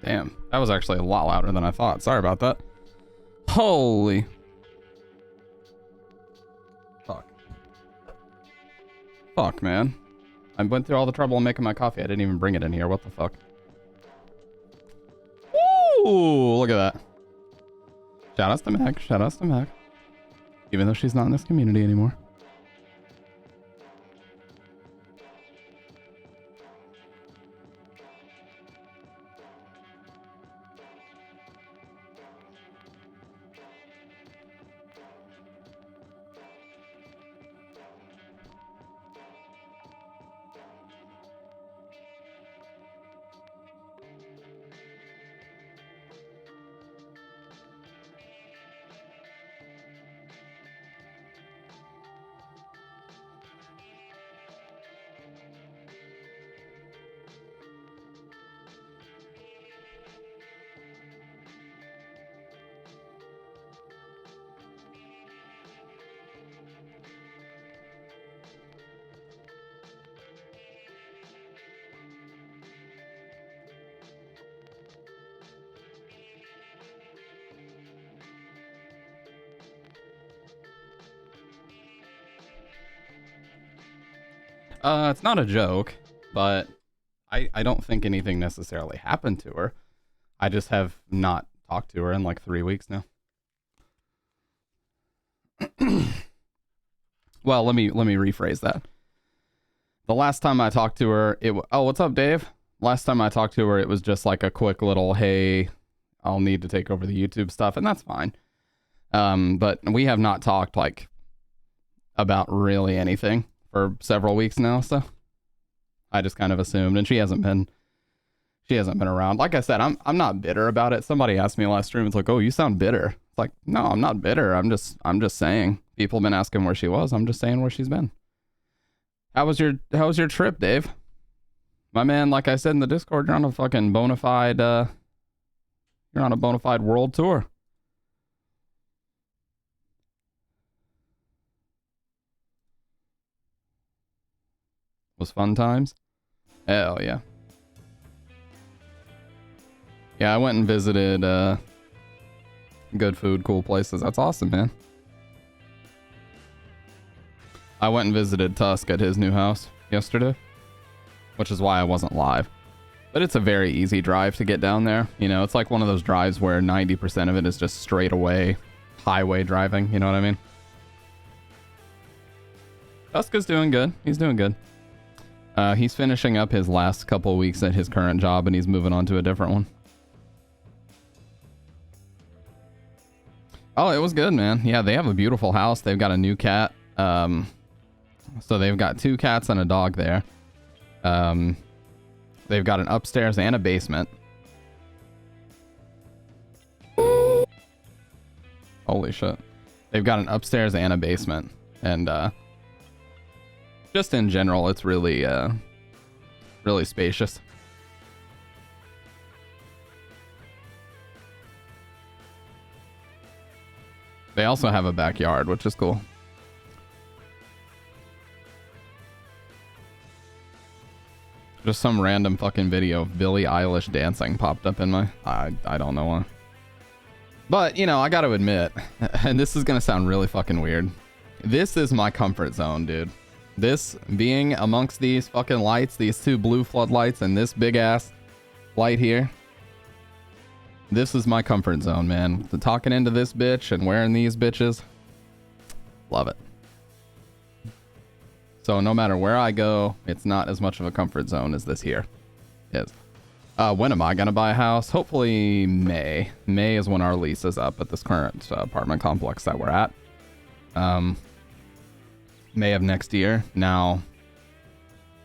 Damn, that was actually a lot louder than I thought. Sorry about that. Holy. Fuck. Fuck, man. I went through all the trouble of making my coffee. I didn't even bring it in here. What the fuck? Woo! Look at that. Shout outs to Meg. Shout outs to Meg. Even though she's not in this community anymore. It's not a joke, but I don't think anything necessarily happened to her. I just have not talked to her in like 3 weeks now. Well, let me rephrase that. The last time I talked to her, oh, what's up, Dave? Last time I talked to her, it was just like a quick little, hey, I'll need to take over the YouTube stuff, and that's fine. But we have not talked like about really anything for several weeks now, so I just kind of assumed, and she hasn't been around. Like I said, I'm not bitter about it. Somebody asked me last stream, it's like, oh, you sound bitter. It's like, no, I'm not bitter. I'm just saying. People have been asking where she was. I'm just saying where she's been. How was your trip, Dave? My man, like I said in the Discord, you're on a fucking bona fide world tour. Was fun times? Hell yeah. Yeah, I went and visited good food, cool places. That's awesome, man. I went and visited Tusk at his new house yesterday, which is why I wasn't live. But it's a very easy drive to get down there. You know, it's like one of those drives where 90% of it is just straight away highway driving. You know what I mean? Tusk is doing good. He's doing good. He's finishing up his last couple weeks at his current job, and he's moving on to a different one. Oh, it was good, man. Yeah, they have a beautiful house. They've got a new cat. So they've got 2 cats and a dog there. They've got an upstairs and a basement. Holy shit. They've got an upstairs and a basement. And, just in general, it's really, really spacious. They also have a backyard, which is cool. Just some random fucking video of Billie Eilish dancing popped up in my... I don't know why. But, you know, I gotta admit, and this is gonna sound really fucking weird. This is my comfort zone, dude. This, being amongst these fucking lights, these 2 blue floodlights and this big ass light here. This is my comfort zone, man. The talking into this bitch and wearing these bitches. Love it. So no matter where I go, it's not as much of a comfort zone as this here is. When am I gonna buy a house? Hopefully May. May is when our lease is up at this current apartment complex that we're at. May of next year. Now,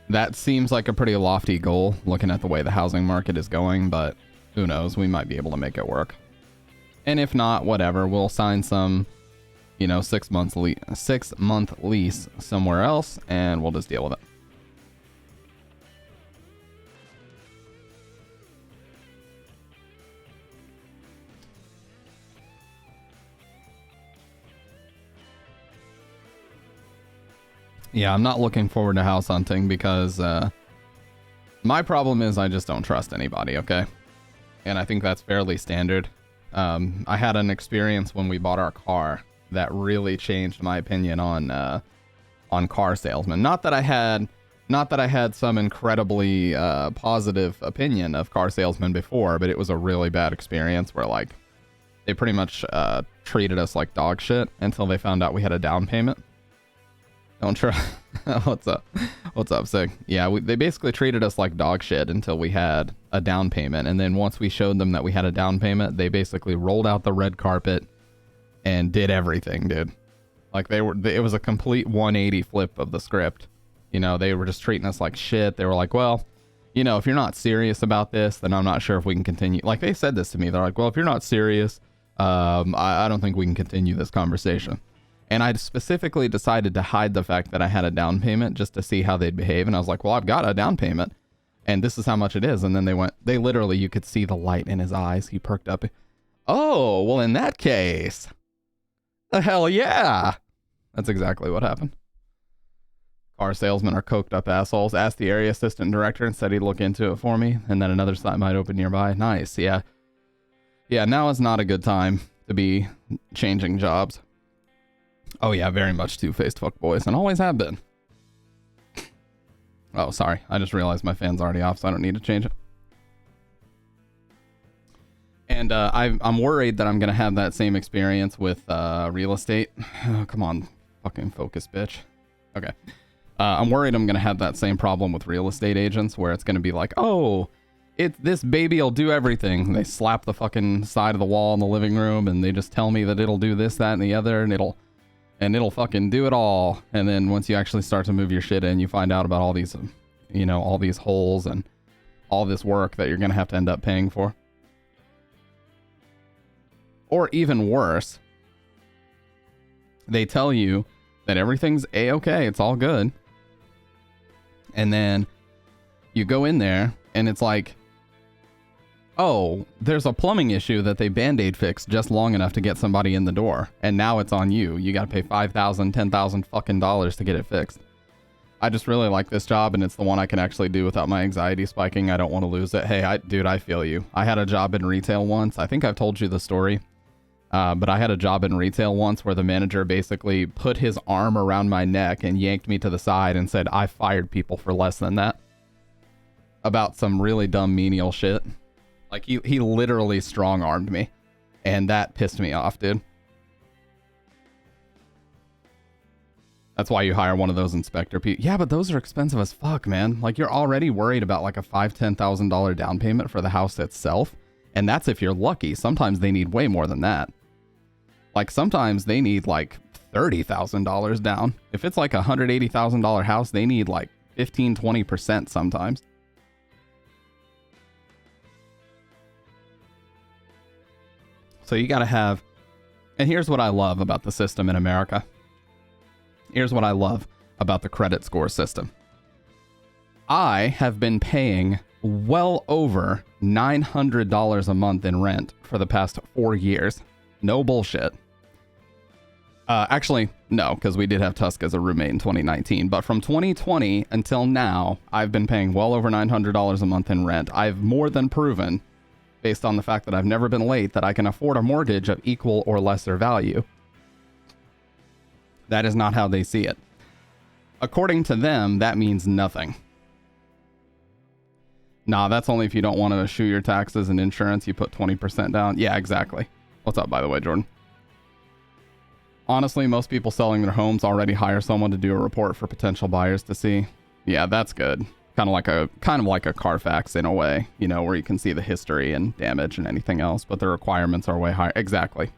that seems like a pretty lofty goal looking at the way the housing market is going, but who knows? We might be able to make it work. And if not, whatever. We'll sign some, you know, 6-month lease somewhere else, and we'll just deal with it. Yeah, I'm not looking forward to house hunting because my problem is I just don't trust anybody, okay? and I think that's fairly standard. I had an experience when we bought our car that really changed my opinion on car salesmen. Not that I had some incredibly positive opinion of car salesmen before, but it was a really bad experience where like they pretty much treated us like dog shit until they found out we had a down payment. Don't try. What's up? What's up, Sig? Yeah, they basically treated us like dog shit until we had a down payment. And then once we showed them that we had a down payment, they basically rolled out the red carpet and did everything, dude. Like it was a complete 180 flip of the script. You know, they were just treating us like shit. They were like, well, you know, if you're not serious about this, then I'm not sure if we can continue. Like they said this to me. They're like, well, if you're not serious, I don't think we can continue this conversation. And I specifically decided to hide the fact that I had a down payment just to see how they'd behave. And I was like, well, I've got a down payment and this is how much it is. And then they literally, you could see the light in his eyes. He perked up. Oh, well, in that case, hell yeah. That's exactly what happened. Car salesmen are coked up assholes. Asked the area assistant director and said he'd look into it for me. And then another site might open nearby. Nice. Yeah. Yeah. Now is not a good time to be changing jobs. Oh yeah, very much two-faced fuckboys, and always have been. Oh, sorry. I just realized my fan's already off, so I don't need to change it. And I'm worried that I'm going to have that same experience with real estate. Oh, come on, fucking focus, bitch. Okay. I'm worried I'm going to have that same problem with real estate agents, where it's going to be like, oh, this baby will do everything. They slap the fucking side of the wall in the living room, and they just tell me that it'll do this, that, and the other, and it'll fucking do it all. And then once you actually start to move your shit in, you find out about all these, you know, all these holes and all this work that you're going to have to end up paying for. Or even worse, they tell you that everything's A-okay, it's all good. And then you go in there and it's like, oh, there's a plumbing issue that they Band-Aid fixed just long enough to get somebody in the door. And now it's on you. You got to pay $5,000, $10,000 fucking dollars to get it fixed. I just really like this job, and it's the one I can actually do without my anxiety spiking. I don't want to lose it. Hey, dude, I feel you. I had a job in retail once. I think I've told you the story. But I had a job in retail once where the manager basically put his arm around my neck and yanked me to the side and said, I fired people for less than that. About some really dumb menial shit. Like, he literally strong-armed me. And that pissed me off, dude. That's why you hire one of those inspector people. Yeah, but those are expensive as fuck, man. Like, you're already worried about, like, a $5,000, $10,000 down payment for the house itself. And that's if you're lucky. Sometimes they need way more than that. Like, sometimes they need, like, $30,000 down. If it's, like, a $180,000 house, they need, like, 15, 20% sometimes. So you got to have, and here's what I love about the system in America. Here's what I love about the credit score system. I have been paying well over $900 a month in rent for the past 4 years. No bullshit. Actually, no, because we did have Tusk as a roommate in 2019. But from 2020 until now, I've been paying well over $900 a month in rent. I've more than proven, based on the fact that I've never been late, that I can afford a mortgage of equal or lesser value. That is not how they see it. According to them, that means nothing. Nah, that's only if you don't want to eschew your taxes and insurance, you put 20% down. Yeah, exactly. What's up, by the way, Jordan? Honestly, most people selling their homes already hire someone to do a report for potential buyers to see. Yeah, that's good. Kind of like a Carfax in a way, you know, where you can see the history and damage and anything else, but the requirements are way higher. Exactly.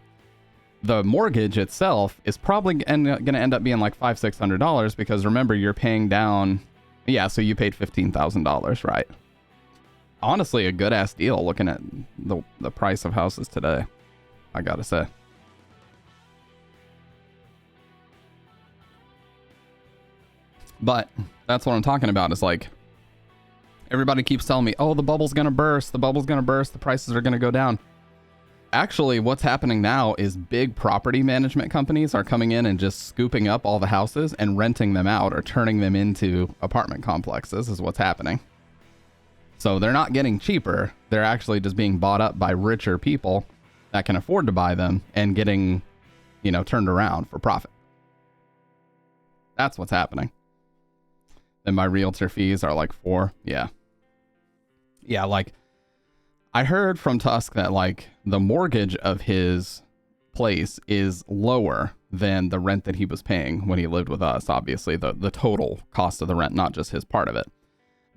The mortgage itself is probably going to end up being like $500, $600 because remember, you're paying down. Yeah, so you paid $15,000, right? Honestly, a good ass deal looking at the price of houses today, I gotta say. But that's what I'm talking about, is like, everybody keeps telling me, oh, the bubble's gonna burst, the prices are gonna go down. Actually, what's happening now is big property management companies are coming in and just scooping up all the houses and renting them out or turning them into apartment complexes is what's happening. So they're not getting cheaper. They're actually just being bought up by richer people that can afford to buy them and getting, turned around for profit. That's what's happening. Then my realtor fees are like 4. Yeah. Yeah, like I heard from Tusk that like the mortgage of his place is lower than the rent that he was paying when he lived with us. Obviously, the total cost of the rent, not just his part of it.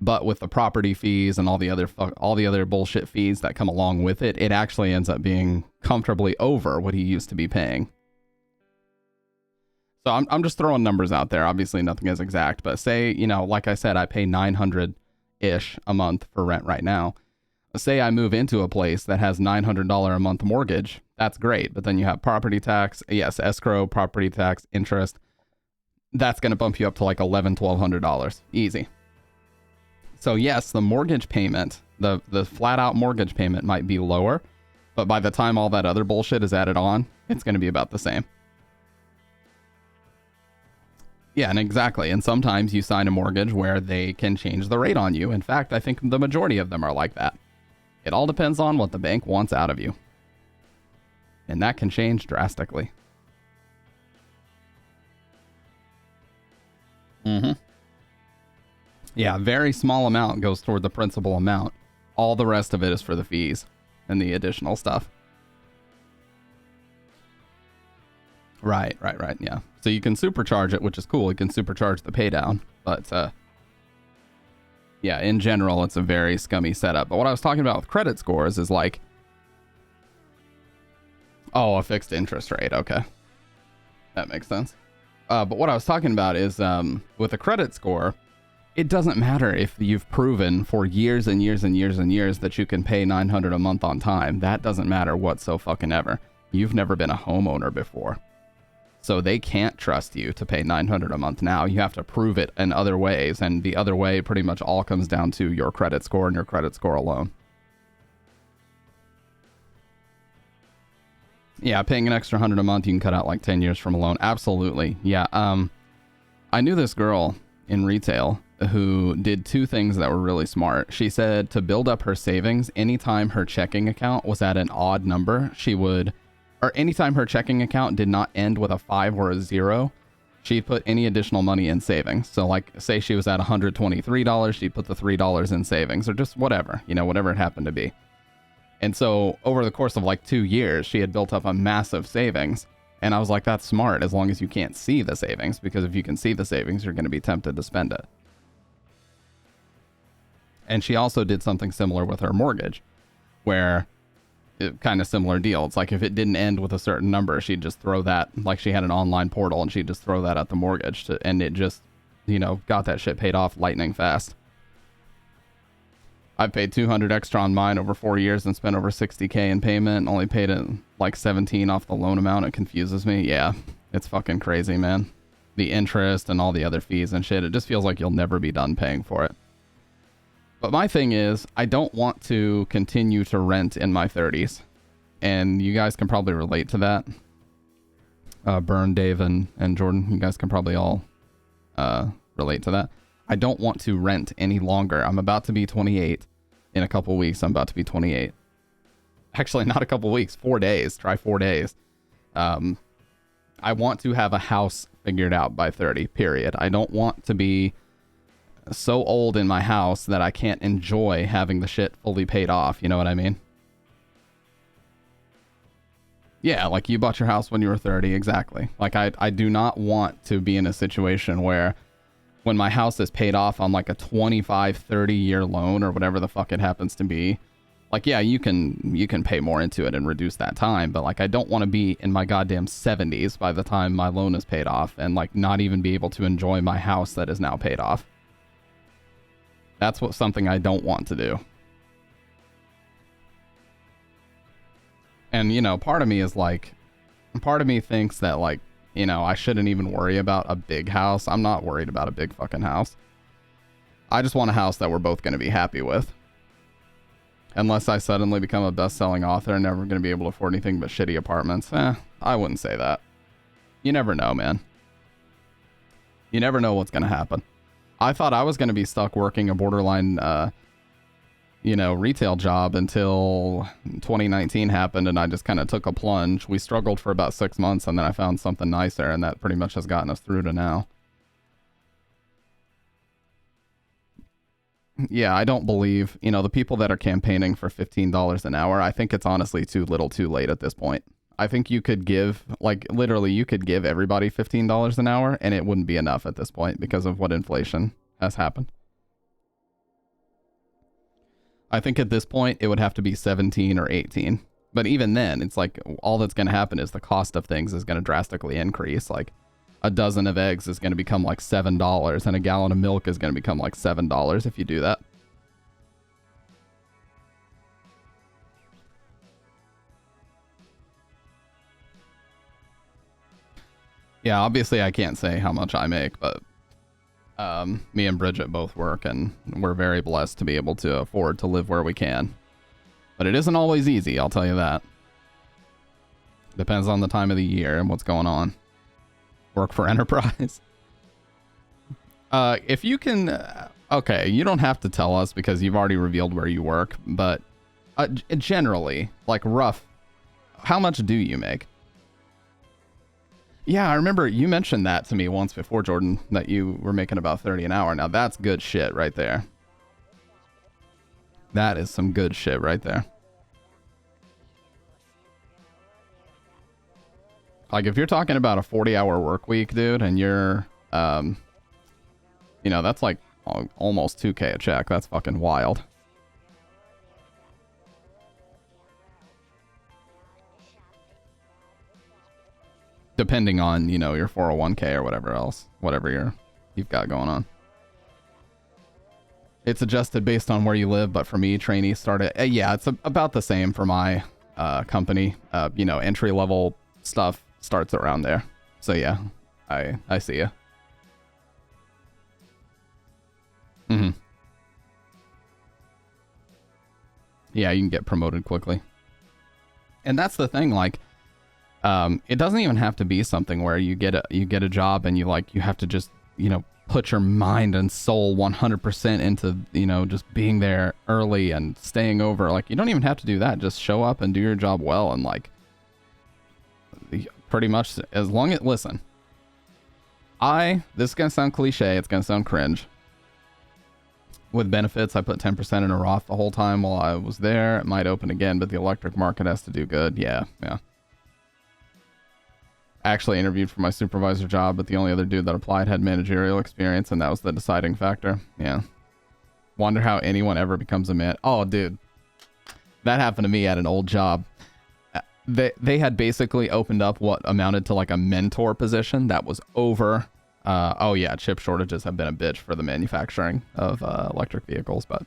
But with the property fees and all the other bullshit fees that come along with it, it actually ends up being comfortably over what he used to be paying. So I'm just throwing numbers out there. Obviously, nothing is exact, but say, like I said, I pay $900-ish a month for rent right now. Say I move into a place that has $900 a month mortgage. That's great. But then you have property tax, yes, escrow, property tax, interest. That's going to bump you up to like $1,100, $1,200. Easy. So yes, the mortgage payment, the flat out mortgage payment might be lower, but by the time all that other bullshit is added on, it's going to be about the same. Yeah, and exactly. And sometimes you sign a mortgage where they can change the rate on you. In fact, I think the majority of them are like that. It all depends on what the bank wants out of you. And that can change drastically. Yeah, very small amount goes toward the principal amount. All the rest of it is for the fees and the additional stuff. Right, yeah. So you can supercharge it, which is cool. You can supercharge the pay down. But, yeah, in general, it's a very scummy setup. But what I was talking about with credit scores is like, oh, a fixed interest rate. Okay. That makes sense. But what I was talking about is with a credit score, it doesn't matter if you've proven for years and years and years and years that you can pay $900 a month on time. That doesn't matter whatsoever. You've never been a homeowner before. So they can't trust you to pay $900 a month now. You have to prove it in other ways. And the other way pretty much all comes down to your credit score and your credit score alone. Yeah, paying an extra $100 a month, you can cut out like 10 years from a loan. Absolutely. Yeah. I knew this girl in retail who did 2 things that were really smart. She said to build up her savings, anytime her checking account was at an odd number, or anytime her checking account did not end with a 5 or a 0, she'd put any additional money in savings. So like, say she was at $123, she'd put the $3 in savings, or just whatever, whatever it happened to be. And so over the course of like 2 years, she had built up a massive savings. And I was like, that's smart, as long as you can't see the savings, because if you can see the savings, you're going to be tempted to spend it. And she also did something similar with her mortgage, where kind of similar deal. It's like if it didn't end with a certain number, she'd just throw that, like she had an online portal and she'd just throw that at the mortgage and it just, got that shit paid off lightning fast. I paid $200 extra on mine over 4 years and spent over $60K in payment and only paid it like 17 off the loan amount. It confuses me. Yeah, it's fucking crazy, man. The interest and all the other fees and shit. It just feels like you'll never be done paying for it. But my thing is, I don't want to continue to rent in my 30s. And you guys can probably relate to that. Burn, Dave, and Jordan, you guys can probably all relate to that. I don't want to rent any longer. I'm about to be 28. In a couple weeks, I'm about to be 28. Actually, not a couple weeks, 4 days. Try 4 days. I want to have a house figured out by 30, period. I don't want to be so old in my house that I can't enjoy having the shit fully paid off. You know what I mean? Yeah, like you bought your house when you were 30, exactly. Like I do not want to be in a situation where when my house is paid off on like a 25, 30 year loan or whatever the fuck it happens to be, like, yeah, you can pay more into it and reduce that time, but like I don't want to be in my goddamn 70s by the time my loan is paid off and like not even be able to enjoy my house that is now paid off. That's something I don't want to do. And, part of me is like, part of me thinks that like, I shouldn't even worry about a big house. I'm not worried about a big fucking house. I just want a house that we're both going to be happy with. Unless I suddenly become a best-selling author and never going to be able to afford anything but shitty apartments. I wouldn't say that. You never know, man. You never know what's going to happen. I thought I was going to be stuck working a borderline you know, retail job until 2019 happened, and I just kind of took a plunge. We struggled for about 6 months, and then I found something nicer, and that pretty much has gotten us through to now. Yeah, I don't believe, you know, the people that are campaigning for $15 an hour, I think it's honestly too little too late at this point. I think you could give, like, literally, you could give everybody $15 an hour, and it wouldn't be enough at this point because of what inflation has happened. I think at this point, it would have to be 17 or 18. But even then, it's like, all that's going to happen is the cost of things is going to drastically increase. Like, a dozen of eggs is going to become like $7, and a gallon of milk is going to become like $7 if you do that. Yeah, obviously I can't say how much I make, but me and Bridget both work, and we're very blessed to be able to afford to live where we can. But it isn't always easy, I'll tell you that. Depends on the time of the year and what's going on. Work for Enterprise. If you can... okay, you don't have to tell us because you've already revealed where you work, but generally, like rough, how much do you make? Yeah, I remember you mentioned that to me once before, Jordan, that you were making about 30 an hour. Now that's good shit right there. That is some good shit right there. Like if you're talking about a 40-hour work week, dude, and you're, you know, that's like almost 2K a check. That's fucking wild. Depending on, you know, your 401k or whatever else, whatever you've got going on. It's adjusted based on where you live, but for me, trainees started, yeah, it's about the same for my company. You know, entry level stuff starts around there. So yeah, I see you. Mm-hmm. Yeah, you can get promoted quickly. And that's the thing, like, it doesn't even have to be something where you get a job and you have to just, you know, put your mind and soul 100% into, you know, just being there early and staying over. Like, you don't even have to do that. Just show up and do your job well, and like, pretty much as long as, listen, this is gonna sound cliche, it's gonna sound cringe. With benefits, I put 10% in a Roth the whole time while I was there. It might open again, but the electric market has to do good. Yeah. I actually interviewed for my supervisor job, but the only other dude that applied had managerial experience, and that was the deciding factor. Yeah. Wonder how anyone ever becomes a man. Oh, dude. That happened to me at an old job. They had basically opened up what amounted to like a mentor position that was over. Oh yeah, chip shortages have been a bitch for the manufacturing of electric vehicles, but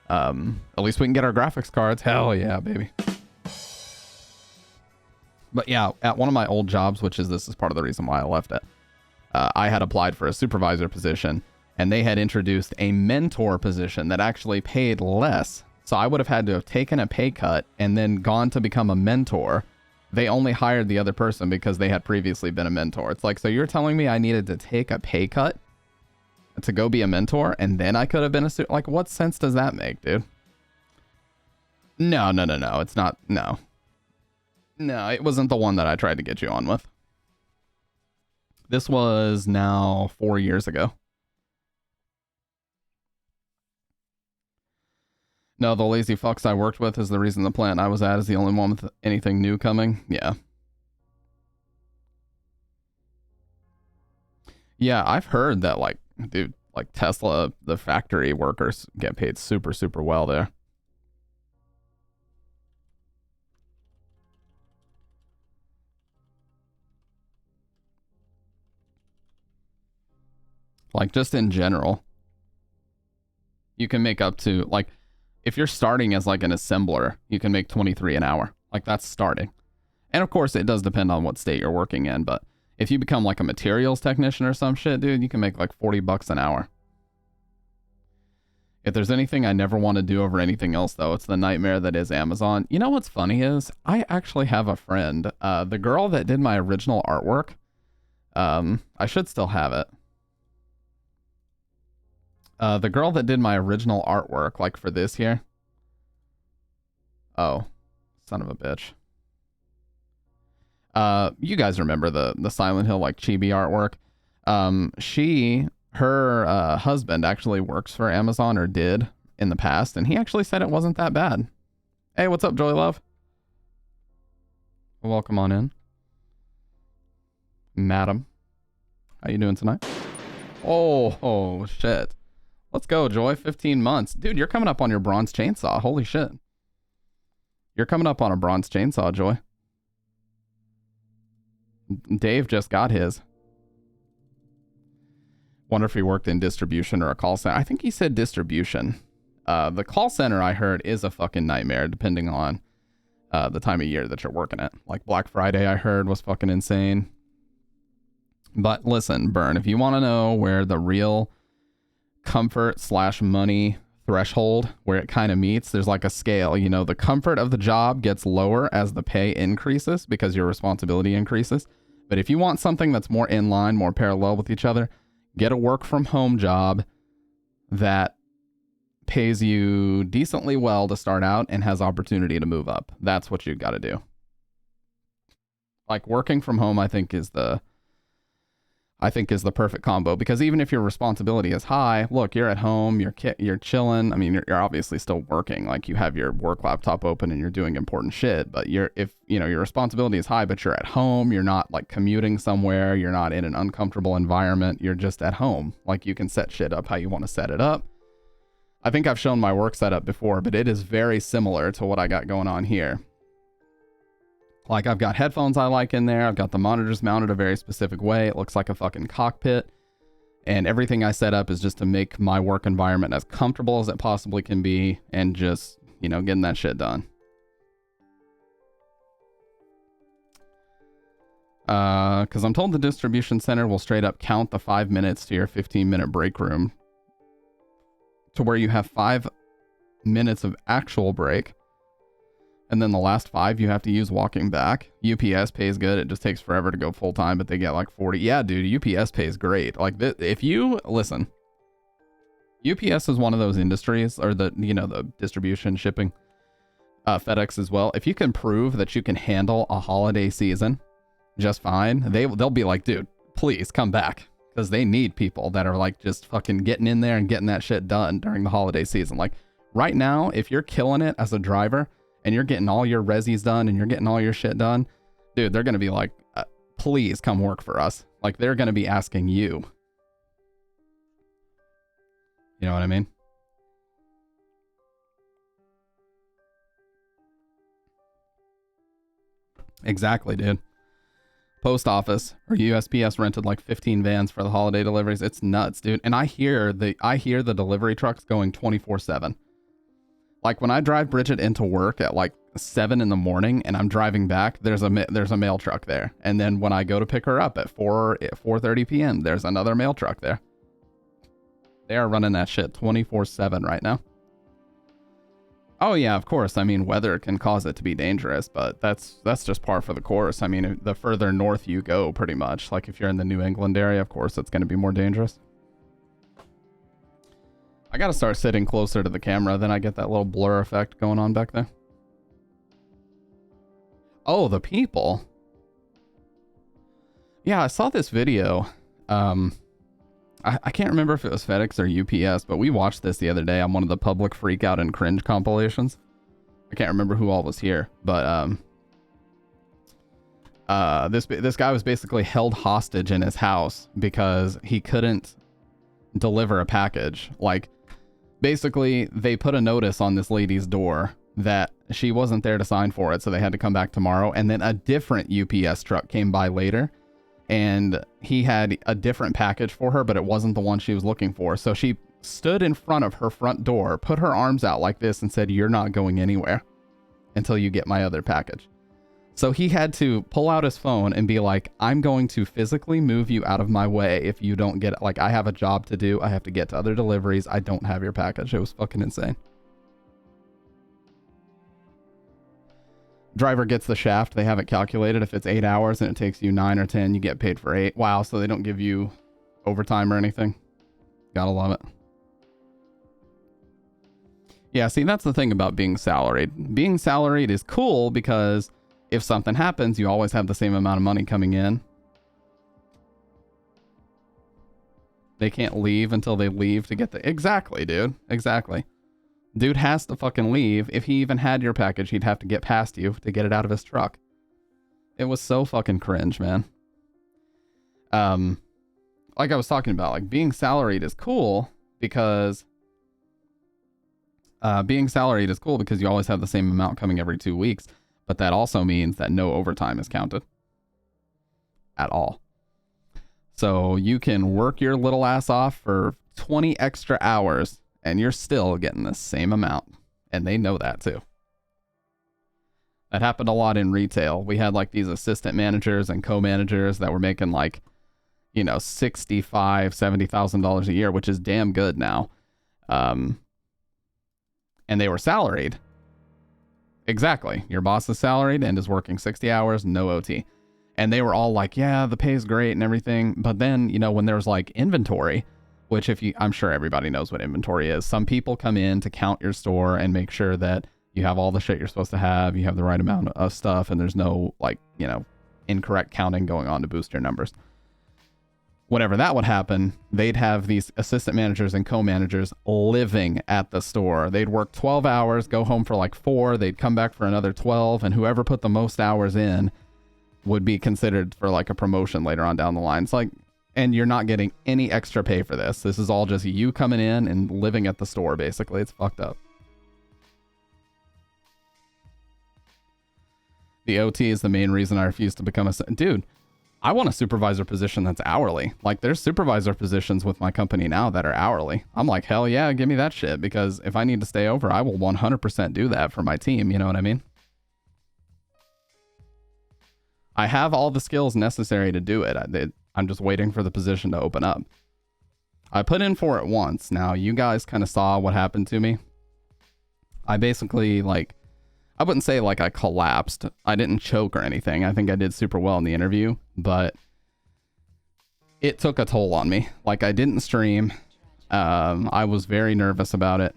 at least we can get our graphics cards. Hell yeah, baby. But yeah, at one of my old jobs, this is part of the reason why I left it, I had applied for a supervisor position, and they had introduced a mentor position that actually paid less. So I would have had to have taken a pay cut and then gone to become a mentor. They only hired the other person because they had previously been a mentor. It's like, so you're telling me I needed to take a pay cut to go be a mentor, and then I could have been like, what sense does that make, dude? No. It's not. No, it wasn't the one that I tried to get you on with. This was now 4 years ago. No, the lazy fucks I worked with is the reason the plant I was at is the only one with anything new coming. Yeah. Yeah, I've heard that, like, dude, like Tesla, the factory workers get paid super, super well there. Like, just in general, you can make up to, like, if you're starting as like an assembler, you can make 23 an hour. Like, that's starting. And of course, it does depend on what state you're working in, but if you become like a materials technician or some shit, dude, you can make like 40 bucks an hour. If there's anything I never want to do over anything else, though, it's the nightmare that is Amazon. You know what's funny is I actually have a friend, the girl that did my original artwork. I should still have it. The girl that did my original artwork, like for this here, Oh, son of a bitch. You guys remember the Silent Hill like chibi artwork? Her husband actually works for Amazon, or did in the past, and he actually said it wasn't that bad. Hey, what's up, Joy Love? Welcome on in, madam. How you doing tonight? Oh shit. Let's go, Joy. 15 months. Dude, you're coming up on your bronze chainsaw. Holy shit. You're coming up on a bronze chainsaw, Joy. Dave just got his. Wonder if he worked in distribution or a call center. I think he said distribution. The call center, I heard, is a fucking nightmare depending on the time of year that you're working at. Like Black Friday, I heard, was fucking insane. But listen, Burn, if you want to know where the real comfort / money threshold, where it kind of meets, there's like a scale. You know, the comfort of the job gets lower as the pay increases because your responsibility increases. But if you want something that's more in line, more parallel with each other, get a work from home job that pays you decently well to start out and has opportunity to move up. That's what you got to do. Like working from home, I think is the perfect combo, because even if your responsibility is high, look, you're at home, you're chilling. I mean, you're obviously still working, like you have your work laptop open and you're doing important shit, but if your responsibility is high, but you're at home, you're not like commuting somewhere, you're not in an uncomfortable environment, you're just at home. Like you can set shit up how you want to set it up. I think I've shown my work setup before, but it is very similar to what I got going on here. Like I've got headphones I like in there. I've got the monitors mounted a very specific way. It looks like a fucking cockpit. And everything I set up is just to make my work environment as comfortable as it possibly can be, and just, getting that shit done. Because I'm told the distribution center will straight up count the 5 minutes to your 15-minute break room to where you have 5 minutes of actual break. And then the last 5 you have to use walking back. UPS pays good. It just takes forever to go full time, but they get like 40. Yeah, dude, UPS pays great. Like if you listen, UPS is one of those industries, or the distribution, shipping, FedEx as well. If you can prove that you can handle a holiday season just fine, they'll be like, dude, please come back, because they need people that are like just fucking getting in there and getting that shit done during the holiday season. Like right now, if you're killing it as a driver, and you're getting all your resis done and you're getting all your shit done, dude, they're going to be like, please come work for us. Like they're going to be asking you. You know what I mean? Exactly, dude. Post office or USPS rented like 15 vans for the holiday deliveries. It's nuts, dude. And I hear the delivery trucks going 24/7. Like when I drive Bridget into work at like 7 in the morning and I'm driving back, there's a mail truck there. And then when I go to pick her up at 4:30 p.m., there's another mail truck there. They are running that shit 24/7 right now. Oh yeah, of course. I mean, weather can cause it to be dangerous, but that's just par for the course. I mean, the further north you go, pretty much. Like if you're in the New England area, of course, it's going to be more dangerous. I gotta start sitting closer to the camera, then I get that little blur effect going on back there. Oh, the people. Yeah, I saw this video. I can't remember if it was FedEx or UPS, but we watched this the other day on one of the public freak out and cringe compilations. I can't remember who all was here, but this guy was basically held hostage in his house because he couldn't deliver a package. Like, basically, they put a notice on this lady's door that she wasn't there to sign for it, so they had to come back tomorrow. And then a different UPS truck came by later, and he had a different package for her, but it wasn't the one she was looking for. So she stood in front of her front door, put her arms out like this, and said, "You're not going anywhere until you get my other package." So he had to pull out his phone and be like, "I'm going to physically move you out of my way if you don't get it. Like, I have a job to do. I have to get to other deliveries. I don't have your package." It was fucking insane. Driver gets the shaft. They have it calculated. If it's 8 hours and it takes you 9 or 10, you get paid for 8. Wow, so they don't give you overtime or anything. Gotta love it. Yeah, see, that's the thing about being salaried. Being salaried is cool because if something happens, you always have the same amount of money coming in. They can't leave until they leave to get the... Exactly, dude. Exactly. Dude has to fucking leave. If he even had your package, he'd have to get past you to get it out of his truck. It was so fucking cringe, man. Like I was talking about, like, being salaried is cool because... being salaried is cool because you always have the same amount coming every 2 weeks, but that also means that no overtime is counted. At all. So you can work your little ass off for 20 extra hours and you're still getting the same amount. And they know that too. That happened a lot in retail. We had like these assistant managers and co-managers that were making like, you know, $65,000, $70,000 a year, which is damn good now. And they were salaried. Exactly. Your boss is salaried and is working 60 hours, no OT. And they were all like, yeah, the pay is great and everything. But then, you know, when there's like inventory, which I'm sure everybody knows what inventory is. Some people come in to count your store and make sure that you have all the shit you're supposed to have. You have the right amount of stuff and there's no like, you know, incorrect counting going on to boost your numbers. Whenever that would happen, they'd have these assistant managers and co-managers living at the store. They'd work 12 hours, go home for like 4. They'd come back for another 12. And whoever put the most hours in would be considered for like a promotion later on down the line. It's like, and you're not getting any extra pay for this. This is all just you coming in and living at the store, basically. It's fucked up. The OT is the main reason I refuse to become a... Dude, I want a supervisor position that's hourly. Like, there's supervisor positions with my company now that are hourly. I'm like, hell yeah, give me that shit. Because if I need to stay over, I will 100% do that for my team. You know what I mean? I have all the skills necessary to do it. I'm just waiting for the position to open up. I put in for it once. Now, you guys kind of saw what happened to me. I basically, like, I wouldn't say like I collapsed. I didn't choke or anything. I think I did super well in the interview, but it took a toll on me. Like, I didn't stream. I was very nervous about it.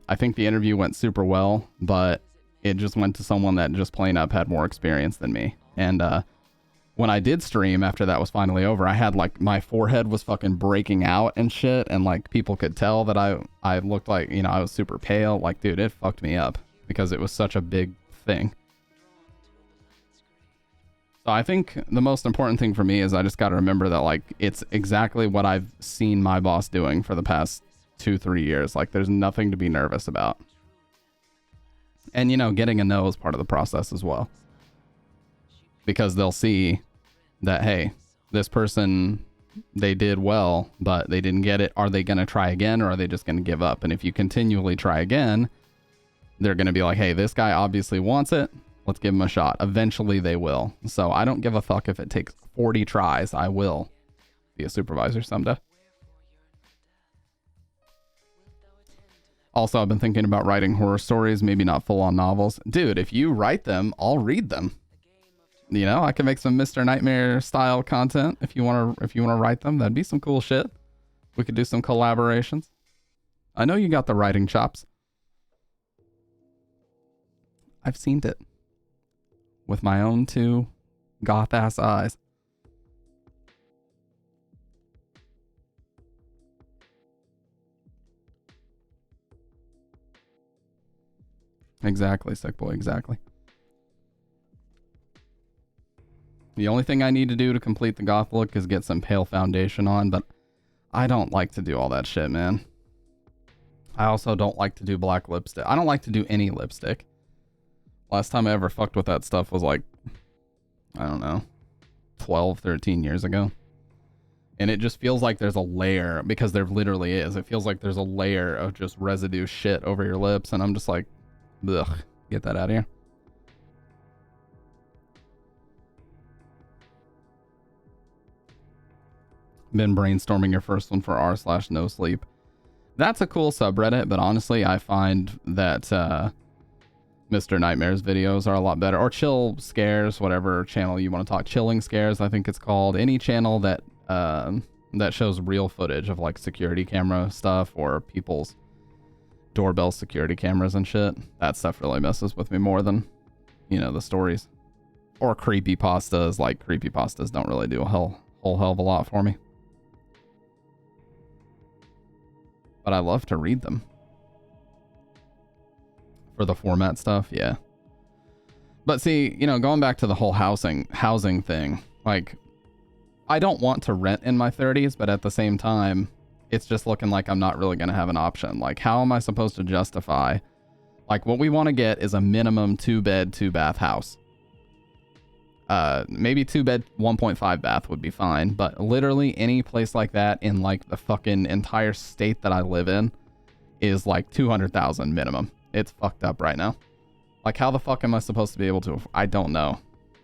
I think the interview went super well, but it just went to someone that just plain up had more experience than me. And when I did stream after that was finally over, I had like my forehead was fucking breaking out and shit. And like people could tell that I looked like, you know, I was super pale. Like, dude, it fucked me up because it was such a big thing. So I think the most important thing for me is I just got to remember that like it's exactly what I've seen my boss doing for the past 2-3 years. Like, there's nothing to be nervous about. And, you know, getting a no is part of the process as well. Because they'll see that, hey, this person, they did well, but they didn't get it. Are they going to try again, or are they just going to give up? And if you continually try again, they're going to be like, hey, this guy obviously wants it. Let's give him a shot. Eventually they will. So I don't give a fuck if it takes 40 tries. I will be a supervisor someday. Also, I've been thinking about writing horror stories, maybe not full-on novels. Dude, if you write them, I'll read them. You know, I can make some Mr. Nightmare style content if you want to write them. That'd be some cool shit. We could do some collaborations. I know you got the writing chops. I've seen it with my own 2 goth ass eyes. Exactly, sick boy, exactly. The only thing I need to do to complete the goth look is get some pale foundation on, but I don't like to do all that shit, man. I also don't like to do black lipstick. I don't like to do any lipstick. Last time I ever fucked with that stuff was like, I don't know, 12, 13 years ago. And it just feels like there's a layer, because there literally is. It feels like there's a layer of just residue shit over your lips, and I'm just like, ugh, get that out of here. Been brainstorming your first one for r/no sleep. That's a cool subreddit, but honestly, I find that Mr. Nightmare's videos are a lot better. Or Chill Scares, whatever channel you want to talk. Chilling Scares, I think it's called. Any channel that that shows real footage of like security camera stuff or people's doorbell security cameras and shit. That stuff really messes with me more than, you know, the stories. Or creepypastas. Like, creepypastas don't really do a whole hell of a lot for me. But I love to read them. For the format stuff, yeah. But see, you know, going back to the whole housing thing, like, I don't want to rent in my 30s, but at the same time, it's just looking like I'm not really going to have an option. Like, how am I supposed to justify? Like, what we want to get is a minimum 2-bed, 2-bath house. Maybe 2-bed, 1.5 bath would be fine, but literally any place like that in like the fucking entire state that I live in is like 200,000 minimum. It's fucked up right now. Like, how the fuck am I supposed to be able to? I don't know.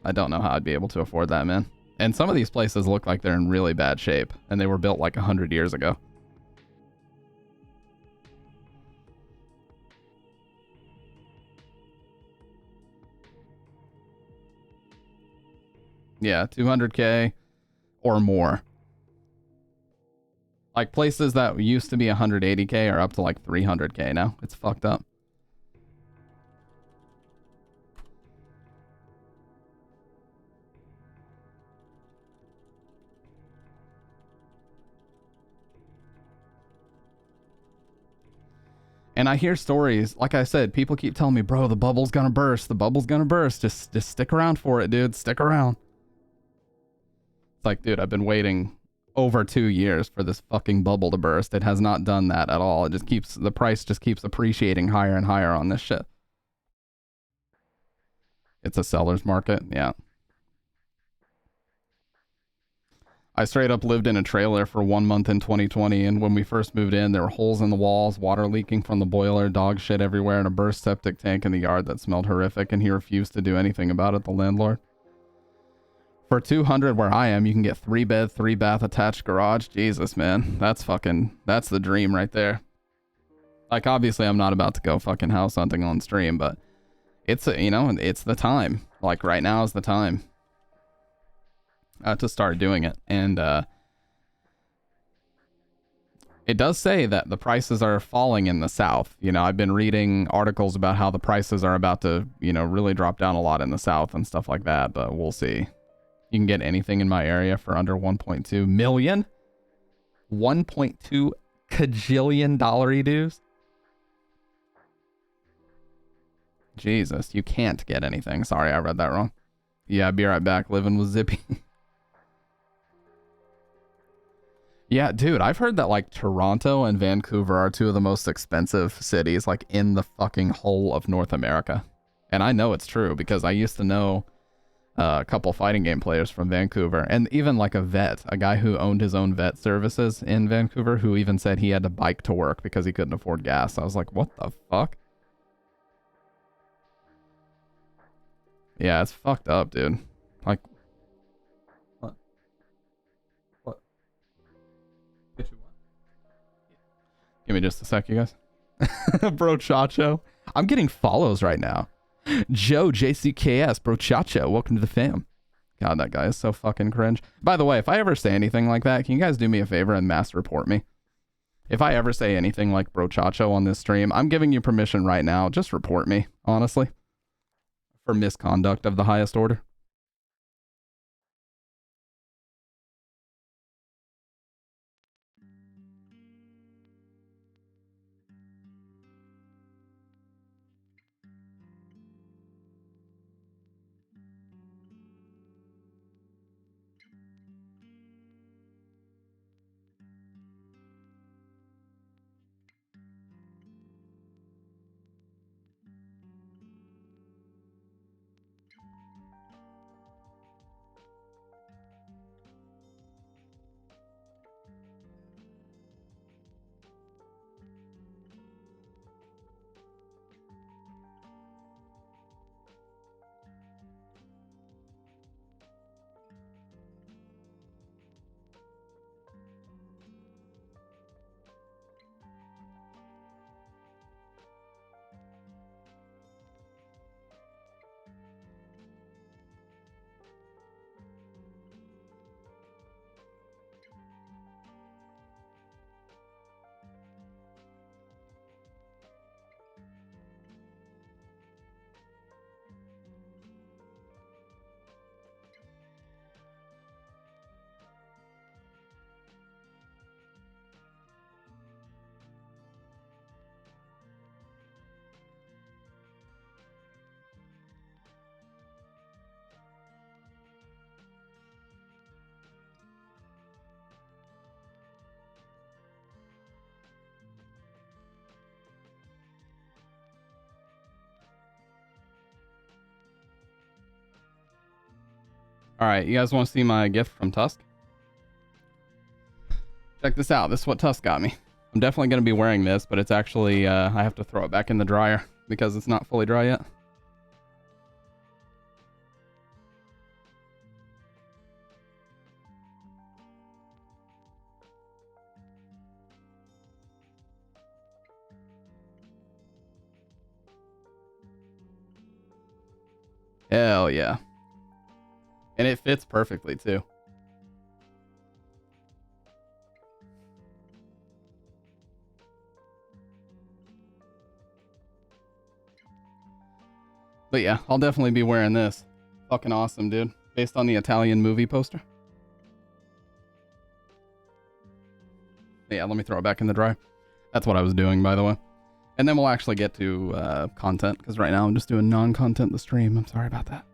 I don't know how I'd be able to afford that, man. And some of these places look like they're in really bad shape, and they were built like 100 years ago. Yeah, 200K or more. Like, places that used to be 180K are up to like 300K now. It's fucked up. And I hear stories, like I said, people keep telling me, bro, the bubble's gonna burst. The bubble's gonna burst. Just stick around for it, dude. Stick around. It's like, dude, I've been waiting over 2 years for this fucking bubble to burst. It has not done that at all. It just keeps, the price just keeps appreciating higher and higher on this shit. It's a seller's market, yeah. I straight up lived in a trailer for 1 month in 2020, and when we first moved in, there were holes in the walls, water leaking from the boiler, dog shit everywhere, and a burst septic tank in the yard that smelled horrific, and he refused to do anything about it, the landlord. For 200 where I am, you can get 3-bed, 3-bath attached garage. Jesus, man. That's the dream right there. Like, obviously, I'm not about to go fucking house hunting on stream, but it's, you know, it's the time. Like, right now is the time. To start doing it. And it does say that the prices are falling in the South. You know, I've been reading articles about how the prices are about to, you know, really drop down a lot in the South and stuff like that, but we'll see. You can get anything in my area for under 1.2 million. 1.2 cajillion dollar dues. Jesus, you can't get anything. Sorry, I read that wrong. Yeah, be right back. Living with Zippy. Yeah, dude, I've heard that like Toronto and Vancouver are two of the most expensive cities like in the fucking whole of North America. And I know it's true because I used to know a couple fighting game players from Vancouver, and even like a vet, a guy who owned his own vet services in Vancouver, who even said he had to bike to work because he couldn't afford gas. I was like, what the fuck? Yeah, it's fucked up, dude. Like, what? What? Give me just a sec, you guys. Bro Chacho. I'm getting follows right now. Joe JCKS, Bro Chacho, welcome to the fam. God, that guy is so fucking cringe. By the way, if I ever say anything like that, can you guys do me a favor and mass report me? If I ever say anything like Bro Chacho on this stream, I'm giving you permission right now. Just report me, honestly. For misconduct of the highest order. All right, you guys want to see my gift from Tusk? Check this out. This is what Tusk got me. I'm definitely going to be wearing this, but it's actually, I have to throw it back in the dryer because it's not fully dry yet. Hell yeah. And it fits perfectly too. But yeah, I'll definitely be wearing this. Fucking awesome, dude. Based on the Italian movie poster. Yeah, let me throw it back in the dryer. That's what I was doing, by the way. And then we'll actually get to content, because right now I'm just doing non-content the stream. I'm sorry about that.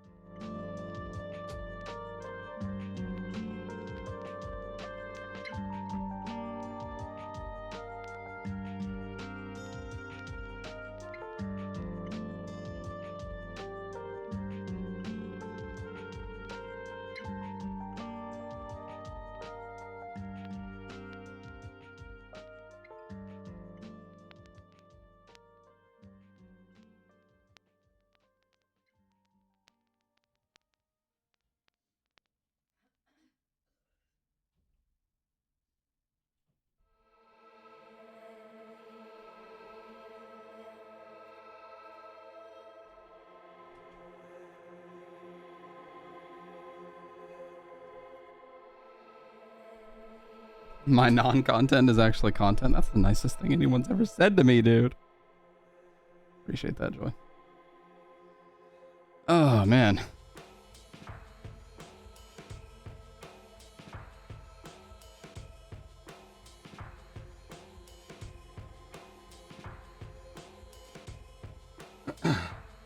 My non-content is actually content. That's the nicest thing anyone's ever said to me, dude. Appreciate that, Joy. Oh, man.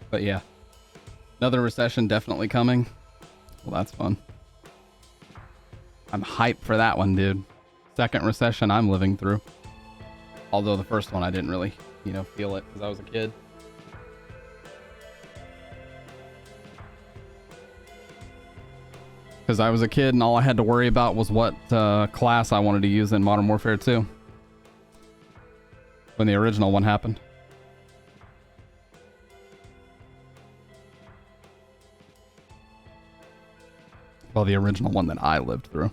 But yeah. Another recession definitely coming. Well, that's fun. I'm hyped for that one, dude. Second recession I'm living through. Although the first one I didn't really, feel it because I was a kid. Because I was a kid and all I had to worry about was what class I wanted to use in Modern Warfare 2. When the original one happened. Well, the original one that I lived through.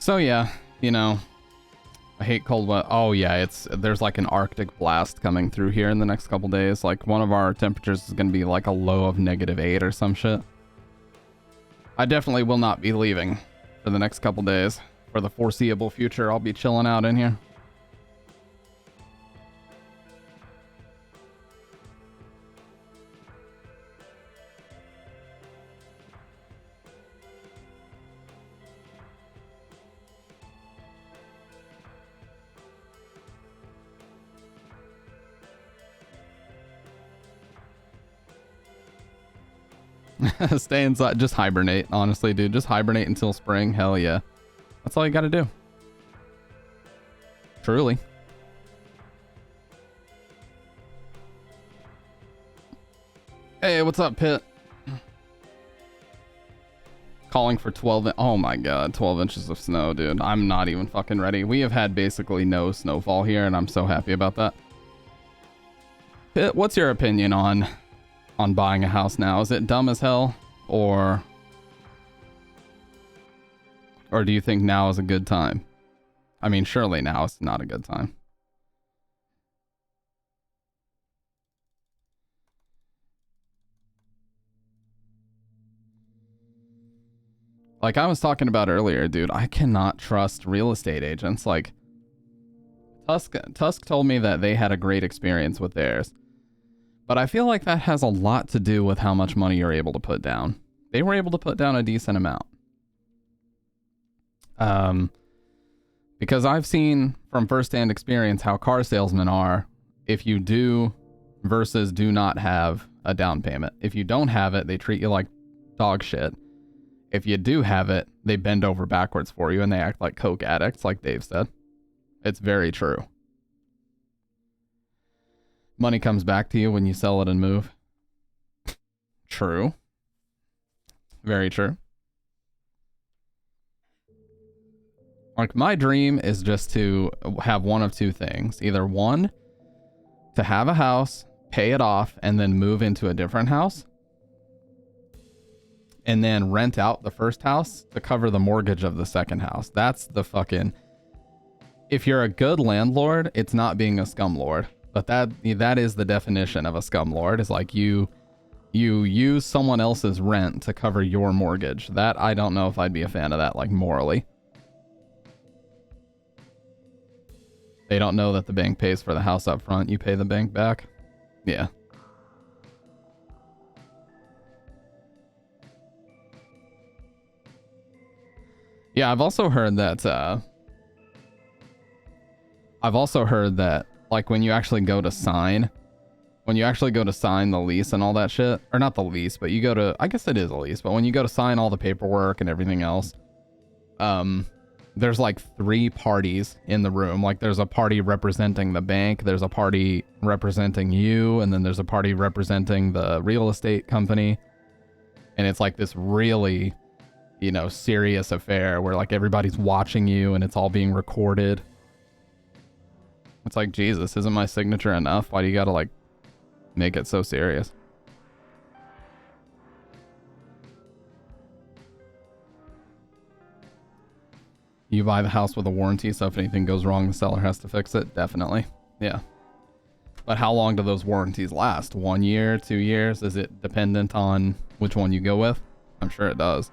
So yeah, I hate cold weather. Oh yeah, there's like an Arctic blast coming through here in the next couple days. Like one of our temperatures is going to be like a low of -8 or some shit. I definitely will not be leaving for the next couple days. For the foreseeable future, I'll be chilling out in here. Stay inside. Just hibernate. Honestly, dude. Just hibernate until spring. Hell yeah. That's all you gotta do. Truly. Hey, what's up, Pit? Calling for 12. Oh my god, 12 inches of snow, dude. I'm not even fucking ready. We have had basically no snowfall here, and I'm so happy about that. Pit, what's your opinion on buying a house now? Is it dumb as hell, or do you think now is a good time? I mean, surely now is not a good time. Like I was talking about earlier, dude, I cannot trust real estate agents. Like Tusk told me that they had a great experience with theirs. But I feel like that has a lot to do with how much money you're able to put down. They were able to put down a decent amount. Because I've seen from firsthand experience how car salesmen are if you do versus do not have a down payment. If you don't have it, they treat you like dog shit. If you do have it, they bend over backwards for you and they act like coke addicts, like Dave said. It's very true. Money comes back to you when you sell it and move. True. Very true. Like, my dream is just to have one of two things. Either one, to have a house, pay it off, and then move into a different house. And then rent out the first house to cover the mortgage of the second house. That's the fucking... If you're a good landlord, it's not being a scumlord. But that is the definition of a scumlord. Is like you use someone else's rent to cover your mortgage. That, I don't know if I'd be a fan of that, like, morally. They don't know that the bank pays for the house up front. You pay the bank back. Yeah. Yeah, I've also heard that, like, when you actually go to sign the lease and all that shit, or not the lease, but you go to, I guess it is a lease, but when you go to sign all the paperwork and everything else, there's like 3 parties in the room. Like, there's a party representing the bank, there's a party representing you, and then there's a party representing the real estate company. And it's like this really, you know, serious affair where like everybody's watching you and it's all being recorded. It's like, Jesus, isn't my signature enough? Why do you gotta like make it so serious? You buy the house with a warranty, so if anything goes wrong, the seller has to fix it. Definitely. Yeah. But how long do those warranties last? 1 year, 2 years? Is it dependent on which one you go with? I'm sure it does.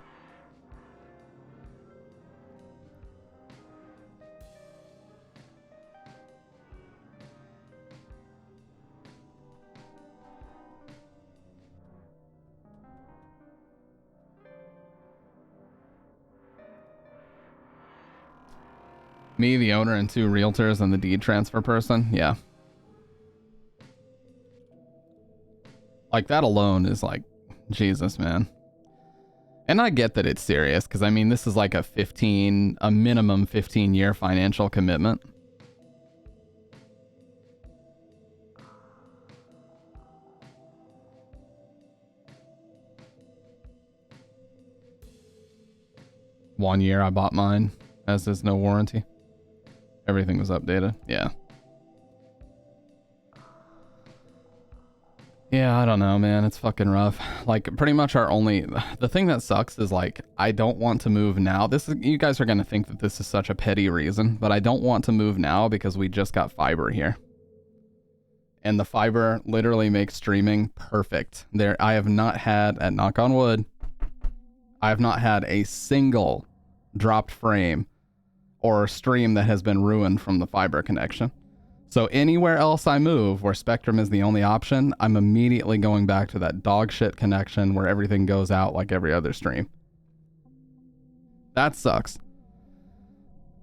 Me, the owner, and 2 realtors and the deed transfer person? Yeah. Like, that alone is like, Jesus, man. And I get that it's serious, because I mean, this is like a minimum 15-year financial commitment. One year I bought mine, as there's no warranty. Everything was updated. Yeah. Yeah, I don't know, man. It's fucking rough. Like, pretty much the thing that sucks is like, I don't want to move now. You guys are going to think that this is such a petty reason, but I don't want to move now because we just got fiber here. And the fiber literally makes streaming perfect. I have not had, and knock on wood, I have not had a single dropped frame or stream that has been ruined from the fiber connection. So anywhere else I move where Spectrum is the only option, I'm immediately going back to that dog shit connection where everything goes out like every other stream. That sucks.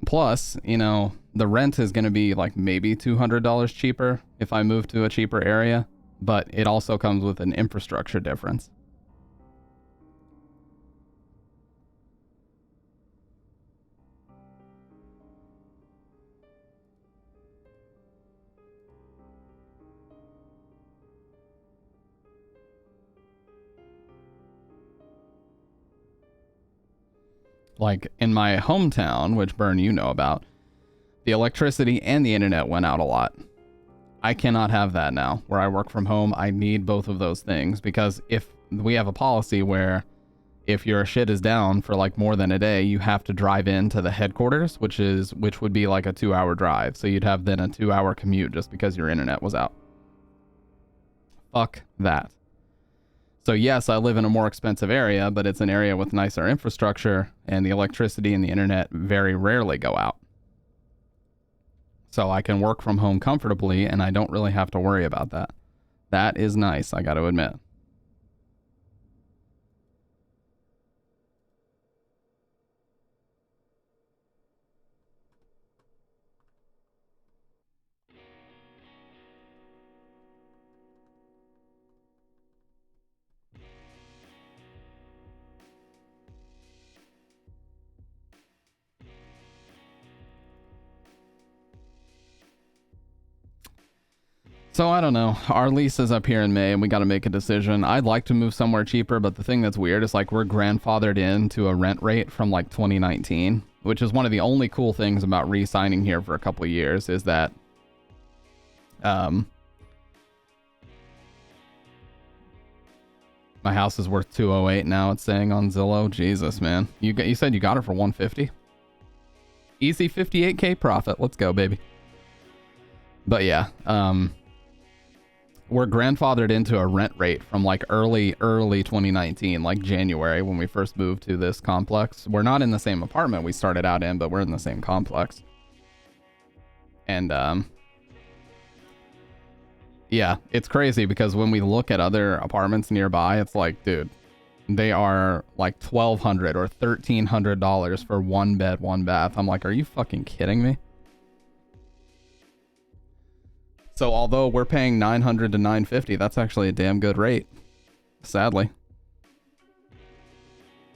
Plus, you know, the rent is going to be like maybe $200 cheaper if I move to a cheaper area, but it also comes with an infrastructure difference. Like, in my hometown, which, Burn, you know about, the electricity and the internet went out a lot. I cannot have that now. Where I work from home, I need both of those things, because if we have a policy where if your shit is down for like more than a day, you have to drive into the headquarters, which would be like a 2-hour drive. So you'd have then a 2-hour commute just because your internet was out. Fuck that. So yes, I live in a more expensive area, but it's an area with nicer infrastructure, and the electricity and the internet very rarely go out. So I can work from home comfortably, and I don't really have to worry about that. That is nice, I got to admit. So I don't know. Our lease is up here in May and we got to make a decision. I'd like to move somewhere cheaper, but the thing that's weird is like we're grandfathered into a rent rate from like 2019, which is one of the only cool things about re-signing here for a couple of years is that my house is worth 208 now, it's saying on Zillow. Jesus, man. You said you got it for 150? Easy 58k profit. Let's go, baby. But yeah, we're grandfathered into a rent rate from like early 2019, like January when we first moved to this complex. We're not in the same apartment we started out in, but we're in the same complex. And yeah, it's crazy because when we look at other apartments nearby, it's like, dude, they are like $1,200 or $1,300 for one bed, one bath. I'm like, are you fucking kidding me? So although we're paying $900 to $950, that's actually a damn good rate, sadly.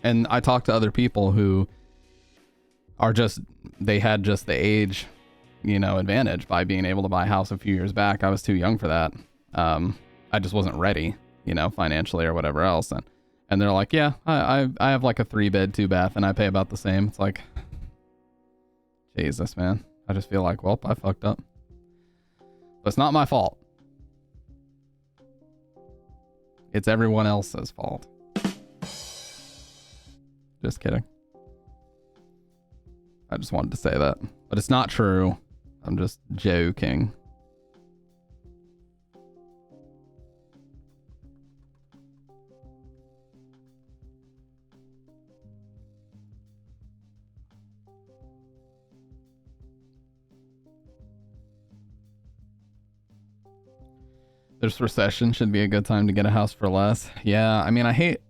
And I talked to other people who are they had just the age, advantage by being able to buy a house a few years back. I was too young for that. I just wasn't ready, financially or whatever else. And they're like, yeah, I have like a 3-bed, 2-bath and I pay about the same. It's like, Jesus, man. I just feel like, well, I fucked up. But it's not my fault. It's everyone else's fault. Just kidding. I just wanted to say that. But it's not true. I'm just joking. This recession should be a good time to get a house for less. Yeah, I mean, I hate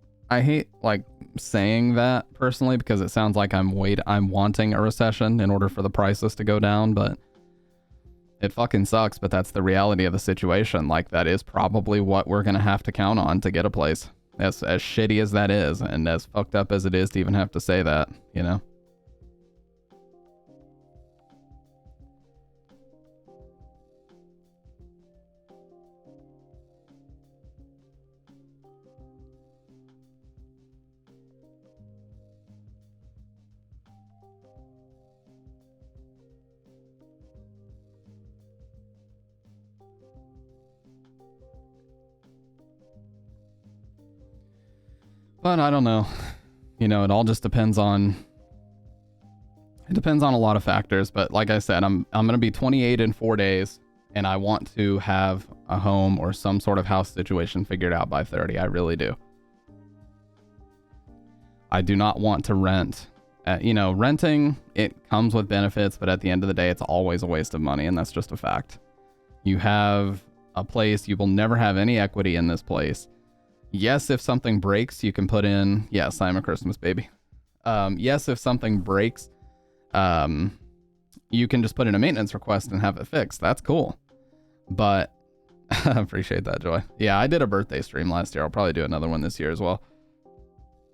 like saying that personally because it sounds like I'm wanting a recession in order for the prices to go down, but it fucking sucks, but that's the reality of the situation. Like that is probably what we're going to have to count on to get a place. As shitty as that is and as fucked up as it is to even have to say that, But I don't know. It all just depends on a lot of factors, but like I said, I'm going to be 28 in 4 days and I want to have a home or some sort of house situation figured out by 30. I really do. I do not want to rent. Renting, it comes with benefits, but at the end of the day, it's always a waste of money, and that's just a fact. You have a place, you will never have any equity in this place. Yes, if something breaks, you can put in... Yes, I'm a Christmas baby. Yes, if something breaks, you can just put in a maintenance request and have it fixed. That's cool. But I appreciate that, Joy. Yeah, I did a birthday stream last year. I'll probably do another one this year as well.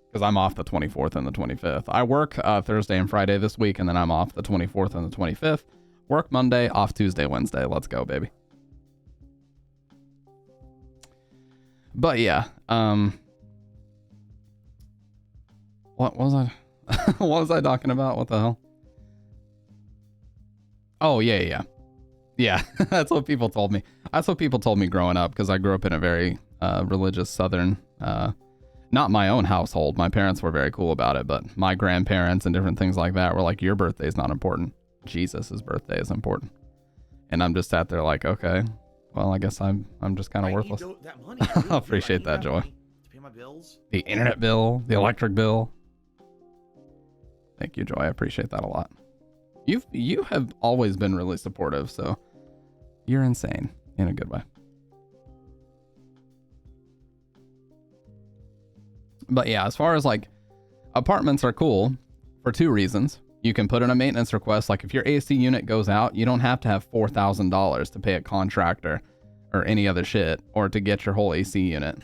Because I'm off the 24th and the 25th. I work Thursday and Friday this week, and then I'm off the 24th and the 25th. Work Monday, off Tuesday, Wednesday. Let's go, baby. But yeah, what was I what was I talking about? What the hell? Oh, yeah. That's what people told me. That's what people told me growing up, because I grew up in a very religious Southern, not my own household. My parents were very cool about it, but my grandparents and different things like that were like, your birthday is not important. Jesus's birthday is important. And I'm just sat there like, okay. Well, I guess I'm just kind of worthless. That money, I appreciate that, Joy. To pay my bills. The internet bill, the electric bill. Thank you, Joy. I appreciate that a lot. You have always been really supportive, so you're insane in a good way. But yeah, as far as like apartments are cool for two reasons. You can put in a maintenance request. Like if your AC unit goes out, you don't have to have $4,000 to pay a contractor or any other shit or to get your whole AC unit.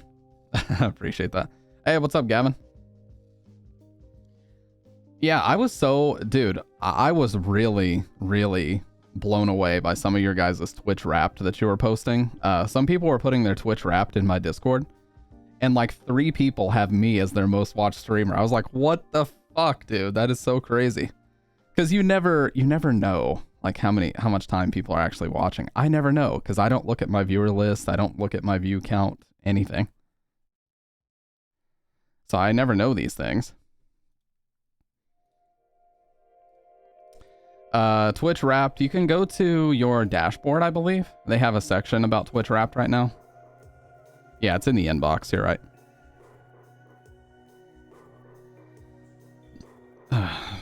I appreciate that. Hey, what's up, Gavin? Yeah, I was dude, I was really, really blown away by some of your guys' Twitch Wrapped that you were posting. Some people were putting their Twitch Wrapped in my Discord, and like 3 people have me as their most watched streamer. I was like, what the fuck, dude? That is so crazy. Because you never know like how much time people are actually watching. I never know because I don't look at my viewer list. I don't look at my view count, anything. So I never know these things. Twitch Wrapped, you can go to your dashboard, I believe. They have a section about Twitch Wrapped right now. Yeah, it's in the inbox, you're right.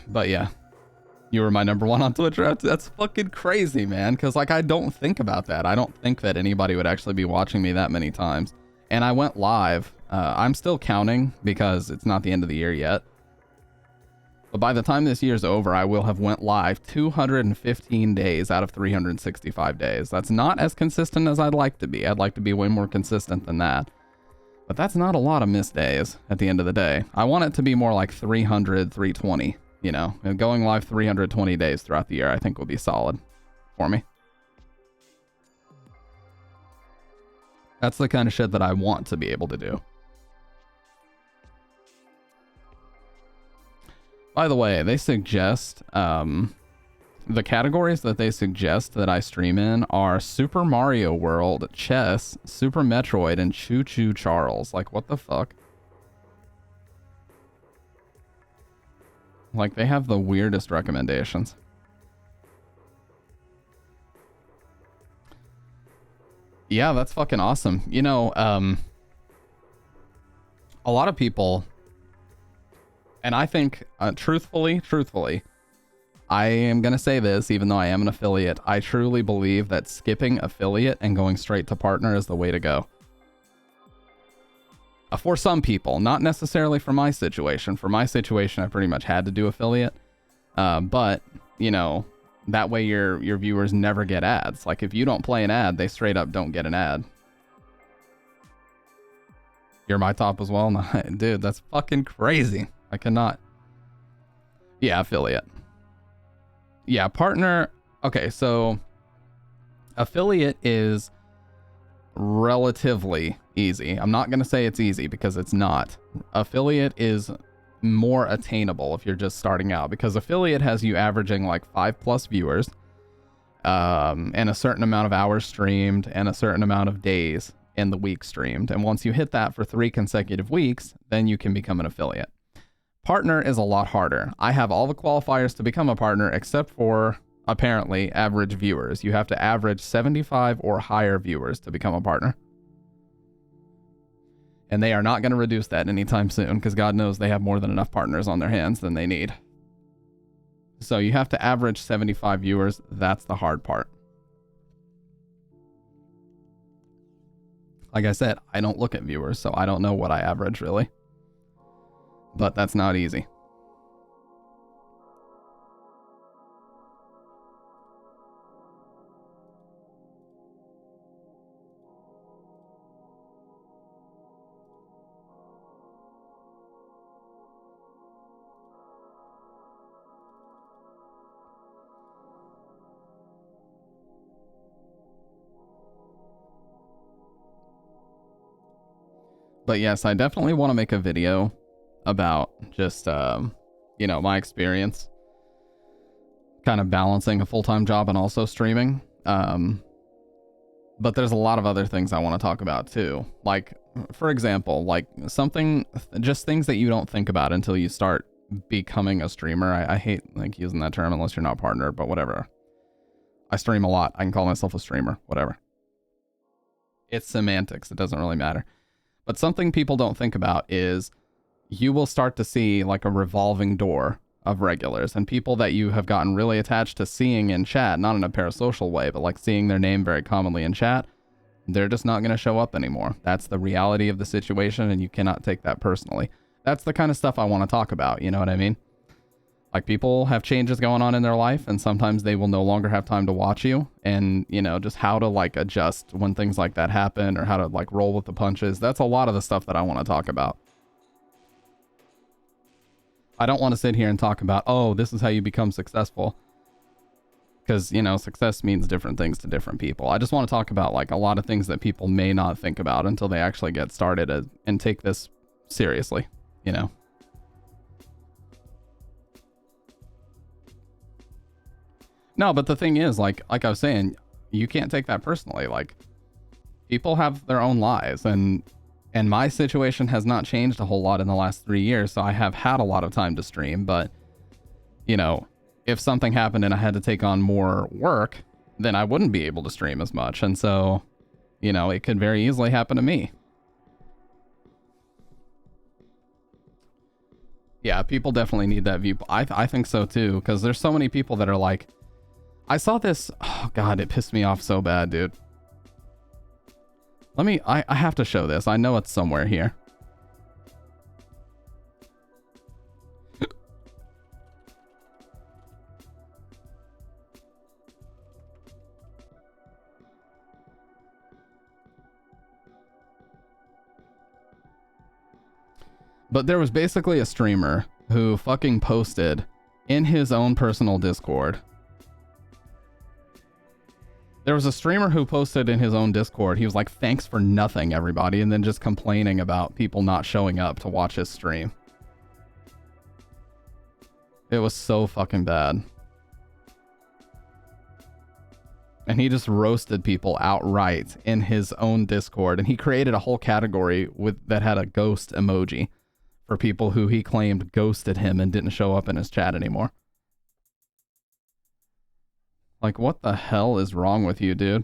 But yeah, you were my number 1 on Twitch Wrapped. That's fucking crazy, man, because like I don't think about that. I don't think that anybody would actually be watching me that many times. And I went live. I'm still counting because it's not the end of the year yet. But by the time this year's over, I will have went live 215 days out of 365 days. That's not as consistent as I'd like to be. I'd like to be way more consistent than that. But that's not a lot of missed days at the end of the day. I want it to be more like 300, 320, you know. And going live 320 days throughout the year, I think will be solid for me. That's the kind of shit that I want to be able to do. By the way, they suggest, the categories that they suggest that I stream in are Super Mario World, Chess, Super Metroid, and Choo Choo Charles. Like, what the fuck? Like, they have the weirdest recommendations. Yeah, that's fucking awesome. You know, a lot of people... And I think, truthfully, I am going to say this, even though I am an affiliate, I truly believe that skipping affiliate and going straight to partner is the way to go. For some people, not necessarily for my situation. For my situation, I pretty much had to do affiliate. But, you know, that way your viewers never get ads. Like, if you don't play an ad, they straight up don't get an ad. You're my top as well? No, dude, that's fucking crazy. I cannot. Yeah, affiliate. Yeah, partner. Okay, so affiliate is relatively easy. I'm not going to say it's easy because it's not. Affiliate is more attainable if you're just starting out because affiliate has you averaging like 5+ viewers and a certain amount of hours streamed and a certain amount of days in the week streamed. And once you hit that for 3 consecutive weeks, then you can become an affiliate. Partner is a lot harder. I have all the qualifiers to become a partner except for, apparently, average viewers. You have to average 75 or higher viewers to become a partner. And they are not going to reduce that anytime soon because God knows they have more than enough partners on their hands than they need. So you have to average 75 viewers. That's the hard part. Like I said, I don't look at viewers, so I don't know what I average really. But that's not easy. But yes, I definitely want to make a video about just, you know, my experience kind of balancing a full-time job and also streaming. But there's a lot of other things I want to talk about too. Like, for example, like just things that you don't think about until you start becoming a streamer. I hate like using that term unless you're not partnered, but whatever. I stream a lot. I can call myself a streamer, whatever. It's semantics. It doesn't really matter. But something people don't think about is you will start to see like a revolving door of regulars and people that you have gotten really attached to seeing in chat, not in a parasocial way, but like seeing their name very commonly in chat. They're just not going to show up anymore. That's the reality of the situation, and you cannot take that personally. That's the kind of stuff I want to talk about, you know what I mean? Like, people have changes going on in their life, and sometimes they will no longer have time to watch you, and, you know, just how to, like, adjust when things like that happen, or how to, like, roll with the punches. That's a lot of the stuff that I want to talk about. I don't want to sit here and talk about, oh, this is how you become successful. Because, you know, success means different things to different people. I just want to talk about, like, a lot of things that people may not think about until they actually get started and take this seriously, you know? No, but the thing is, like I was saying, you can't take that personally. Like, people have their own lives, and my situation has not changed a whole lot in the last 3 years, so I have had a lot of time to stream, but, you know, if something happened and I had to take on more work, then I wouldn't be able to stream as much, and so, you know, it could very easily happen to me. Yeah, people definitely need that view. I think so too, because there's so many people that are like, I saw this, oh god, it pissed me off so bad, dude. I have to show this. I know it's somewhere here. But there was basically a streamer who fucking posted in his own personal Discord. There was a streamer who posted in his own Discord, he was like, thanks for nothing, everybody, and then just complaining about people not showing up to watch his stream. It was so fucking bad. And he just roasted people outright in his own Discord, and he created a whole category that had a ghost emoji for people who he claimed ghosted him and didn't show up in his chat anymore. Like, what the hell is wrong with you, dude?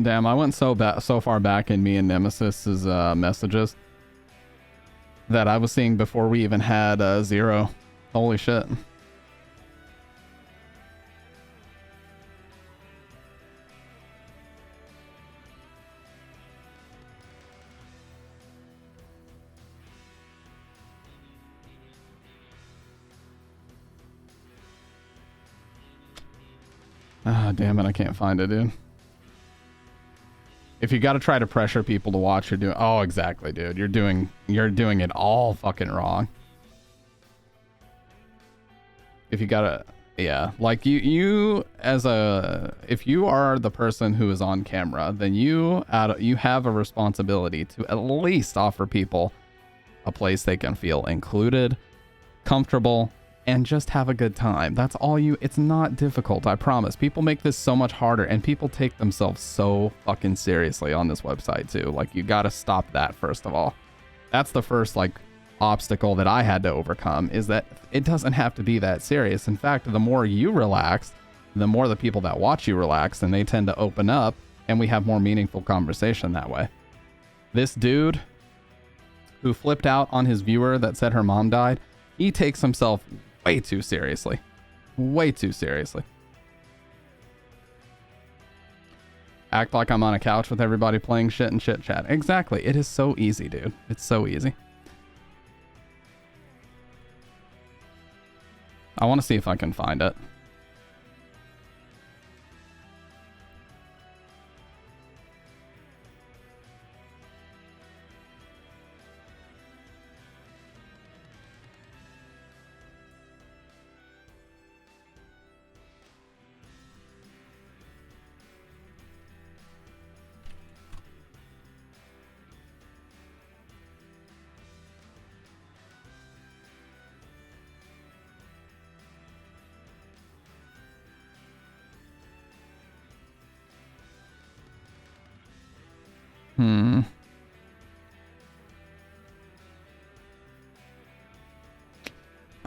Damn, I went so far back in me and Nemesis's messages that I was seeing before we even had Zero. Holy shit. Ah, damn it, I can't find it, dude. If you gotta try to pressure people to watch, you're doing... Oh, exactly, dude. You're doing it all fucking wrong. If you gotta... Yeah, like you as a... If you are the person who is on camera, then you have a responsibility to at least offer people a place they can feel included, comfortable, and just have a good time. That's all you... It's not difficult, I promise. People make this so much harder, and people take themselves so fucking seriously on this website, too. Like, you gotta stop that, first of all. That's the first, like, obstacle that I had to overcome, is that it doesn't have to be that serious. In fact, the more you relax, the more the people that watch you relax, and they tend to open up, and we have more meaningful conversation that way. This dude who flipped out on his viewer that said her mom died, he takes himself way too seriously. Way too seriously. Act like I'm on a couch with everybody playing shit and chit chat. Exactly. It is so easy, dude. It's so easy. I want to see if I can find it.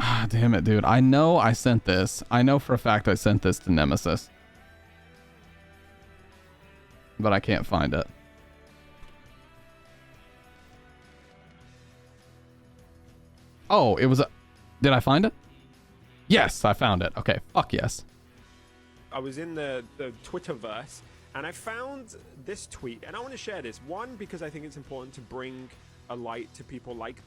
Ah, damn it, dude. I know I sent this. I know for a fact I sent this to Nemesis. but I can't find it. Oh, it was a... Did I find it? Yes, I found it. Okay, fuck yes. I was in the Twitterverse, and I found this tweet, and I want to share this. One, because I think it's important to bring a light to people like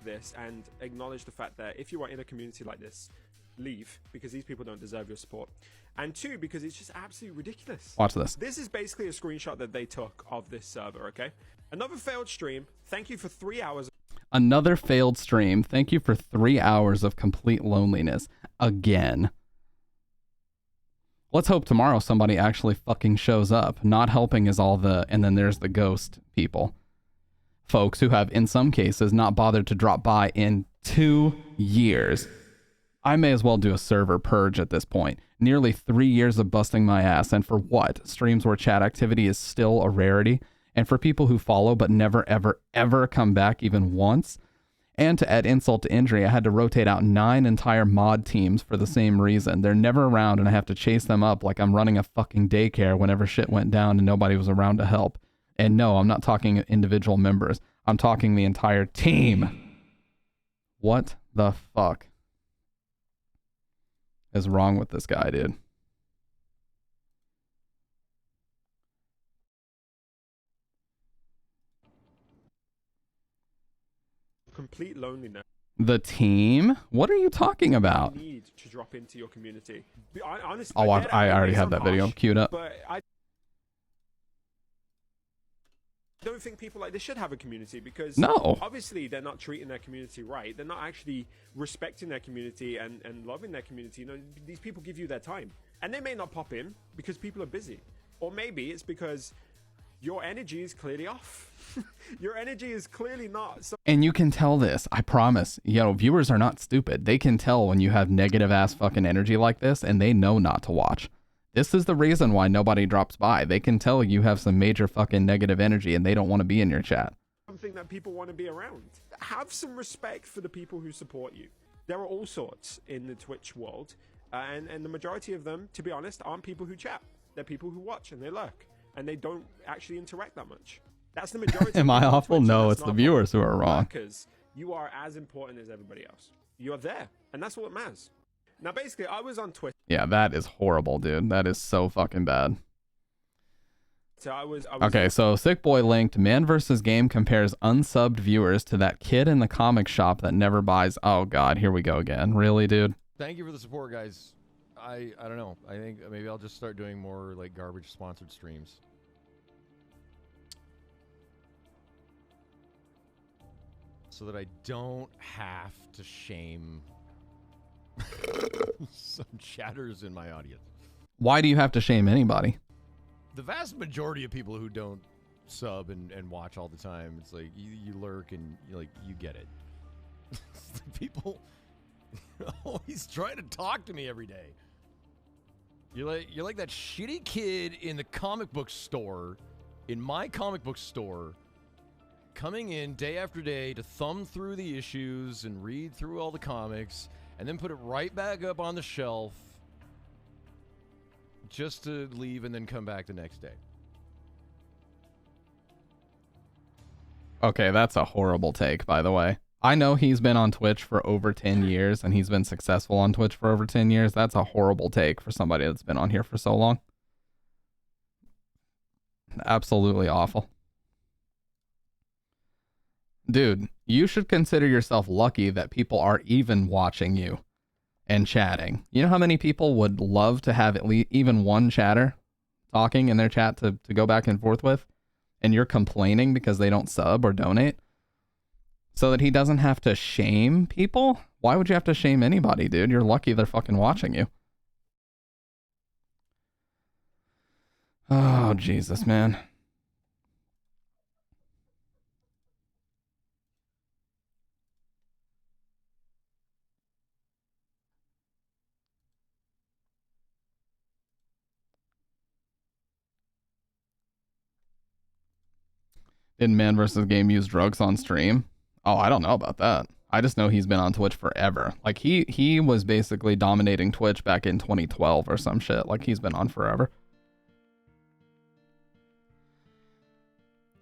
this and acknowledge the fact that if you are in a community like this, leave, because these people don't deserve your support. And two, because it's just absolutely ridiculous. Watch this. This is basically a screenshot that they took of this server, okay? Another failed stream. Thank you for 3 hours. Another failed stream. Thank you for 3 hours of complete loneliness. Again. Let's hope tomorrow somebody actually fucking shows up. Not helping is all the... And then there's the ghost people. Folks who have, in some cases, not bothered to drop by in 2 years. I may as well do a server purge at this point. Nearly 3 years of busting my ass, and for what? Streams where chat activity is still a rarity, and for people who follow but never, ever, ever come back even once. And to add insult to injury, I had to rotate out 9 entire mod teams for the same reason. They're never around, and I have to chase them up like I'm running a fucking daycare whenever shit went down and nobody was around to help. And no, I'm not talking individual members. I'm talking the entire team. What the fuck is wrong with this guy, dude? Complete loneliness. The team? What are you talking about? You need to drop into your community. Honestly, I'll watch. I already have that video queued up. But I don't think people like this should have a community, because no, obviously they're not treating their community right. They're not actually respecting their community and loving their community. You know, these people give you their time, and they may not pop in because people are busy, or maybe it's because your energy is clearly off. Your energy is clearly not. And you can tell this, I promise. You know, viewers are not stupid. They can tell when you have negative ass fucking energy like this, and they know not to watch. This is the reason why nobody drops by. They can tell you have some major fucking negative energy and they don't want to be in your chat. Something that people want to be around. Have some respect for the people who support you. There are all sorts in the Twitch world, and the majority of them, to be honest, aren't people who chat. They're people who watch and they lurk, and they don't actually interact that much. That's the majority. Am I awful? No, it's the viewers who are wrong. Because you are as important as everybody else. You are there, and that's what matters. Now, basically, I was on Twitter. Yeah, that is horrible, dude. That is so fucking bad. So I was okay, so Sick Boy linked, Man vs. Game compares unsubbed viewers to that kid in the comic shop that never buys. Oh, God, here we go again. Really, dude? Thank you for the support, guys. I don't know. I think maybe I'll just start doing more, like, garbage-sponsored streams. So that I don't have to shame some chatters in my audience. Why do you have to shame anybody? The vast majority of people who don't sub and watch all the time, it's like you lurk and you get it. People always try to talk to me every day. You're like that shitty kid in the comic book store, in my comic book store, coming in day after day to thumb through the issues and read through all the comics and then put it right back up on the shelf just to leave and then come back the next day. Okay, that's a horrible take, by the way. I know he's been on Twitch for over 10 years and he's been successful on Twitch for over 10 years. That's a horrible take for somebody that's been on here for so long. Absolutely awful. Dude, you should consider yourself lucky that people are even watching you and chatting. You know how many people would love to have at least even one chatter talking in their chat to go back and forth with? And you're complaining because they don't sub or donate? So that he doesn't have to shame people? Why would you have to shame anybody, dude? You're lucky they're fucking watching you. Oh, Jesus, man. Did Man vs. Game use drugs on stream? Oh, I don't know about that. I just know he's been on Twitch forever. Like, he was basically dominating Twitch back in 2012 or some shit. Like, he's been on forever.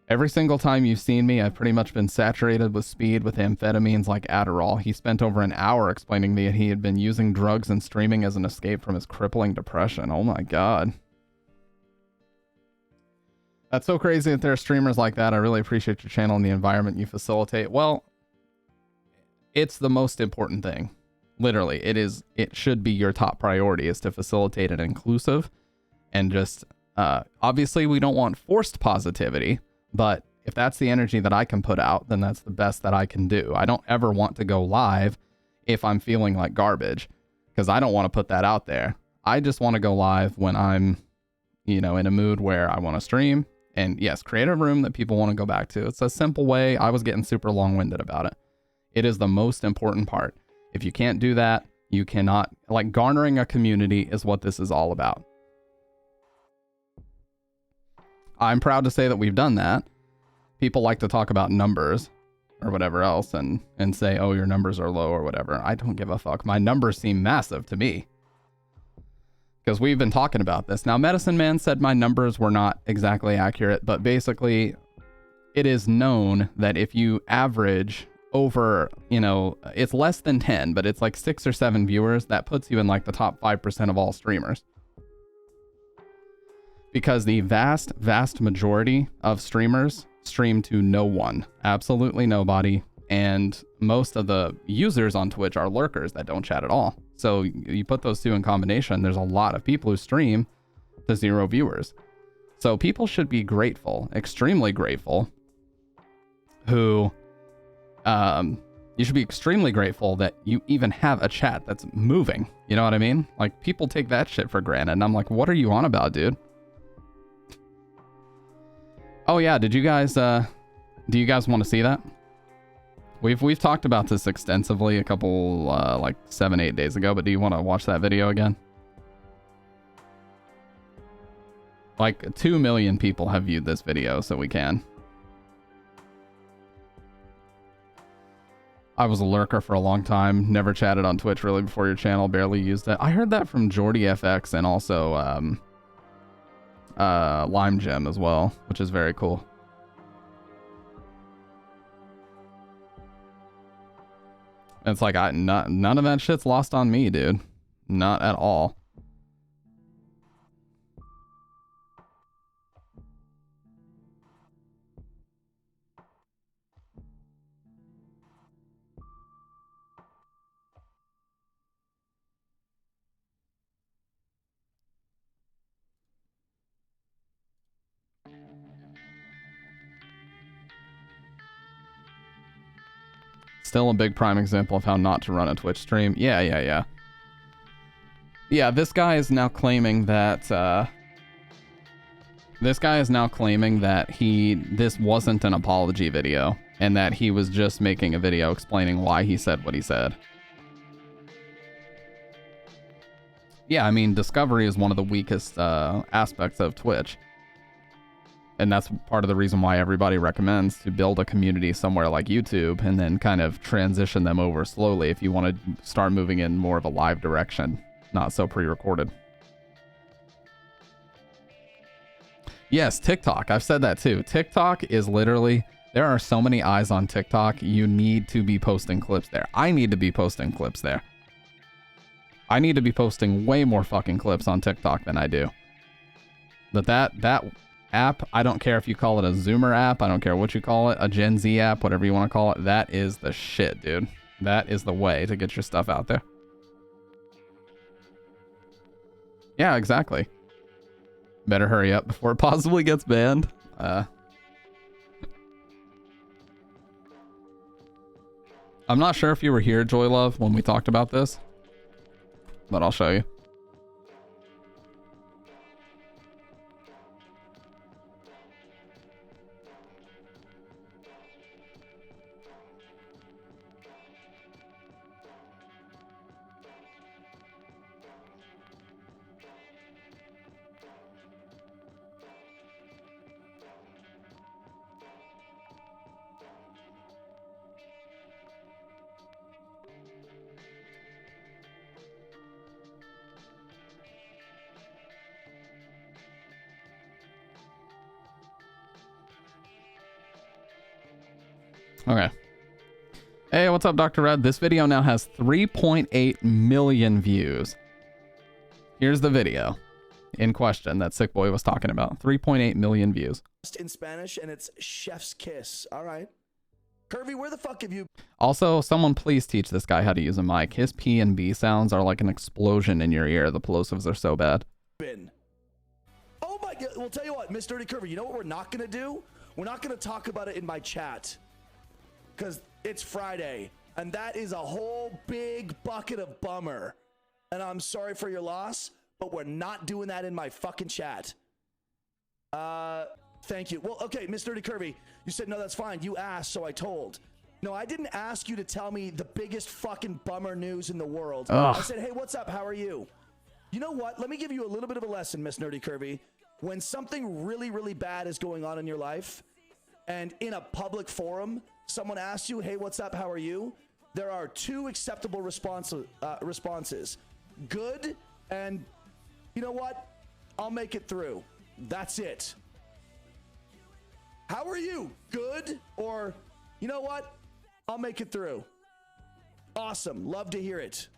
Every single time you've seen me, I've pretty much been saturated with speed with amphetamines like Adderall. He spent over an hour explaining to me he had been using drugs and streaming as an escape from his crippling depression. Oh my god. That's so crazy that there are streamers like that. I really appreciate your channel and the environment you facilitate. Well, it's the most important thing. Literally, it should be your top priority, is to facilitate an inclusive and just, obviously we don't want forced positivity, but if that's the energy that I can put out, then that's the best that I can do. I don't ever want to go live if I'm feeling like garbage, because I don't want to put that out there. I just want to go live when I'm, in a mood where I want to stream. And yes, create a room that people want to go back to. It's a simple way. I was getting super long-winded about it. It is the most important part. If you can't do that, you cannot, like, garnering a community is what this is all about. I'm proud to say that we've done that. People like to talk about numbers or whatever else and say, oh, your numbers are low or whatever. I don't give a fuck. My numbers seem massive to me, because we've been talking about this. Now, Medicine Man said my numbers were not exactly accurate, but basically it is known that if you average over, it's less than 10, but it's like 6 or 7 viewers, that puts you in like the top 5% of all streamers. Because the vast, vast majority of streamers stream to no one, absolutely nobody. And most of the users on Twitch are lurkers that don't chat at all. So you put those two in combination, there's a lot of people who stream to 0 viewers. So people should be grateful, extremely grateful, you should be extremely grateful that you even have a chat that's moving. You know what I mean? Like, people take that shit for granted. And I'm like, what are you on about, dude? Oh yeah, do you guys want to see that? We've talked about this extensively a couple, like 7-8 days ago, but do you want to watch that video again? Like 2 million people have viewed this video, so we can. I was a lurker for a long time, never chatted on Twitch really before your channel, barely used it. I heard that from Jordy FX and also Lime Gem as well, which is very cool. It's like none of that shit's lost on me, dude. Not at all. Still a big prime example of how not to run a Twitch stream. Yeah, this guy is now claiming that, this wasn't an apology video, and that he was just making a video explaining why he said what he said. Yeah, I mean, discovery is one of the weakest aspects of Twitch. And that's part of the reason why everybody recommends to build a community somewhere like YouTube and then kind of transition them over slowly if you want to start moving in more of a live direction, not so pre-recorded. Yes, TikTok. I've said that too. TikTok is literally, there are so many eyes on TikTok. You need to be posting clips there. I need to be posting clips there. I need to be posting way more fucking clips on TikTok than I do. But that app, I don't care if you call it a Zoomer app, I don't care what you call it, a Gen Z app, whatever you want to call it, that is the shit, dude. That is the way to get your stuff out there. Yeah, exactly. Better hurry up before it possibly gets banned. I'm not sure if you were here, Joy Love, when we talked about this, but I'll show you. Okay. Hey, what's up, Dr. Red? This video now has 3.8 million views. Here's the video in question that Sick Boy was talking about. 3.8 million views. In Spanish, and it's chef's kiss. All right. Curvy, where the fuck have you Also, someone please teach this guy how to use a mic. His P and B sounds are like an explosion in your ear. The plosives are so bad. been? Oh my god. Well, tell you what, Miss Dirty Curvy, you know what we're not going to do? We're not going to talk about it in my chat. Because it's Friday, and that is a whole big bucket of bummer. And I'm sorry for your loss, but we're not doing that in my fucking chat. Thank you. Well, okay, Miss Dirty Curvy, you said, no, that's fine. You asked, so I told. No, I didn't ask you to tell me the biggest fucking bummer news in the world. Ugh. I said, hey, what's up? How are you? You know what? Let me give you a little bit of a lesson, Miss Nerdy Curvy. When something really, really bad is going on in your life, and in a public forum, someone asks you, hey, what's up? How are you? There are two acceptable responses. Good, and you know what? I'll make it through. That's it. How are you? Good, or you know what? I'll make it through. Awesome. Love to hear it.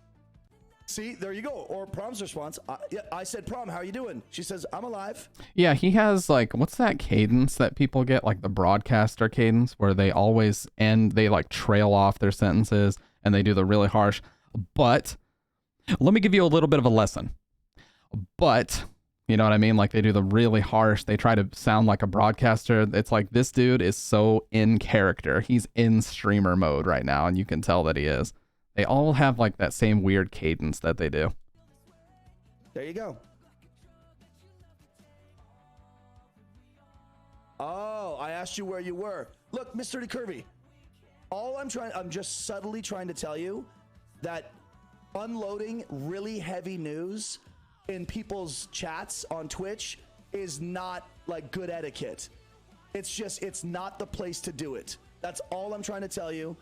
See, there you go. Or Prom's response. Yeah, I said, Prom, how are you doing? She says, I'm alive. Yeah, he has like, what's that cadence that people get? Like the broadcaster cadence where they always end, they like trail off their sentences and they do the really harsh, but let me give you a little bit of a lesson. But, you know what I mean? Like they do the really harsh, they try to sound like a broadcaster. It's like this dude is so in character. He's in streamer mode right now, and you can tell that he is. They all have like that same weird cadence that they do. There you go. Oh, I asked you where you were. Look, Mr. Curvy, I'm just subtly trying to tell you that unloading really heavy news in people's chats on Twitch is not like good etiquette. It's not the place to do it. That's all I'm trying to tell you.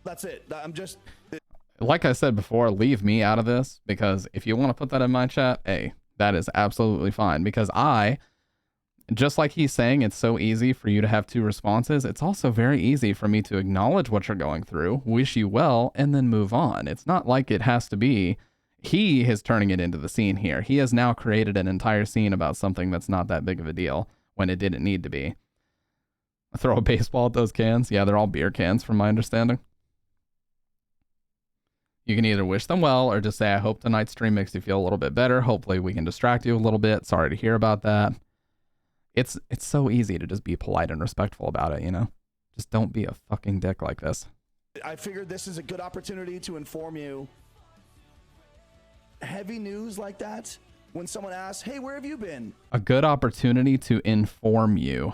That's it. Like I said before, leave me out of this, because if you want to put that in my chat, hey, that is absolutely fine, because just like he's saying, it's so easy for you to have two responses. It's also very easy for me to acknowledge what you're going through, wish you well, and then move on. It's not like it has to be, he is turning it into the scene here. He has now created an entire scene about something that's not that big of a deal when it didn't need to be. Throw a baseball at those cans. Yeah, they're all beer cans from my understanding. You can either wish them well or just say, I hope tonight's stream makes you feel a little bit better. Hopefully we can distract you a little bit. Sorry to hear about that. It's so easy to just be polite and respectful about it, you know? Just don't be a fucking dick like this. I figured this is a good opportunity to inform you. Heavy news like that, when someone asks, hey, where have you been? A good opportunity to inform you.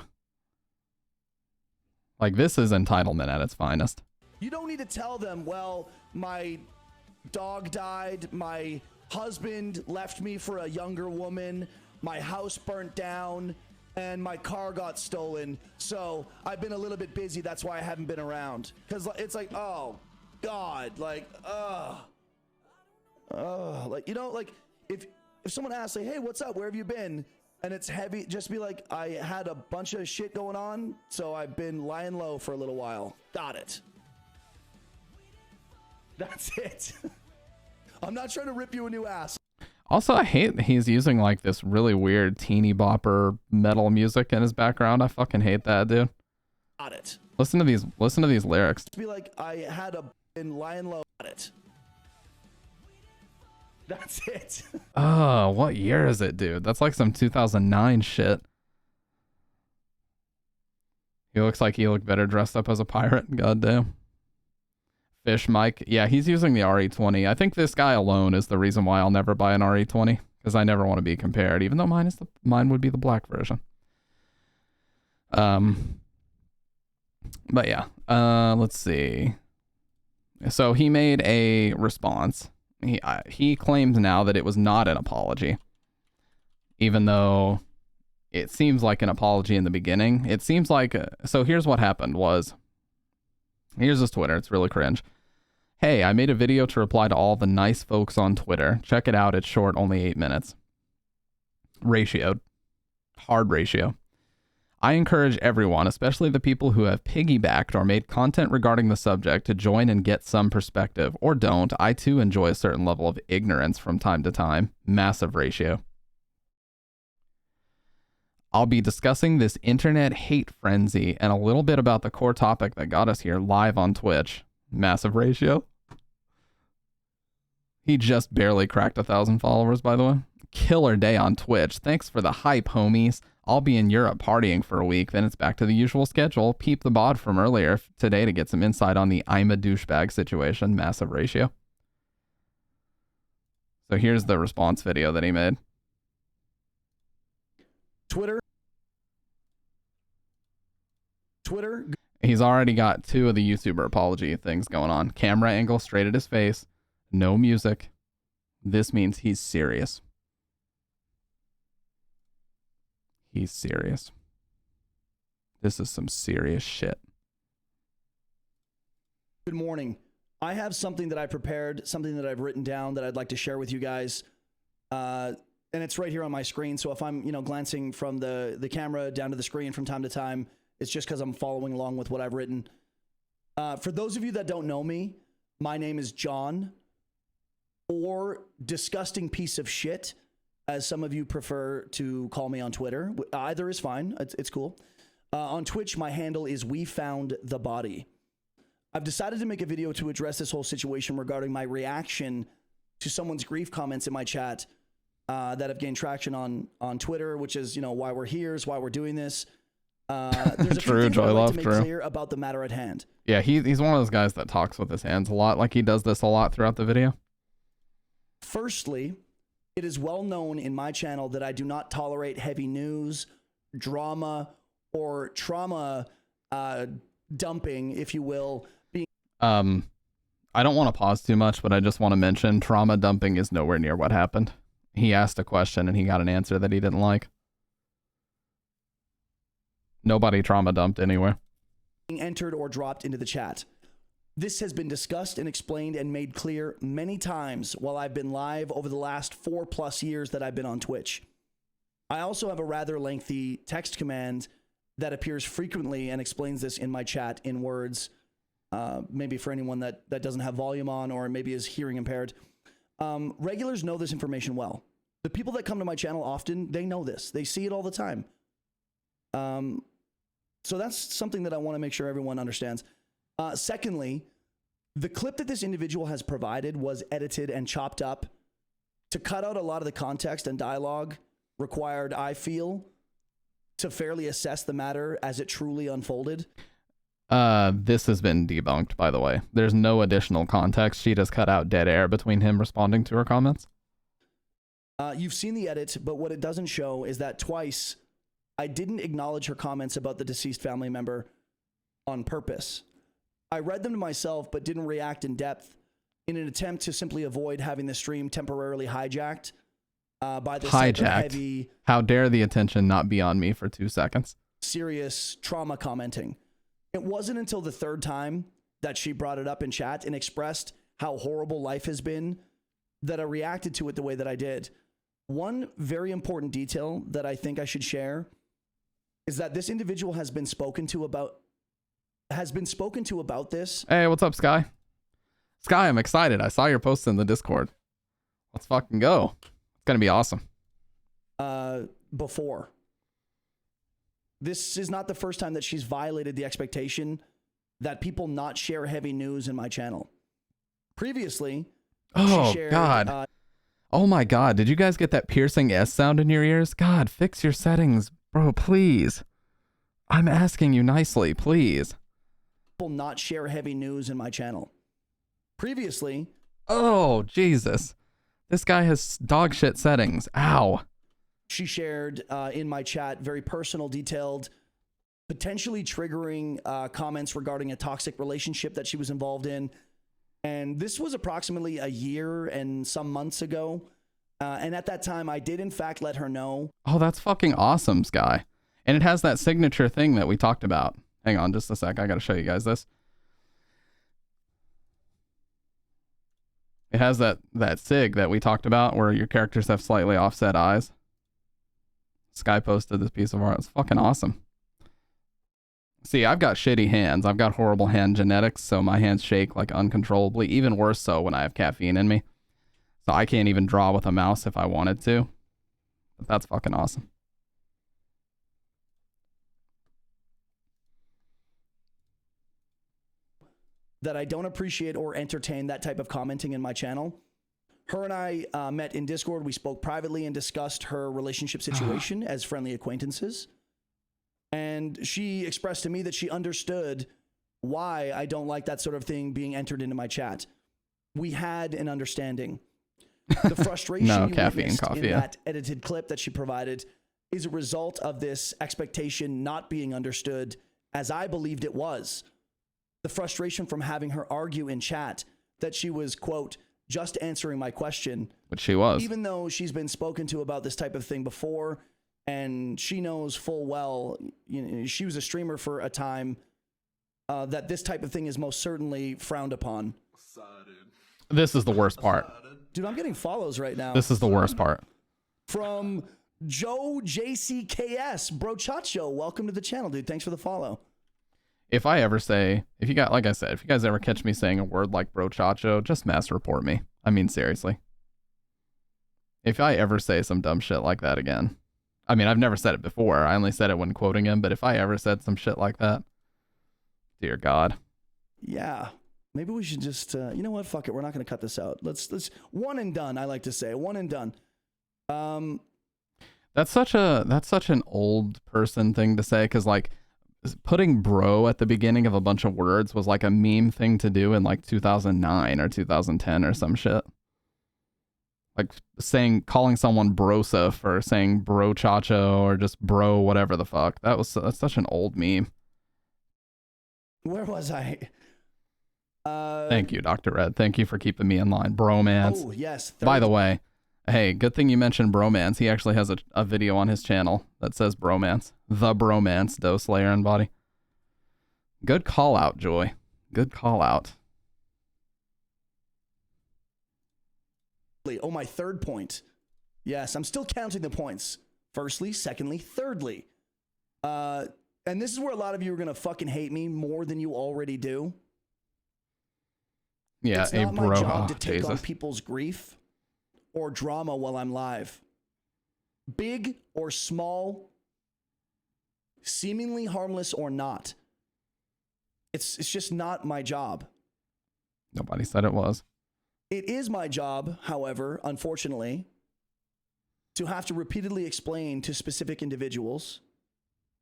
Like, this is entitlement at its finest. You don't need to tell them, well, my dog died, my husband left me for a younger woman, my house burnt down, and my car got stolen, so I've been a little bit busy, that's why I haven't been around. Because it's like, oh, God, like, like, you know, like, if someone asks, like, hey, what's up, where have you been? And it's heavy, just be like, I had a bunch of shit going on, so I've been lying low for a little while. Got it. That's it. I'm not trying to rip you a new ass. Also, I hate that he's using like this really weird teeny bopper metal music in his background. I fucking hate that, dude. Got it. Listen to these lyrics. Be like, I had been lying low. Got it. That's it. Oh, what year is it, dude? That's like some 2009 shit. He looks like he looked better dressed up as a pirate. Goddamn. Fish Mike. Yeah, he's using the RE20. I think this guy alone is the reason why I'll never buy an RE20, because I never want to be compared, even though mine would be the black version. But yeah, let's see. So he made a response. He claimed now that it was not an apology, even though it seems like an apology in the beginning. It seems like, so here's what happened was, here's his Twitter. It's really cringe. Hey, I made a video to reply to all the nice folks on Twitter. Check it out. It's short, only 8 minutes. Ratioed. Hard ratio. I encourage everyone, especially the people who have piggybacked or made content regarding the subject, to join and get some perspective. Or don't. I too enjoy a certain level of ignorance from time to time. Massive ratio. I'll be discussing this internet hate frenzy and a little bit about the core topic that got us here live on Twitch. Massive ratio. He just barely cracked 1,000 followers, by the way. Killer day on Twitch. Thanks for the hype, homies. I'll be in Europe partying for a week, then it's back to the usual schedule. Peep the bod from earlier today to get some insight on the I'm a douchebag situation. Massive ratio. So here's the response video that he made. Twitter. He's already got 2 of the YouTuber apology things going on. Camera angle straight at his face. No music. This means he's serious. He's serious. This is some serious shit. Good morning. I have something that I prepared, something that I've written down that I'd like to share with you guys. And it's right here on my screen. So if I'm, glancing from the camera down to the screen from time to time, it's just because I'm following along with what I've written. For those of you that don't know me, my name is John, or Disgusting Piece of Shit, as some of you prefer to call me on Twitter. Either is fine. It's cool. On Twitch, my handle is We Found the Body. I've decided to make a video to address this whole situation regarding my reaction to someone's grief comments in my chat that have gained traction on Twitter, which is, why we're here, is why we're doing this. There's a few things I'd like to make clear about the matter at hand. Yeah, he's one of those guys that talks with his hands a lot. Like, he does this a lot throughout the video. Firstly, it is well known in my channel that I do not tolerate heavy news, drama, or trauma dumping, if you will. I don't want to pause too much, but I just want to mention trauma dumping is nowhere near what happened. He asked a question and he got an answer that he didn't like. Nobody trauma dumped anywhere. Entered or dropped into the chat. This has been discussed and explained and made clear many times while I've been live over the last 4+ years that I've been on Twitch. I also have a rather lengthy text command that appears frequently and explains this in my chat in words, maybe for anyone that doesn't have volume on or maybe is hearing impaired. Regulars know this information well. The people that come to my channel often, they know this. They see it all the time. So that's something that I want to make sure everyone understands. Secondly, the clip that this individual has provided was edited and chopped up to cut out a lot of the context and dialogue required, I feel, to fairly assess the matter as it truly unfolded. This has been debunked, by the way. There's no additional context. She just cut out dead air between him responding to her comments. You've seen the edit, but what it doesn't show is that twice I didn't acknowledge her comments about the deceased family member on purpose. I read them to myself, but didn't react in depth in an attempt to simply avoid having the stream temporarily hijacked by this heavy... How dare the attention not be on me for 2 seconds? Serious trauma commenting. It wasn't until the 3rd time that she brought it up in chat and expressed how horrible life has been that I reacted to it the way that I did. One very important detail that I think I should share is that this individual has been spoken to about this. Hey, what's up, Sky? Sky, I'm excited. I saw your post in the Discord. Let's fucking go. It's gonna be awesome. Before. This is not the first time that she's violated the expectation that people not share heavy news in my channel. Previously, she shared, God. Oh my God. Did you guys get that piercing S sound in your ears? God, fix your settings, bro, please. I'm asking you nicely, please. People not share heavy news in my channel. Previously. Oh, Jesus. This guy has dog shit settings. Ow. She shared in my chat very personal, detailed, potentially triggering comments regarding a toxic relationship that she was involved in. And this was approximately a year and some months ago. And at that time, I did, in fact, let her know. Oh, that's fucking awesome, Sky. And it has that signature thing that we talked about. Hang on just a sec. I got to show you guys this. It has that sig that we talked about where your characters have slightly offset eyes. Sky posted this piece of art. It's fucking awesome. See, I've got shitty hands. I've got horrible hand genetics, so my hands shake like uncontrollably, even worse so when I have caffeine in me. So I can't even draw with a mouse if I wanted to. But that's fucking awesome. That I don't appreciate or entertain that type of commenting in my channel. Her and I met in Discord. We spoke privately and discussed her relationship situation as friendly acquaintances. And she expressed to me that she understood why I don't like that sort of thing being entered into my chat. We had an understanding. The frustration No, you caffeine, witnessed coffee, in yeah. that edited clip that she provided is a result of this expectation not being understood as I believed it was. The frustration from having her argue in chat that she was, quote, just answering my question. Which she was. Even though she's been spoken to about this type of thing before, and she knows full well, you know, she was a streamer for a time, that this type of thing is most certainly frowned upon. This is the worst part. Dude, I'm getting follows right now. This is the worst part. From Joe JCKS, Brochacho. Welcome to the channel, dude. Thanks for the follow. If I ever say, if you got, like I said, if you guys ever catch me saying a word like brochacho, just mass report me. I mean, seriously. If I ever say some dumb shit like that again, I mean, I've never said it before. I only said it when quoting him, but if I ever said some shit like that, dear God. Yeah. Maybe we should just, you know what? Fuck it. We're not going to cut this out. Let's one and done. I like to say one and done. That's such an old person thing to say. 'Cause like putting bro at the beginning of a bunch of words was like a meme thing to do in like 2009 or 2010 or some shit. Like calling someone brosif or saying brochacho or just bro, whatever the fuck. That's such an old meme. Where was I? Thank you, Dr. Red. Thank you for keeping me in line. Bromance. Oh, yes. By the way, hey, good thing you mentioned bromance. He actually has a video on his channel that says bromance. The bromance, Doe Slayer and Body. Good call out, Joy. Good call out. Oh, my third point. Yes, I'm still counting the points. Firstly, secondly, thirdly. And this is where a lot of you are going to fucking hate me more than you already do. Yeah, it's a not bro. my job Oh, to take on Jesus. people's grief or drama while I'm live. Big or small, seemingly harmless or not. It's just not my job. Nobody said it was. It is my job, however, unfortunately, to have to repeatedly explain to specific individuals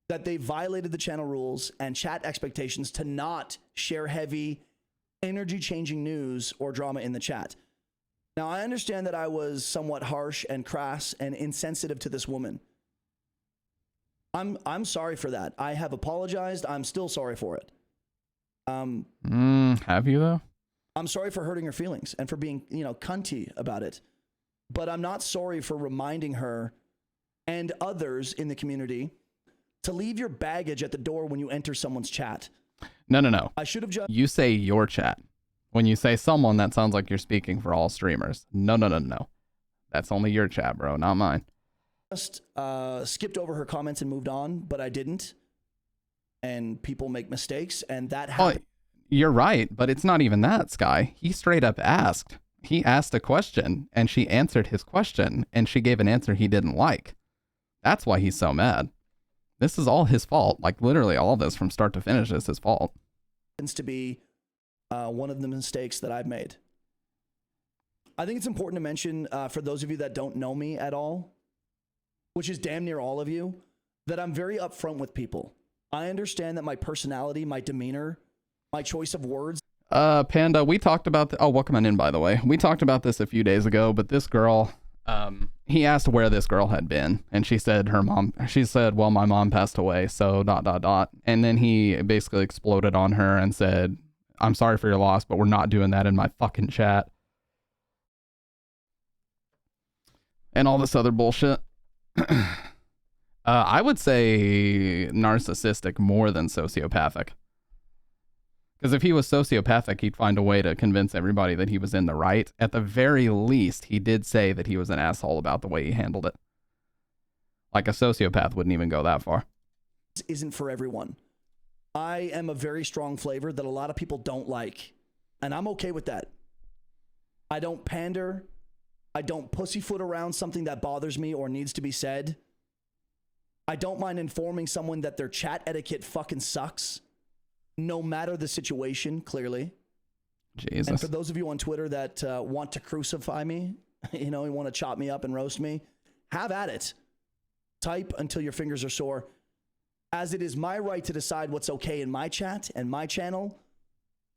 that they violated the channel rules and chat expectations to not share heavy, energy-changing news or drama in the chat. Now, I understand that I was somewhat harsh and crass and insensitive to this woman. I'm sorry for that. I have apologized. I'm still sorry for it. Have you though? I'm sorry for hurting her feelings and for being, cunty about it. But I'm not sorry for reminding her and others in the community to leave your baggage at the door when you enter someone's chat. No. I should have just You say your chat. When you say someone, that sounds like you're speaking for all streamers. No. That's only your chat, bro, not mine. skipped over her comments and moved on, but I didn't. And people make mistakes, and that Oh, happened. you're right, but it's not even that, Sky. He straight up asked. He asked a question, and she answered his question, and she gave an answer he didn't like. That's why he's so mad. This is all his fault. Like, literally all of this from start to finish is his fault. Happens to be one of the mistakes that I've made. I think it's important to mention, for those of you that don't know me at all, which is damn near all of you, that I'm very upfront with people. I understand that my personality, my demeanor, my choice of words. Panda, we talked about oh, welcome on in, by the way. We talked about this a few days ago, but this girl, he asked where this girl had been, and she said well, my mom passed away, so ... And then he basically exploded on her and said, I'm sorry for your loss, but we're not doing that in my fucking chat. And all this other bullshit. I would say narcissistic more than sociopathic. Because if he was sociopathic, he'd find a way to convince everybody that he was in the right. At the very least, he did say that he was an asshole about the way he handled it. Like a sociopath wouldn't even go that far. Isn't for everyone. I am a very strong flavor that a lot of people don't like. And I'm okay with that. I don't pander. I don't pussyfoot around something that bothers me or needs to be said. I don't mind informing someone that their chat etiquette fucking sucks, no matter the situation, clearly. Jesus. And for those of you on Twitter that want to crucify me, you want to chop me up and roast me, have at it. Type until your fingers are sore. As it is my right to decide what's okay in my chat and my channel,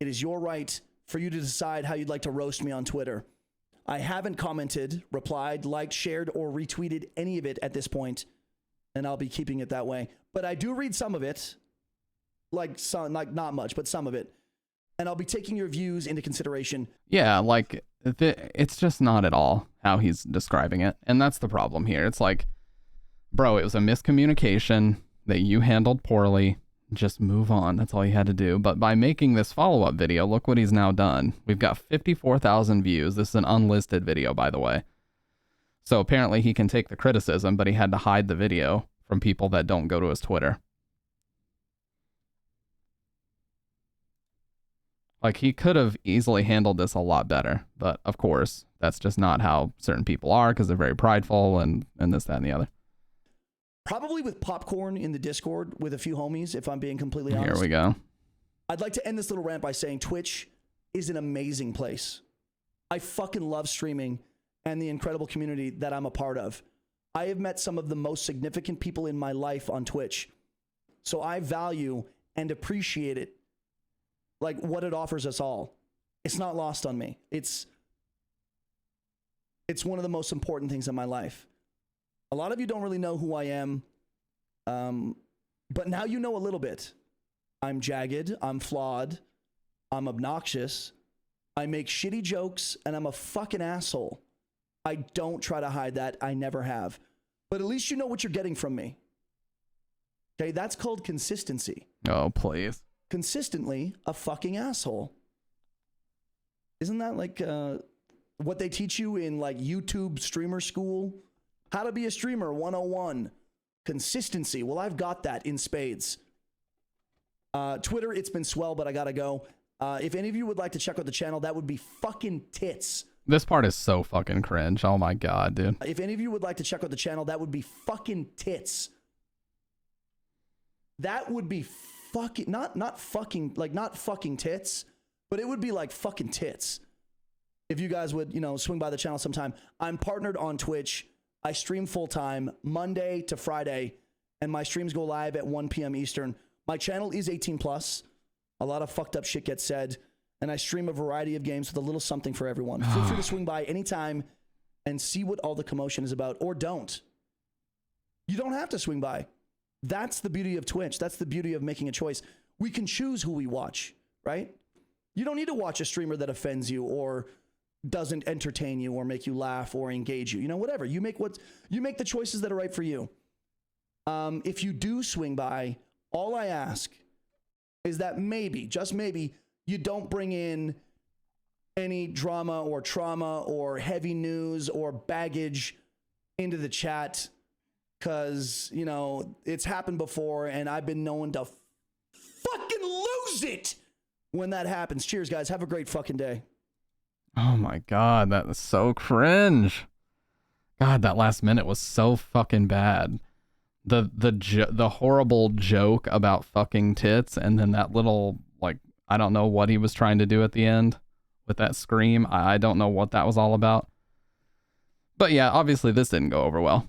it is your right for you to decide how you'd like to roast me on Twitter. I haven't commented, replied, liked, shared, or retweeted any of it at this point, and I'll be keeping it that way. But I do read some of it, like not much, but some of it, and I'll be taking your views into consideration. Yeah, like it's just not at all how he's describing it, and that's the problem here. It's like, bro, it was a miscommunication that you handled poorly. Just move on. That's all you had to do. But by making this follow-up video, look what he's now done. We've got 54,000 views. This is an unlisted video, by the way. So apparently he can take the criticism, but he had to hide the video from people that don't go to his Twitter. Like, he could have easily handled this a lot better. But, of course, that's just not how certain people are, because they're very prideful and this, that, and the other. Probably with popcorn in the Discord with a few homies, if I'm being completely honest. Here we go. I'd like to end this little rant by saying Twitch is an amazing place. I fucking love streaming and the incredible community that I'm a part of. I have met some of the most significant people in my life on Twitch. So I value and appreciate it, like what it offers us all. It's not lost on me. It's one of the most important things in my life. A lot of you don't really know who I am, but now you know a little bit. I'm jagged, I'm flawed, I'm obnoxious, I make shitty jokes, and I'm a fucking asshole. I don't try to hide that, I never have. But at least you know what you're getting from me. Okay, that's called consistency. Oh, please. Consistently a fucking asshole. Isn't that like what they teach you in like YouTube streamer school? How to be a streamer 101. Consistency. Well, I've got that in spades. Twitter, it's been swell, but I gotta go. If any of you would like to check out the channel, that would be fucking tits. This part is so fucking cringe. Oh my god, dude. If any of you would like to check out the channel, that would be fucking tits. That would be fucking, not fucking tits, but it would be like fucking tits. If you guys would, swing by the channel sometime. I'm partnered on Twitch. I stream full-time Monday to Friday, and my streams go live at 1 p.m. Eastern. My channel is 18+. A lot of fucked up shit gets said, and I stream a variety of games with a little something for everyone. Feel free to swing by anytime and see what all the commotion is about, or don't. You don't have to swing by. That's the beauty of Twitch. That's the beauty of making a choice. We can choose who we watch, right? You don't need to watch a streamer that offends you or doesn't entertain you or make you laugh or engage you. Whatever. You make the choices that are right for you. If you do swing by, all I ask is that maybe, just maybe, you don't bring in any drama or trauma or heavy news or baggage into the chat, because, it's happened before and I've been known to fucking lose it when that happens. Cheers, guys. Have a great fucking day. Oh my god, that was so cringe. God, that last minute was so fucking bad. The horrible joke about fucking tits, and then that little, like, I don't know what he was trying to do at the end with that scream. I don't know what that was all about. But yeah, obviously this didn't go over well.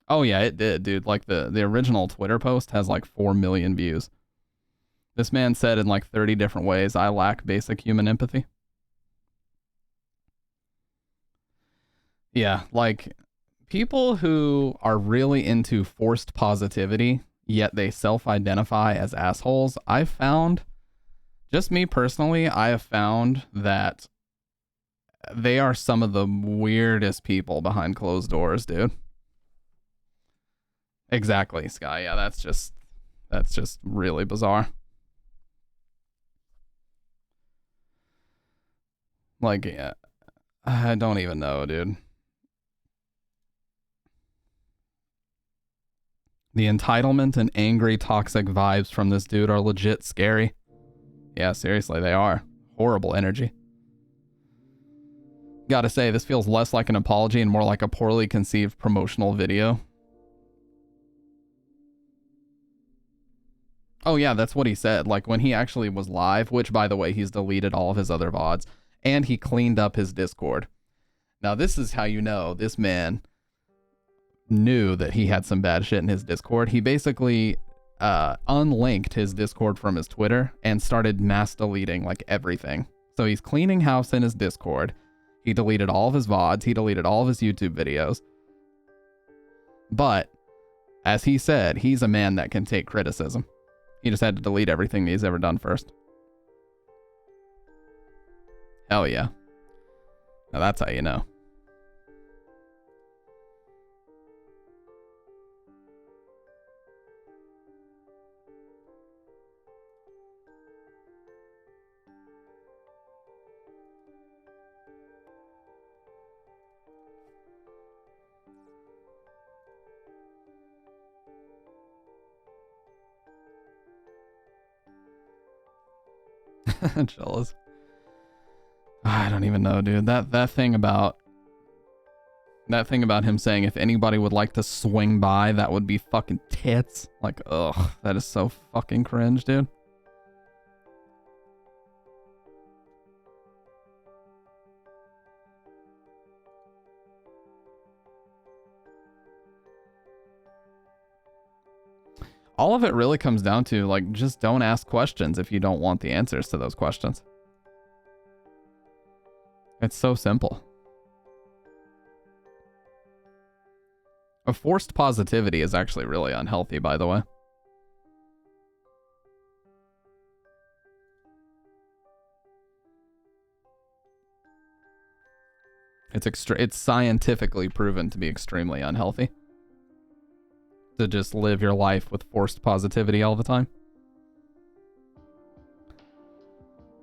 Oh yeah, it did, dude. Like the original Twitter post has like 4 million views. This man said in like 30 different ways, I lack basic human empathy. Yeah, like people who are really into forced positivity, yet they self-identify as assholes, I've found, just me personally, I have found that they are some of the weirdest people behind closed doors, dude. Exactly, Sky. Yeah, that's just really bizarre. Like, yeah, I don't even know, dude. The entitlement and angry, toxic vibes from this dude are legit scary. Yeah, seriously, they are. Horrible energy. Gotta say, this feels less like an apology and more like a poorly conceived promotional video. Oh yeah, that's what he said. Like when he actually was live, which by the way, he's deleted all of his other VODs, and he cleaned up his Discord. Now this is how you know this man knew that he had some bad shit in his Discord. He basically unlinked his Discord from his Twitter and started mass deleting like everything. So he's cleaning house in his Discord. He deleted all of his VODs. He deleted all of his YouTube videos. But as he said, he's a man that can take criticism. He just had to delete everything that he's ever done first. Hell yeah. Now that's how you know. Jealous. I don't even know, dude. That thing about him saying if anybody would like to swing by, that would be fucking tits. Like, ugh, that is so fucking cringe, dude. All of it really comes down to, like, just don't ask questions if you don't want the answers to those questions. It's so simple. A forced positivity is actually really unhealthy, by the way. It's scientifically proven to be extremely unhealthy. To just live your life with forced positivity all the time.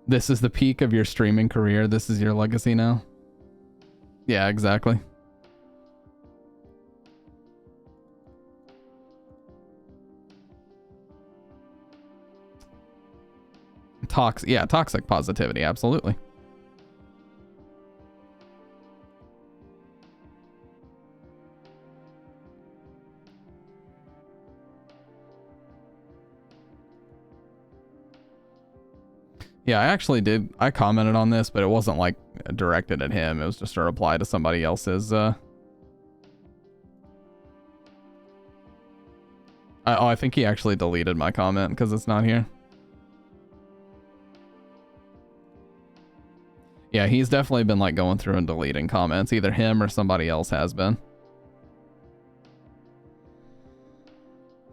This is the peak of your streaming career. This is your legacy now. Yeah, exactly. Toxic positivity, absolutely. Yeah, I commented on this, but it wasn't like directed at him. It was just a reply to somebody else's, I think he actually deleted my comment because it's not here. Yeah, he's definitely been like going through and deleting comments. Either him or somebody else has been.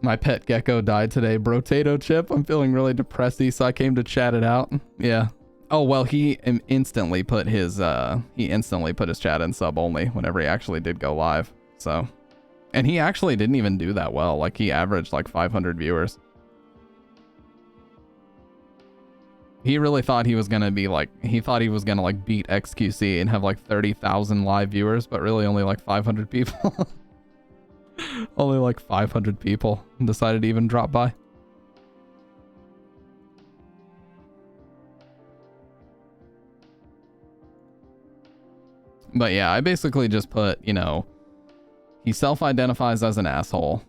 My pet gecko died today. Brotato chip. I'm feeling really depressy, so I came to chat it out. Yeah. Oh, well, he instantly put his chat in sub only whenever he actually did go live. So, and he actually didn't even do that well. Like, he averaged like 500 viewers. He really thought he was going to be like, he thought he was going to like beat XQC and have like 30,000 live viewers, but really only like 500 people. Only like 500 people decided to even drop by. But yeah, I basically just put, you know, he self-identifies as an asshole.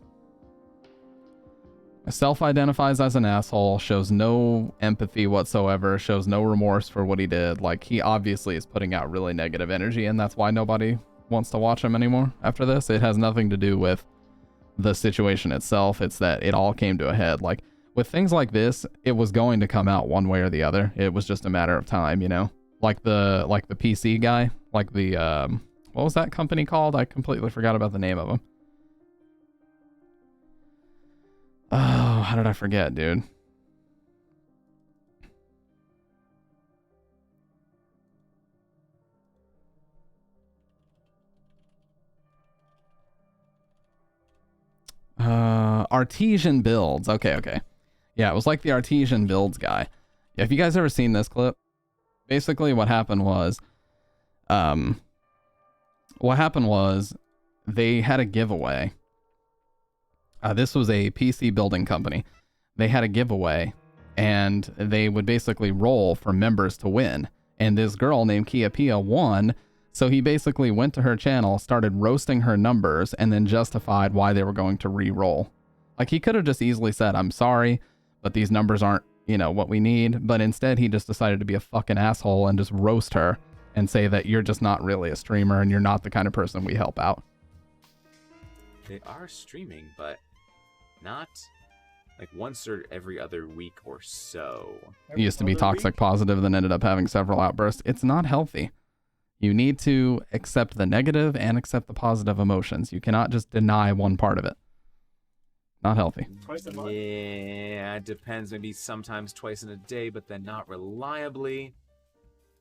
Self-identifies as an asshole, shows no empathy whatsoever, shows no remorse for what he did. Like, he obviously is putting out really negative energy, and that's why nobody wants to watch him anymore after this. It has nothing to do with the situation itself. It's that it all came to a head. Like, with things like this, it was going to come out one way or the other. It was just a matter of time, you know? Like the PC guy, like the, what was that company called? I completely forgot about the name of them. Oh, how did I forget, dude? Artesian Builds. Okay. Yeah, it was like the Artesian Builds guy. Yeah, have you guys ever seen this clip? Basically what happened was they had a giveaway This was a PC building company. They had a giveaway, and they would basically roll for members to win. And this girl named Kia Pia won. So he basically went to her channel, started roasting her numbers, and then justified why they were going to re-roll. Like, he could have just easily said, I'm sorry, but these numbers aren't, you know, what we need. But instead, he just decided to be a fucking asshole and just roast her and say that you're just not really a streamer and you're not the kind of person we help out. They are streaming, but not like once or every other week or so. He used to be toxic positive, then ended up having several outbursts. It's not healthy. You need to accept the negative and accept the positive emotions. You cannot just deny one part of it. Not healthy. Twice a month. Yeah, it depends. Maybe sometimes twice in a day, but then not reliably.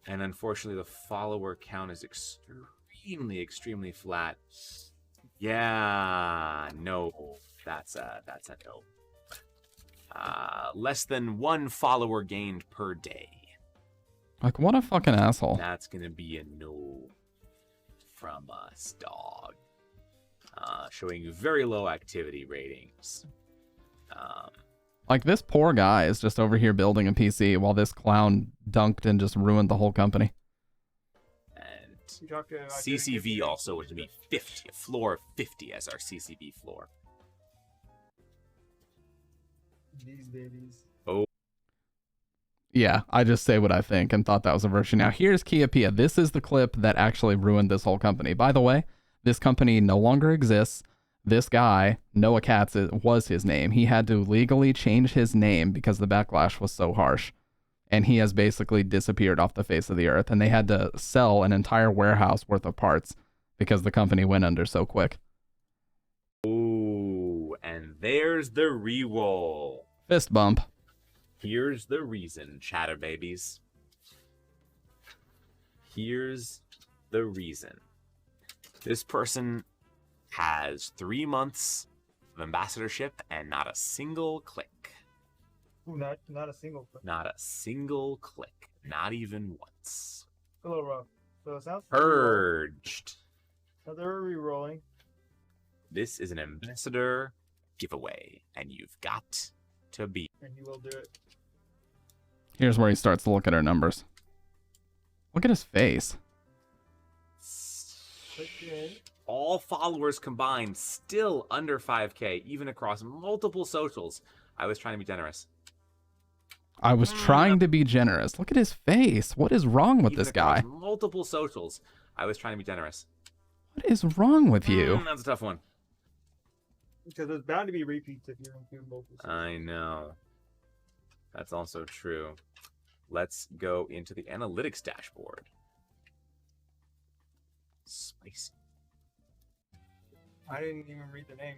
And unfortunately, the follower count is extremely flat. Yeah, no, that's a no. Less than 1 follower gained per day. Like, what a fucking asshole. That's gonna be a no from us, dog. Showing very low activity ratings. Like, this poor guy is just over here building a PC while this clown dunked and just ruined the whole company. And You talk to, CCV also was to be 50, a floor of 50 as our CCV floor. These babies. Yeah, I just say what I think and thought that was a virtue. Now, here's Kia Pia. This is the clip that actually ruined this whole company. By the way, this company no longer exists. This guy, Noah Katz, was his name. He had to legally change his name because the backlash was so harsh. And he has basically disappeared off the face of the earth. And they had to sell an entire warehouse worth of parts because the company went under so quick. Ooh, and there's the re-roll. Fist bump. Here's the reason, chatter babies. Here's the reason. This person has 3 months of ambassadorship and not a single click. Ooh, not a single clip. Not a single click. Not even once. A little rough. So it sounds Purged. So they're re-rolling. This is an ambassador giveaway, and you've got to be. And you will do it. Here's where he starts to look at her numbers. Look at his face. Click in. All followers combined still under 5K, even across multiple socials. I was trying to be generous. I was trying to be generous. Look at his face. What is wrong with Even this guy? across multiple socials. I was trying to be generous. What is wrong with you? That's a tough one. Because there's bound to be repeats if you're into multiple. I know. That's also true. Let's go into the analytics dashboard. Spicy. I didn't even read the name.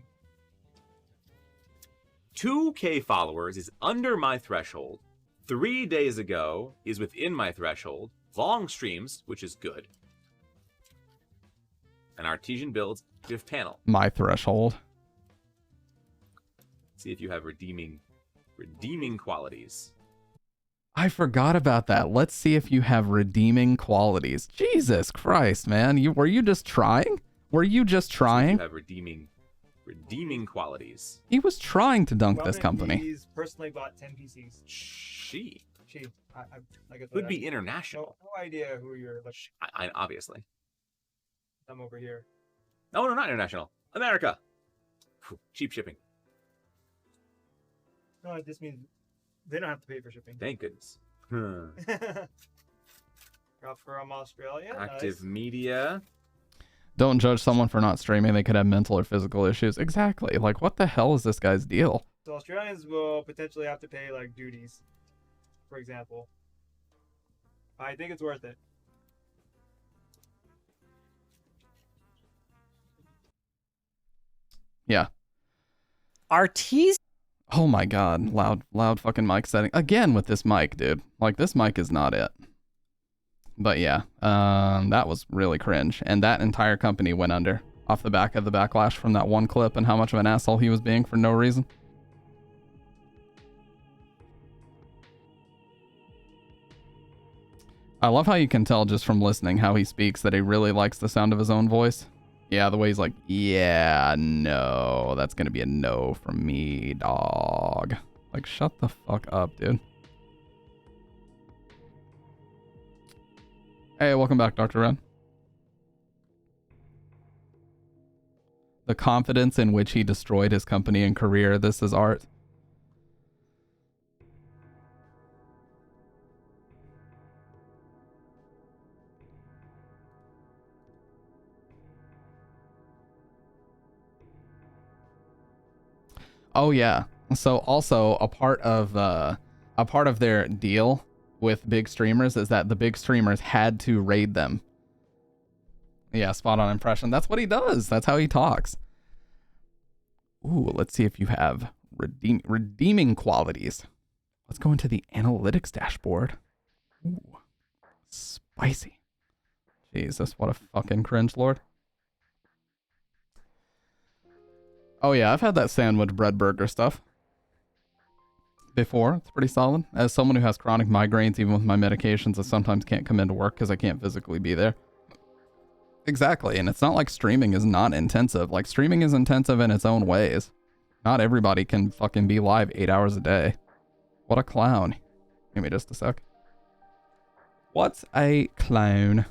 2K followers is under my threshold. 3 days ago is within my threshold. Long streams, which is good. An artesian builds active panel. My threshold. See if you have redeeming qualities. I forgot about that. Let's see if you have redeeming qualities. Jesus Christ, man. Were you just trying? Were you just See if trying? you have redeeming qualities. He was trying to dunk this Robin company. He's personally bought 10 PCs. She Like I said, could I be have international. no idea who you're. Like, I obviously. I'm over here. No, not international. America. Whew, cheap shipping. No, it just means they don't have to pay for shipping. Thank goodness. You're from Australia. Active Nice. media. Don't judge someone for not streaming. They could have mental or physical issues. Exactly. Like, what the hell is this guy's deal? So Australians will potentially have to pay like duties, for example. I think it's worth it. Yeah. Artees? Oh my god. Loud fucking mic setting. Again with this mic, dude. Like, this mic is not it. But yeah, that was really cringe. And that entire company went under off the back of the backlash from that one clip and how much of an asshole he was being for no reason. I love how you can tell just from listening how he speaks that he really likes the sound of his own voice. Yeah, the way he's like, yeah, no, that's gonna be a no from me, dog. Like, shut the fuck up, dude. Hey, welcome back, Dr. Ren. The confidence in which he destroyed his company and career. This is art. Oh yeah. So also a part of their deal with big streamers is that the big streamers had to raid them. Yeah, spot on impression. That's what he does. That's how he talks. Ooh, let's see if you have redeeming qualities. Let's go into the analytics dashboard. Ooh, spicy. Jesus, what a fucking cringe lord. Oh yeah, I've had that sandwich bread burger stuff before. It's pretty solid. As someone who has chronic migraines, even with my medications, I sometimes can't come into work because I can't physically be there. Exactly, and it's not like streaming is not intensive. Like, streaming is intensive in its own ways. Not everybody can fucking be live 8 hours a day. What a clown. Give me just a sec. What's a clown?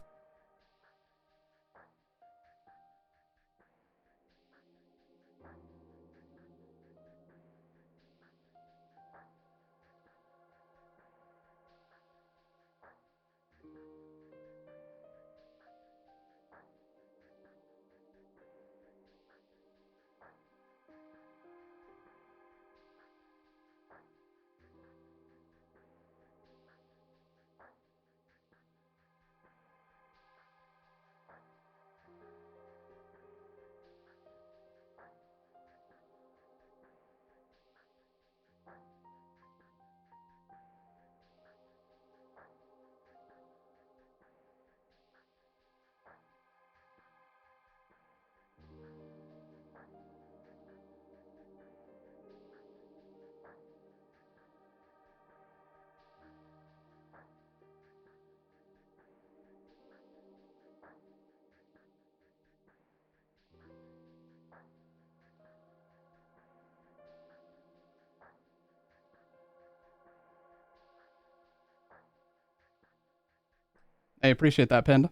I appreciate that, Panda.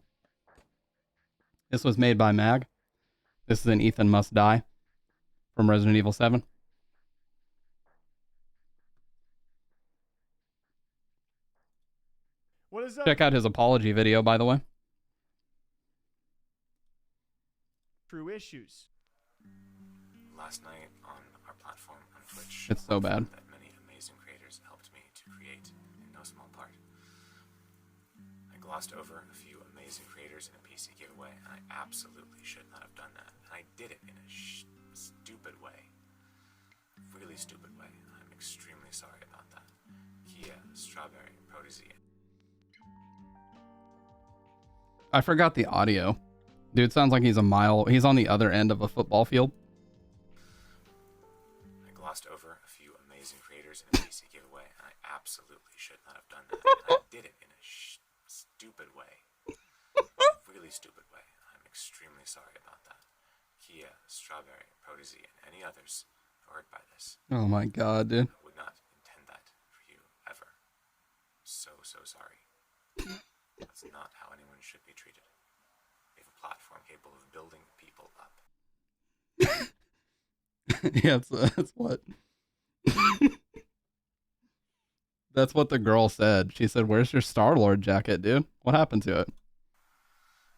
This was made by Mag. This is an Ethan Must Die from Resident Evil 7. What is up? Check out his apology video, by the way. True issues. Last night on our platform on Twitch, It's so bad. that many amazing creators helped me to create in no small part. I glossed over a few amazing creators in a PC giveaway, and I absolutely should not have done that. And I did it in a stupid way. Really stupid way. I'm extremely sorry about that. Kia, Strawberry, Protege. I forgot the audio. Dude sounds like he's on the other end of a football field. I glossed over a few amazing creators in a PC giveaway, and I absolutely should not have done that. And I did it in a stupid way. Really stupid way. I'm extremely sorry about that. Kia, Strawberry, Protege, and any others who are hurt by this. Oh my god, dude. I would not intend that for you, ever. So sorry. That's not how anyone should be treated. We have a platform capable of building people up. Yeah, that's what. That's what the girl said. She said, "Where's your Star-Lord jacket, dude? What happened to it?"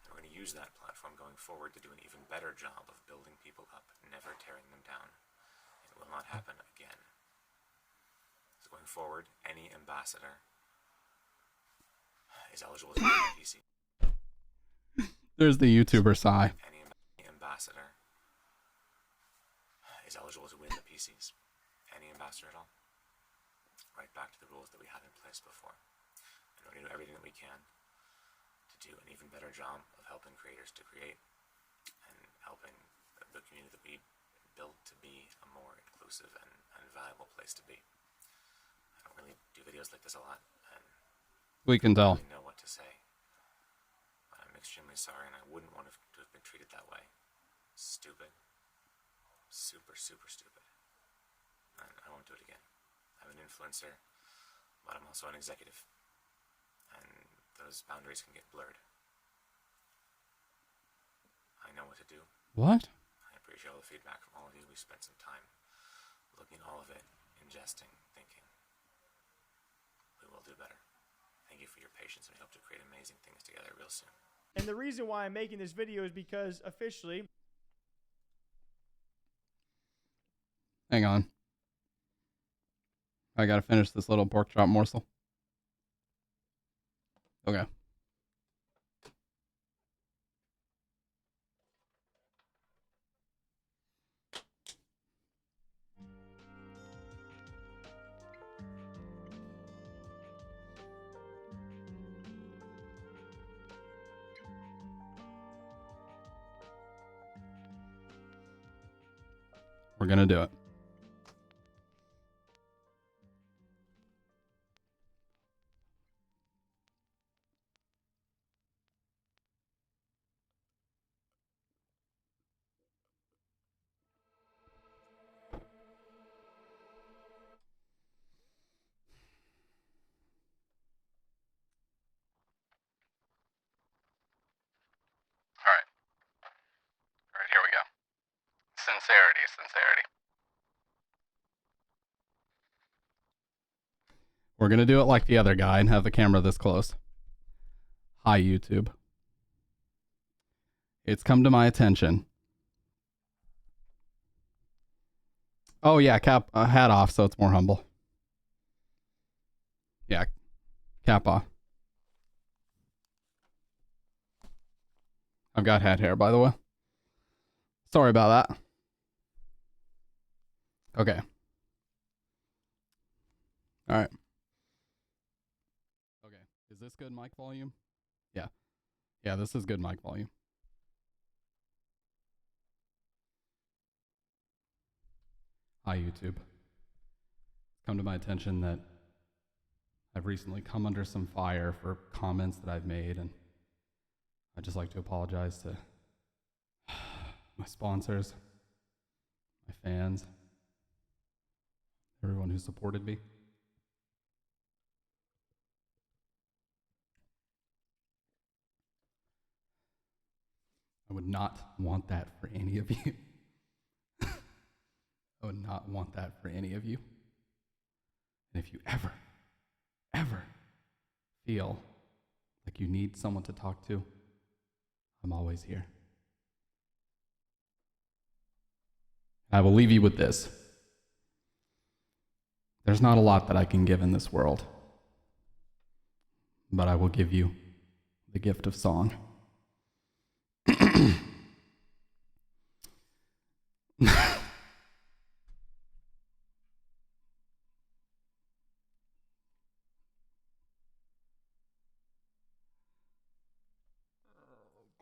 We're going to use that platform going forward to do an even better job of building people up, never tearing them down. It will not happen again. So going forward, any ambassador is eligible to win the PC. There's the YouTuber Psy. Any ambassador is eligible to win the PCs. Any ambassador at all. Right back to the rules that we had in place before. And we're going to do everything that we can to do an even better job of helping creators to create and helping the community that we built to be a more inclusive and valuable place to be. I don't really do videos like this a lot, and We can I tell. don't really know what to say. But I'm extremely sorry, and I wouldn't want to have been treated that way. stupid. Super, super stupid. And I won't do it again. I'm an influencer, but I'm also an executive. And those boundaries can get blurred. I know what to do. What? I appreciate all the feedback from all of you. We spent some time looking at all of it, ingesting, thinking. We will do better. Thank you for your patience, and we hope to create amazing things together real soon. And the reason why I'm making this video is because officially, Hang on. I gotta finish this little pork chop morsel. Okay. We're gonna do it. All right, here we go. Sincerity. We're going to do it like the other guy and have the camera this close. Hi, YouTube. It's come to my attention. Oh, yeah, hat off, so it's more humble. Yeah, cap off. I've got hat hair, by the way. Sorry about that. Okay. All right. Okay. Is this good mic volume? Yeah. Yeah, this is good mic volume. Hi, YouTube. It's come to my attention that I've recently come under some fire for comments that I've made, and I'd just like to apologize to my sponsors, my fans, everyone who supported me. I would not want that for any of you. I would not want that for any of you. And if you ever feel like you need someone to talk to, I'm always here. I will leave you with this. There's not a lot that I can give in this world, but I will give you the gift of song.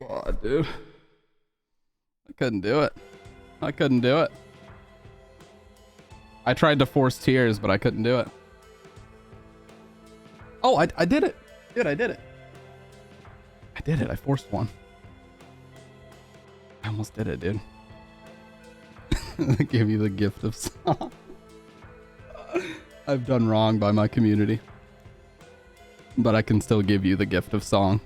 God, dude. I couldn't do it. I tried to force tears, but I couldn't do it. Oh, I did it. Dude, I did it. I forced one. I almost did it, dude. I gave you the gift of song. I've done wrong by my community, but I can still give you the gift of song.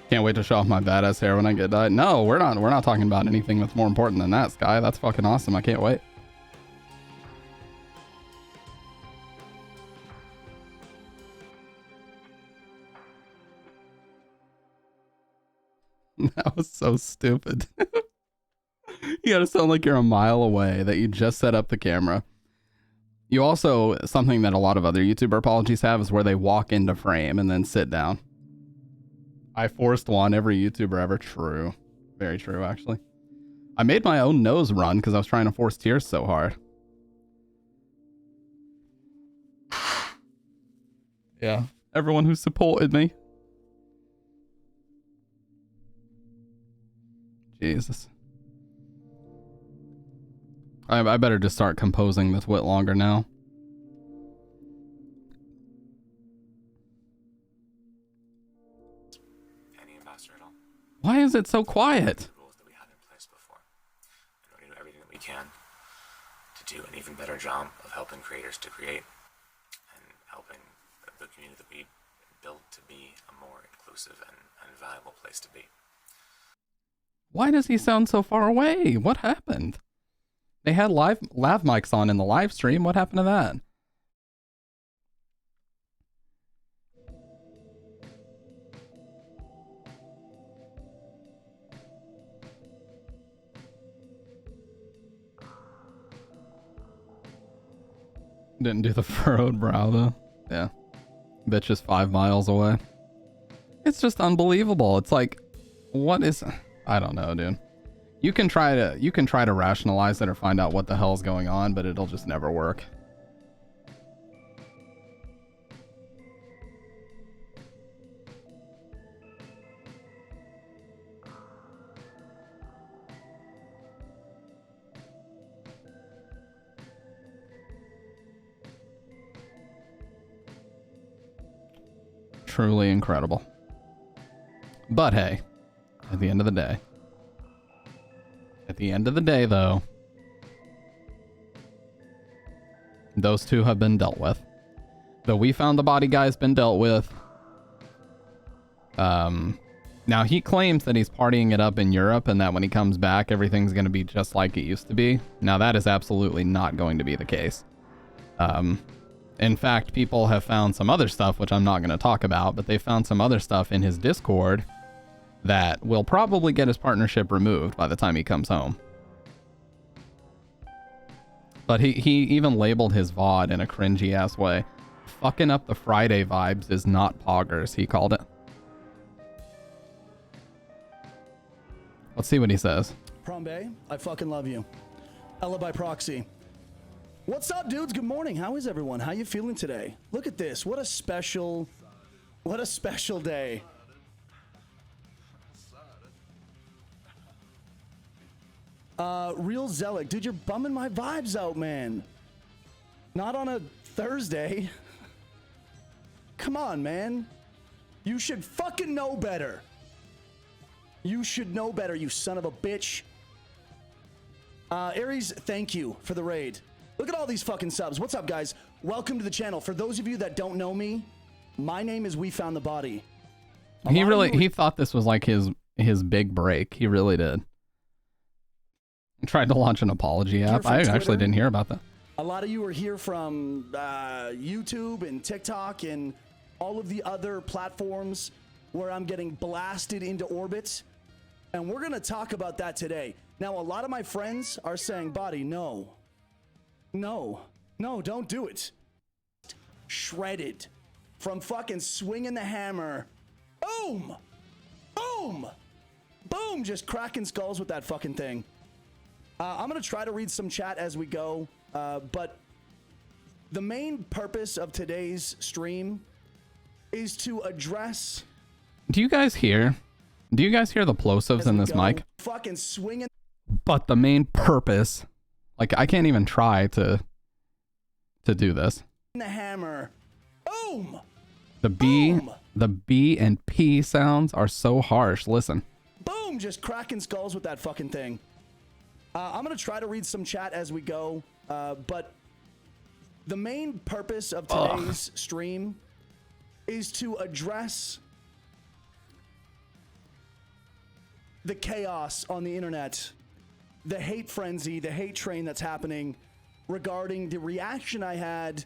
Can't wait to show off my badass hair when I get dyed. No, we're not talking about anything that's more important than that, Sky. That's fucking awesome. I can't wait. That was so stupid. You gotta sound like you're a mile away, that you just set up the camera. You also, something that a lot of other YouTuber apologies have is where they walk into frame and then sit down. I forced one, every YouTuber ever. True. Very true, actually. I made my own nose run because I was trying to force tears so hard. Yeah. Everyone who supported me. Jesus. I better just start composing this wit longer now. Ambassador at all? Why is it so quiet? The rules that we had in place before. And we're going to do everything that we can to do an even better job of helping creators to create and helping the community that we built to be a more inclusive and valuable place to be. Why does he sound so far away? What happened? They had lav mics on in the live stream. What happened to that? Didn't do the furrowed brow though. Yeah. Bitch is 5 miles away. It's just unbelievable. It's like, what is... I don't know, dude. You can try to rationalize it or find out what the hell's going on, but it'll just never work. Truly incredible. But hey, at the end of the day, though, those two have been dealt with. The We Found the Body guy's been dealt with. Now he claims that he's partying it up in Europe and that when he comes back, everything's going to be just like it used to be. Now that is absolutely not going to be the case. In fact, people have found some other stuff, which I'm not going to talk about, but they found some other stuff in his Discord that will probably get his partnership removed by the time he comes home. But he even labeled his VOD in a cringy ass way. Fucking up the Friday vibes is not poggers, he called it. Let's see what he says. Prombe, I fucking love you. Ella by proxy. What's up, dudes? Good morning. How is everyone? How you feeling today? Look at this. What a special day. Real Zealot. Dude, you're bumming my vibes out, man. Not on a Thursday. Come on, man. You should fucking know better. You should know better, you son of a bitch. Aries, thank you for the raid. Look at all these fucking subs. What's up, guys? Welcome to the channel. For those of you that don't know me, my name is We Found the Body. He thought this was like his big break. He really did. He tried to launch an apology app. I actually didn't hear about that. A lot of you are here from YouTube and TikTok and all of the other platforms where I'm getting blasted into orbit. And we're going to talk about that today. Now, a lot of my friends are saying, Body, no, don't do it. Shredded from fucking swinging the hammer. Boom, boom, boom, just cracking skulls with that fucking thing. I'm going to try to read some chat as we go, but the main purpose of today's stream is to address... Do you guys hear the plosives in this mic? Fucking swinging. But the main purpose, like I can't even try to do this. The hammer. Boom. The B and P sounds are so harsh. Listen. Boom, just cracking skulls with that fucking thing. I'm going to try to read some chat as we go, but the main purpose of today's stream is to address the chaos on the internet, the hate frenzy, the hate train that's happening regarding the reaction I had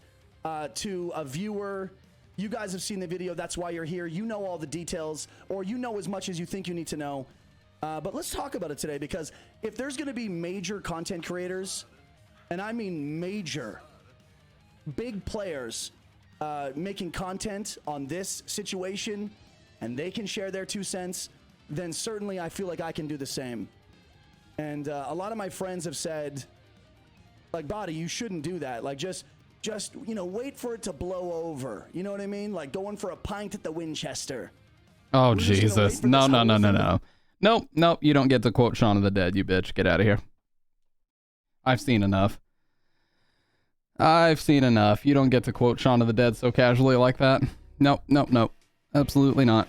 to a viewer. You guys have seen the video. That's why you're here. You know all the details, or you know as much as you think you need to know. But let's talk about it today, because if there's going to be major content creators, and I mean major, big players making content on this situation, and they can share their 2 cents, then certainly I feel like I can do the same. And a lot of my friends have said, like, Body, you shouldn't do that. Like, just you know, wait for it to blow over. You know what I mean? Like going for a pint at the Winchester. Oh, Jesus. No. Nope. You don't get to quote Shaun of the Dead, you bitch. Get out of here. I've seen enough. You don't get to quote Shaun of the Dead so casually like that. Nope. Absolutely not.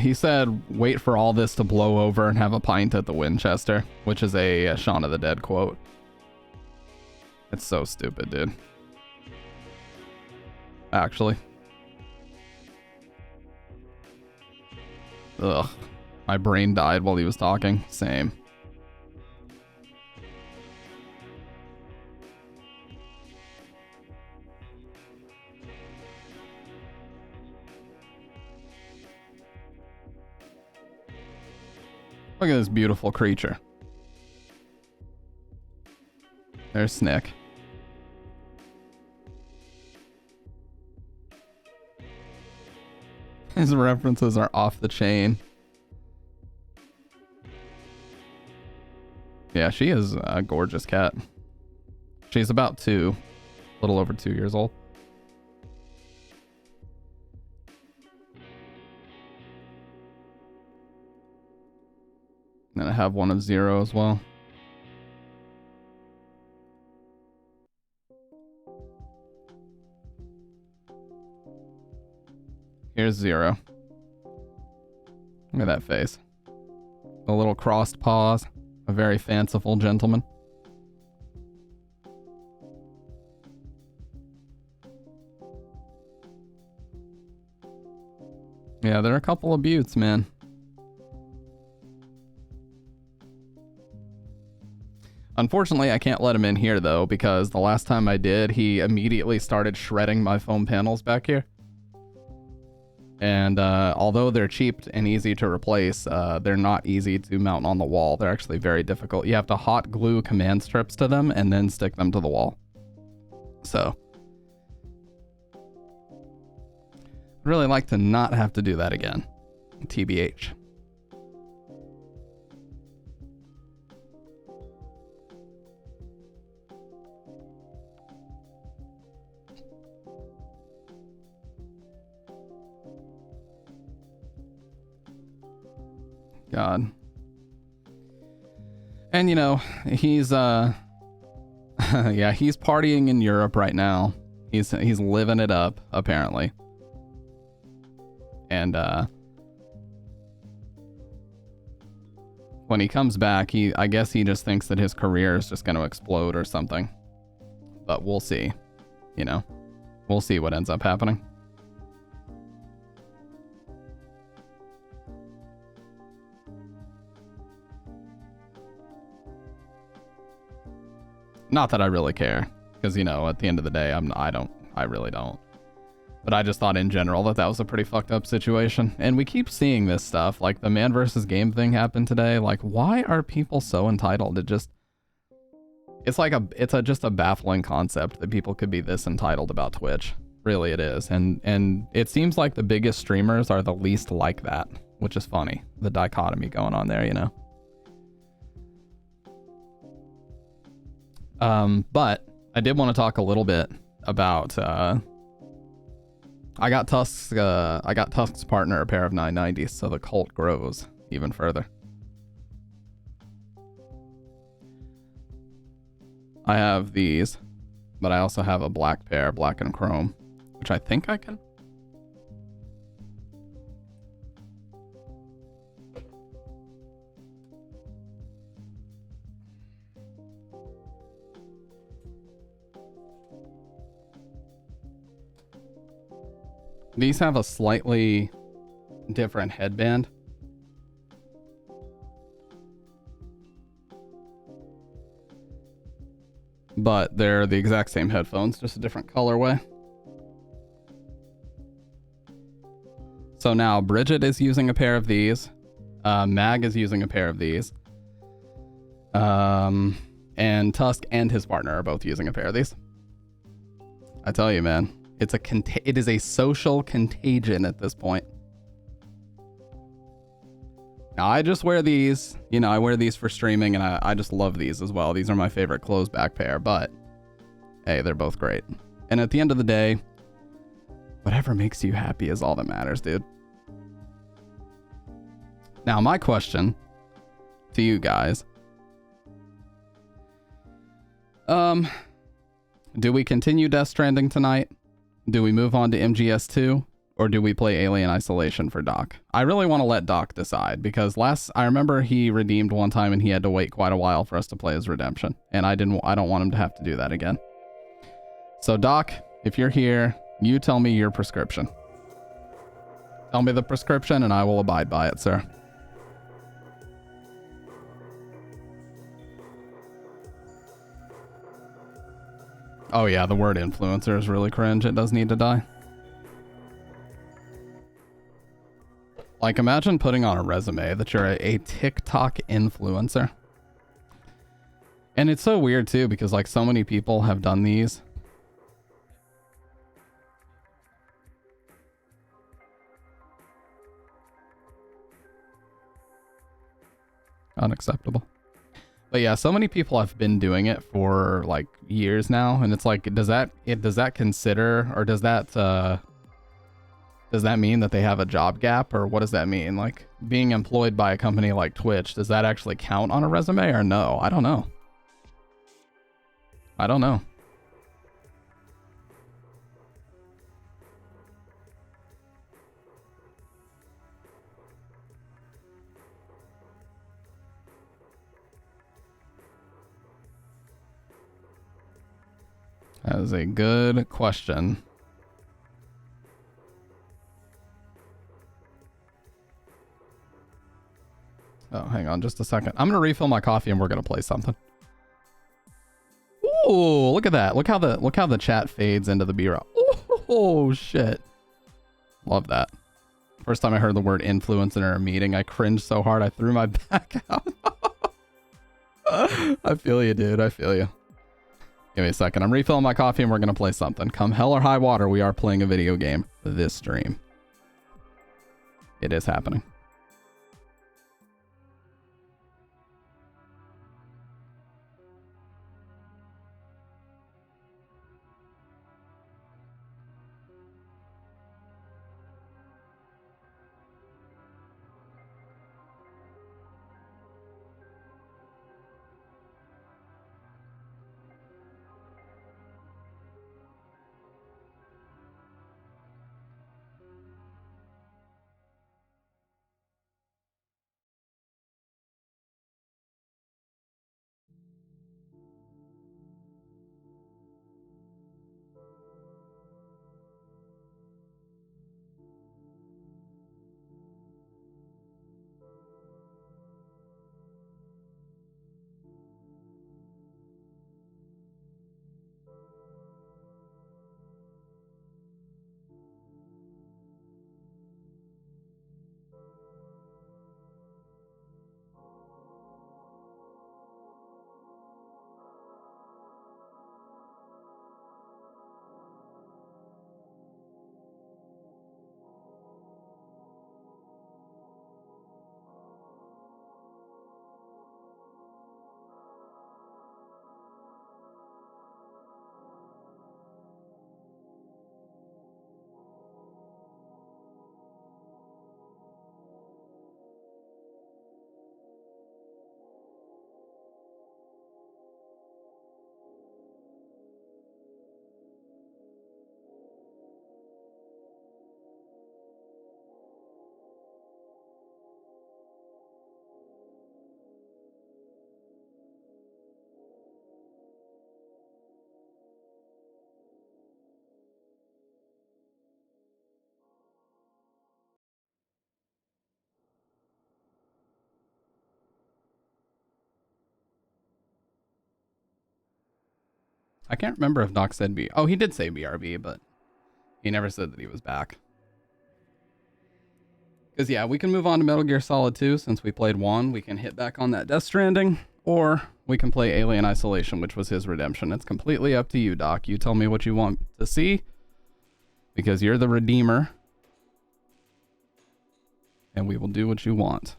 He said, wait for all this to blow over and have a pint at the Winchester, which is a Shaun of the Dead quote. It's so stupid, dude. Actually. Ugh. My brain died while he was talking. Same. Look at this beautiful creature. There's Snick. His references are off the chain. Yeah, she is a gorgeous cat. She's about 2, a little over 2 years old. And I have one of Zero as well. Here's Zero. Look at that face. The little crossed paws. A very fanciful gentleman. Yeah, there are a couple of buttes, man. Unfortunately, I can't let him in here, though, because the last time I did, he immediately started shredding my foam panels back here. And although they're cheap and easy to replace, they're not easy to mount on the wall. They're actually very difficult. You have to hot glue command strips to them and then stick them to the wall. So, I'd really like to not have to do that again. TBH. God. And you know, he's yeah, he's partying in Europe right now. He's living it up, apparently. And when he comes back, I guess he just thinks that his career is just going to explode or something. But we'll see. You know, we'll see what ends up happening. Not that I really care, because, you know, at the end of the day, I really don't. But I just thought in general that was a pretty fucked up situation. And we keep seeing this stuff, like the man versus game thing happened today. Like, why are people so entitled to just... It's just a baffling concept that people could be this entitled about Twitch. Really, it is. And it seems like the biggest streamers are the least like that, which is funny. The dichotomy going on there, you know? But I did want to talk a little bit about, I got Tusk's partner a pair of 990s, so the cult grows even further. I have these, but I also have a black pair, black and chrome, which I think I can. These have a slightly different headband. But they're the exact same headphones, just a different colorway. So now Bridget is using a pair of these. Mag is using a pair of these. And Tusk and his partner are both using a pair of these. I tell you, man. It is a social contagion at this point. Now, I just wear these. You know, I wear these for streaming, and I just love these as well. These are my favorite closed back pair, but hey, they're both great. And at the end of the day, whatever makes you happy is all that matters, dude. Now, my question to you guys. Do we continue Death Stranding tonight? Do we move on to MGS2? Or do we play Alien Isolation for Doc? I really want to let Doc decide because I remember he redeemed one time and he had to wait quite a while for us to play his redemption. And I don't want him to have to do that again. So Doc, if you're here, you tell me your prescription. Tell me the prescription and I will abide by it, sir. Oh yeah, the word influencer is really cringe. It does need to die. Like, imagine putting on a resume that you're a TikTok influencer. And it's so weird too, because like so many people have done these. Unacceptable. But yeah, so many people have been doing it for like years now, and it's like, does that consider, or does that mean that they have a job gap, or what does that mean? Like, being employed by a company like Twitch, does that actually count on a resume or no? I don't know. I don't know. That is a good question. Oh, hang on just a second. I'm gonna refill my coffee and we're gonna play something. Ooh, look at that. Look how the chat fades into the B-roll. Oh shit. Love that. First time I heard the word influence in a meeting, I cringed so hard I threw my back out. I feel you, dude. I feel you. Give me a second. I'm refilling my coffee and we're gonna play something. Come hell or high water, we are playing a video game this stream. It is happening. I can't remember if Doc said B. Oh, he did say BRB, but he never said that he was back. Because, yeah, we can move on to Metal Gear Solid 2 since we played 1. We can hit back on that Death Stranding, or we can play Alien Isolation, which was his redemption. It's completely up to you, Doc. You tell me what you want to see, because you're the Redeemer, and we will do what you want.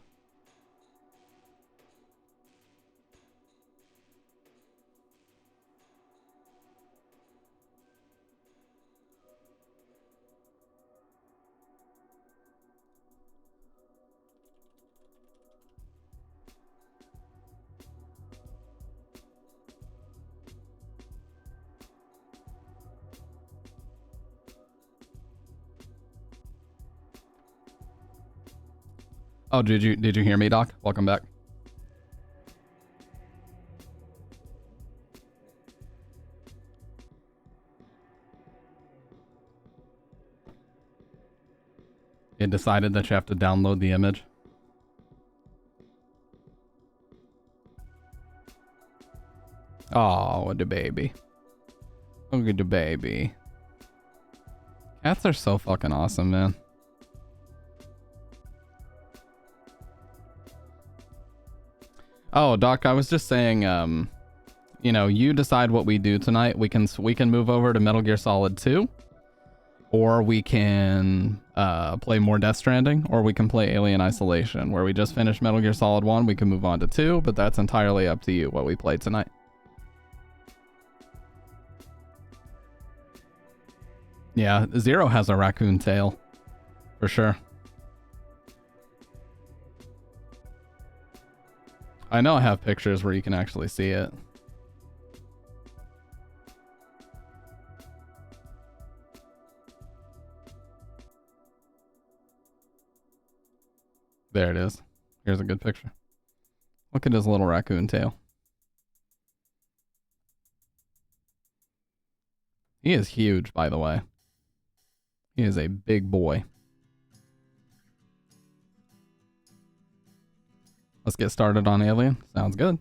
Oh, did you hear me, Doc? Welcome back. It decided that you have to download the image. Oh, the baby. Look at the baby. Cats are so fucking awesome, man. Oh, Doc, I was just saying, you know, you decide what we do tonight. We can move over to Metal Gear Solid 2, or we can play more Death Stranding, or we can play Alien Isolation, where we just finished Metal Gear Solid 1. We can move on to 2, but that's entirely up to you what we play tonight. Yeah, Zero has a raccoon tail, for sure. I know I have pictures where you can actually see it. There it is. Here's a good picture. Look at his little raccoon tail. He is huge, by the way. He is a big boy. Let's get started on Alien. Sounds good.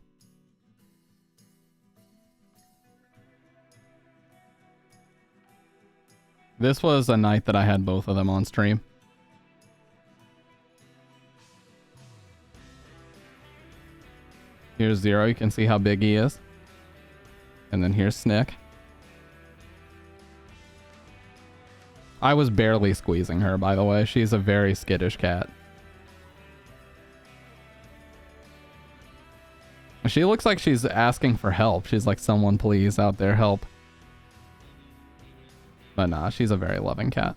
This was a night that I had both of them on stream. Here's Zero. You can see how big he is. And then here's Snick. I was barely squeezing her, by the way. She's a very skittish cat. She looks like she's asking for help. She's like, someone please out there help. But nah, she's a very loving cat.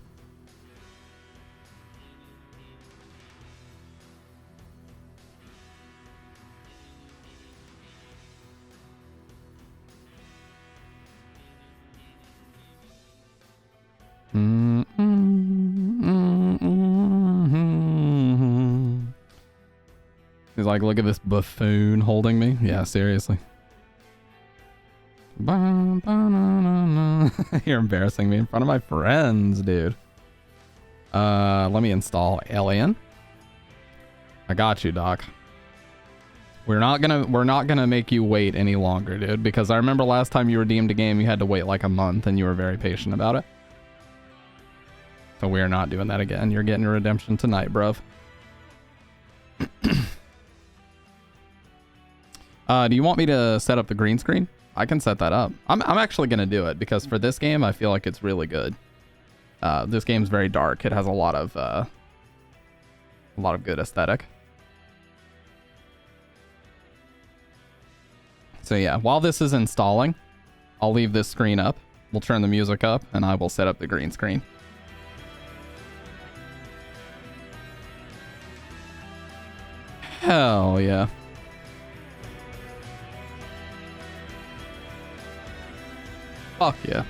He's like, look at this buffoon holding me. Yeah, seriously. You're embarrassing me in front of my friends, dude. Let me install Alien. I got you, Doc. We're not gonna make you wait any longer, dude, because I remember last time you redeemed a game, you had to wait like a month, and you were very patient about it. So we are not doing that again. You're getting your redemption tonight, bruv. Do you want me to set up the green screen? I can set that up. I'm actually gonna do it because for this game, I feel like it's really good. This game's very dark. It has a lot of good aesthetic. So yeah, while this is installing, I'll leave this screen up. We'll turn the music up, and I will set up the green screen. Hell yeah. Fuck yeah.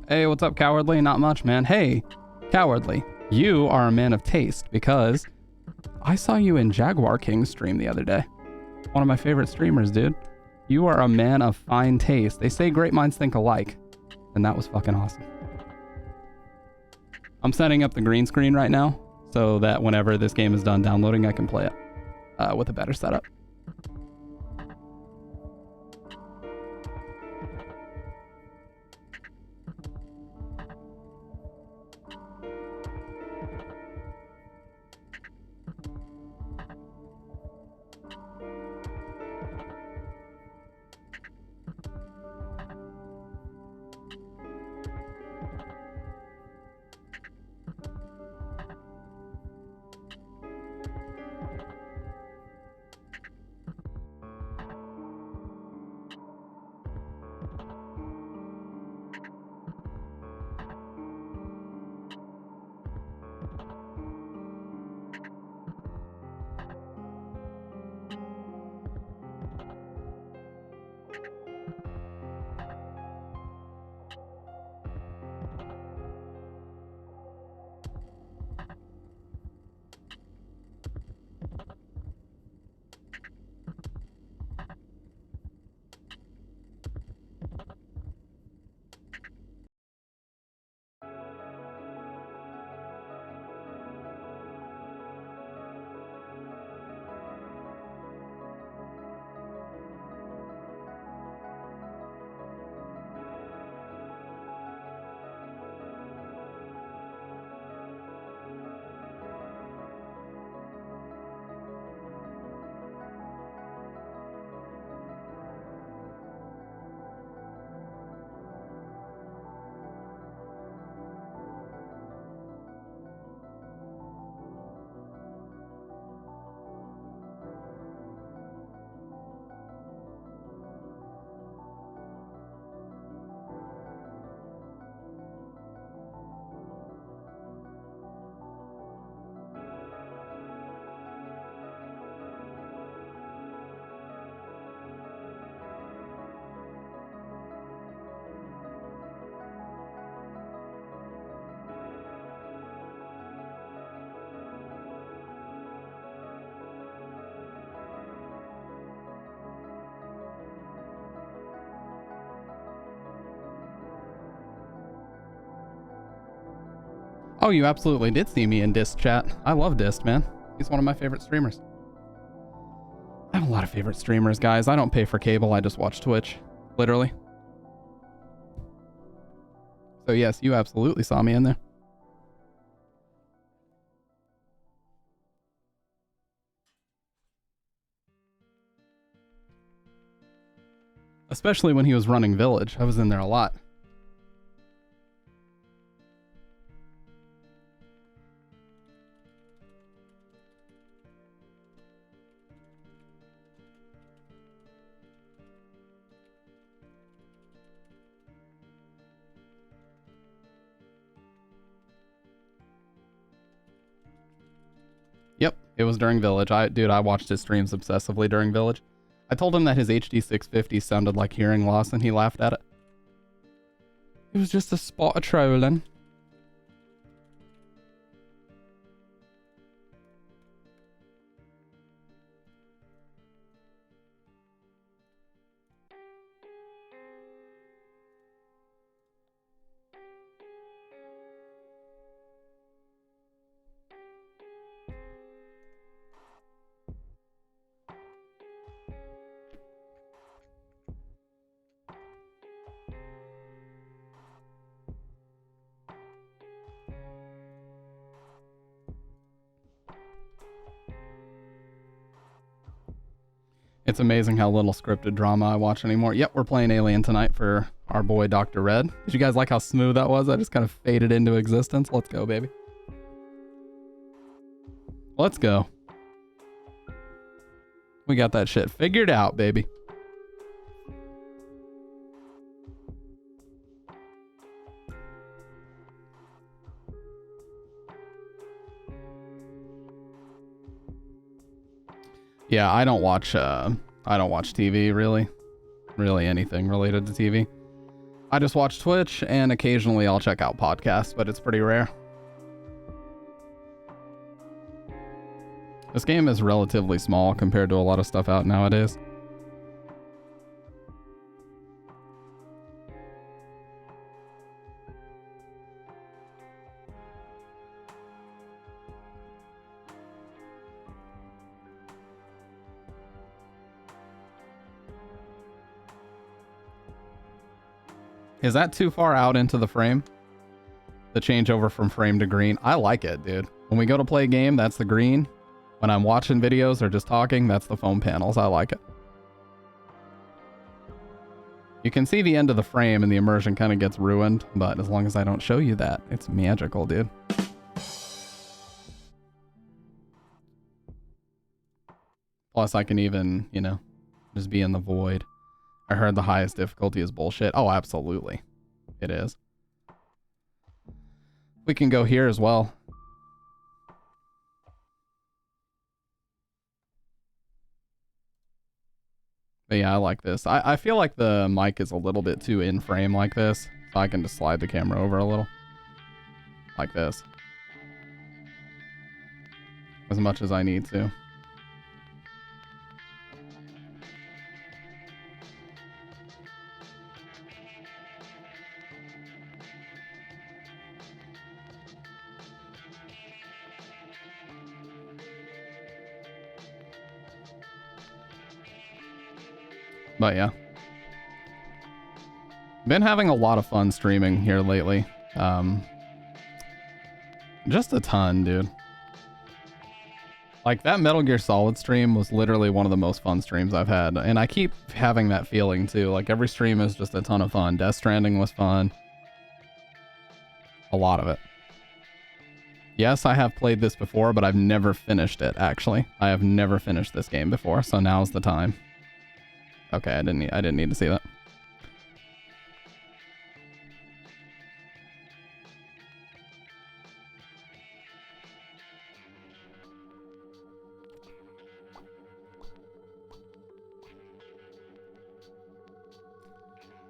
Hey, what's up, Cowardly? Not much, man. Hey, Cowardly, you are a man of taste because I saw you in Jaguar King's stream the other day. One of my favorite streamers, dude. You are a man of fine taste. They say great minds think alike, and that was fucking awesome. I'm setting up the green screen right now so that whenever this game is done downloading, I can play it with a better setup. Oh, you absolutely did see me in Dist chat. I love Dist, man. He's one of my favorite streamers. I have a lot of favorite streamers, guys. I don't pay for cable. I just watch Twitch. Literally. So yes, you absolutely saw me in there. Especially when he was running Village. I was in there a lot. Yep, it was during Village. Dude, I watched his streams obsessively during Village. I told him that his HD 650 sounded like hearing loss and he laughed at it. It was just a spot of trolling. It's amazing how little scripted drama I watch anymore. Yep, we're playing Alien tonight for our boy Dr. Red. Did you guys like how smooth that was? I just kind of faded into existence. Let's go, baby. Let's go. We got that shit figured out, baby. Yeah, I don't watch TV really anything related to TV. I just watch Twitch, and occasionally I'll check out podcasts, but it's pretty rare. This game is relatively small compared to a lot of stuff out nowadays. Is that too far out into the frame? The changeover from frame to green? I like it, dude. When we go to play a game, that's the green. When I'm watching videos or just talking, that's the foam panels. I like it. You can see the end of the frame and the immersion kind of gets ruined, but as long as I don't show you that, it's magical, dude. Plus, I can even, you know, just be in the void. I heard the highest difficulty is bullshit. Oh, absolutely. It is. We can go here as well. But yeah, I like this. I feel like the mic is a little bit too in frame like this. So I can just slide the camera over a little. Like this. As much as I need to. But yeah. Been having a lot of fun streaming here lately. Just a ton, dude. Like, that Metal Gear Solid stream was literally one of the most fun streams I've had. And I keep having that feeling, too. Like, every stream is just a ton of fun. Death Stranding was fun. A lot of it. Yes, I have played this before, but I've never finished it, actually. I have never finished this game before, so now's the time. Okay, I didn't need to see that.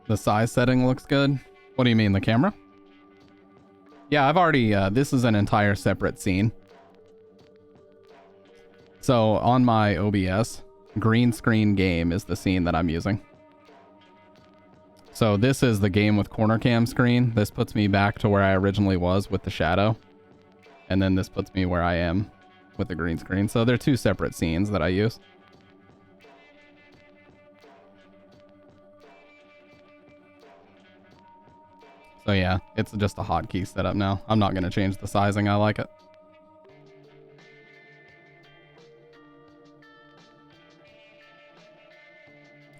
The size setting looks good. What do you mean, the camera? Yeah, I've already, this is an entire separate scene. So on my OBS, green screen game is the scene that I'm using. So this is the game with corner cam screen. This puts me back to where I originally was with the shadow. And then this puts me where I am with the green screen. So they're two separate scenes that I use. So yeah, it's just a hotkey setup now. I'm not going to change the sizing. I like it.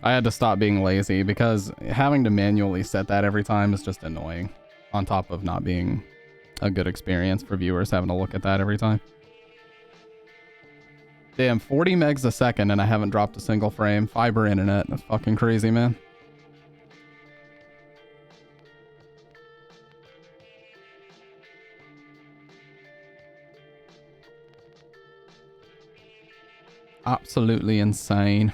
I had to stop being lazy because having to manually set that every time is just annoying. On top of not being a good experience for viewers having to look at that every time. Damn, 40 megs a second and I haven't dropped a single frame. Fiber internet. That's fucking crazy, man. Absolutely insane.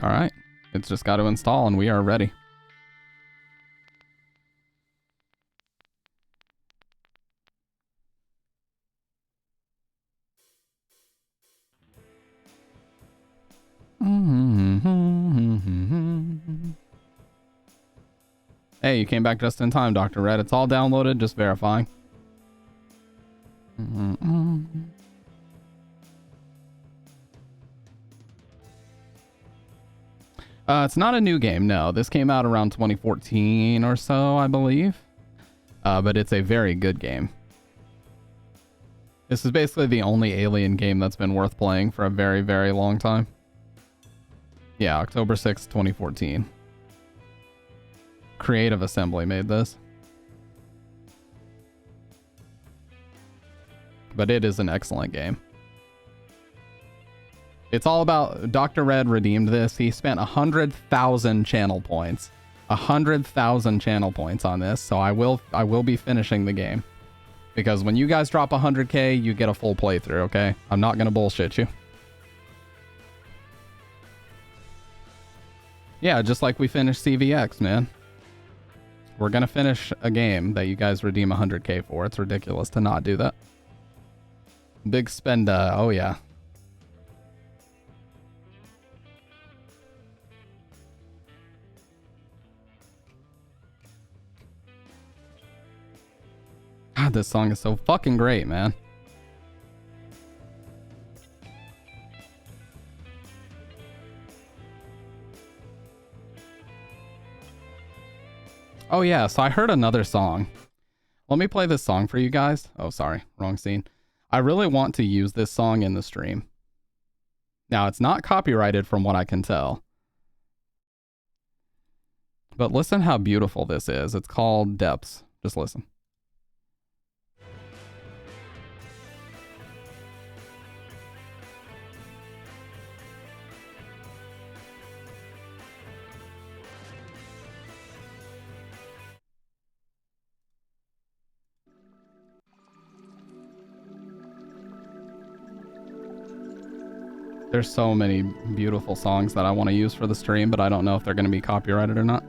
All right, it's just got to install and we are ready. Hey, you came back just in time, Dr. Red. It's all downloaded, just verifying. It's not a new game, no. This came out around 2014 or so, I believe. But it's a very good game. This is basically the only Alien game that's been worth playing for a very, very long time. Yeah, October 6th, 2014. Creative Assembly made this. But it is an excellent game. It's all about... Dr. Red redeemed this. He spent 100,000 channel points. 100,000 channel points on this, so I will be finishing the game. Because when you guys drop 100k, you get a full playthrough, okay? I'm not gonna bullshit you. Yeah, just like we finished CVX, man. We're gonna finish a game that you guys redeem 100k for. It's ridiculous to not do that. Big spend, oh yeah. God, this song is so fucking great, man. Oh yeah, so I heard another song. Let me play this song for you guys. Oh, sorry, wrong scene. I really want to use this song in the stream. Now, it's not copyrighted from what I can tell. But listen how beautiful this is. It's called Depths. Just listen. There's so many beautiful songs that I want to use for the stream, but I don't know if they're going to be copyrighted or not.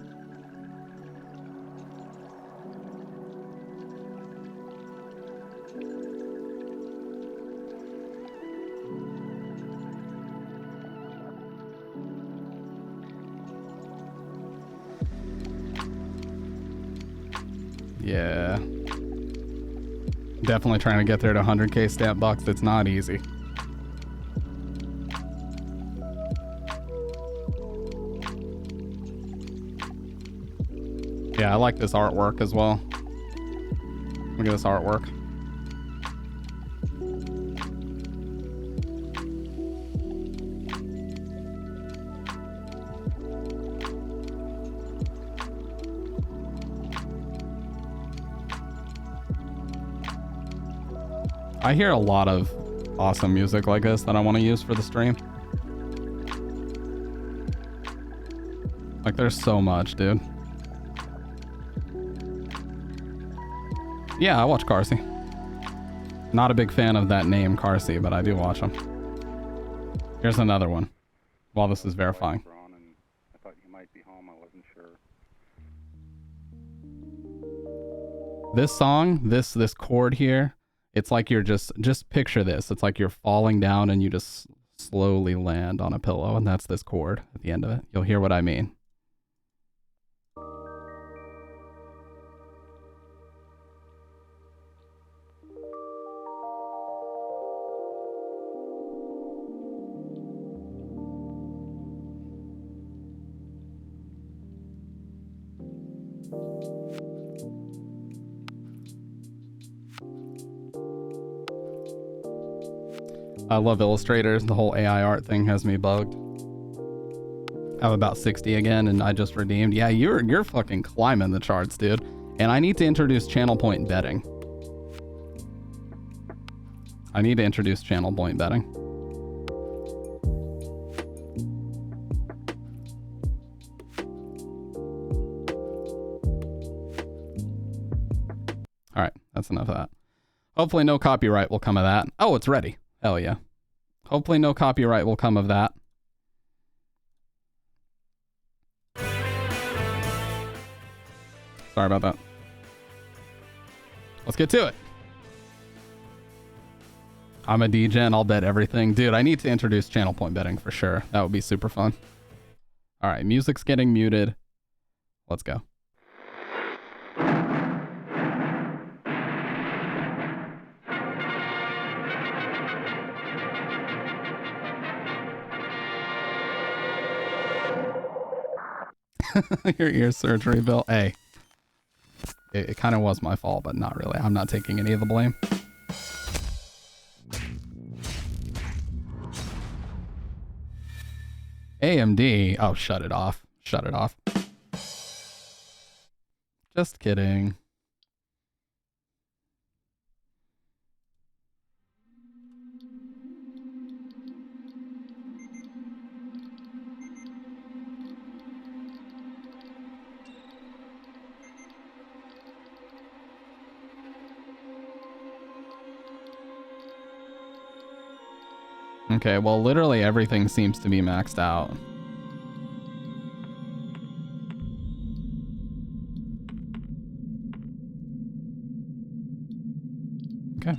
Yeah. Definitely trying to get there to 100k stamp bucks. It's not easy. Yeah, I like this artwork as well. Look at this artwork. I hear a lot of awesome music like this that I want to use for the stream. Like, there's so much, dude. Yeah, I watch Carsey. Not a big fan of that name, Carsey, but I do watch him. Here's another one, while this is verifying. I thought you might be home. I wasn't sure. This song, this chord here, it's like you're just picture this. It's like you're falling down and you just slowly land on a pillow, and that's this chord at the end of it. You'll hear what I mean. I love illustrators. The whole AI art thing has me bugged. I'm about 60 again, and I just redeemed. Yeah, you're fucking climbing the charts, dude. And I need to introduce channel point betting. I need to introduce channel point betting. All right, that's enough of that. Hopefully no copyright will come of that. Oh, it's ready. Hell yeah. Hopefully no copyright will come of that. Sorry about that. Let's get to it. I'm a DJ and I'll bet everything. Dude, I need to introduce channel point betting for sure. That would be super fun. All right, music's getting muted. Let's go. Your ear surgery bill. Hey, it kind of was my fault, but not really. I'm not taking any of the blame. AMD. Oh, shut it off. Shut it off. Just kidding. Okay, well, literally everything seems to be maxed out. Okay.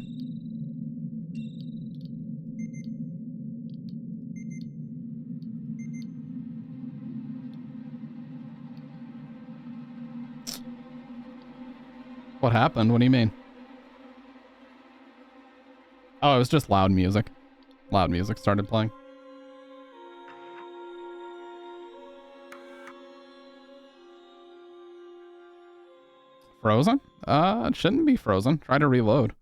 What happened? What do you mean? Oh, it was just loud music. Loud music started playing. Frozen? It shouldn't be frozen. Try to reload.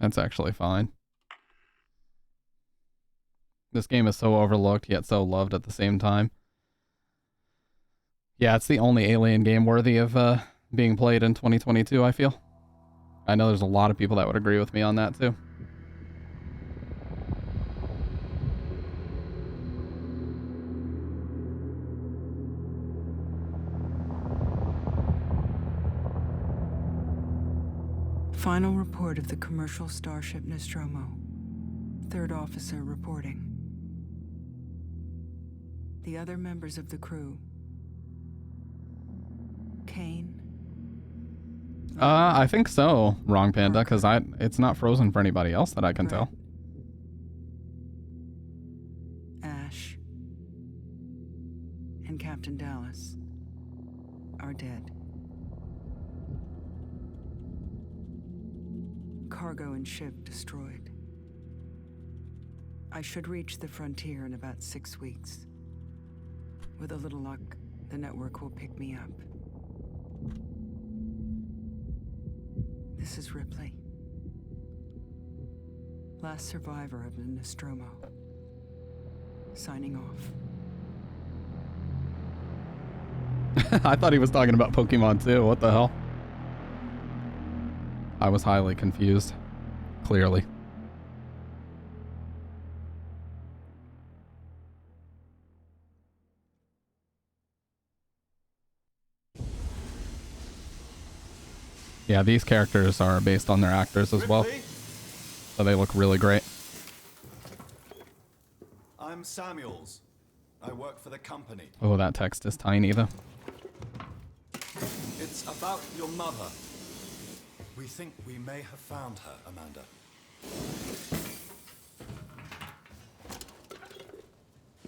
That's actually fine. This game is so overlooked, yet so loved at the same time. Yeah, it's the only Alien game worthy of being played in 2022, I feel. I know there's a lot of people that would agree with me on that, too. Final report of the commercial starship Nostromo. Third officer reporting. The other members of the crew. Kane. I think so, Wrong Panda, because it's not frozen for anybody else that I can tell. Ash. And Captain Dallas are dead. Cargo and ship destroyed. I should reach the frontier in about 6 weeks. With a little luck, the network will pick me up. This is Ripley. Last survivor of the Nostromo. Signing off. I thought he was talking about Pokemon too. What the hell? I was highly confused. Clearly. Yeah, these characters are based on their actors as well. So they look really great. I'm Samuels. I work for the company. Oh, that text is tiny though. It's about your mother. We think we may have found her, Amanda.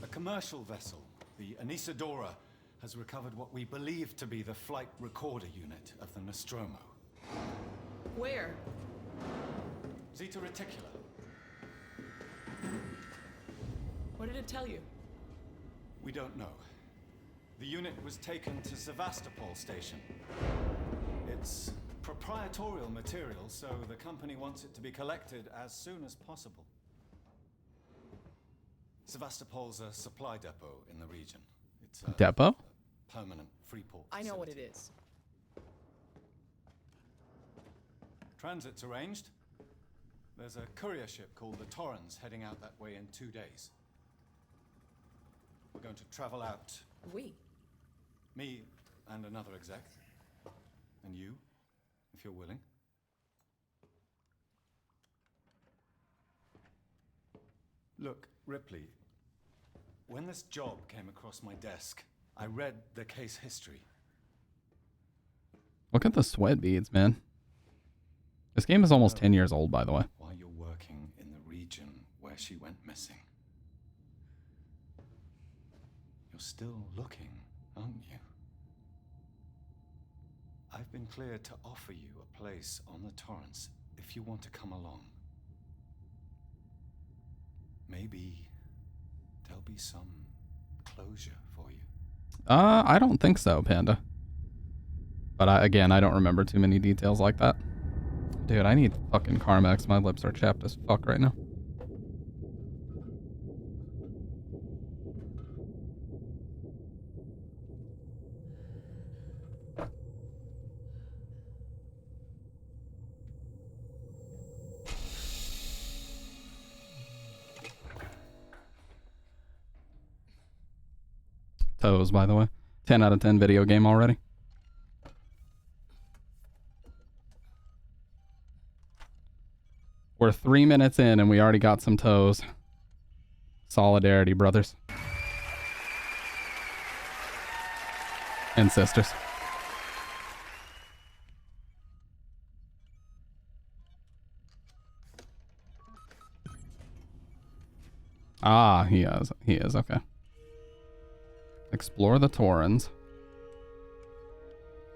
A commercial vessel, the Anesidora, has recovered what we believe to be the flight recorder unit of the Nostromo. Where? Zeta Reticula. What did it tell you? We don't know. The unit was taken to Sevastopol station. It's proprietorial material, so the company wants it to be collected as soon as possible. Sevastopol's a supply depot in the region. It's a Depot? permanent free port. I know what it is. Transit's arranged. There's a courier ship called the Torrens heading out that way in 2 days. We're going to travel out. We? Me and another exec. And you, if you're willing. Look, Ripley, when this job came across my desk, I read the case history. Look at the sweat beads, man. This game is almost 10 years old, by the way. While you're working in the region where she went missing. You're still looking, aren't you? I've been cleared to offer you a place on the Torrens if you want to come along. Maybe there'll be some closure for you. I don't think so, Panda. But again, I don't remember too many details like that. Dude, I need fucking Carmex. My lips are chapped as fuck right now. Toes, by the way. 10 out of 10 video game already. We're 3 minutes in and we already got some toes. Solidarity, brothers. And sisters. Ah, he is. He is, okay. Explore the Torrens.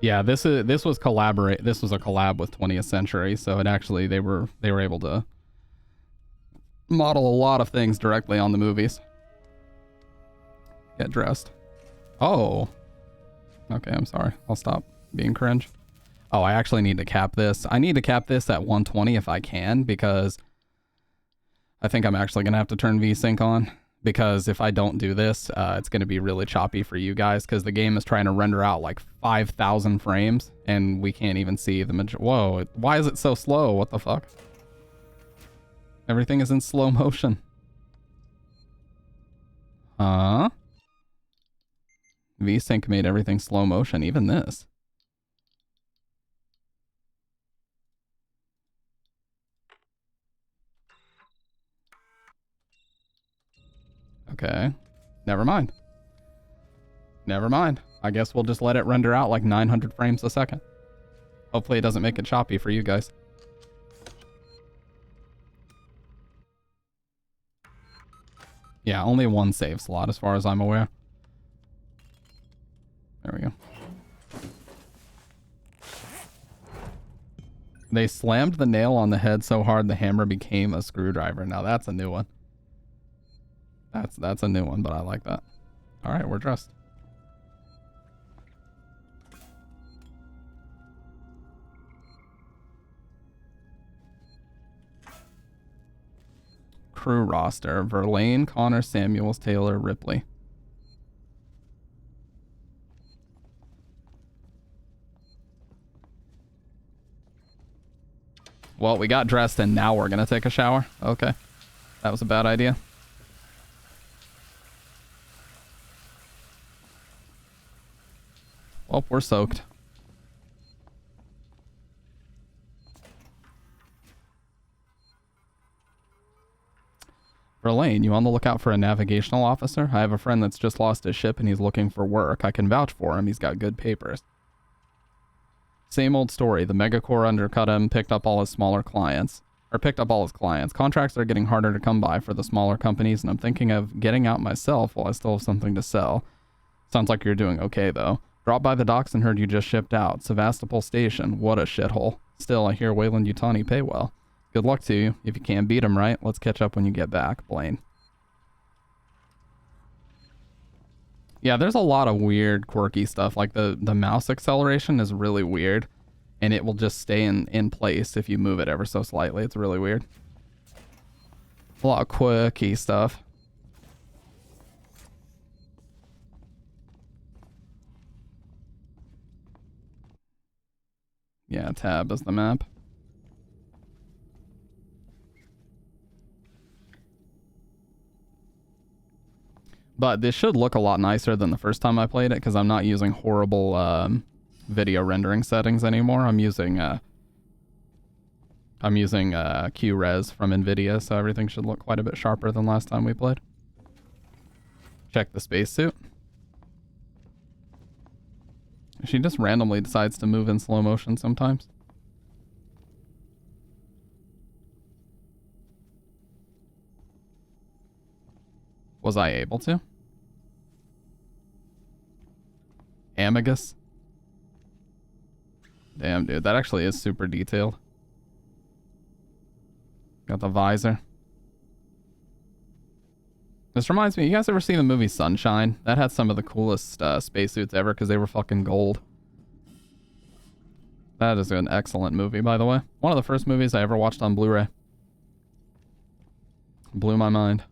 Yeah, this was a collab with 20th Century, so it actually they were able to model a lot of things directly on the movies. Get dressed. Oh. Okay, I'm sorry. I'll stop being cringe. Oh, I actually need to cap this. I need to cap this at 120 if I can, because I think I'm actually going to have to turn VSync on, because if I don't do this, it's going to be really choppy for you guys, because the game is trying to render out like 5,000 frames, and we can't even see the whoa, why is it so slow? What the fuck? Everything is in slow motion. Huh? VSync made everything slow motion, even this. Okay. Never mind. Never mind. I guess we'll just let it render out like 900 frames a second. Hopefully it doesn't make it choppy for you guys. Yeah, only one save slot as far as I'm aware. There we go. They slammed the nail on the head so hard the hammer became a screwdriver. Now that's a new one. That's a new one, but I like that. All right, we're dressed. Crew roster: Verlaine, Connor, Samuels, Taylor, Ripley. Well, we got dressed and now we're gonna take a shower. Okay, that was a bad idea. Well, we're soaked. Verlaine, you on the lookout for a navigational officer? I have a friend that's just lost his ship and he's looking for work. I can vouch for him. He's got good papers. Same old story. The Megacorp undercut him, picked up all his clients. Contracts are getting harder to come by for the smaller companies, and I'm thinking of getting out myself while I still have something to sell. Sounds like you're doing okay, though. Dropped by the docks and heard you just shipped out. Sevastopol Station. What a shithole. Still, I hear Wayland Yutani pay well. Good luck to you. If you can't beat him, right? Let's catch up when you get back, Blaine. Yeah, there's a lot of weird, quirky stuff. Like the mouse acceleration is really weird, and it will just stay in place if you move it ever so slightly. It's really weird. A lot of quirky stuff. Yeah, tab is the map. But this should look a lot nicer than the first time I played it, because I'm not using horrible video rendering settings anymore. I'm using QRes from NVIDIA, so everything should look quite a bit sharper than last time we played. Check the spacesuit. She just randomly decides to move in slow motion sometimes. Was I able to? Amigus? Damn, dude, that actually is super detailed. Got the visor. This reminds me, you guys ever seen the movie Sunshine? That had some of the coolest spacesuits ever because they were fucking gold. That is an excellent movie, by the way. One of the first movies I ever watched on Blu-ray. Blew my mind.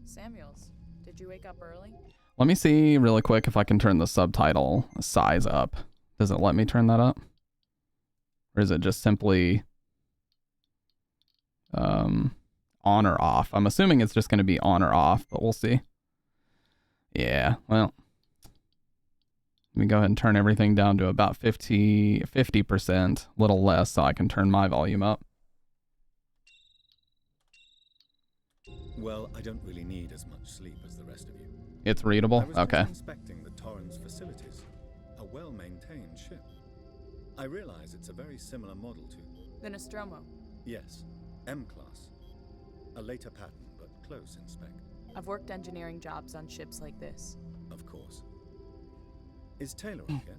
Samuels, did you wake up early? Let me see really quick if I can turn the subtitle size up. Does it let me turn that up? Or is it just simply... On or off. I'm assuming it's just going to be on or off, but we'll see. Yeah, well, let me go ahead and turn everything down to about 50%, a little less, so I can turn my volume up. Well, I don't really need as much sleep as the rest of you. It's readable? I was Okay. just inspecting the Torrens facilities. A well-maintained ship. I realize it's a very similar model to... The Nostromo. Yes, M-class. A later pattern, but close in spec. I've worked engineering jobs on ships like this. Of course. Is Taylor up yet?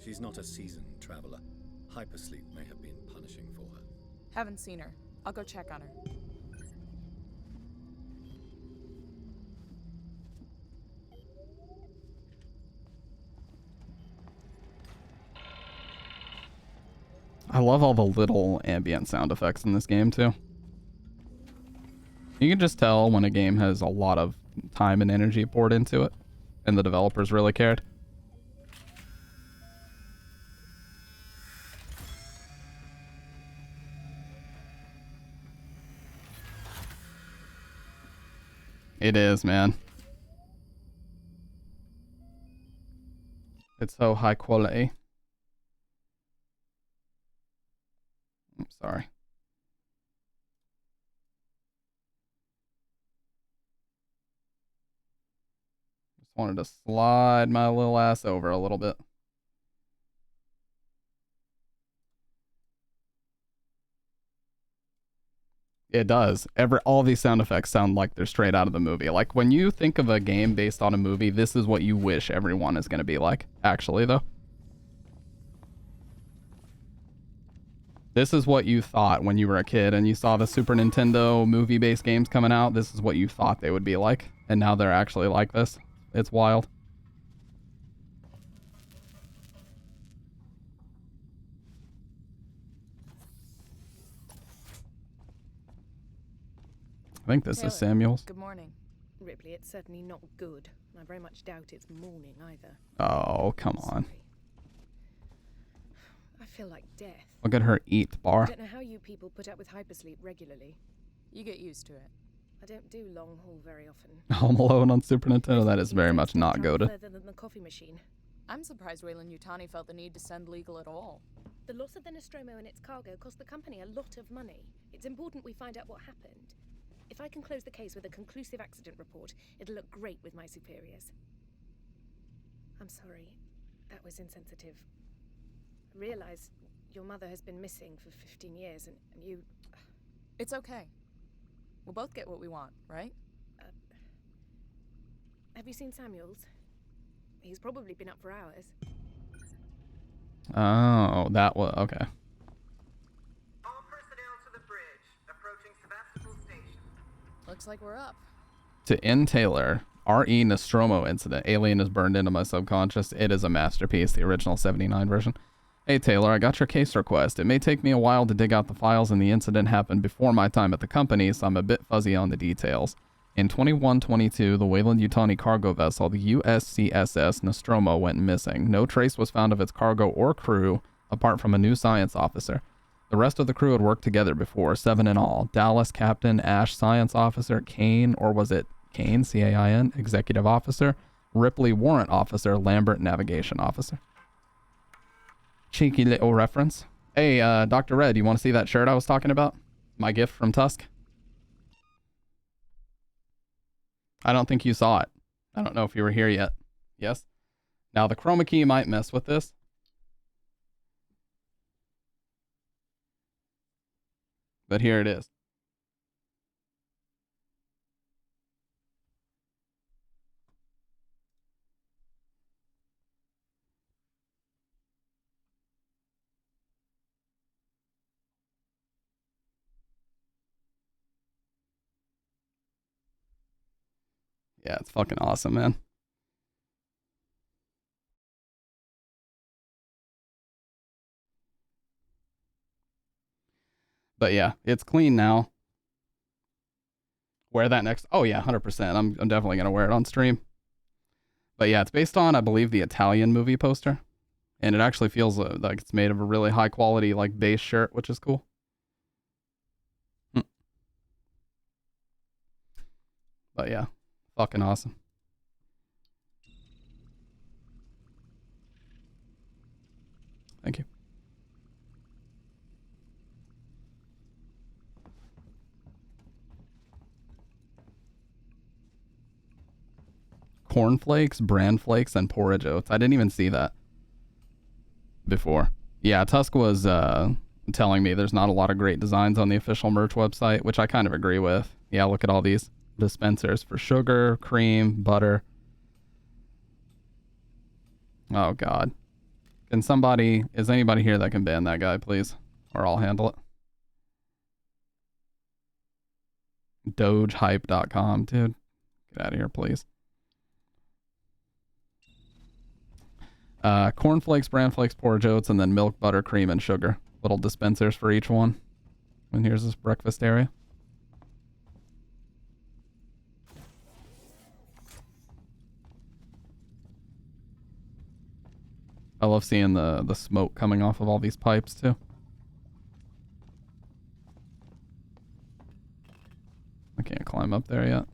She's not a seasoned traveler. Hypersleep may have been punishing for her. Haven't seen her. I'll go check on her. I love all the little ambient sound effects in this game too. You can just tell when a game has a lot of time and energy poured into it, and the developers really cared. It is, man. It's so high quality. I'm sorry. Just wanted to slide my little ass over a little bit. It does. All these sound effects sound like they're straight out of the movie. Like when you think of a game based on a movie, this is what you wish everyone is going to be like. Actually, though. This is what you thought when you were a kid and you saw the Super Nintendo movie-based games coming out. This is what you thought they would be like. And now they're actually like this. It's wild. I think this Taylor, is Samuel's. Good morning. Ripley, it's certainly not good. I very much doubt it's morning either. Oh, come on. I feel like death. Look at her eat, I Bar. don't know how you people put up with hypersleep regularly. You get used to it. I don't do long haul very often. Home Alone on Super Nintendo, that is very much not Travel goated. further than the coffee machine. I'm surprised Wayland Yutani felt the need to send legal at all. The loss of the Nostromo and its cargo cost the company a lot of money. It's important we find out what happened. If I can close the case with a conclusive accident report, it'll look great with my superiors. I'm sorry. That was insensitive. I realize your mother has been missing for 15 years and you... It's okay. We'll both get what we want, right? Have you seen Samuels? He's probably been up for hours. Oh, that was... Okay. Looks like we're up. To N. Taylor, R.E. Nostromo incident. Alien is burned into my subconscious. It is a masterpiece, the original 79 version. Hey Taylor, I got your case request. It may take me a while to dig out the files, and the incident happened before my time at the company, so I'm a bit fuzzy on the details. In 2122, the Wayland Yutani cargo vessel, the USCSS Nostromo, went missing. No trace was found of its cargo or crew, apart from a new science officer. The rest of the crew had worked together before, 7 in all. Dallas Captain, Ash Science Officer, Kane, or was it Kane, C-A-I-N, Executive Officer, Ripley Warrant Officer, Lambert Navigation Officer. Cheeky little reference. Hey, Dr. Red, you want to see that shirt I was talking about? My gift from Tusk? I don't think you saw it. I don't know if you were here yet. Yes? Now, the chroma key might mess with this. But here it is. Yeah, it's fucking awesome, man. But yeah, it's clean now. Wear that next. Oh yeah, 100%. I'm definitely gonna wear it on stream. But yeah, it's based on, I believe, the Italian movie poster, and it actually feels like it's made of a really high quality like base shirt, which is cool. But yeah, fucking awesome. Thank you. Cornflakes, bran flakes, and porridge oats. I didn't even see that before. Yeah, Tusk was telling me there's not a lot of great designs on the official merch website, which I kind of agree with. Yeah, look at all these dispensers for sugar, cream, butter. Oh, God. Is anybody here that can ban that guy, please? Or I'll handle it. Dogehype.com, dude. Get out of here, please. Cornflakes, bran flakes, porridge oats, and then milk, butter, cream, and sugar. Little dispensers for each one. And here's this breakfast area. I love seeing the smoke coming off of all these pipes too. I can't climb up there yet.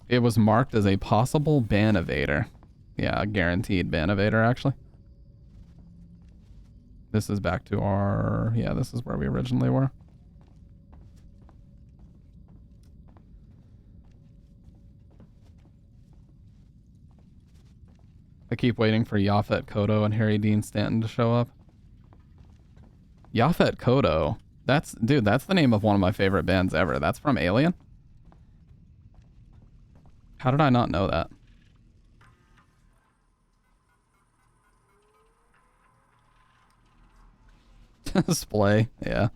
It was marked as a possible ban evader. Yeah, a guaranteed ban evader, actually. This is back to our... Yeah, this is where we originally were. I keep waiting for Yaphet Kotto and Harry Dean Stanton to show up. Yaphet Kotto? Dude, that's the name of one of my favorite bands ever. That's from Alien? How did I not know that? Splay, yeah.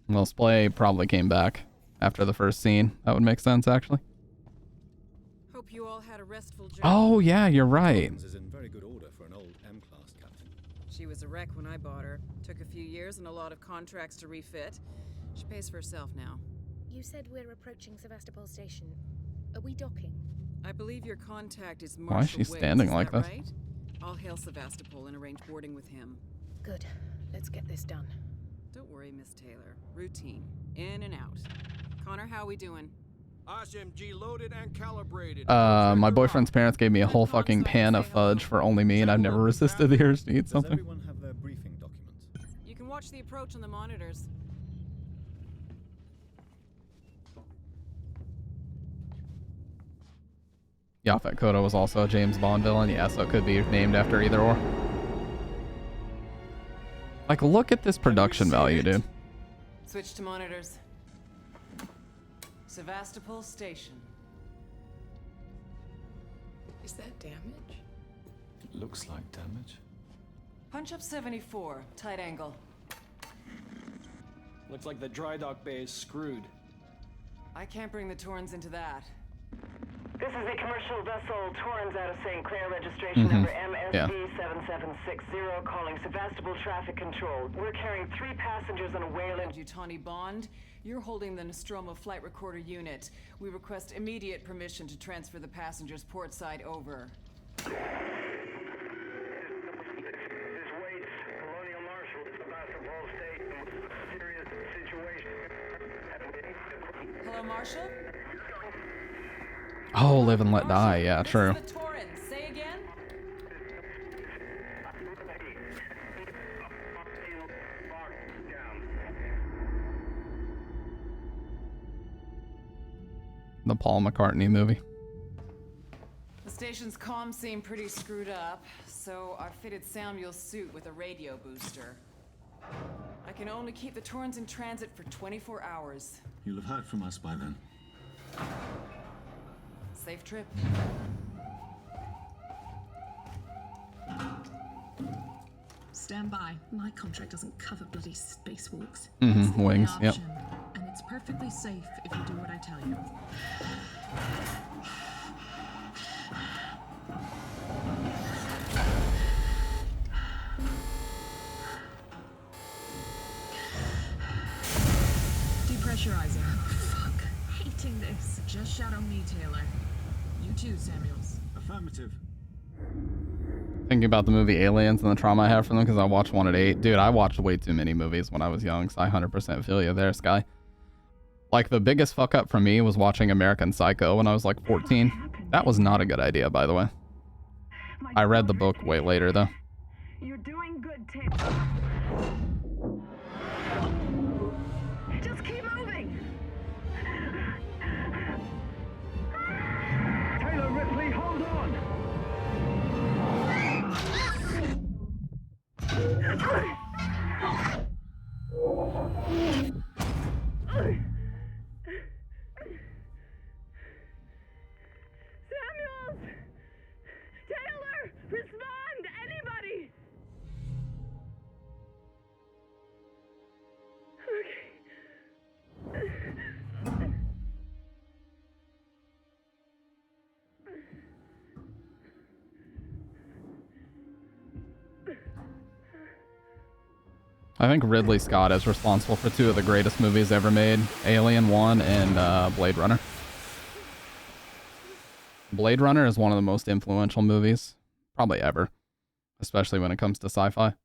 Well, Splay probably came back after the first scene. That would make sense, actually. Hope you all had a restful journey. Oh, yeah, you're right. Is in very good order for an old M-class captain. She was a wreck when I bought her. Took a few years and a lot of contracts to refit. She pays for herself now. You said we're approaching Sevastopol Station. Are we docking? I believe your contact is Marshall Why is she Wiggs, standing is like that this? right? I'll hail Sevastopol and arrange boarding with him. Good. Let's get this done. Don't worry, Miss Taylor. Routine. In and out. Connor, how we doing? SMG loaded and calibrated. My boyfriend's parents gave me a whole fucking pan of fudge for only me, and I've never resisted the urge to eat something. Does everyone have their briefing documents? You can watch the approach on the monitors. Yaphet Kotto was also a James Bond villain. Yeah, so it could be named after either or. Like, look at this production value, dude. Switch to monitors. Sevastopol Station. Is that damage? It looks like damage. Punch up 74. Tight angle. Looks like the dry dock bay is screwed. I can't bring the Torrens into that. This is the commercial vessel Torrens out of St. Clair, registration number MSD7760, calling Sevastopol Traffic Control. We're carrying 3 passengers on a whale in Yutani Bond, you're holding the Nostromo flight recorder unit. We request immediate permission to transfer the passengers port side over. Hello, Marshall? Oh, live and let die. Yeah, true. This is the Torrens. Say again? The Paul McCartney movie. The station's comms seem pretty screwed up, so I fitted Samuel's suit with a radio booster. I can only keep the Torrens in transit for 24 hours. You'll have heard from us by then. Safe trip. Stand by. My contract doesn't cover bloody spacewalks. Mm-hmm, It's the only wings, yep. option, and it's perfectly safe if you do what I tell you. Depressurizer. Oh, fuck. Hating this. Just shadow me, Taylor. You too, Samuels. Affirmative. Thinking about the movie Aliens and the trauma I have from them because I watched one at 8. Dude, I watched way too many movies when I was young, so I 100% feel you there, Sky. Like, the biggest fuck up for me was watching American Psycho when I was like 14. That was not a good idea, by the way. I read the book way later, though. You're doing good, Taylor. Just keep moving. Taylor Ripley, hold on. Samuels! Taylor! Respond! Anybody! Okay. I think Ridley Scott is responsible for 2 of the greatest movies ever made, Alien 1 and Blade Runner. Blade Runner is one of the most influential movies, probably ever, especially when it comes to sci-fi.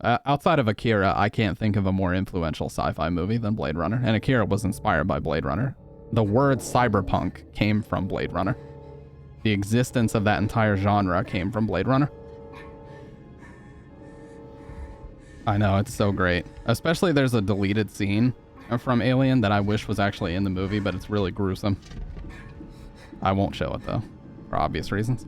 Outside of Akira, I can't think of a more influential sci-fi movie than Blade Runner, and Akira was inspired by Blade Runner. The word cyberpunk came from Blade Runner. The existence of that entire genre came from Blade Runner. I know, it's so great. Especially there's a deleted scene from Alien that I wish was actually in the movie, but it's really gruesome. I won't show it though, for obvious reasons.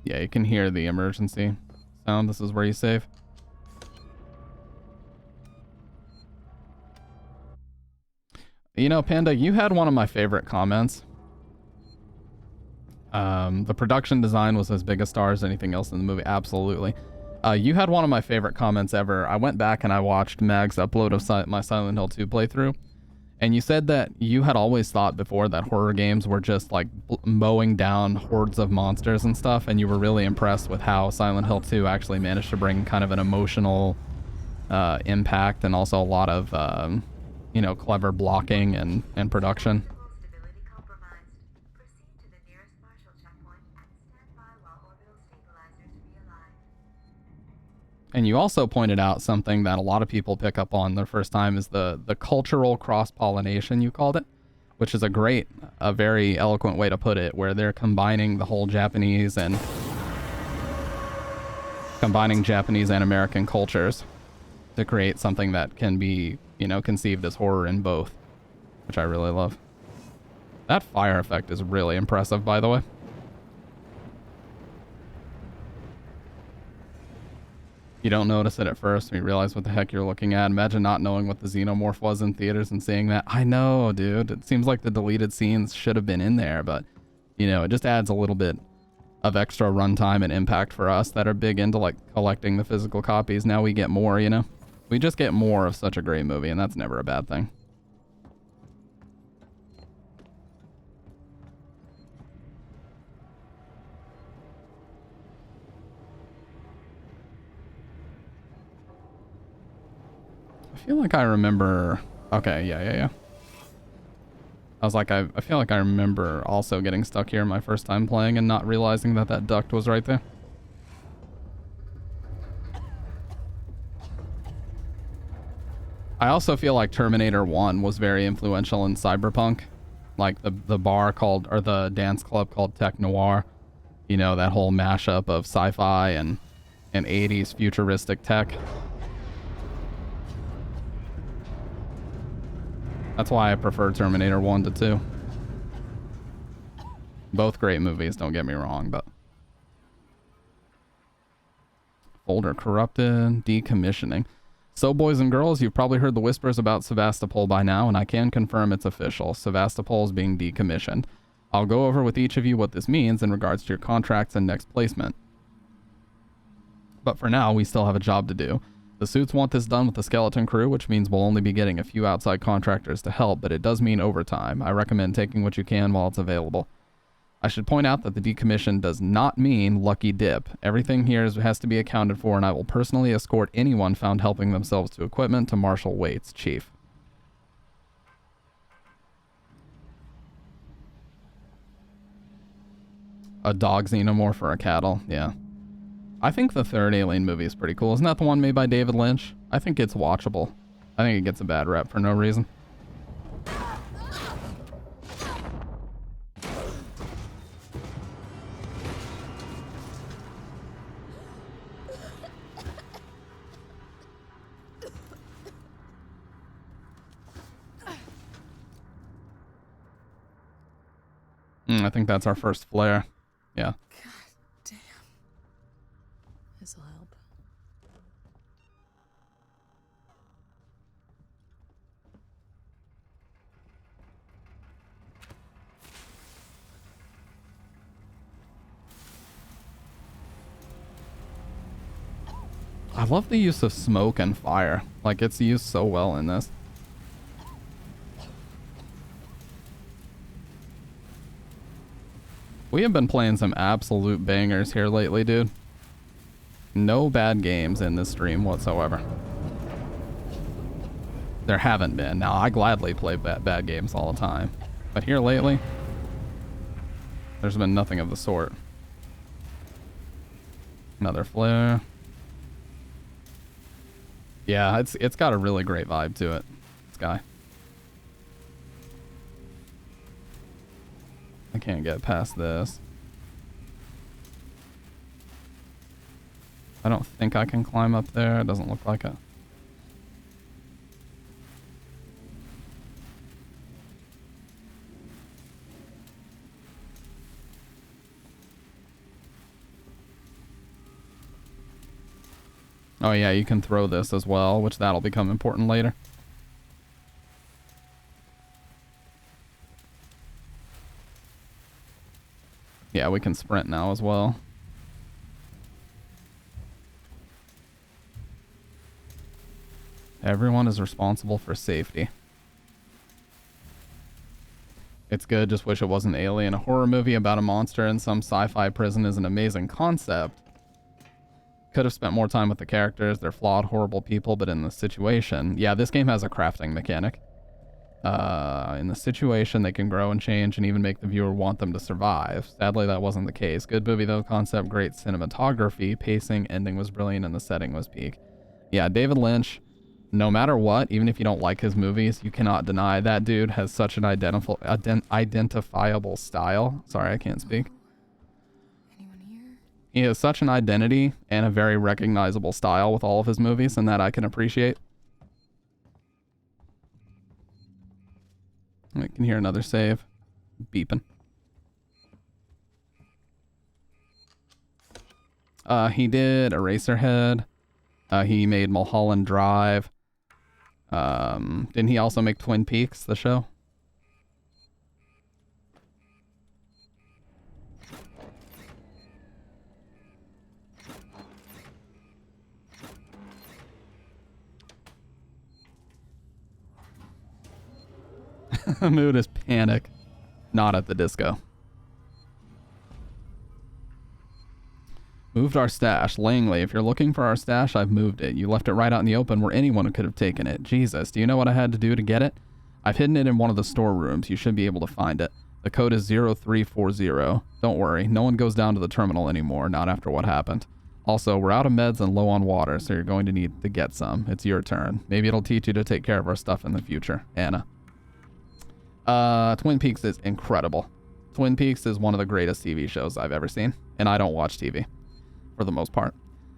Yeah, you can hear the emergency sound. This is where you save. You know, Panda, you had one of my favorite comments. The production design was as big a star as anything else in the movie. Absolutely. You had one of my favorite comments ever. I went back and I watched Mag's upload of my Silent Hill 2 playthrough. And you said that you had always thought before that horror games were just like mowing down hordes of monsters and stuff, and you were really impressed with how Silent Hill 2 actually managed to bring kind of an emotional impact and also a lot of, you know, clever blocking and production. And you also pointed out something that a lot of people pick up on their first time is the cultural cross-pollination, you called it, which is a very eloquent way to put it, where they're combining the whole Japanese and American cultures to create something that can be, you know, conceived as horror in both, which I really love. That fire effect is really impressive, by the way. You don't notice it at first, and you realize what the heck you're looking at. Imagine not knowing what the Xenomorph was in theaters and seeing that. I know, dude. It seems like the deleted scenes should have been in there, but, you know, it just adds a little bit of extra runtime and impact for us that are big into, like, collecting the physical copies. Now we get more, you know? We just get more of such a great movie, and that's never a bad thing. I feel like I remember... Okay, yeah. I was like, I feel like I remember also getting stuck here my first time playing and not realizing that that duct was right there. I also feel like Terminator 1 was very influential in cyberpunk. Like the bar called, or the dance club called Tech Noir. You know, that whole mashup of sci-fi and 80s futuristic tech. That's why I prefer Terminator 1 to 2. Both great movies, don't get me wrong, but... Folder corrupted, decommissioning. So, boys and girls, you've probably heard the whispers about Sevastopol by now, and I can confirm it's official. Sevastopol is being decommissioned. I'll go over with each of you what this means in regards to your contracts and next placement. But for now, we still have a job to do. The suits want this done with the skeleton crew, which means we'll only be getting a few outside contractors to help, but it does mean overtime. I recommend taking what you can while it's available. I should point out that the decommission does not mean lucky dip. Everything here has to be accounted for, and I will personally escort anyone found helping themselves to equipment to Marshal Waits, Chief. A dog xenomorph or a cattle, yeah. I think the third Alien movie is pretty cool. Isn't that the one made by David Lynch? I think it's watchable. I think it gets a bad rep for no reason. I think that's our first flare. Yeah. Damn. This'll help. I love the use of smoke and fire. Like, it's used so well in this. We have been playing some absolute bangers here lately, dude. No bad games in this stream whatsoever. There haven't been. Now, I gladly play bad games all the time. But here lately, there's been nothing of the sort. Another flare. Yeah, it's got a really great vibe to it, this guy. I can't get past this. I don't think I can climb up there. It doesn't look like it. Oh yeah, you can throw this as well, which that'll become important later. Yeah, we can sprint now as well. Everyone is responsible for safety. It's good, just wish it wasn't Alien. A horror movie about a monster in some sci-fi prison is an amazing concept. Could have spent more time with the characters. They're flawed, horrible people, but in the situation... Yeah, this game has a crafting mechanic. In the situation, they can grow and change and even make the viewer want them to survive. Sadly, that wasn't the case. Good movie, though. Concept, great cinematography. Pacing, ending was brilliant, and the setting was peak. Yeah, David Lynch, no matter what, even if you don't like his movies, you cannot deny that dude has such an identifiable style. Sorry, I can't speak. He has such an identity and a very recognizable style with all of his movies, and that I can appreciate. I can hear another save beeping. He did Eraserhead. He made Mulholland Drive. Didn't he also make Twin Peaks, the show? Mood is panic. Not at the disco. Moved our stash. Langley, if you're looking for our stash, I've moved it. You left it right out in the open where anyone could have taken it. Jesus, do you know what I had to do to get it? I've hidden it in one of the storerooms. You should be able to find it. The code is 0340. Don't worry, no one goes down to the terminal anymore, not after what happened. Also, we're out of meds and low on water, so you're going to need to get some. It's your turn. Maybe it'll teach you to take care of our stuff in the future. Anna. Twin Peaks is incredible. Twin Peaks is one of the greatest TV shows I've ever seen, and I don't watch TV, for the most part.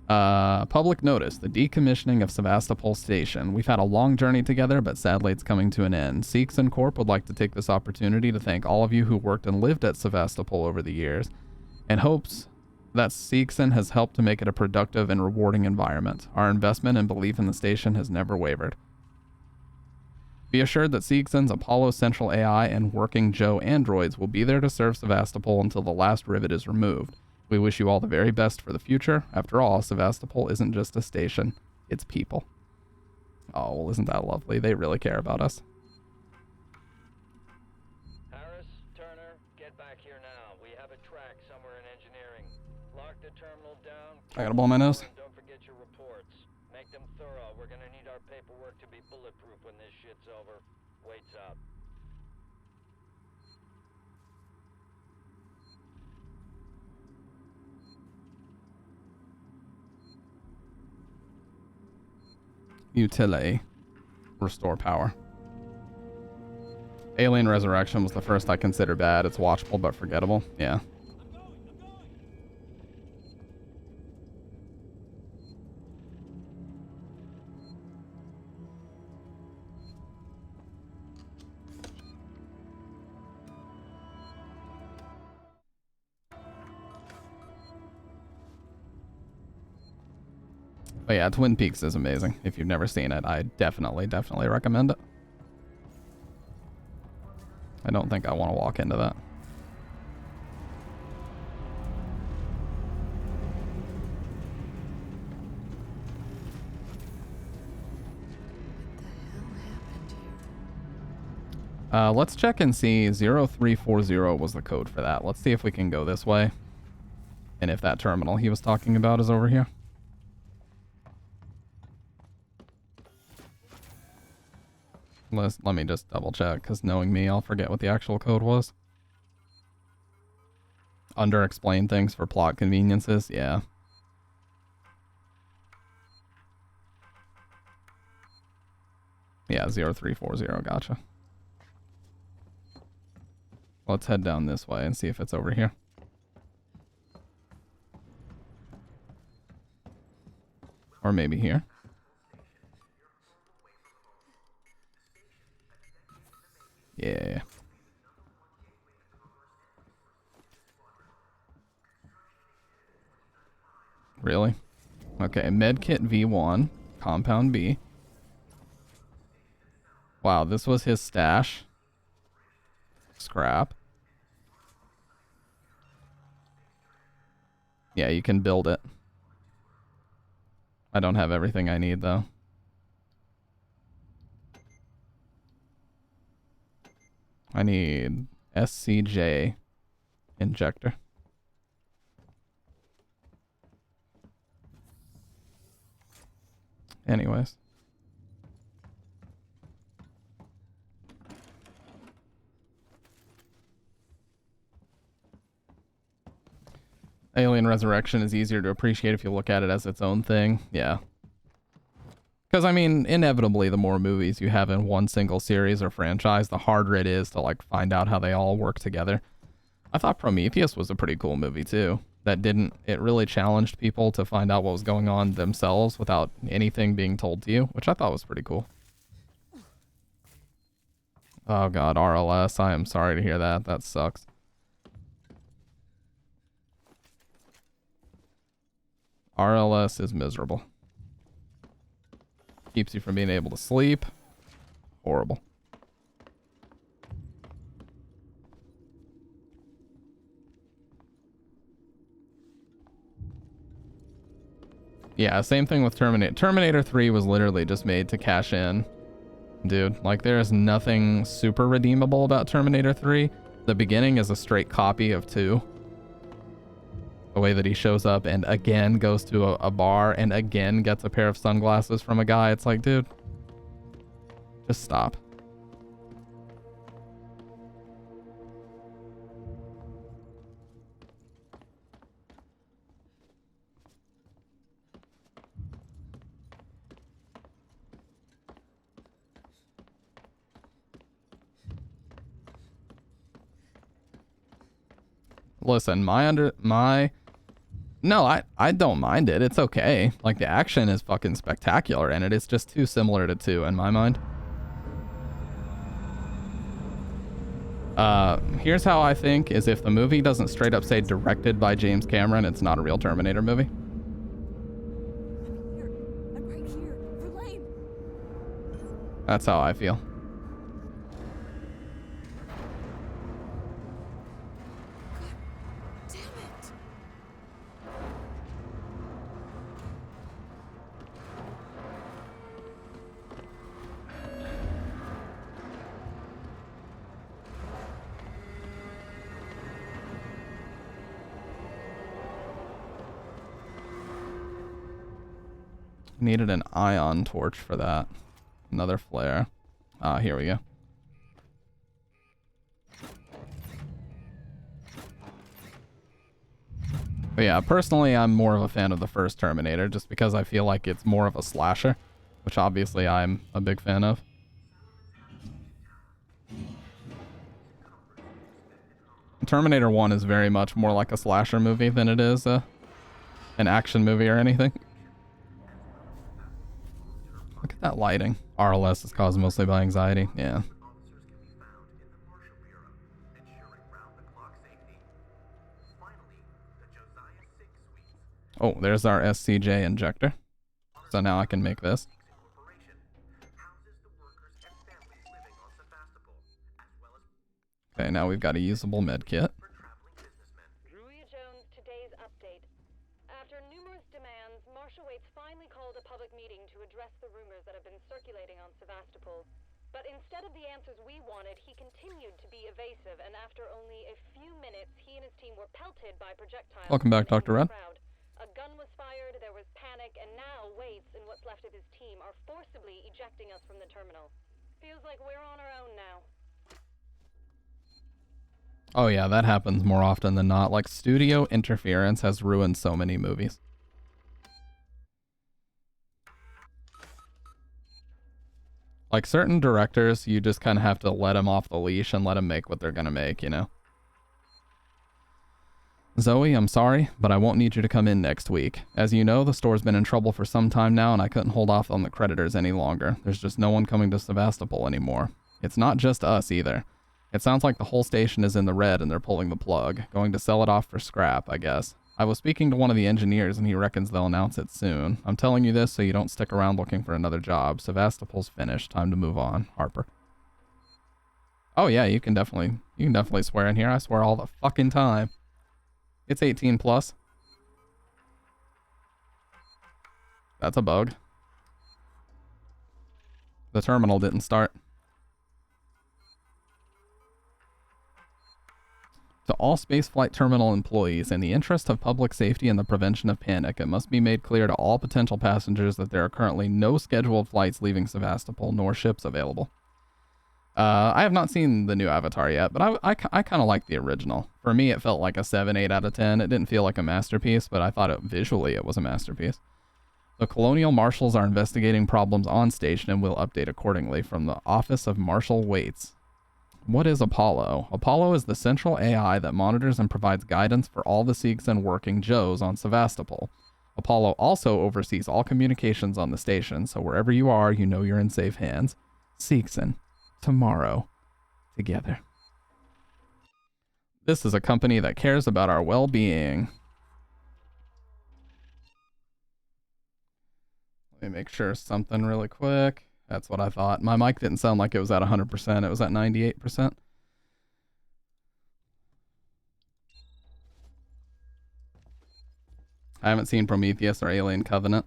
Public notice, the decommissioning of Sevastopol Station. We've had a long journey together, but sadly it's coming to an end. Seegson Corp would like to take this opportunity to thank all of you who worked and lived at Sevastopol over the years, and hopes that Seegson has helped to make it a productive and rewarding environment. Our investment and belief in the station has never wavered. Be assured that Seegson's Apollo Central AI and Working Joe androids will be there to serve Sevastopol until the last rivet is removed. We wish you all the very best for the future. After all, Sevastopol isn't just a station, it's people. Oh, well, isn't that lovely? They really care about us. Harris, Turner, get back here now. We have a track somewhere in engineering. Lock the terminal down. I gotta blow my nose. Don't forget your reports. Make them thorough. We're gonna need our paperwork to be bulletproof when this shit's over. Waits up. Utility. Restore power. Alien Resurrection was the first I considered bad. It's watchable but forgettable. Yeah. But yeah, Twin Peaks is amazing. If you've never seen it, I definitely recommend it. I don't think I want to walk into that. Let's check and see. 0340 was the code for that. Let's see if we can go this way. And if that terminal he was talking about is over here. Let me just double check, because knowing me, I'll forget what the actual code was. Under-explain things for plot conveniences, yeah. Yeah, 0340, gotcha. Let's head down this way and see if it's over here. Or maybe here. Yeah. Really? Okay, Medkit V1, Compound B. Wow, this was his stash. Scrap. Yeah, you can build it. I don't have everything I need, though. I need SCJ injector. Anyways. Alien Resurrection is easier to appreciate if you look at it as its own thing. Yeah. Because, I mean, inevitably, the more movies you have in one single series or franchise, the harder it is to, like, find out how they all work together. I thought Prometheus was a pretty cool movie, too. It really challenged people to find out what was going on themselves without anything being told to you, which I thought was pretty cool. Oh, God, RLS. I am sorry to hear that. That sucks. RLS is miserable. Keeps you from being able to sleep. Horrible. Yeah, same thing with Terminator. Terminator 3 was literally just made to cash in. Dude, like, there is nothing super redeemable about Terminator 3. The beginning is a straight copy of 2. The way that he shows up and again goes to a bar and again gets a pair of sunglasses from a guy. It's like, dude, just stop. Listen, no, I don't mind it. It's okay. Like, the action is fucking spectacular in it. It's just too similar to 2 in my mind. Here's how I think is if the movie doesn't straight up say directed by James Cameron, it's not a real Terminator movie. I'm right here. Verlaine. That's how I feel. Needed an ion torch for that. Another flare. Ah, here we go. But yeah, personally, I'm more of a fan of the first Terminator just because I feel like it's more of a slasher, which obviously I'm a big fan of. Terminator 1 is very much more like a slasher movie than it is an action movie or anything. Look at that lighting. RLS is caused mostly by anxiety. Yeah. Oh, there's our SCJ injector. So now I can make this. Okay, now we've got a usable med kit. Druia Jones, today's update. After numerous demands, Marshal Waits finally called a public meeting to address the rumors that have been circulating on Sevastopol. But instead of the answers we wanted, he continued to be evasive, and after only a few minutes, he and his team were pelted by projectiles. Welcome back, Dr. Red. A gun was fired, there was panic, and now Waits and what's left of his team are forcibly ejecting us from the terminal. Feels like we're on our own now. Oh yeah, that happens more often than not. Like, studio interference has ruined so many movies. Like, certain directors, you just kind of have to let them off the leash and let them make what they're gonna make, you know? Zoe, I'm sorry, but I won't need you to come in next week. As you know, the store's been in trouble for some time now, and I couldn't hold off on the creditors any longer. There's just no one coming to Sevastopol anymore. It's not just us, either. It sounds like the whole station is in the red and they're pulling the plug, going to sell it off for scrap, I guess. I was speaking to one of the engineers and he reckons they'll announce it soon. I'm telling you this so you don't stick around looking for another job. Sevastopol's finished. Time to move on. Harper. Oh yeah, you can definitely swear in here. I swear all the fucking time. It's 18 plus. That's a bug. The terminal didn't start. To all spaceflight terminal employees, in the interest of public safety and the prevention of panic, it must be made clear to all potential passengers that there are currently no scheduled flights leaving Sevastopol, nor ships available. I have not seen the new Avatar yet, but I kind of like the original. For me, it felt like a 7, 8 out of 10. It didn't feel like a masterpiece, but I thought visually it was a masterpiece. The Colonial Marshals are investigating problems on station and will update accordingly from the Office of Marshal Waits. What is Apollo? Apollo is the central AI that monitors and provides guidance for all the Seegson working Joes on Sevastopol. Apollo also oversees all communications on the station, so wherever you are, you know you're in safe hands. Seegson. Tomorrow. Together. This is a company that cares about our well-being. Let me make sure something really quick. That's what I thought. My mic didn't sound like it was at 100%. It was at 98%. I haven't seen Prometheus or Alien Covenant.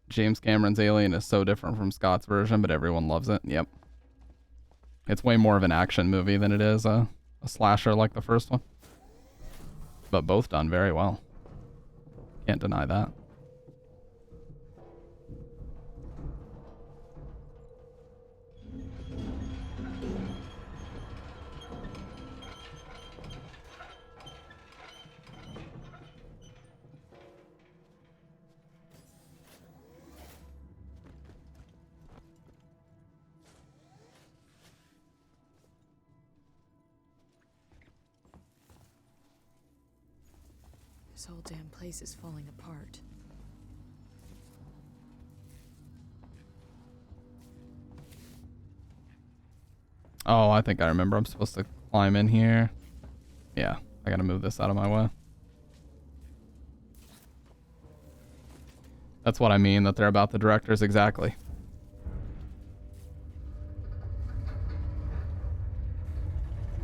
James Cameron's Alien is so different from Scott's version, but everyone loves it. Yep. It's way more of an action movie than it is a slasher like the first one. But both done very well. Can't deny that. This whole damn place is falling apart. Oh, I think I remember. I'm supposed to climb in here. Yeah, I gotta move this out of my way. That's what I mean, that they're about the directors exactly.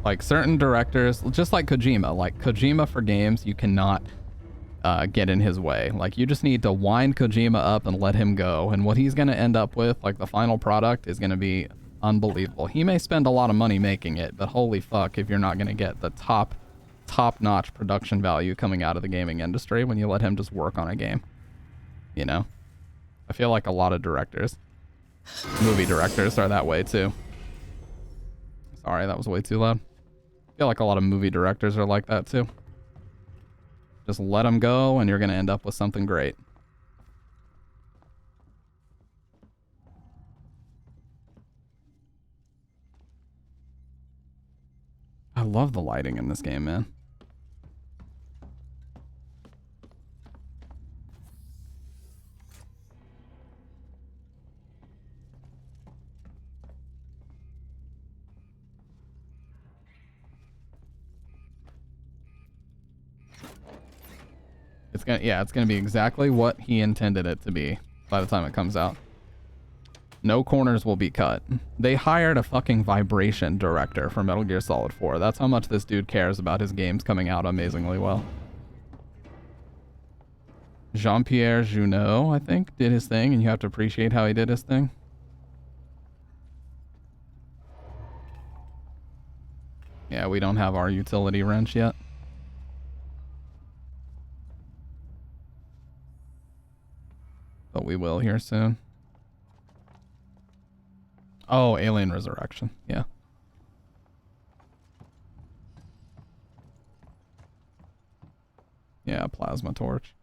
Like certain directors, just like Kojima for games, you cannot get in his way. Like, you just need to wind Kojima up and let him go. And what he's going to end up with, like the final product, is going to be unbelievable. He may spend a lot of money making it, but holy fuck if you're not going to get the top top-notch production value coming out of the gaming industry when you let him just work on a game. You know? I feel like a lot of directors, movie directors, are that way too. Sorry, that was way too loud. I feel like a lot of movie directors are like that too. Just let them go and you're going to end up with something great. I love the lighting in this game, man. It's gonna be exactly what he intended it to be by the time it comes out. No corners will be cut. They hired a fucking vibration director for Metal Gear Solid 4. That's how much this dude cares about his games coming out amazingly well. Jean-Pierre Junot, I think, did his thing, and you have to appreciate how he did his thing. Yeah, we don't have our utility wrench yet. But we will here soon. Oh, Alien Resurrection. Yeah. Yeah, plasma torch.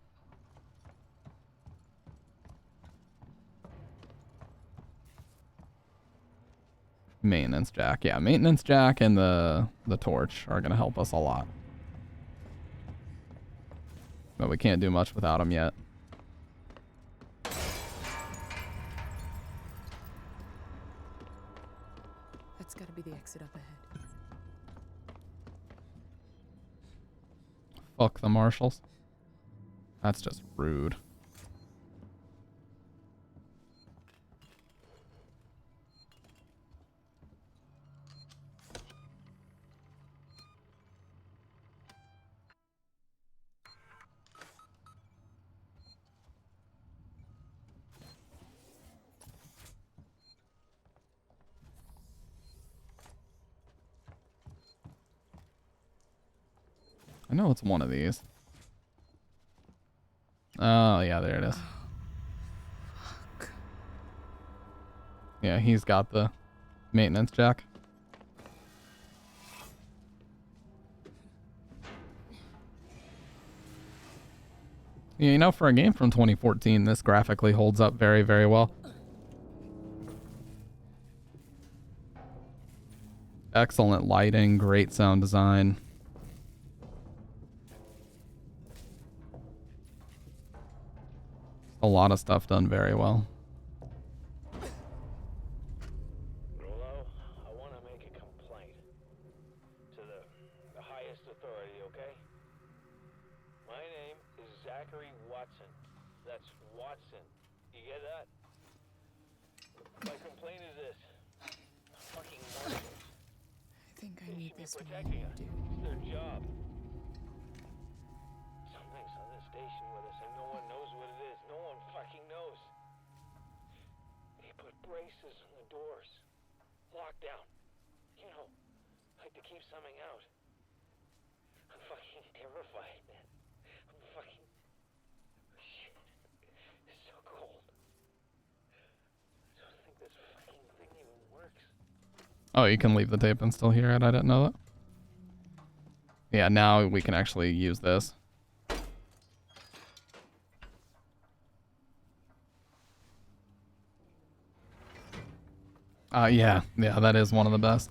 Maintenance jack. Yeah, maintenance jack and the torch are going to help us a lot. But we can't do much without them yet. That's gotta be the exit up ahead. Fuck the marshals. That's just rude. I know it's one of these. Oh, yeah, there it is. Fuck. Yeah, he's got the maintenance jack. Yeah, you know, for a game from 2014, this graphically holds up very, very well. Excellent lighting, great sound design. A lot of stuff done very well. Rolo, I want to make a complaint to the highest authority, okay? My name is Zachary Watson. That's Watson. You get that? My complaint is this. Fucking marshals. I think I need this more protecting than us. you do. It's their job. Something's on this station with us and no one knows what it is. No one fucking knows. They put braces on the doors. Lockdown. You know, like to keep something out. I'm fucking terrified, man. I'm fucking... Shit. It's so cold. I don't think this fucking thing even works. Oh, you can leave the tape and still hear it. I didn't know that. Yeah, now we can actually use this. Yeah, that is one of the best.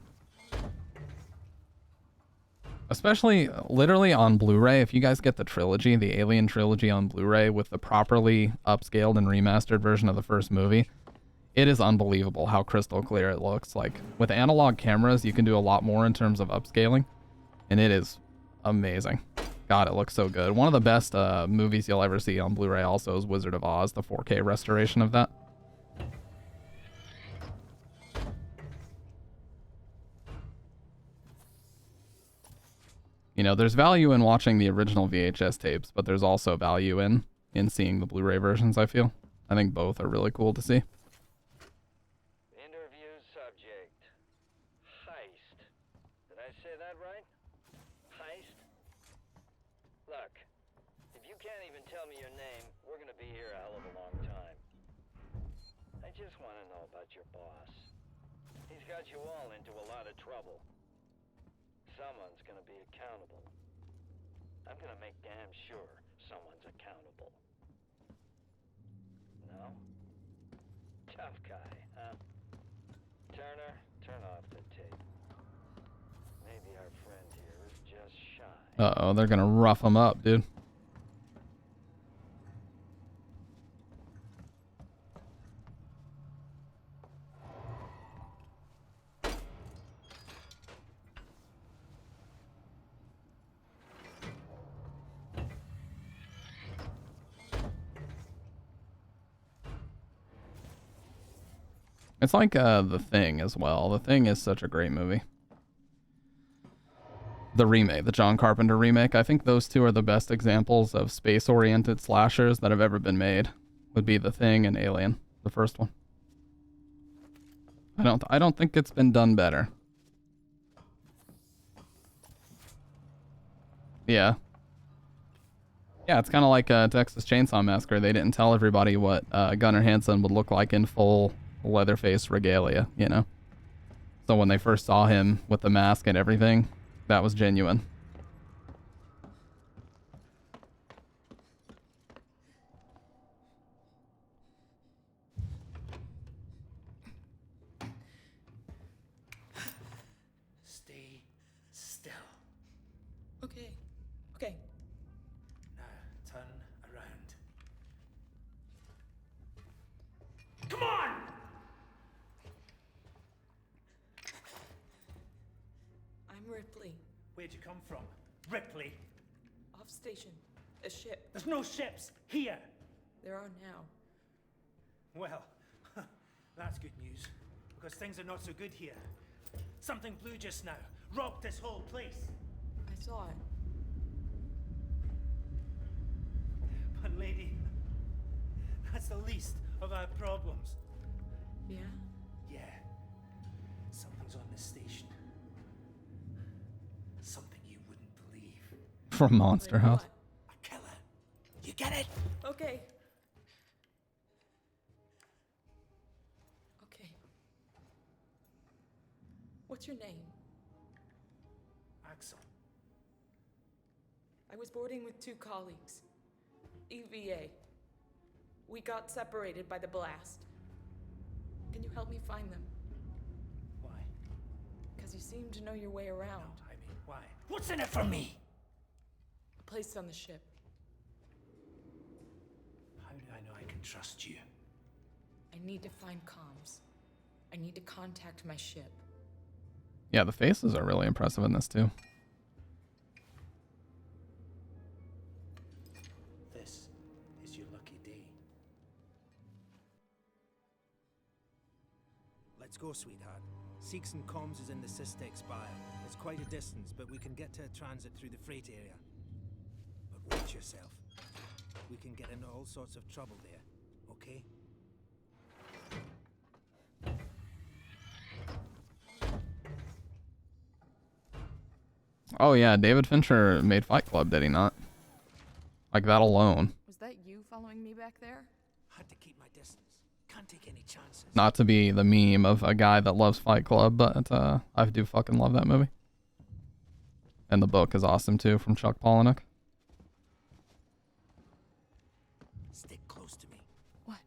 Especially, literally on Blu-ray, if you guys get the trilogy, the Alien trilogy on Blu-ray with the properly upscaled and remastered version of the first movie, it is unbelievable how crystal clear it looks. Like, with analog cameras, you can do a lot more in terms of upscaling, and it is amazing. God, it looks so good. One of the best movies you'll ever see on Blu-ray also is Wizard of Oz, the 4K restoration of that. You know, there's value in watching the original VHS tapes, but there's also value in seeing the Blu-ray versions, I feel. I think both are really cool to see. Interview subject. Heist. Did I say that right? Heist? even tell me your name, we're gonna be here a hell of a long time. I just want to know about your boss. He's got you all into a lot of trouble. Someone's gonna be accountable. I'm gonna make damn sure someone's accountable. No? Tough guy, huh? Turner, turn off the tape. Maybe our friend here is just shy. Uh-oh, they're gonna rough him up, dude. It's like The Thing as well. The Thing is such a great movie. The remake, the John Carpenter remake. I think those two are the best examples of space-oriented slashers that have ever been made. Would be The Thing and Alien, the first one. I don't think it's been done better. Yeah. Yeah, it's kind of like Texas Chainsaw Massacre. They didn't tell everybody what Gunnar Hansen would look like in full Leatherface regalia, you know? So when they first saw him with the mask and everything, that was genuine. Stay still. Okay. Okay. Now turn around. Come on! I'm Ripley. Where'd you come from? Ripley? Off station. A ship. There's no ships here. There are now. Well, that's good news, because things are not so good here. Something blue just now. Rocked this whole place. I saw it. But lady, that's the least of our problems. Yeah? Yeah. Something's on this station. Something you wouldn't believe. From Monster House. A killer. You get it? Okay. Okay. What's your name? Axel. I was boarding with 2 colleagues. EVA. We got separated by the blast. Can you help me find them? Why? Because you seem to know your way around. No, I mean, why? What's in it for me? A place on the ship. How do I know I can trust you? I need to find comms. I need to contact my ship. Yeah, the faces are really impressive in this too. This is your lucky day. Let's go, sweetheart. Seegson Comms is in the Systex Spire. It's quite a distance, but we can get to a transit through the freight area. But watch yourself. We can get into all sorts of trouble there, okay? Oh yeah, David Fincher made Fight Club, did he not? Like that alone. Was that you following me back there? Had to keep my distance. Can't take any chances. Not to be the meme of a guy that loves Fight Club, but I do fucking love that movie. And the book is awesome too, from Chuck Palahniuk. Stick close to me. What?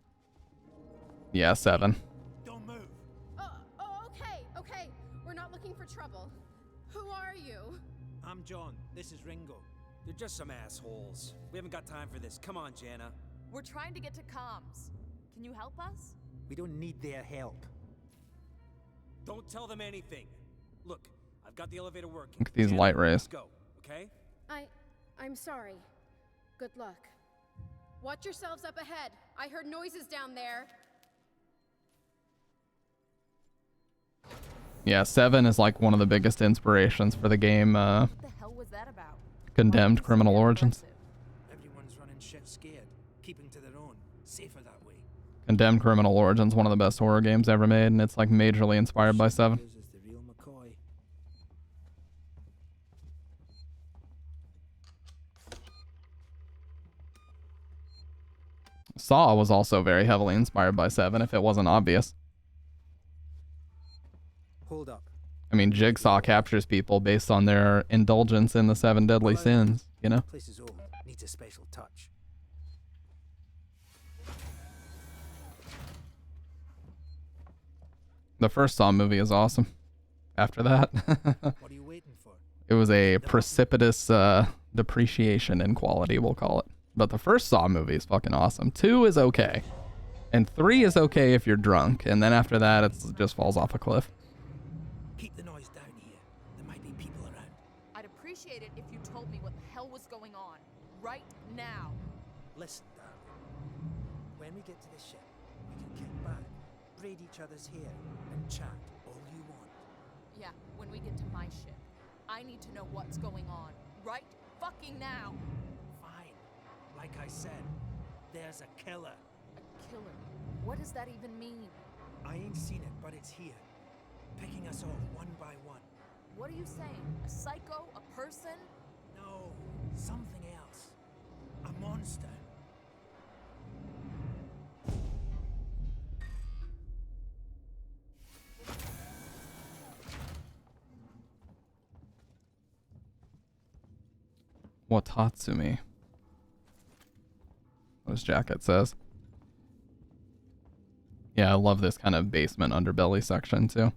Yeah, 7. Don't move. Oh, okay. We're not looking for trouble. Who are you? I'm John. This is Ringo. They're just some assholes. We haven't got time for this. Come on, Jana. We're trying to get to comms. Can you help us? We don't need their help. Don't tell them anything. Look, I've got the elevator working. Look at these Jana, light rays. Let's go, okay? I'm sorry. Good luck. Watch yourselves up ahead. I heard noises down there. Yeah, 7 is like one of the biggest inspirations for the game What the hell was that about? Condemned Criminal Origins. Everyone's running shit scared, keeping to their own. Safer that way. Condemned Criminal Origins, one of the best horror games ever made, and it's like majorly inspired by 7. Is the real McCoy. Saw was also very heavily inspired by 7, if it wasn't obvious. Hold up. I mean, Jigsaw captures people based on their indulgence in the 7 deadly sins, you know? Place is old. Needs a special touch. The first Saw movie is awesome. After that, What are you waiting for? it was a precipitous depreciation in quality, we'll call it. But the first Saw movie is fucking awesome. 2 is okay. And 3 is okay if you're drunk. And then after that, it just falls off a cliff. Keep the noise down here. There might be people around. I'd appreciate it if you told me what the hell was going on. Right now. Listen, darling. When we get to the ship, we can kick back, braid each other's hair, and chat all you want. Yeah, when we get to my ship. I need to know what's going on. Right fucking now. Fine. Like I said, there's a killer. A killer? What does that even mean? I ain't seen it, but it's here. Picking us off one by one. What are you saying? A psycho? A person? No, something else. A monster. Watatsumi. What his jacket says. Yeah, I love this kind of basement underbelly section too.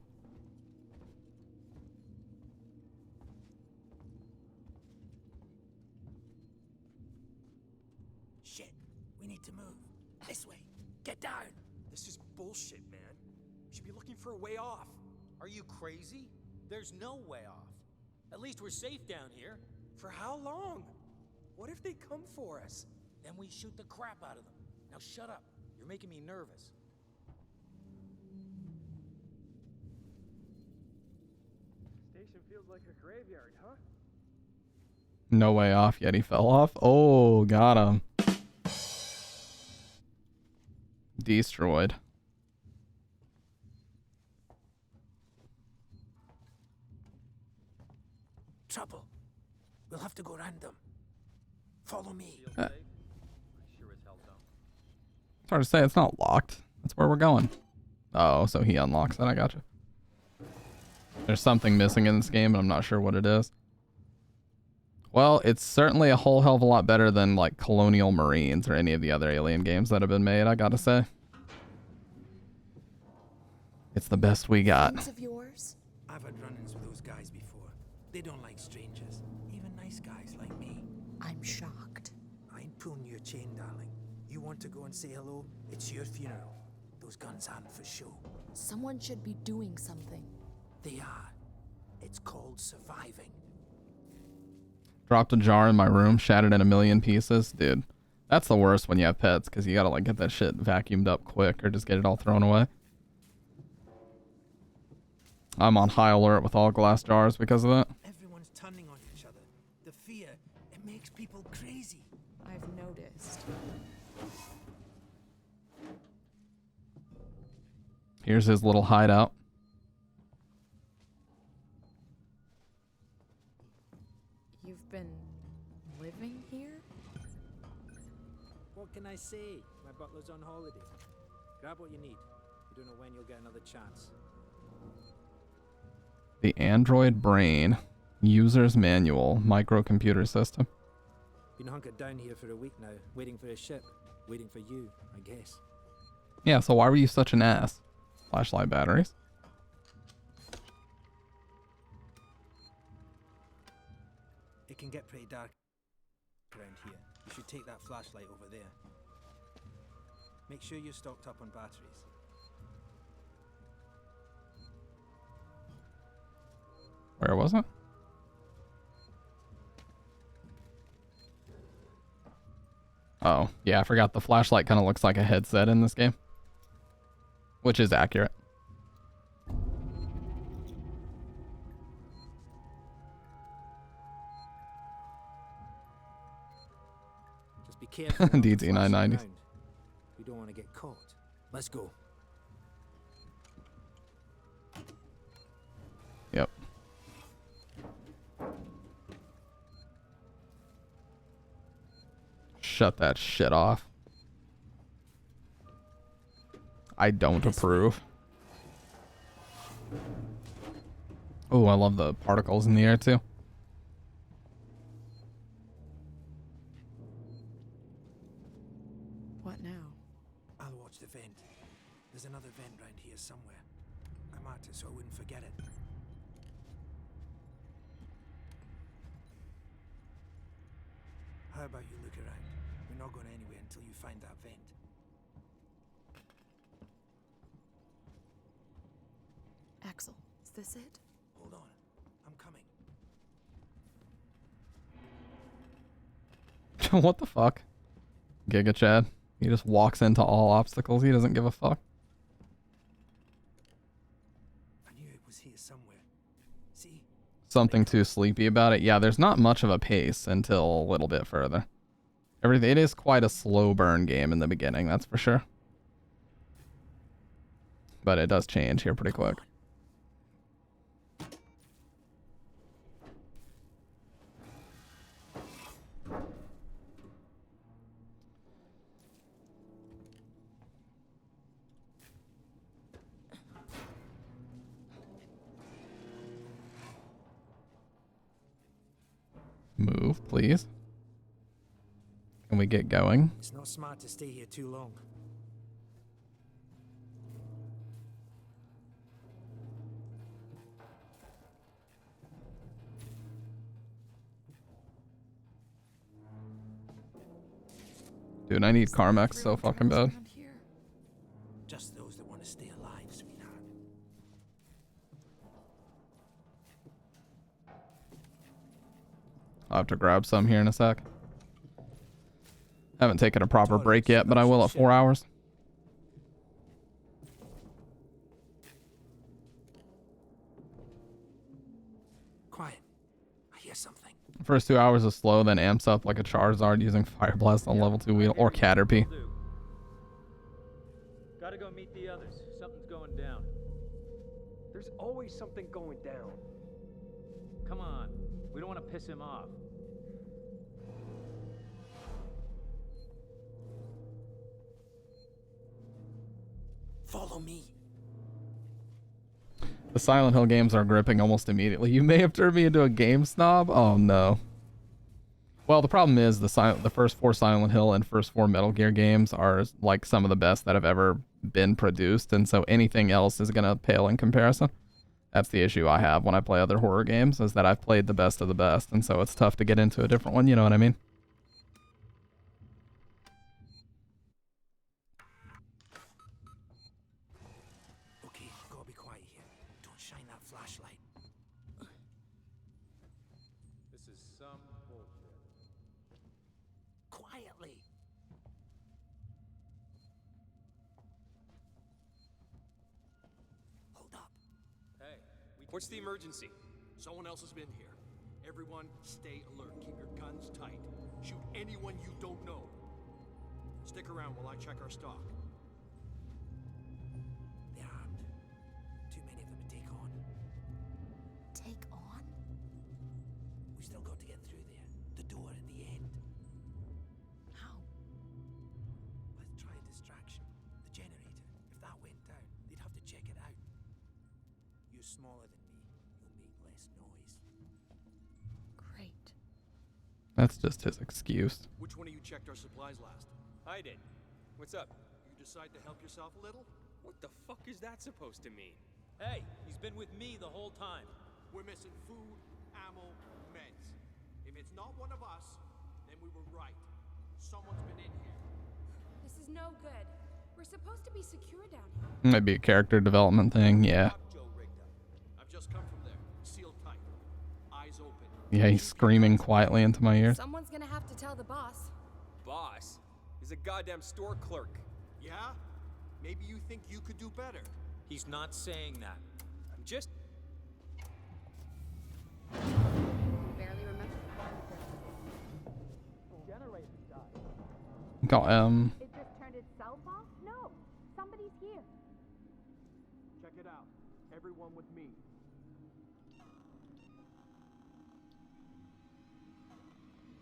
Shit, we need to move. This way. Get down. This is bullshit, man. You should be looking for a way off. Are you crazy? There's no way off. At least we're safe down here. For how long? What if they come for us? Then we shoot the crap out of them. Now shut up. You're making me nervous. Station feels like a graveyard, huh? No way off yet. He fell off. Oh, got him. Destroyed. Trouble. We'll have to go round them. Follow me. It's hard to say. It's not locked. That's where we're going. Oh, so he unlocks it. I gotcha. There's something missing in this game, but I'm not sure what it is. Well, it's certainly a whole hell of a lot better than like Colonial Marines or any of the other Alien games that have been made, I gotta say. It's the best we got. Friends of yours? I've had run-ins with those guys before. They don't like strangers, even nice guys like me. I'm shocked. I ain't pulling your chain, darling. You want to go and say hello? It's your funeral. Those guns aren't for show. Someone should be doing something. They are. It's called surviving. Dropped a jar in my room, shattered in a million pieces. Dude, that's the worst when you have pets, because you gotta like get that shit vacuumed up quick or just get it all thrown away. I'm on high alert with all glass jars because of that. Everyone's turning on each other. The fear, it makes people crazy. I've noticed. Here's his little hideout. You've been living here? What can I say? My butler's on holiday. Grab what you need. You don't know when you'll get another chance. The Android Brain User's Manual Microcomputer System. Been hunkered down here for a week now, waiting for a ship. Waiting for you, I guess. Yeah, so why were you such an ass? Flashlight batteries. It can get pretty dark around here. You should take that flashlight over there. Make sure you're stocked up on batteries. Where was it? Oh, yeah, I forgot the flashlight kind of looks like a headset in this game. Which is accurate. Just be careful. not to DT flash 990s. around. We don't want to get caught. Let's go. Yep. Shut that shit off. I don't approve. Oh, I love the particles in the air too. What now? I'll watch the vent. There's another vent round here somewhere. I marked it so I wouldn't forget it. How about you look around? We're not going anywhere until you find that vent. Axel, is this it? Hold on. I'm coming. What the fuck? Giga Chad. He just walks into all obstacles. He doesn't give a fuck. I knew it was here somewhere. See? Something too sleepy about it. Yeah, there's not much of a pace until a little bit further. It is quite a slow burn game in the beginning, that's for sure. But it does change here pretty quick. Move, please. Can we get going? It's not smart to stay here too long. Dude, I need Carmex so fucking bad. Just those that want to stay alive, sweetheart. I'll have to grab some here in a sec. Haven't taken a proper break yet, but I will at 4 hours. Quiet. I hear something. First 2 hours is slow, then amps up like a Charizard using Fire Blast on level 2 wheel or Caterpie. Gotta go meet the others. Something's going down. There's always something going down. Come on. We don't want to piss him off. Follow me. The Silent Hill games are gripping almost immediately. You may have turned me into a game snob. Oh no. Well, the problem is the first 4 Silent Hill and first 4 Metal Gear games are like some of the best that have ever been produced, and so anything else is gonna pale in comparison. That's the issue I have when I play other horror games, is that I've played the best of the best, and so it's tough to get into a different one, you know what I mean? Okay, gotta be quiet here. Don't shine that flashlight. This is some bullshit. Quietly. Hold up. Hey, what's the emergency? Someone else has been here. Everyone, stay alert. Keep your guns tight. Shoot anyone you don't know. Stick around while I check our stock. They're armed. Too many of them to take on. Take on? We still got to get through there. The door at the end. How? Let's try a distraction. The generator. If that went down, they'd have to check it out. You're smaller than me. You'll make less noise. Great. That's just his excuse. Which one of you checked our supplies last? I did. What's up? You decide to help yourself a little? What the fuck is that supposed to mean? Hey, he's been with me the whole time. We're missing food, ammo, meds. If it's not one of us, then we were right. Someone's been in here. This is no good. We're supposed to be secure down here. Might be a character development thing, yeah. I've just come from there. Sealed tight. Eyes open. Yeah, he's screaming quietly into my ear. Someone's gonna have to tell the boss. Boss? He's a goddamn store clerk. Yeah? Maybe you think you could do better. He's not saying that. I'm just... Barely remember. Generator died. Got It just turned itself off? No. Somebody's here. Check it out. Everyone with me.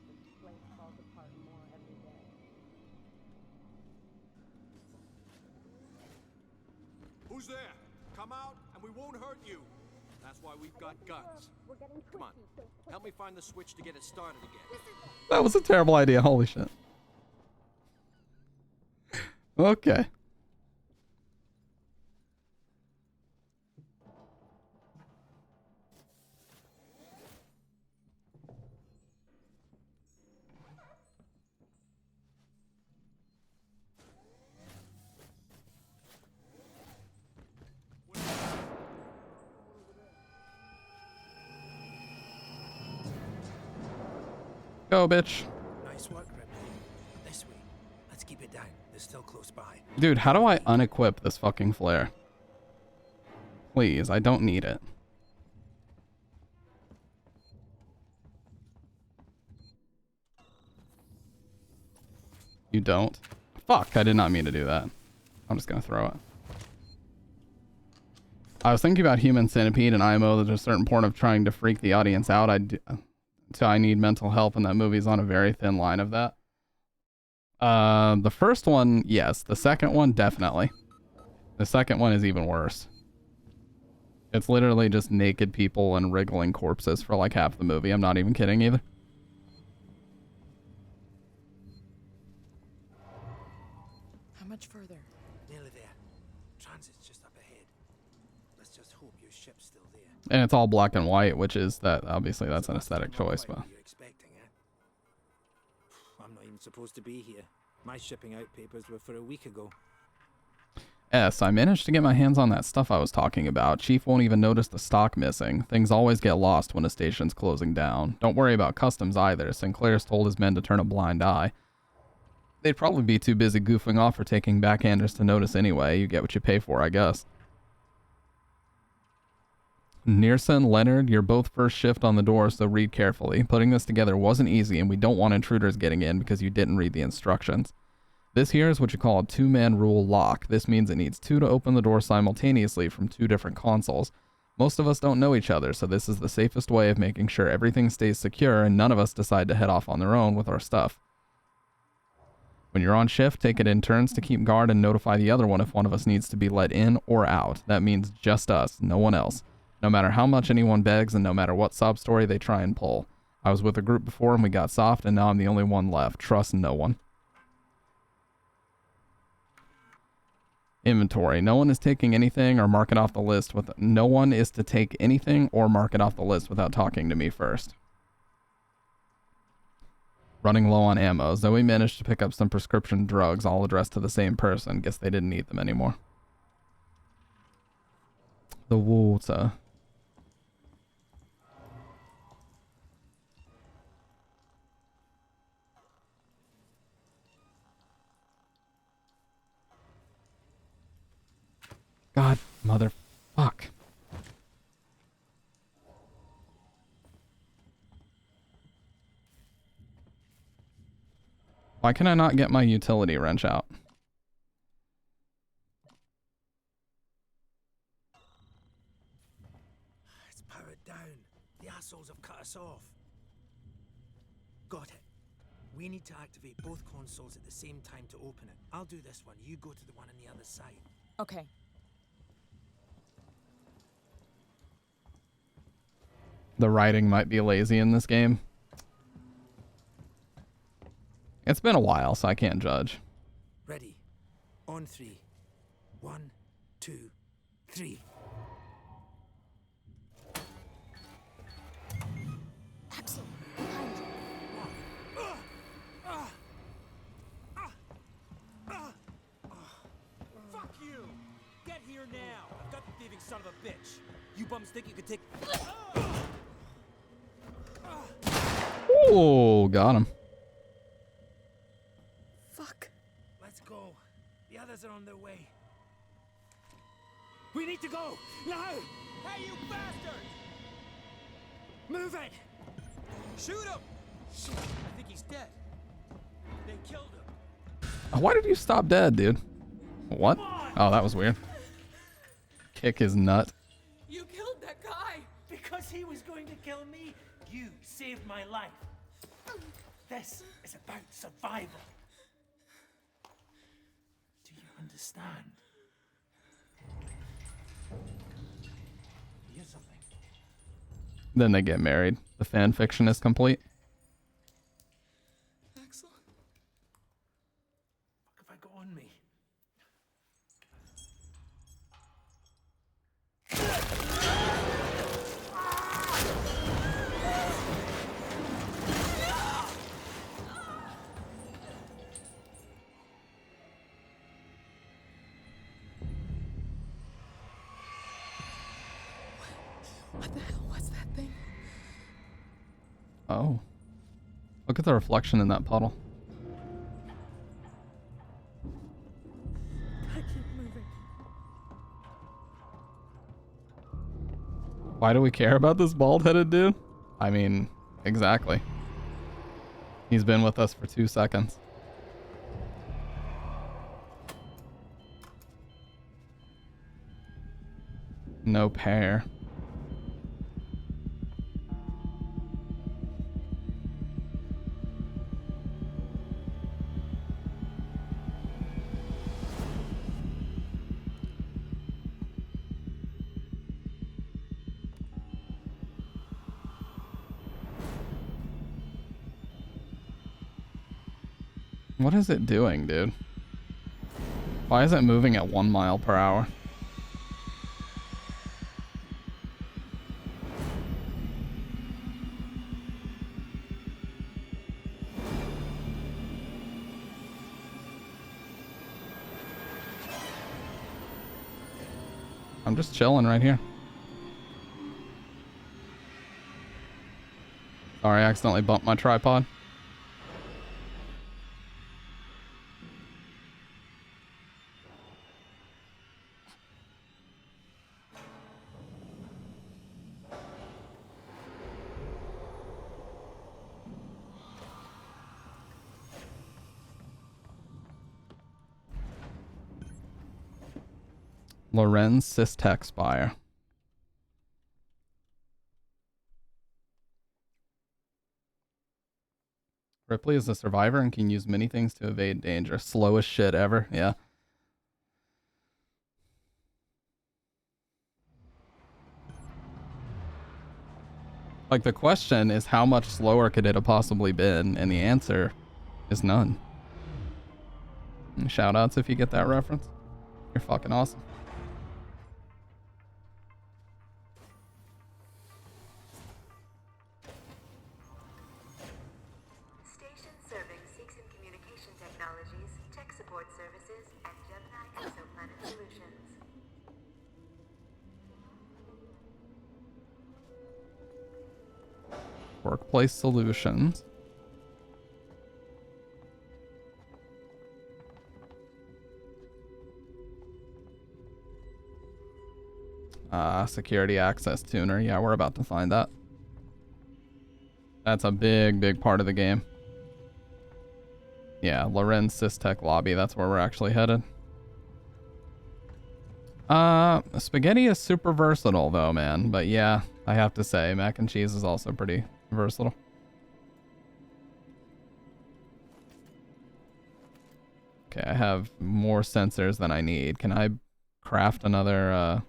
This place falls apart more every day. Who's there? Come out and we won't hurt you. That's why we've got guns. Come on. Help me find the switch to get it started again. That was a terrible idea. Holy shit. Okay. Go, bitch. Nice work, Ripley. This way. Let's keep it down. They're still close by. Dude, how do I unequip this fucking flare? Please, I don't need it. You don't? Fuck, I did not mean to do that. I'm just gonna throw it. I was thinking about Human Centipede and IMO. There's a certain point of trying to freak the audience out. I need mental help, and that movie's on a very thin line of that. The first one, yes. The second one, definitely. The second one is even worse. It's literally just naked people and wriggling corpses for like half the movie. I'm not even kidding either. How much further? Nearly there. Transit's just up ahead. Let's just hope your ship's still there. And it's all black and white, which is that obviously that's an aesthetic choice, but You're expecting, eh? I'm not even supposed to be here. My shipping out papers were for a week ago. S, I managed to get my hands on that stuff I was talking about. Chief won't even notice the stock missing. Things always get lost when a station's closing down. Don't worry about customs either. Sinclair's told his men to turn a blind eye. They'd probably be too busy goofing off or taking backhanders to notice anyway. You get what you pay for, I guess. Nearson, Leonard, you're both first shift on the door, so read carefully. Putting this together wasn't easy, and we don't want intruders getting in because you didn't read the instructions. This here is what you call a two-man rule lock. This means it needs two to open the door simultaneously from two different consoles. Most of us don't know each other, so this is the safest way of making sure everything stays secure and none of us decide to head off on their own with our stuff. When you're on shift, take it in turns to keep guard and notify the other one if one of us needs to be let in or out. That means just us, no one else. No matter how much anyone begs and no matter what sob story they try and pull. I was with a group before and we got soft, and now I'm the only one left. Trust no one. Inventory. No one is taking anything or mark it off the list with no one is to take anything or mark it off the list without talking to me first. Running low on ammo. Zoe managed to pick up some prescription drugs all addressed to the same person. Guess they didn't need them anymore. The water. God, motherfuck. Why can I not get my utility wrench out? It's powered down. The assholes have cut us off. Got it. We need to activate both consoles at the same time to open it. I'll do this one. You go to the one on the other side. Okay. The writing might be lazy in this game. It's been a while, so I can't judge. Ready. On 3. 1, 2, 3. Axel, Fuck you! Get here now! I've got the thieving son of a bitch. You bums think you could take... Oh, got him. Fuck. Let's go. The others are on their way. We need to go! Now! Hey, you bastard! Move it! Shoot him! Shit, I think he's dead. They killed him. Why did you stop dead, dude? What? Oh, that was weird. Kick his nut. You killed that guy! Because he was going to kill me, you saved my life. This is about survival. Do you understand? Then they get married. The fan fiction is complete. Axel? What have I got on me? What the hell was that thing? Oh. Look at the reflection in that puddle. I keep moving. Why do we care about this bald-headed dude? I mean, exactly. He's been with us for 2 seconds. No pair. What is it doing, dude? Why is it moving at 1 mile per hour? I'm just chilling right here. Sorry, I accidentally bumped my tripod. Lorenz Systech Spire. Ripley is a survivor and can use many things to evade danger. Slowest shit ever. Yeah. Like, the question is, how much slower could it have possibly been? And the answer is none. And shout outs if you get that reference. You're fucking awesome. Station serving Seegson Communication Technologies, Tech Support Services, and Gemini Exoplanet Solutions. Workplace Solutions. Security Access Tuner. Yeah, we're about to find that. That's a big, big part of the game. Yeah, Lorenz Systech Lobby. That's where we're actually headed. Spaghetti is super versatile though, man. But yeah, I have to say, mac and cheese is also pretty versatile. Okay, I have more sensors than I need. Can I craft another,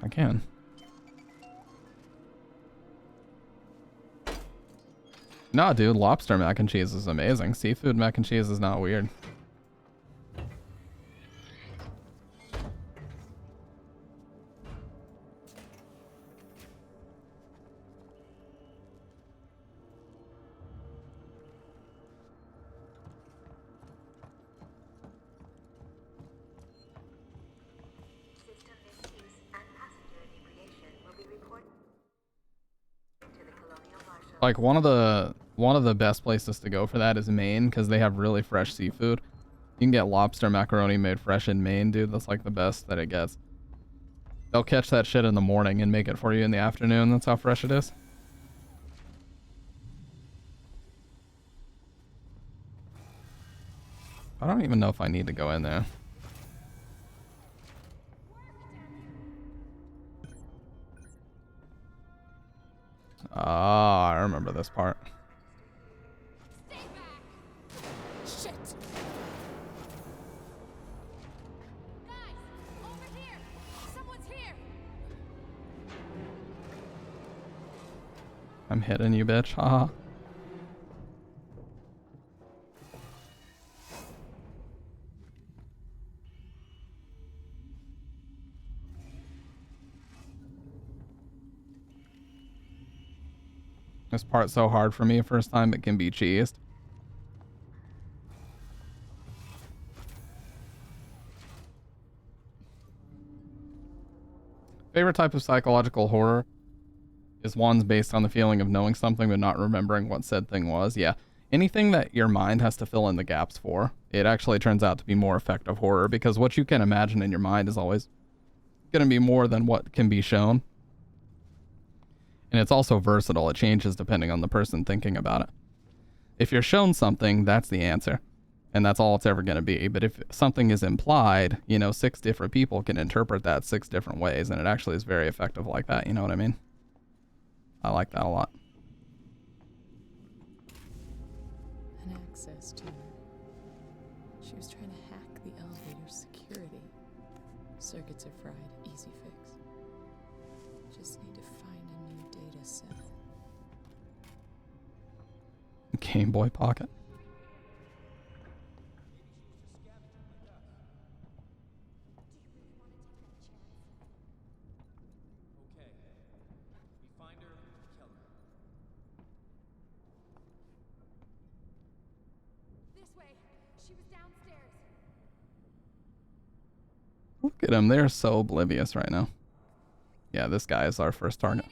I can. Nah, dude, lobster mac and cheese is amazing. Seafood mac and cheese is not weird. System misuse and passenger inebriation will be reported to the Colonial Marshal. Like, one of the best places to go for that is Maine, because they have really fresh seafood. You can get lobster macaroni made fresh in Maine, dude. That's like the best that it gets. They'll catch that shit in the morning and make it for you in the afternoon. That's how fresh it is. I don't even know if I need to go in there. Ah, I remember this part. Shit! Guys, over here! hitting you, bitch. Haha. This part's so hard for me first time it can be cheesed. Favorite type of psychological horror is ones based on the feeling of knowing something but not remembering what said thing was. Yeah, anything that your mind has to fill in the gaps for, it actually turns out to be more effective horror, because what you can imagine in your mind is always going to be more than what can be shown. And it's also versatile. It changes depending on the person thinking about it. If you're shown something, that's the answer. And that's all it's ever going to be. But if something is implied, you know, 6 different people can interpret that 6 different ways. And it actually is very effective like that. You know what I mean? I like that a lot. An access to her. She was trying to hack the elevator's security. Circuits are fried. Easy fix. Just need to find a new data cell. Game Boy Pocket. Look at them. They're so oblivious right now. Yeah, this guy is our first target.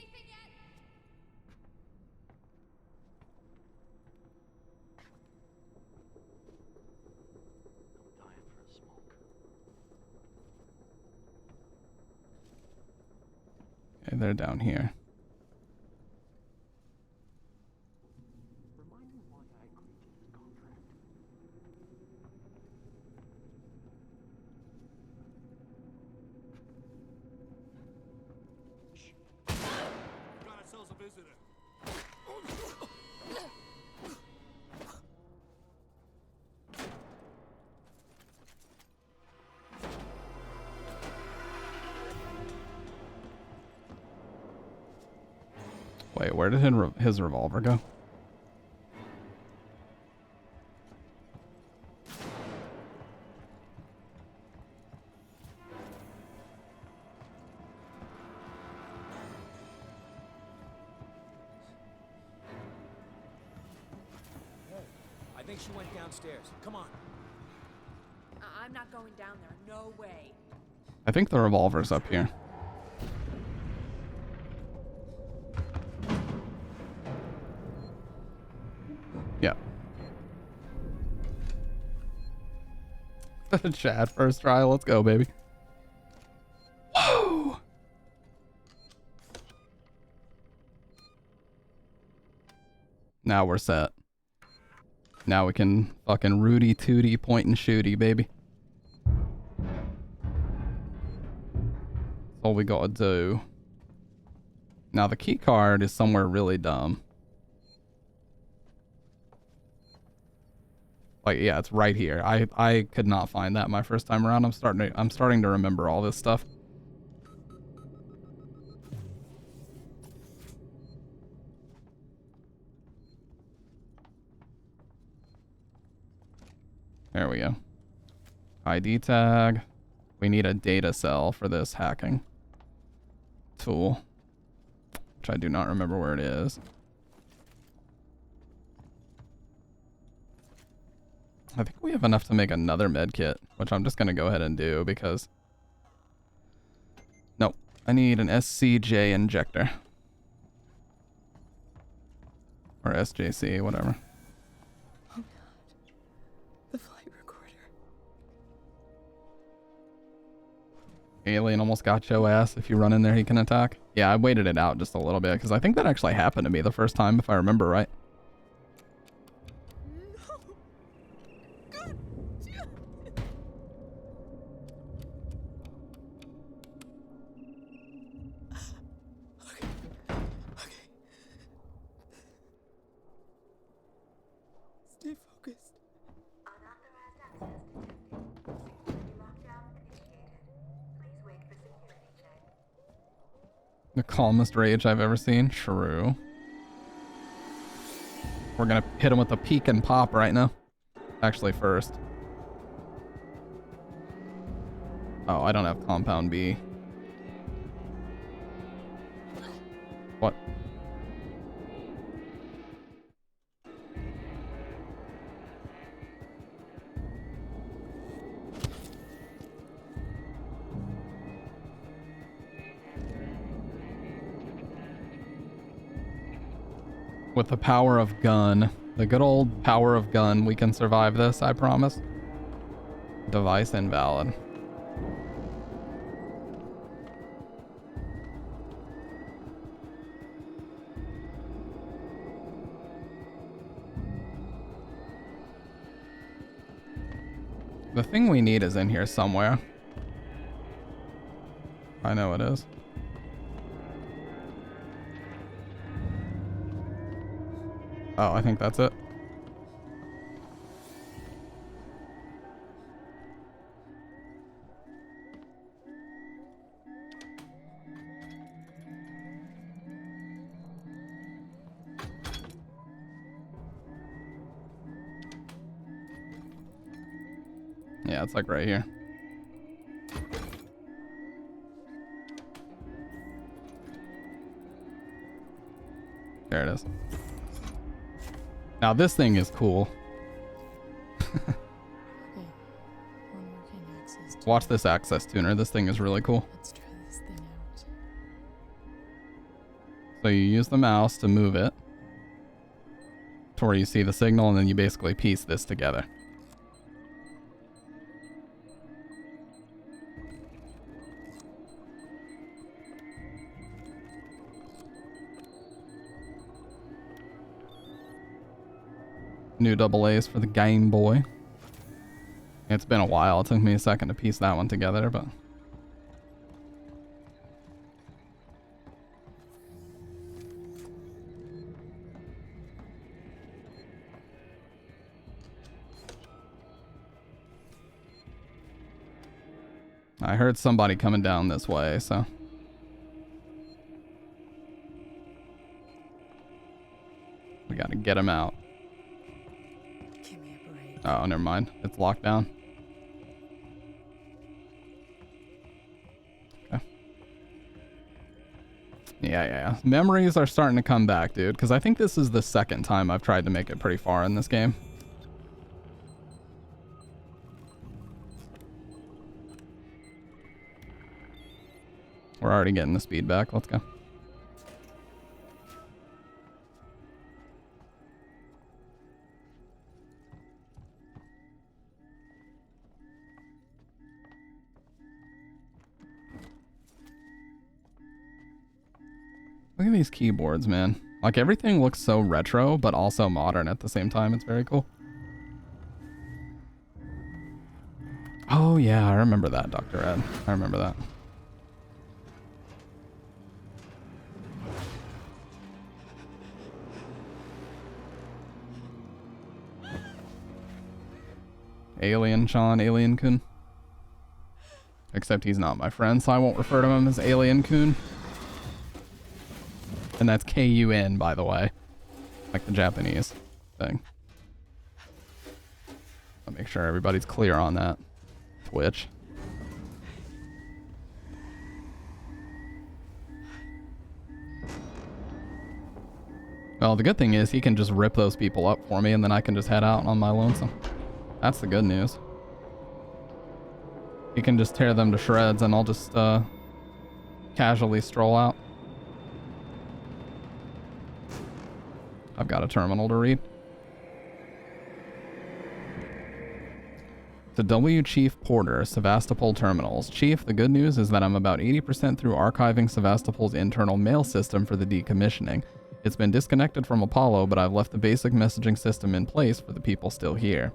Okay, they're down here. Wait, where did his revolver go? I think she went downstairs. Come on. I'm not going down there. No way. I think the revolver's up here. Yeah. Chad, first try. Let's go, baby. Whoa. Now we're set. Now we can fucking Rudy Tooty point and shooty, baby. That's all we gotta do. Now the key card is somewhere really dumb. Like, yeah, it's right here. I could not find that my first time around. I'm starting to remember all this stuff. There we go. ID tag. We need a data cell for this hacking tool, which I do not remember where it is. I think we have enough to make another med kit, which I'm just going to go ahead and do because... Nope. I need an SCJ injector. Or SJC, whatever. Oh god. The flight recorder. Alien almost got your ass. If you run in there, he can attack. Yeah, I waited it out just a little bit because I think that actually happened to me the first time, if I remember right. Stay focused. Unauthorized access detected. Security lockdown initiated. Please wait for security check. The calmest rage I've ever seen. True. We're gonna hit him with a peek and pop right now. Actually, first. Oh, I don't have compound B. What? With the power of gun. The good old power of gun, we can survive this, I promise. Device invalid. The thing we need is in here somewhere. I know it is. Oh, I think that's it. Yeah, it's like right here. There it is. Now this thing is cool. Watch this access tuner. This thing is really cool. Let's try this thing out. So you use the mouse to move it to where you see the signal, and then you basically piece this together. New double A's for the Game Boy. It's been a while. It took me a second to piece that one together, but... I heard somebody coming down this way, so... we gotta get him out. Oh, never mind. It's locked down. Okay. Yeah. Memories are starting to come back, dude, because I think this is the second time I've tried to make it pretty far in this game. We're already getting the speed back. Let's go. Look at these keyboards, man. Like, everything looks so retro, but also modern at the same time. It's very cool. Oh, yeah, I remember that, Dr. Ed. I remember that. Alien Sean, Alien Kun. Except he's not my friend, so I won't refer to him as Alien Kun. And that's K-U-N, by the way. Like the Japanese thing. I'll make sure everybody's clear on that. Twitch. Well, the good thing is he can just rip those people up for me, and then I can just head out on my lonesome. That's the good news. He can just tear them to shreds, and I'll just casually stroll out. I've got a terminal to read. To W. Chief Porter, Sevastopol Terminals. Chief, the good news is that I'm about 80% through archiving Sevastopol's internal mail system for the decommissioning. It's been disconnected from Apollo, but I've left the basic messaging system in place for the people still here.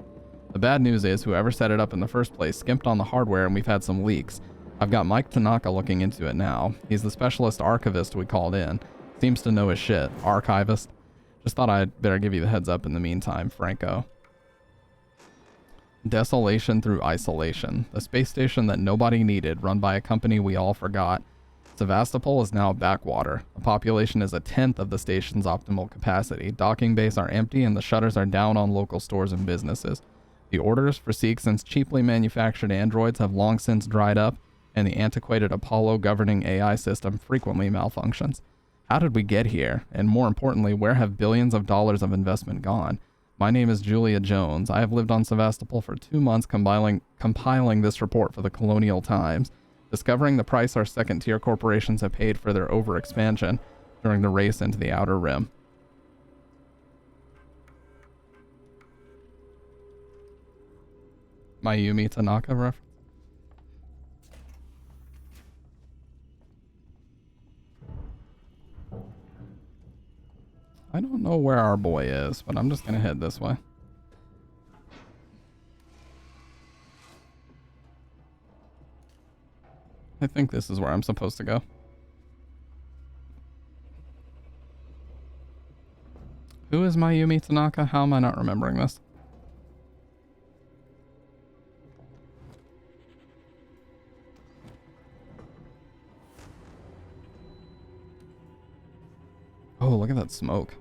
The bad news is whoever set it up in the first place skimped on the hardware and we've had some leaks. I've got Mike Tanaka looking into it now. He's the specialist archivist we called in. Seems to know his shit. Archivist. Just thought I'd better give you the heads up in the meantime, Franco. Desolation through Isolation. The space station that nobody needed, run by a company we all forgot. Sevastopol is now a backwater. The population is 1/10 of the station's optimal capacity. Docking bays are empty and the shutters are down on local stores and businesses. The orders for Seegson's cheaply manufactured androids have long since dried up, and the antiquated Apollo governing AI system frequently malfunctions. How did we get here? And more importantly, where have billions of dollars of investment gone? My name is Julia Jones. I have lived on Sevastopol for 2 months compiling this report for the Colonial Times, discovering the price our second-tier corporations have paid for their overexpansion during the race into the Outer Rim. Mayumi Tanaka reference. I don't know where our boy is, but I'm just gonna head this way. I think this is where I'm supposed to go. Who is Mayumi Tanaka? How am I not remembering this? Oh, look at that smoke.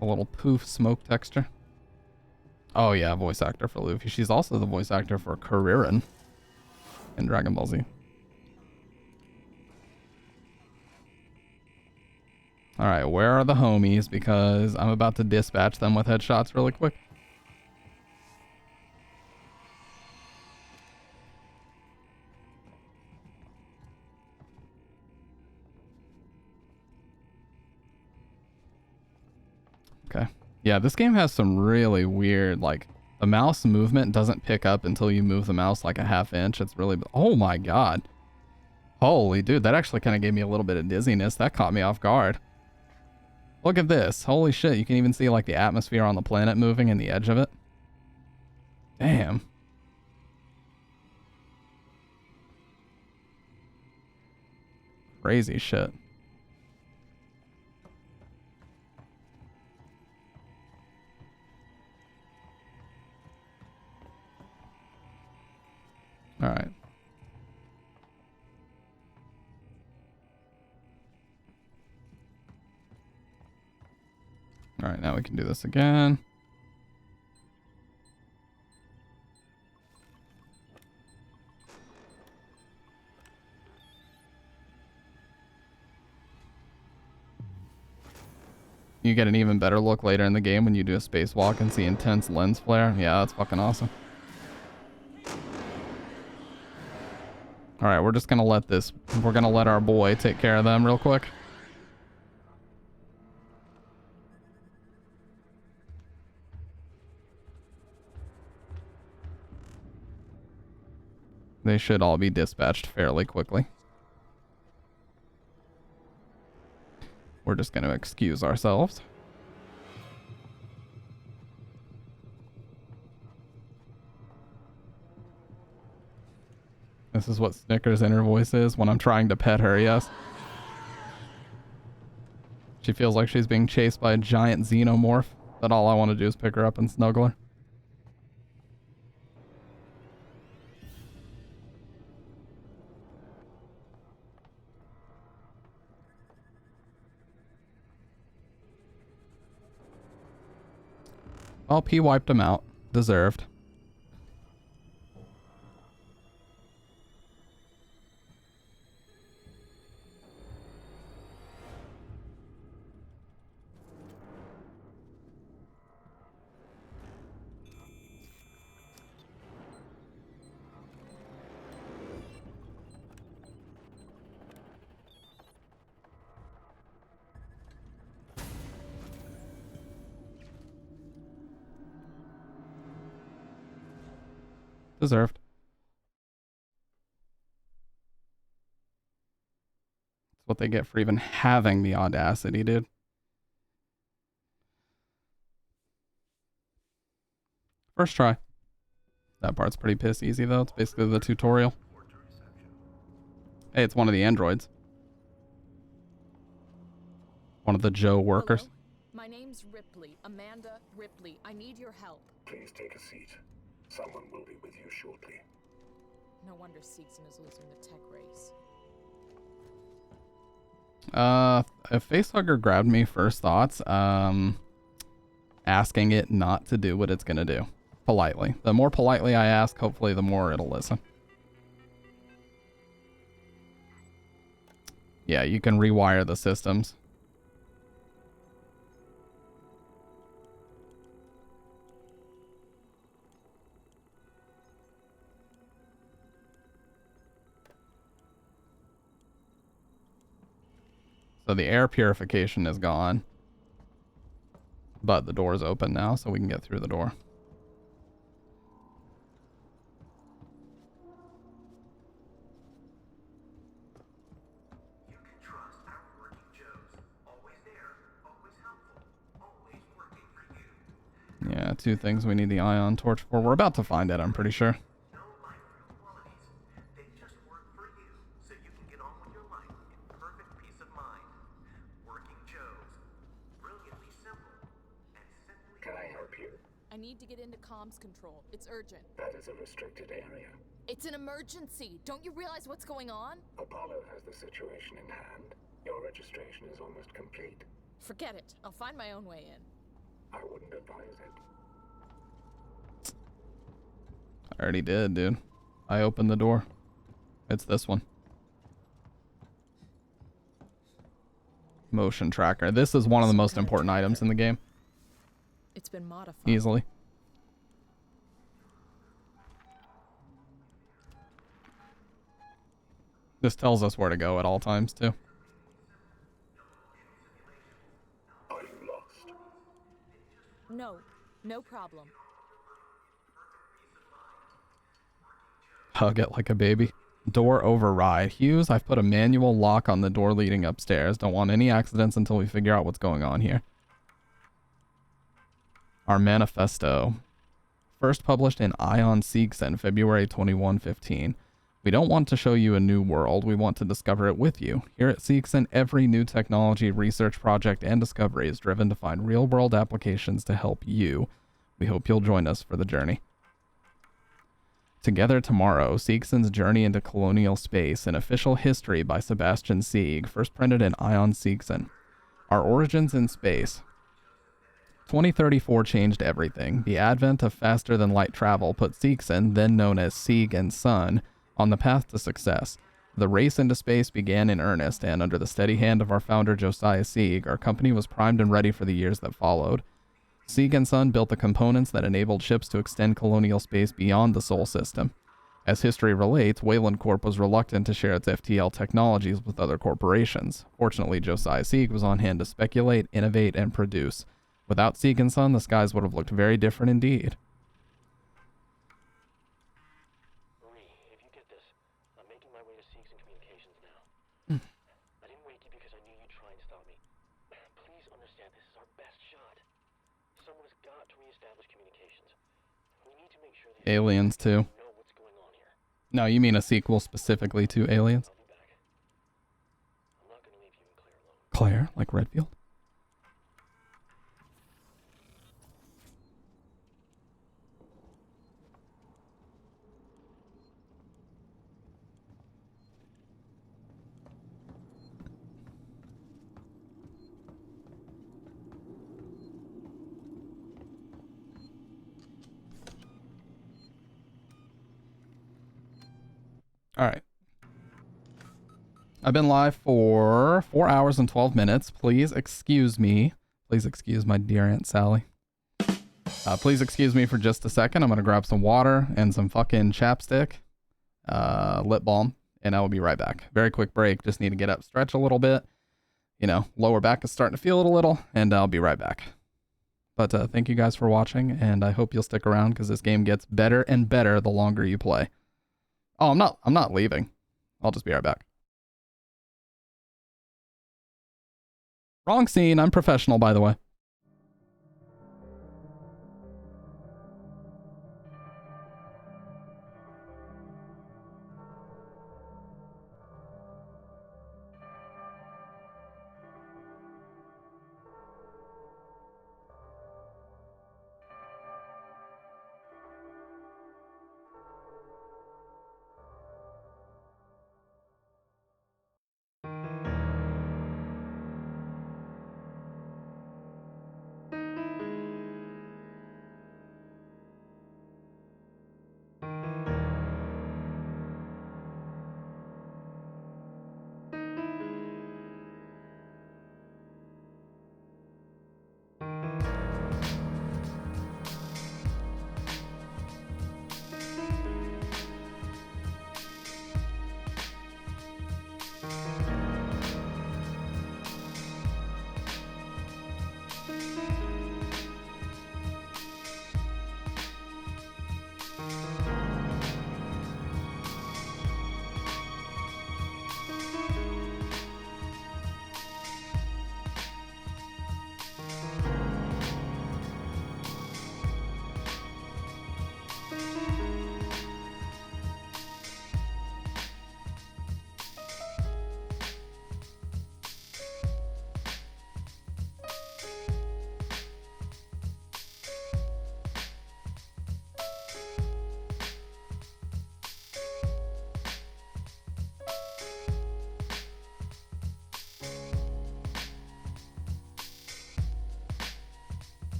A little poof smoke texture. Oh yeah, voice actor for Luffy. She's also the voice actor for Kuririn in Dragon Ball Z. Alright, where are the homies? Because I'm about to dispatch them with headshots really quick. Okay. Yeah, this game has some really weird, like, the mouse movement doesn't pick up until you move the mouse like a ½ inch. It's really... Oh my god. Holy dude, that actually kind of gave me a little bit of dizziness. That caught me off guard. Look at this. Holy shit, you can even see like the atmosphere on the planet moving and the edge of it. Damn. Crazy shit. All right. All right, now we can do this again. You get an even better look later in the game when you do a spacewalk and see intense lens flare. Yeah, that's fucking awesome. All right, we're just gonna let our boy take care of them real quick. They should all be dispatched fairly quickly. We're just gonna excuse ourselves. This is what Snickers' inner voice is when I'm trying to pet her, yes. She feels like she's being chased by a giant xenomorph, that all I want to do is pick her up and snuggle her. Well, P wiped him out. Deserved. Deserved. That's what they get for even having the audacity, dude. First try. That part's pretty piss easy, though. It's basically the tutorial. Hey, it's one of the androids. One of the Joe workers. Hello? My name's Ripley. Amanda Ripley. I need your help. Please take a seat. Someone will be with you shortly. No wonder Seegson is losing the tech race. If Facehugger grabbed me, first thoughts, asking it not to do what it's gonna do. Politely. The more politely I ask, hopefully the more it'll listen. Yeah, you can rewire the systems. So the air purification is gone. But the door's open now, so we can get through the door. Yeah, 2 things we need the ion torch for. We're about to find it, I'm pretty sure. Can I help you? I need to get into comms control. It's urgent. That is a restricted area. It's an emergency. Don't you realize what's going on? Apollo has the situation in hand. Your registration is almost complete. Forget it. I'll find my own way in. I wouldn't advise it. I already did, dude. I opened the door. It's this one. Motion tracker. This is one of the most important items in the game. It's been modified. Easily. This tells us where to go at all times, too. Are you lost? No, no problem. Hug it like a baby. Door override. Hughes, I've put a manual lock on the door leading upstairs. Don't want any accidents until we figure out what's going on here. Our manifesto. First published in Ion Seegson, February 2115. We don't want to show you a new world. We want to discover it with you. Here at Seegson, every new technology, research project, and discovery is driven to find real-world applications to help you. We hope you'll join us for the journey. Together Tomorrow, Seegson's Journey into Colonial Space, an official history by Sebastian Sieg, first printed in Ion Seegson. Our origins in space. 2034 changed everything. The advent of faster-than-light travel put Seegson, then known as Sieg and Son, on the path to success. The race into space began in earnest, and under the steady hand of our founder Josiah Sieg, our company was primed and ready for the years that followed. Sieg and Son built the components that enabled ships to extend colonial space beyond the Sol system. As history relates, Wayland Corp was reluctant to share its FTL technologies with other corporations. Fortunately, Josiah Sieg was on hand to speculate, innovate, and produce. Without Sieg and Son, the skies would have looked very different indeed. Marie, if you get this, I'm making my way to Seegson Communications now. I didn't wake you because I knew you'd try and stop me. Please understand, this is our best shot. Someone has got to reestablish communications. We need to make sure that Aliens, too. know what's going on here. No, you mean a sequel specifically to Aliens? I'm not going to leave you and Claire alone. Claire, like Redfield? All right. I've been live for 4 hours and 12 minutes. Please excuse me. Please excuse my dear Aunt Sally. Please excuse me for just a second. I'm going to grab some water and some fucking chapstick, lip balm, and I will be right back. Very quick break. Just need to get up, stretch a little bit. You know, lower back is starting to feel it a little, and I'll be right back. But thank you guys for watching, and I hope you'll stick around because this game gets better and better the longer you play. Oh, I'm not leaving. I'll just be right back. Wrong scene. I'm professional, by the way.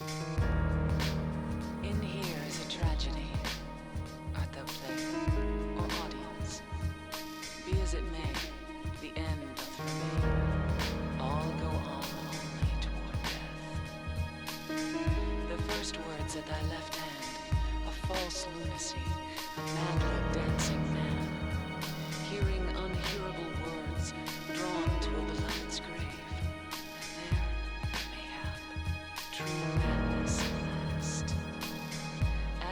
In here is a tragedy. Art thou player or audience? Be as it may, the end doth remain. All go on only toward death. The first words at thy left hand, a false lunacy, a madly dancing man, hearing unhearable words, drawn to a beloved's grave, and there, mayhap, true madness at last.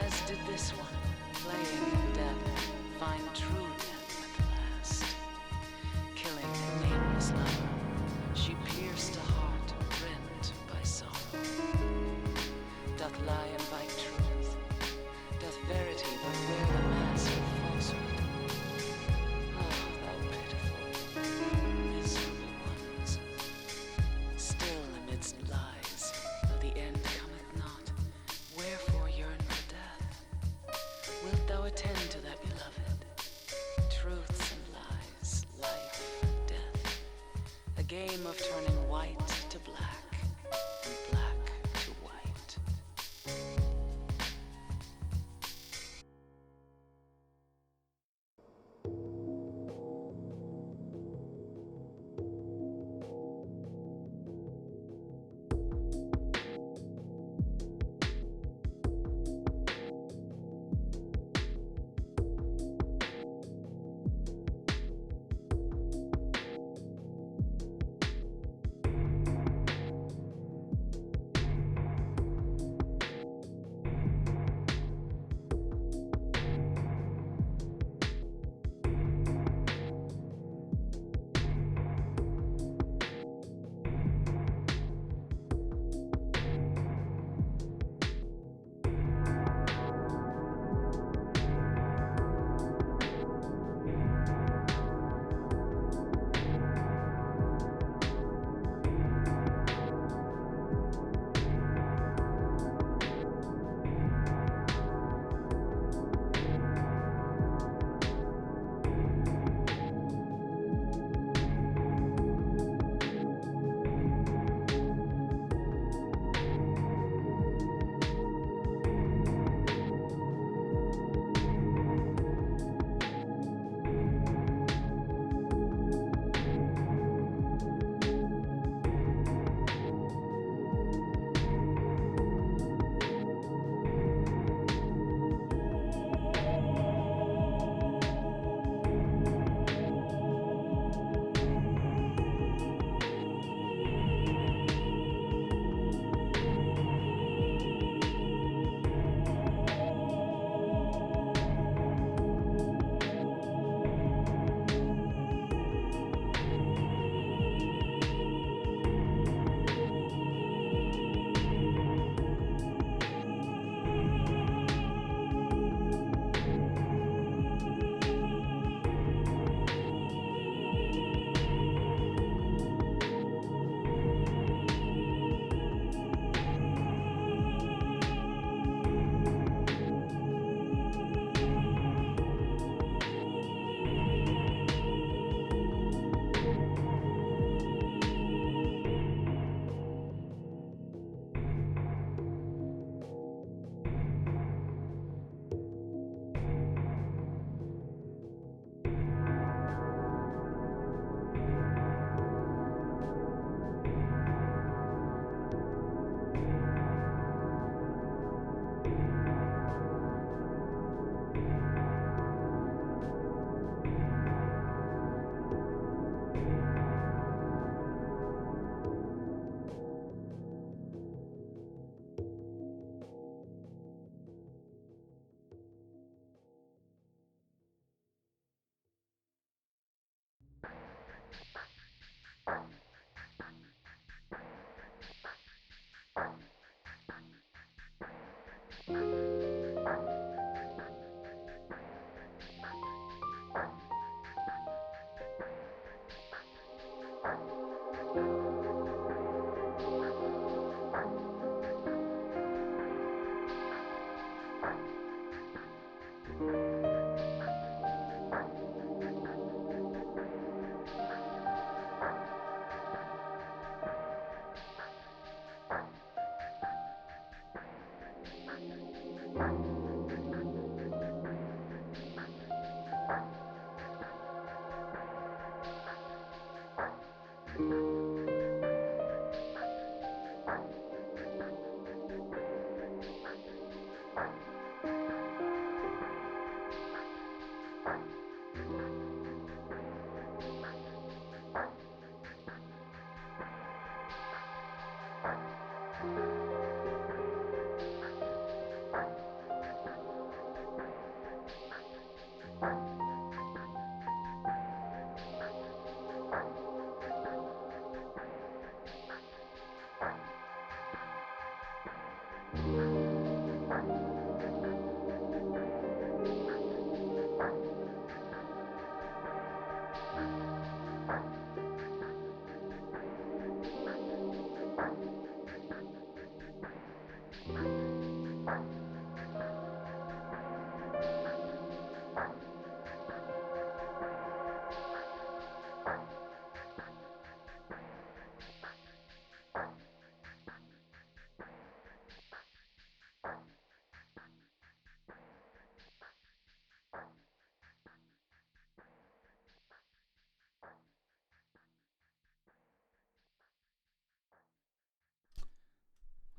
As did this one, playing in death, find true death at the last. Killing a nameless lover, she pierced a heart rent by sorrow. Doth lie invite truth? Doth verity but wear the mask of falsehood? Oh, thou pitiful, miserable ones. Still amidst lies, though the end cometh not, wherefore yearn for death? Wilt thou attend to that beloved? Truths and lies, life, death. A game of turning white to black, and black to white.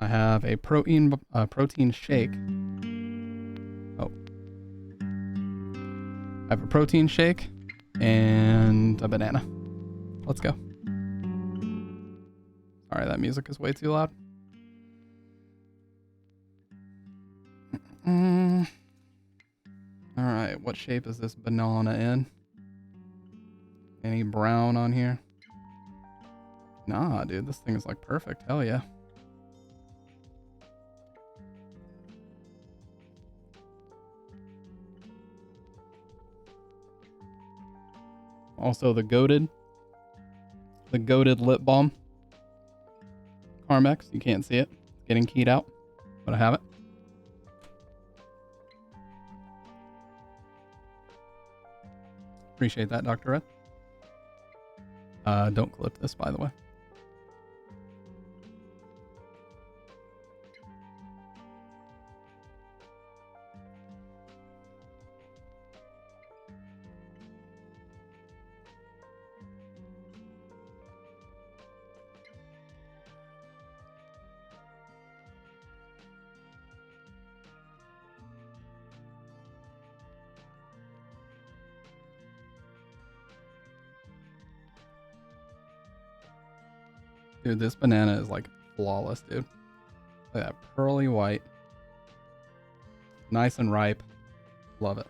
I have a protein shake. Oh. I have a protein shake and a banana. Let's go. Sorry, that music is way too loud. Alright, what shape is this banana in? Any brown on here? Nah, dude, this thing is like perfect. Hell yeah. Also the goated lip balm. Carmex, you can't see it. It's getting keyed out, but I have it. Appreciate that, Dr. Red. Don't clip this, by the way. Dude, this banana is like flawless, dude. Look at that pearly white. Nice and ripe. Love it.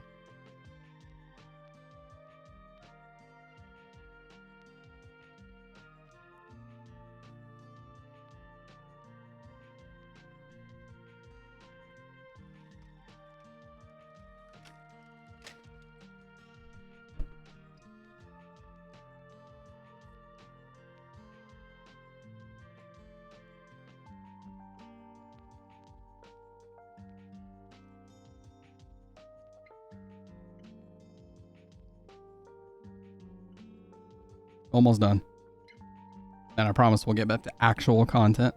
Almost done. And I promise we'll get back to actual content.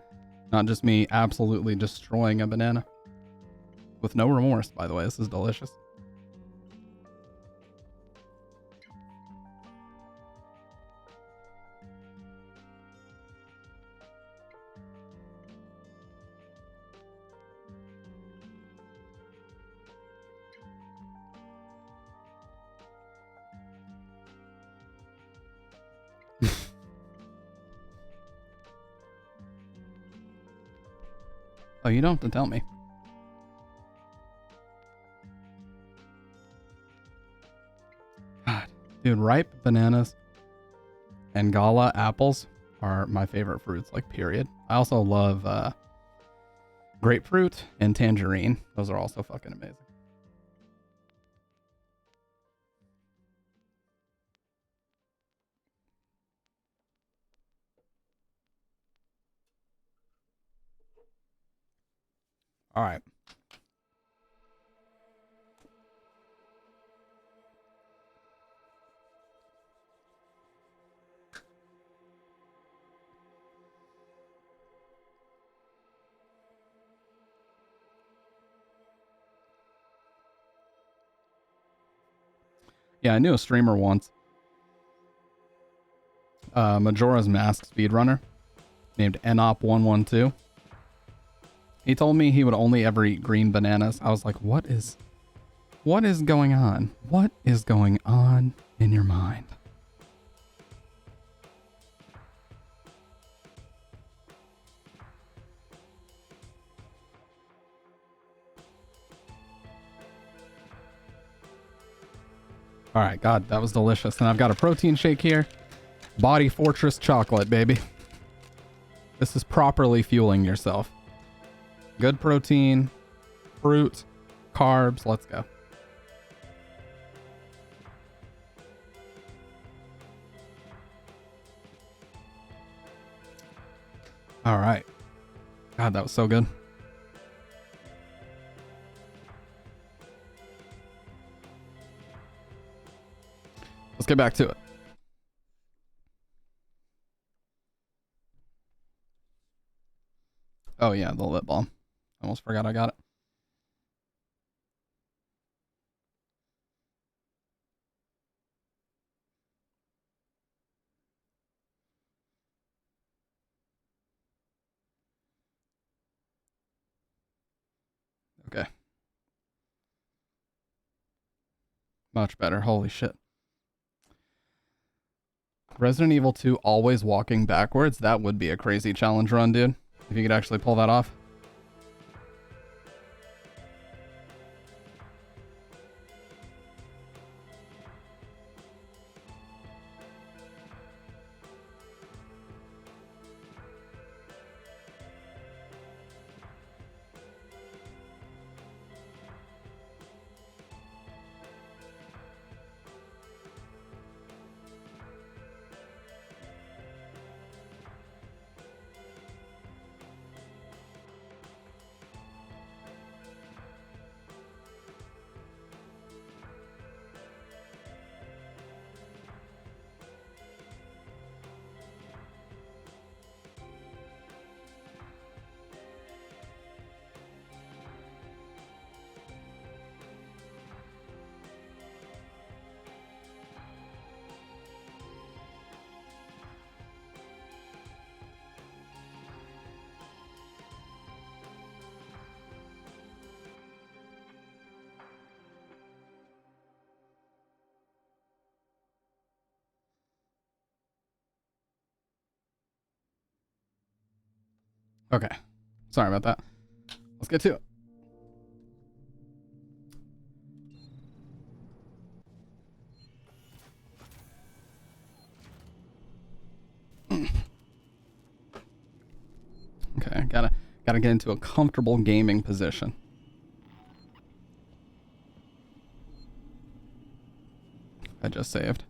Not just me absolutely destroying a banana. With no remorse, by the way. This is delicious. Oh, you don't have to tell me. God, dude, ripe bananas and gala apples are my favorite fruits, like, period. I also love grapefruit and tangerine. Those are also fucking amazing. All right. Yeah, I knew a streamer once. Majora's Mask speedrunner named Enop112. He told me he would only ever eat green bananas. I was like, what is going on? What is going on in your mind? All right, God, that was delicious. And I've got a protein shake here. Body Fortress chocolate, baby. This is properly fueling yourself. Good protein, fruit, carbs. Let's go. All right. God, that was so good. Let's get back to it. Oh yeah, the lip balm. Almost forgot I got it. Much better. Holy shit. Resident Evil 2 always walking backwards. That would be a crazy challenge run, dude. If you could actually pull that off. Okay. Sorry about that. Let's get to it. Okay, gotta get into a comfortable gaming position. I just saved.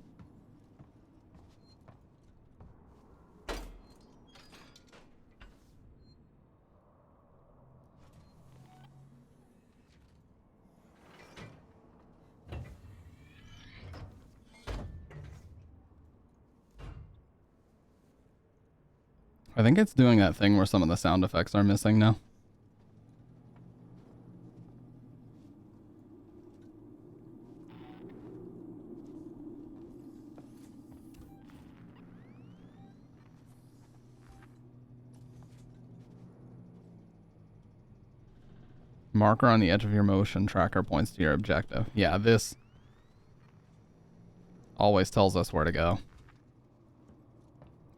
I think it's doing that thing where some of the sound effects are missing now. Marker on the edge of your motion tracker points to your objective. Yeah, this always tells us where to go.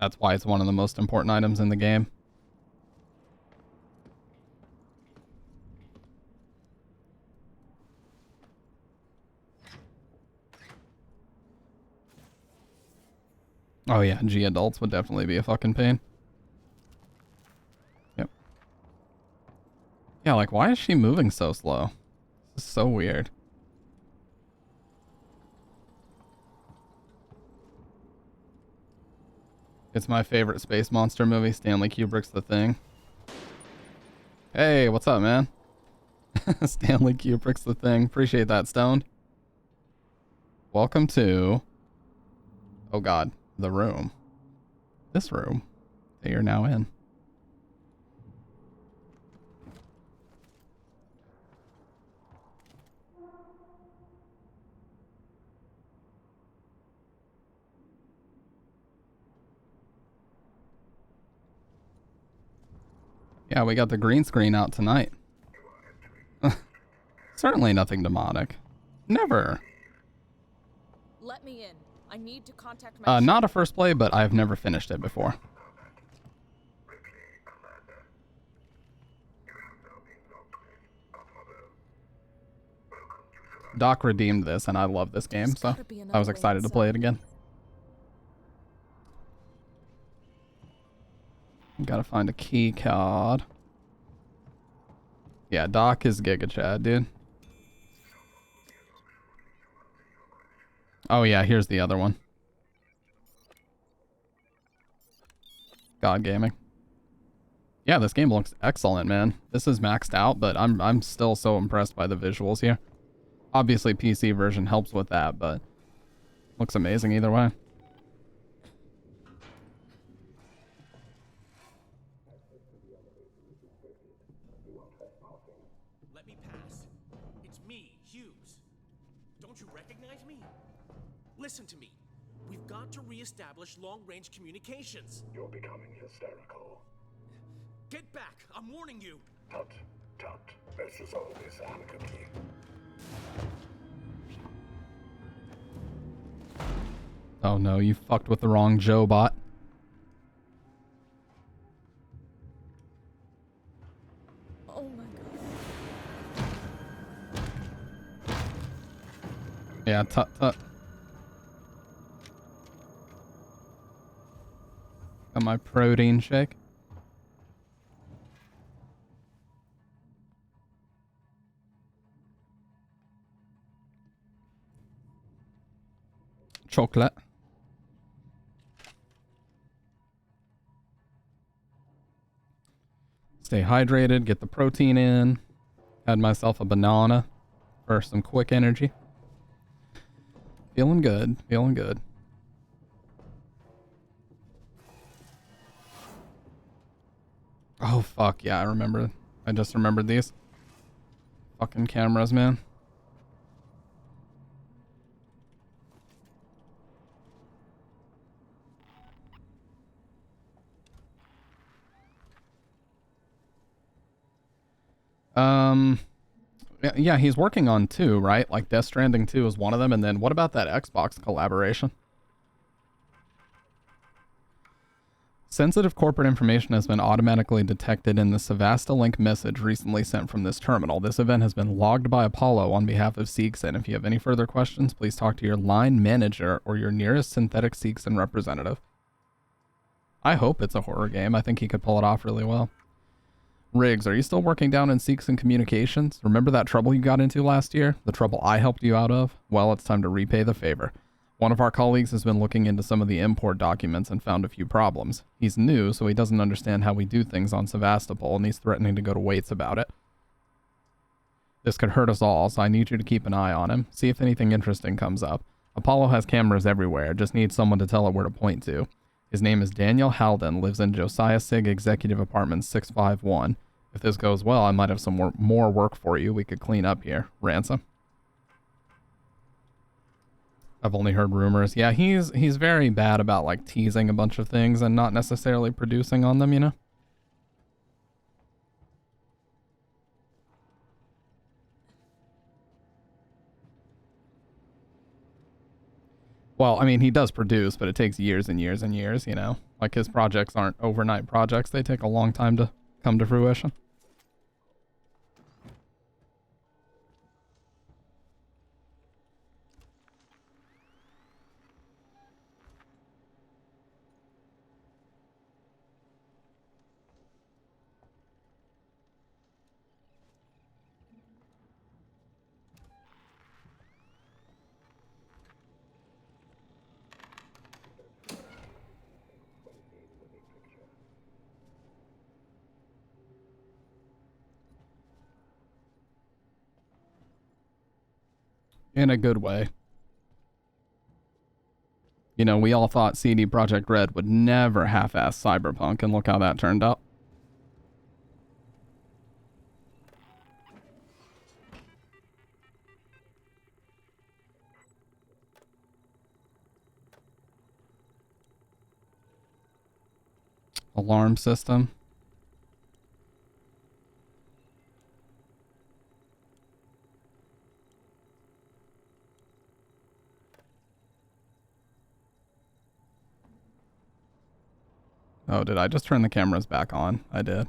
That's why it's one of the most important items in the game. Oh yeah, G adults would definitely be a fucking pain. Yep. Yeah, like why is she moving so slow? This is so weird. It's my favorite space monster movie, Stanley Kubrick's The Thing. Hey, what's up, man? Stanley Kubrick's The Thing. Appreciate that, Stoned. Welcome to... Oh god, the room. This room that you're now in. Yeah, we got the green screen out tonight. Certainly nothing demonic. Never. Let me in. I need to contact my Not a first play, but I've never finished it before. Doc redeemed this, and I love this game, so I was excited to play it again. Gotta find a key card. Yeah, Doc is Giga Chad, dude. Oh yeah, here's the other one. God Gaming. Yeah, this game looks excellent, man. This is maxed out, but I'm still so impressed by the visuals here. Obviously, PC version helps with that, but looks amazing either way. Let me pass. It's me, Hughes. Don't you recognize me? Listen to me. We've got to re-establish long-range communications. You're becoming hysterical. Get back! I'm warning you! Tut, tut. Let's resolve this amicably. Oh no, you fucked with the wrong Joe bot. Oh my god. Yeah, tut tut. Got my protein shake. Chocolate. Stay hydrated, get the protein in. Had myself a banana for some quick energy. Feeling good, feeling good. Oh fuck, yeah, I remember. I just remembered these. Fucking cameras, man. Yeah, he's working on 2, right? Like Death Stranding 2 is one of them, and then what about that Xbox collaboration? Sensitive corporate information has been automatically detected in the Sevasta link message recently sent from this terminal. This event has been logged by Apollo on behalf of Seegson. If you have any further questions, please talk to your line manager or your nearest synthetic Seegson representative. I hope it's a horror game. I think he could pull it off really well. Riggs, are you still working down in Seegson Communications? Remember that trouble you got into last year? The trouble I helped you out of? Well, it's time to repay the favor. One of our colleagues has been looking into some of the import documents and found a few problems. He's new, so he doesn't understand how we do things on Sevastopol, and he's threatening to go to Waits about it. This could hurt us all, so I need you to keep an eye on him. See if anything interesting comes up. Apollo has cameras everywhere, just needs someone to tell it where to point to. His name is Daniel Halden, lives in Josiah Sig Executive Apartment 651. If this goes well, I might have some more work for you. We could clean up here. Ransom. I've only heard rumors. Yeah, he's very bad about like teasing a bunch of things and not necessarily producing on them, you know? Well, I mean, he does produce, but it takes years and years and years, you know? Like his projects aren't overnight projects. They take a long time to come to fruition. In a good way. You know, we all thought CD Projekt Red would never half-ass Cyberpunk, and look how that turned out. Alarm system. Oh, did I just turn the cameras back on? I did.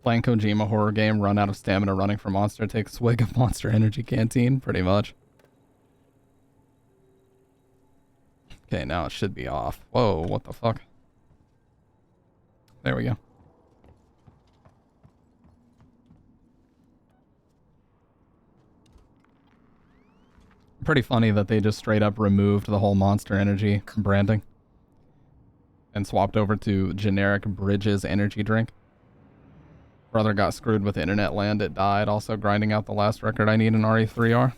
Playing Kojima horror game, run out of stamina running for monster, take a swig of Monster Energy Canteen, pretty much. Okay, now it should be off. Whoa, what the fuck? There we go. Pretty funny that they just straight up removed the whole Monster Energy branding and swapped over to generic Bridges energy drink. Brother got screwed with internet land, it died, also grinding out the last record I need in RE3R.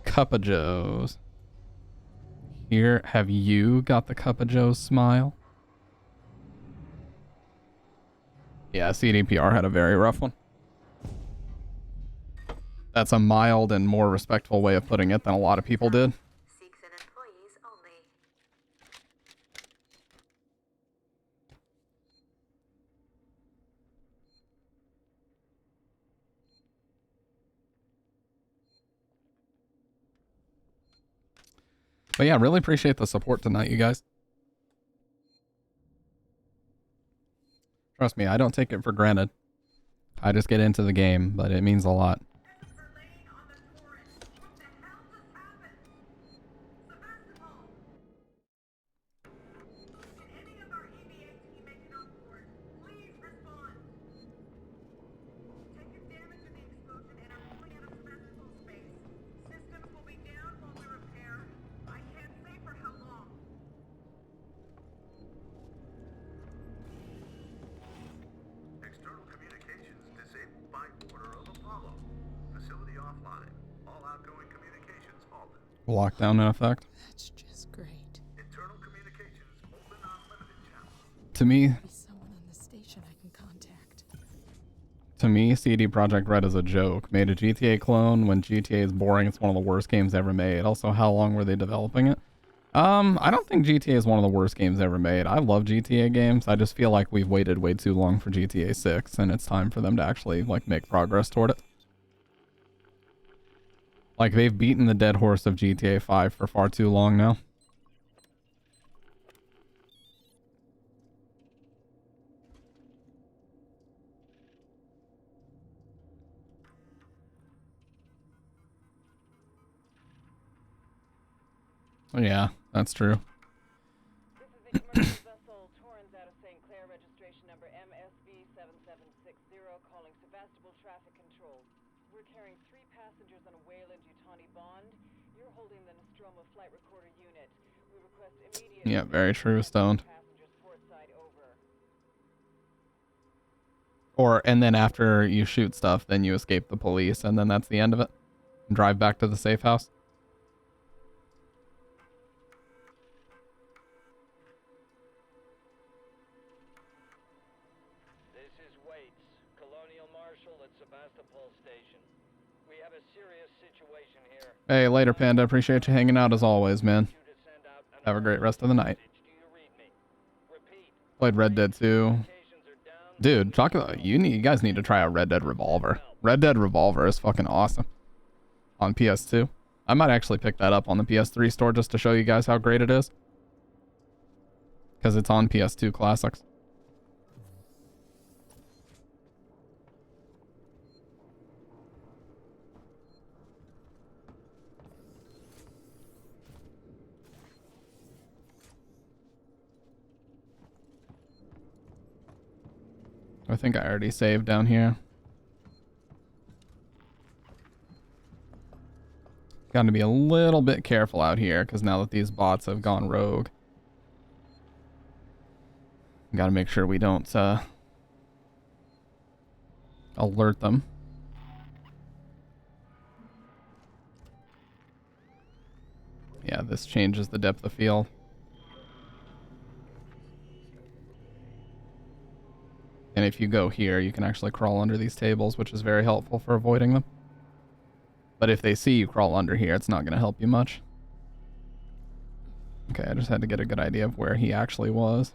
Cup of Joe's. Here, have you got the Cup of Joe's smile? Yeah, CDPR had a very rough one. That's a mild and more respectful way of putting it than a lot of people did. Seegson employees only. But yeah, really appreciate the support tonight, you guys. Trust me, I don't take it for granted. I just get into the game, but it means a lot. Lockdown in effect. That's just great. To me, Someone on the station I can contact. CD Projekt Red is a joke. Made a GTA clone when GTA is boring. It's one of the worst games ever made. Also, how long were they developing it? I don't think GTA is one of the worst games ever made. I love GTA games. I just feel like we've waited way too long for GTA 6, and it's time for them to actually like make progress toward it. Like, they've beaten the dead horse of GTA 5 for far too long now. Oh, yeah, that's true. This is a commercial vessel, Torrens out of St. Clair, registration number MSV7760, calling Sevastopol Traffic Control. We're carrying 3 passengers on a Wayland Yutani Bond. You're holding the Nostromo flight recorder unit. We request immediate... Yeah, very true, Stoned. And then after you shoot stuff, then you escape the police, and then that's the end of it. And drive back to the safe house. This is Waits, Colonial Marshal at Sevastopol Station. We have a serious situation here. Hey, later, Panda. Appreciate you hanging out as always, man. Have a great rest of the night. Played Red Dead 2. Dude, talk about you guys need to try out Red Dead Revolver. Red Dead Revolver is fucking awesome. On PS2. I might actually pick that up on the PS3 store just to show you guys how great it is. Because it's on PS2 Classics. I think I already saved down here. Got to be a little bit careful out here because now that these bots have gone rogue. Got to make sure we don't alert them. Yeah, this changes the depth of field. And if you go here, you can actually crawl under these tables, which is very helpful for avoiding them. But if they see you crawl under here, it's not going to help you much. Okay, I just had to get a good idea of where he actually was.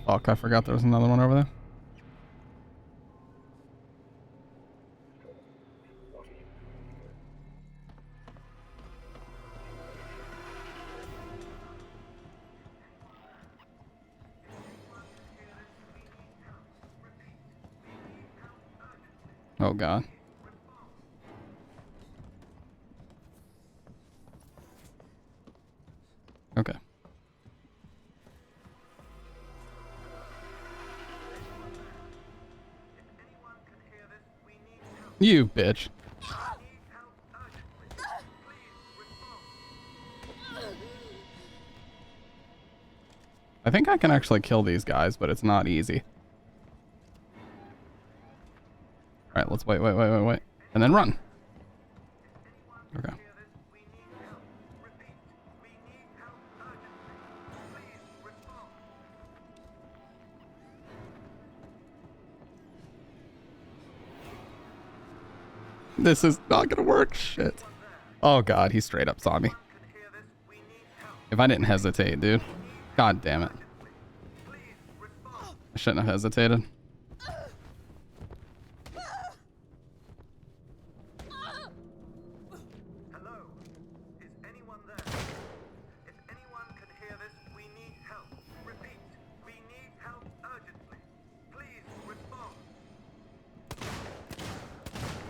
Fuck, I forgot there was another one over there. Oh God. Okay. You bitch. I think I can actually kill these guys, but it's not easy. Alright, Let's wait. And then run. Okay. This is not gonna work. Shit. Oh god, he straight up saw me. If I didn't hesitate, dude. God damn it. I shouldn't have hesitated.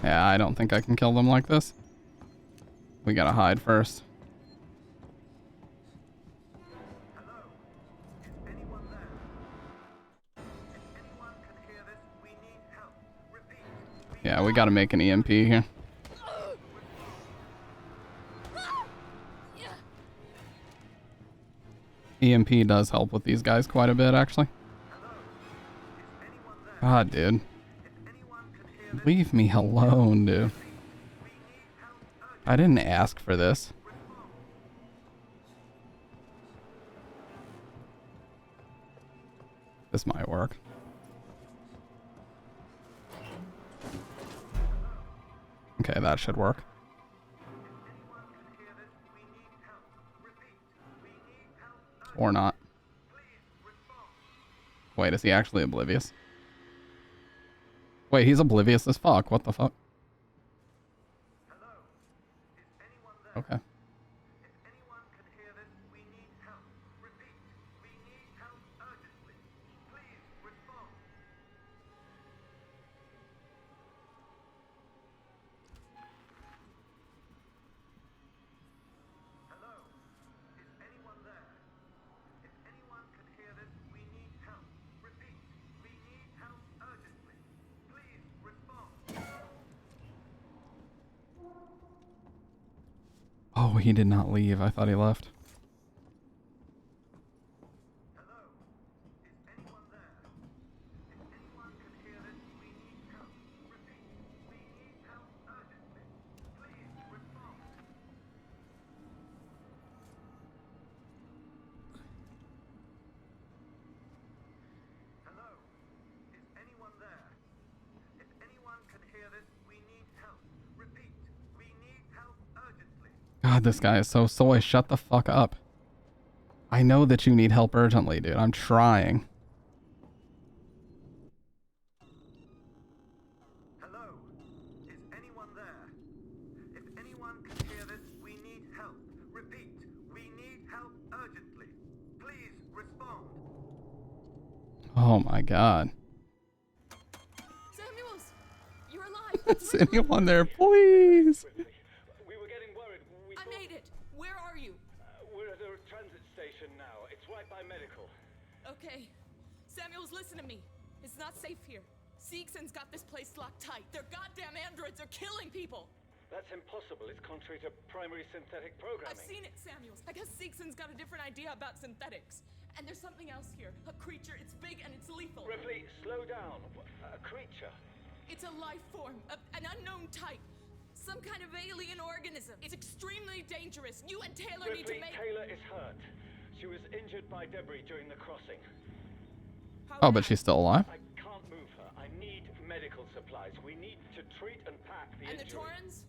Yeah, I don't think I can kill them like this. We gotta hide first. Yeah, we gotta make an EMP here. EMP does help with these guys quite a bit, actually. God, dude. Leave me alone, dude. I didn't ask for this. This might work. Okay, that should work. Or not. Wait, is he actually oblivious? Wait, he's oblivious as fuck. What the fuck? Okay. Oh, he did not leave. I thought he left. God, this guy is so soy. Shut the fuck up. I know that you need help urgently, dude. I'm trying. Hello? Is anyone there? If anyone can hear this, we need help. Repeat, we need help urgently. Please respond. Oh my god. Samuels! You're alive! Is anyone there, please? I made it! Where are you? We're at a transit station now. It's right by medical. Okay. Samuels, listen to me. It's not safe here. Seegson's got this place locked tight. Their goddamn androids are killing people! That's impossible. It's contrary to primary synthetic programming. I've seen it, Samuels. I guess Seegson's got a different idea about synthetics. And there's something else here. A creature. It's big and it's lethal. Ripley, slow down. A creature? It's a life form. An unknown type. Some kind of alien organism. It's extremely dangerous. You and Taylor need to Ripley, make... Taylor is hurt. She was injured by debris during the crossing. Oh, but she's still alive? I can't move her. I need medical supplies. We need to treat and pack the And injury. the Torrens?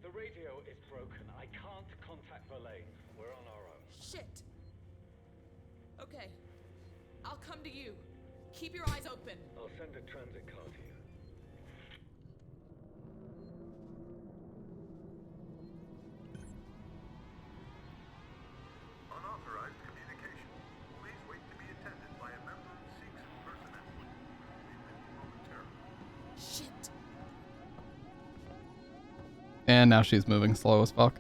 The radio is broken. I can't contact Verlaine. We're on our own. Shit. Okay. I'll come to you. Keep your eyes open. I'll send a transit car to you. Unauthorized communication. Please wait to be attended by a member of Seegson personnel. Momentarily. Shit. And now she's moving slow as fuck.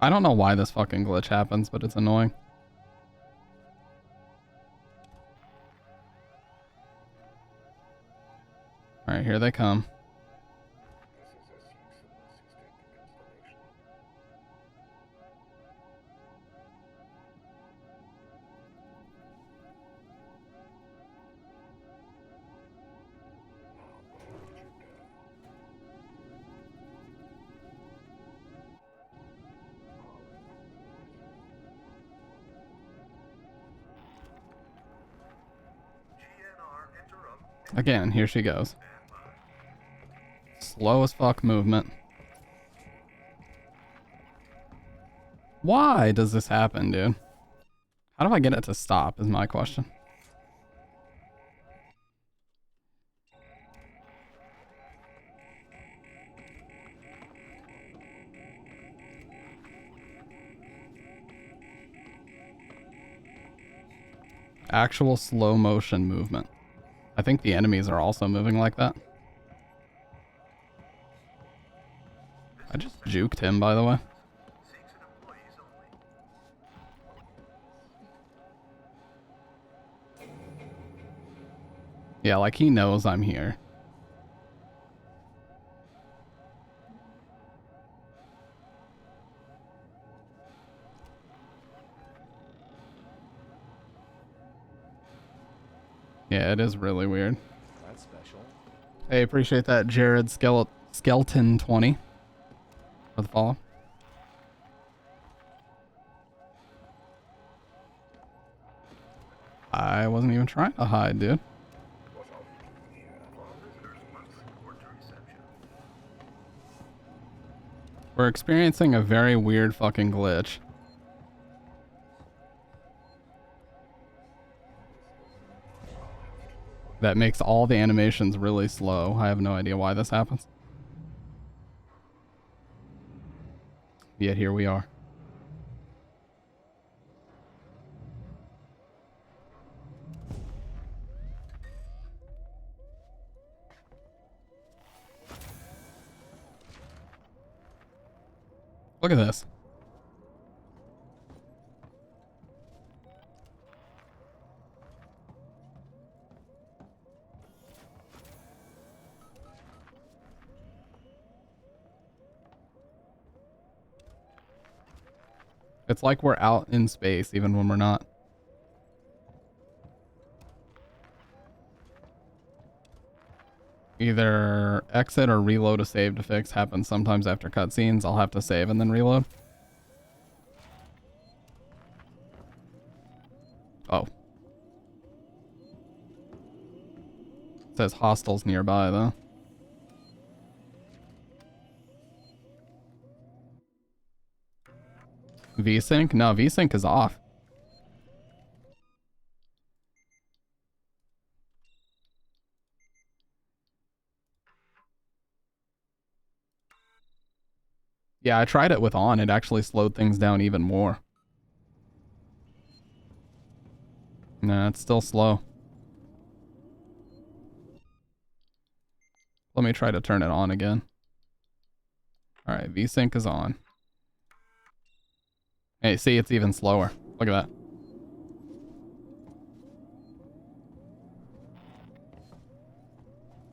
I don't know why this fucking glitch happens, but it's annoying. Alright, here they come. Again, here she goes. Slow as fuck movement. Why does this happen, dude? How do I get it to stop is my question. Actual slow motion movement. I think the enemies are also moving like that. I just juked him, by the way. Yeah, like he knows I'm here. Yeah, it is really weird. That's special. Hey, appreciate that, Jared Skeleton 20 for the follow. I wasn't even trying to hide, dude. We're experiencing a very weird fucking glitch. That makes all the animations really slow. I have no idea why this happens. Yet here we are. Look at this. It's like we're out in space even when we're not. Either exit or reload a save to fix happens sometimes after cutscenes. I'll have to save and then reload. Oh. It says hostiles nearby though. VSync? No, VSync is off. Yeah, I tried it with on. It actually slowed things down even more. Nah, it's still slow. Let me try to turn it on again. Alright, VSync is on. Hey, see, it's even slower. Look at that.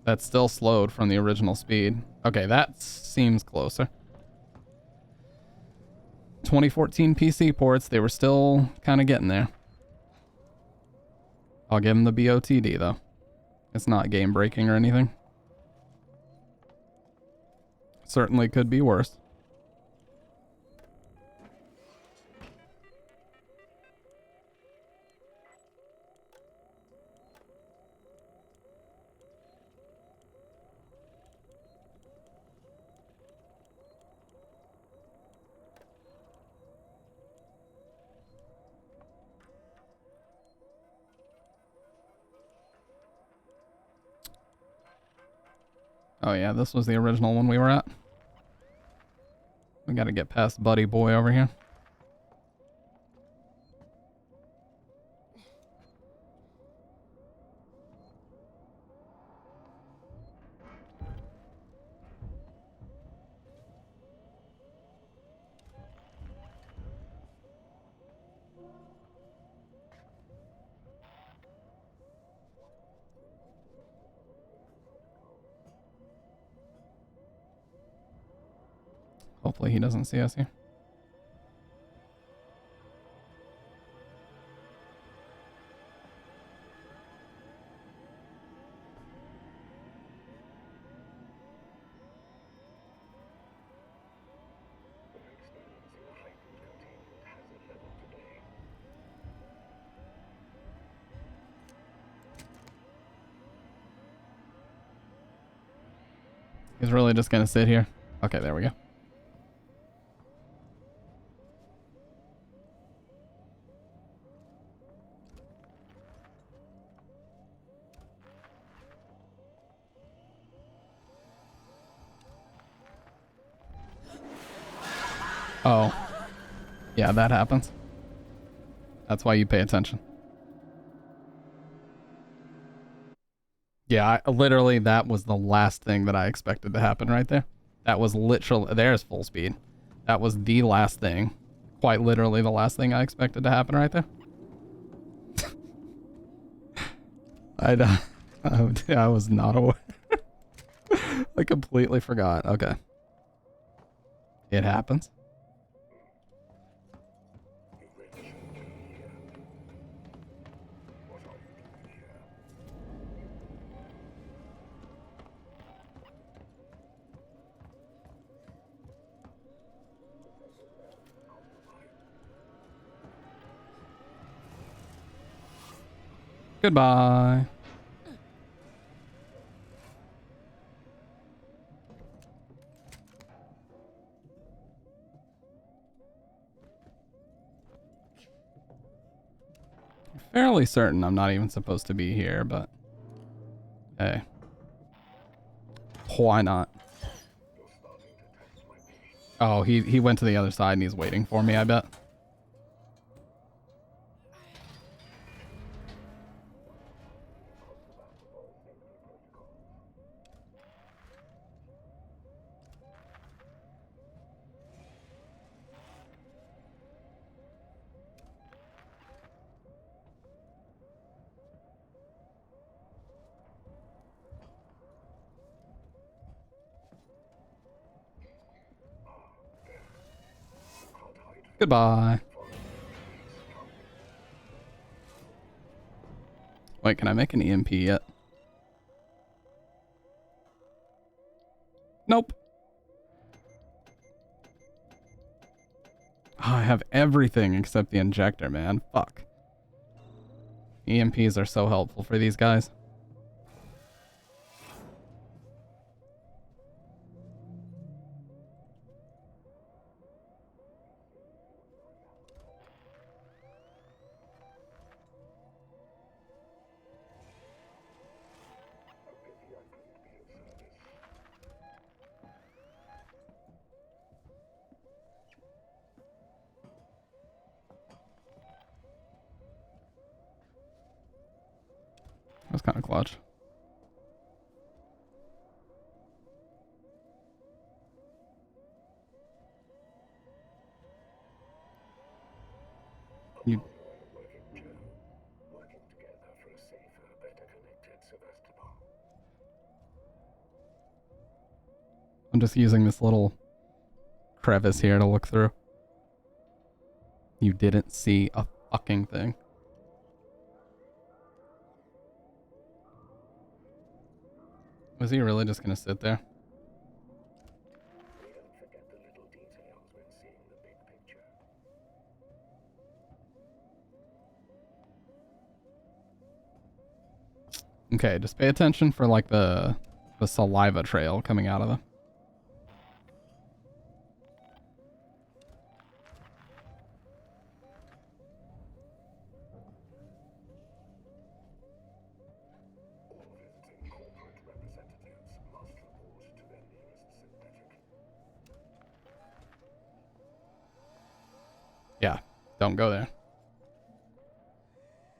That's still slowed from the original speed. Okay, that seems closer. 2014 PC ports, they were still kind of getting there. I'll give them the BOTD though. It's not game breaking or anything. Certainly could be worse. Oh yeah, this was the original one we were at. We gotta get past Buddy Boy over here. Hopefully he doesn't see us here. He's really just gonna sit here. Okay, there we go. Oh. Yeah, that happens. That's why you pay attention. Yeah, literally, that was the last thing that I expected to happen right there. That was literally... There's full speed. That was the last thing. Quite literally the last thing I expected to happen right there. I was not aware. I completely forgot. Okay. It happens. Goodbye. Fairly certain I'm not even supposed to be here, but hey, why not? Oh, he went to the other side and he's waiting for me, I bet. Goodbye. Wait, can I make an EMP yet? Nope. Oh, I have everything except the injector, man. Fuck. EMPs are so helpful for these guys. That's kind of clutch. You... Working together for a safer, better connected Sevastopol. I'm just using this little crevice here to look through. You didn't see a fucking thing. Was he really just gonna sit there? We don't forget the little details when seeing the big picture. Okay, just pay attention for like the saliva trail coming out of them. Yeah, don't go there.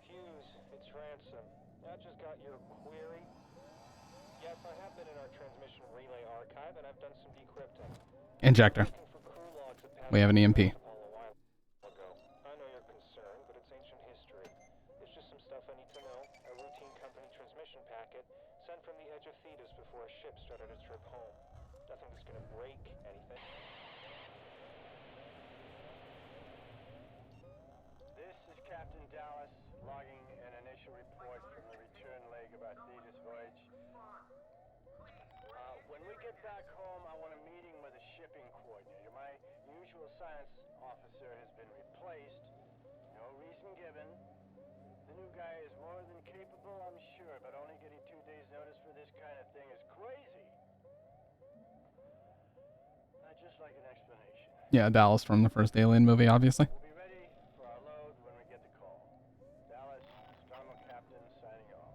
Hughes, it's Ransom. I just got your query. Yes, I have been in our transmission relay archive and I've done some decrypting. Injector. We have an EMP. I know you're concerned, but it's ancient history. It's just some stuff I need to know. A routine company transmission packet sent from the edge of Thetis before a ship started its trip home. Nothing that's gonna break anything. This is Captain Dallas, logging an initial report from the return leg of our Thetis voyage. When we get back home, I want a meeting with a shipping coordinator. My usual science officer has been replaced. No reason given. The new guy is more than capable, I'm sure, but only getting 2 days' notice for this kind of thing is crazy. like an explanation. Yeah, Dallas from the first Alien movie, obviously. We'll be ready for our load when we get the call. Dallas, Starmo Captain, signing off.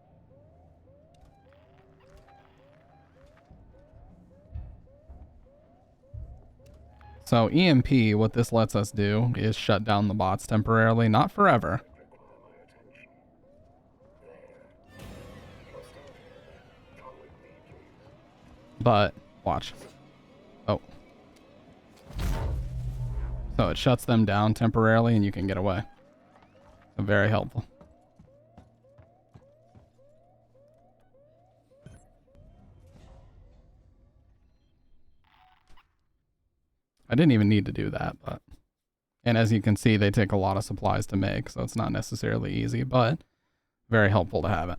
So EMP, what this lets us do is shut down the bots temporarily, not forever. But watch. Oh. So it shuts them down temporarily and you can get away. So very helpful. I didn't even need to do that, but... And as you can see, they take a lot of supplies to make, so it's not necessarily easy, but very helpful to have it.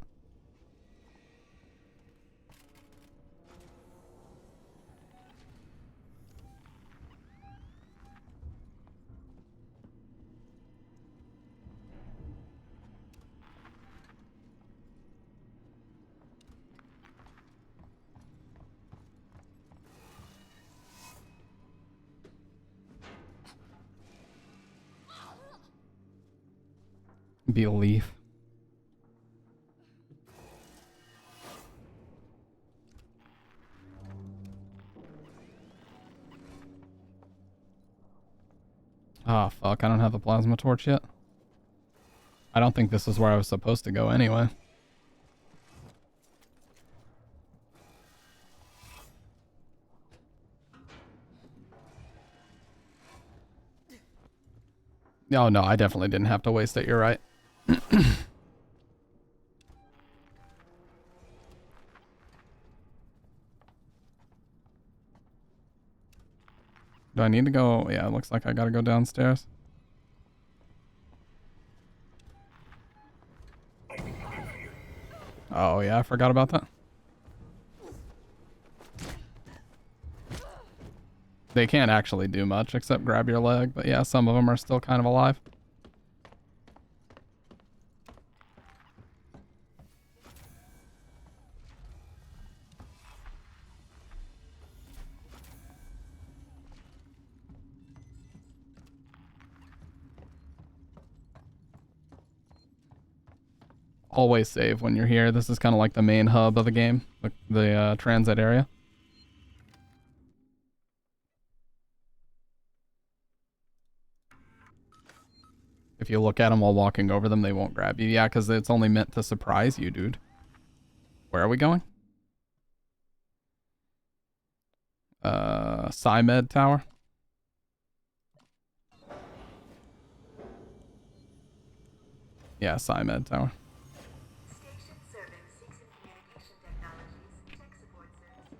Be a leaf. Ah, fuck, I don't have the plasma torch yet. I don't think this is where I was supposed to go anyway. Oh no, I definitely didn't have to waste it, you're right. Do I need to go? Yeah, it looks like I gotta go downstairs. Oh yeah, I forgot about that. They can't actually do much except grab your leg, but yeah, some of them are still kind of alive. Always save when you're here. This is kind of like the main hub of the game, the transit area. If you look at them while walking over them, they won't grab you. Yeah, because it's only meant to surprise you, dude. Where are we going? Psymed Tower. Yeah, Psymed Tower. Station serving Seegson Communication Technologies, tech support services.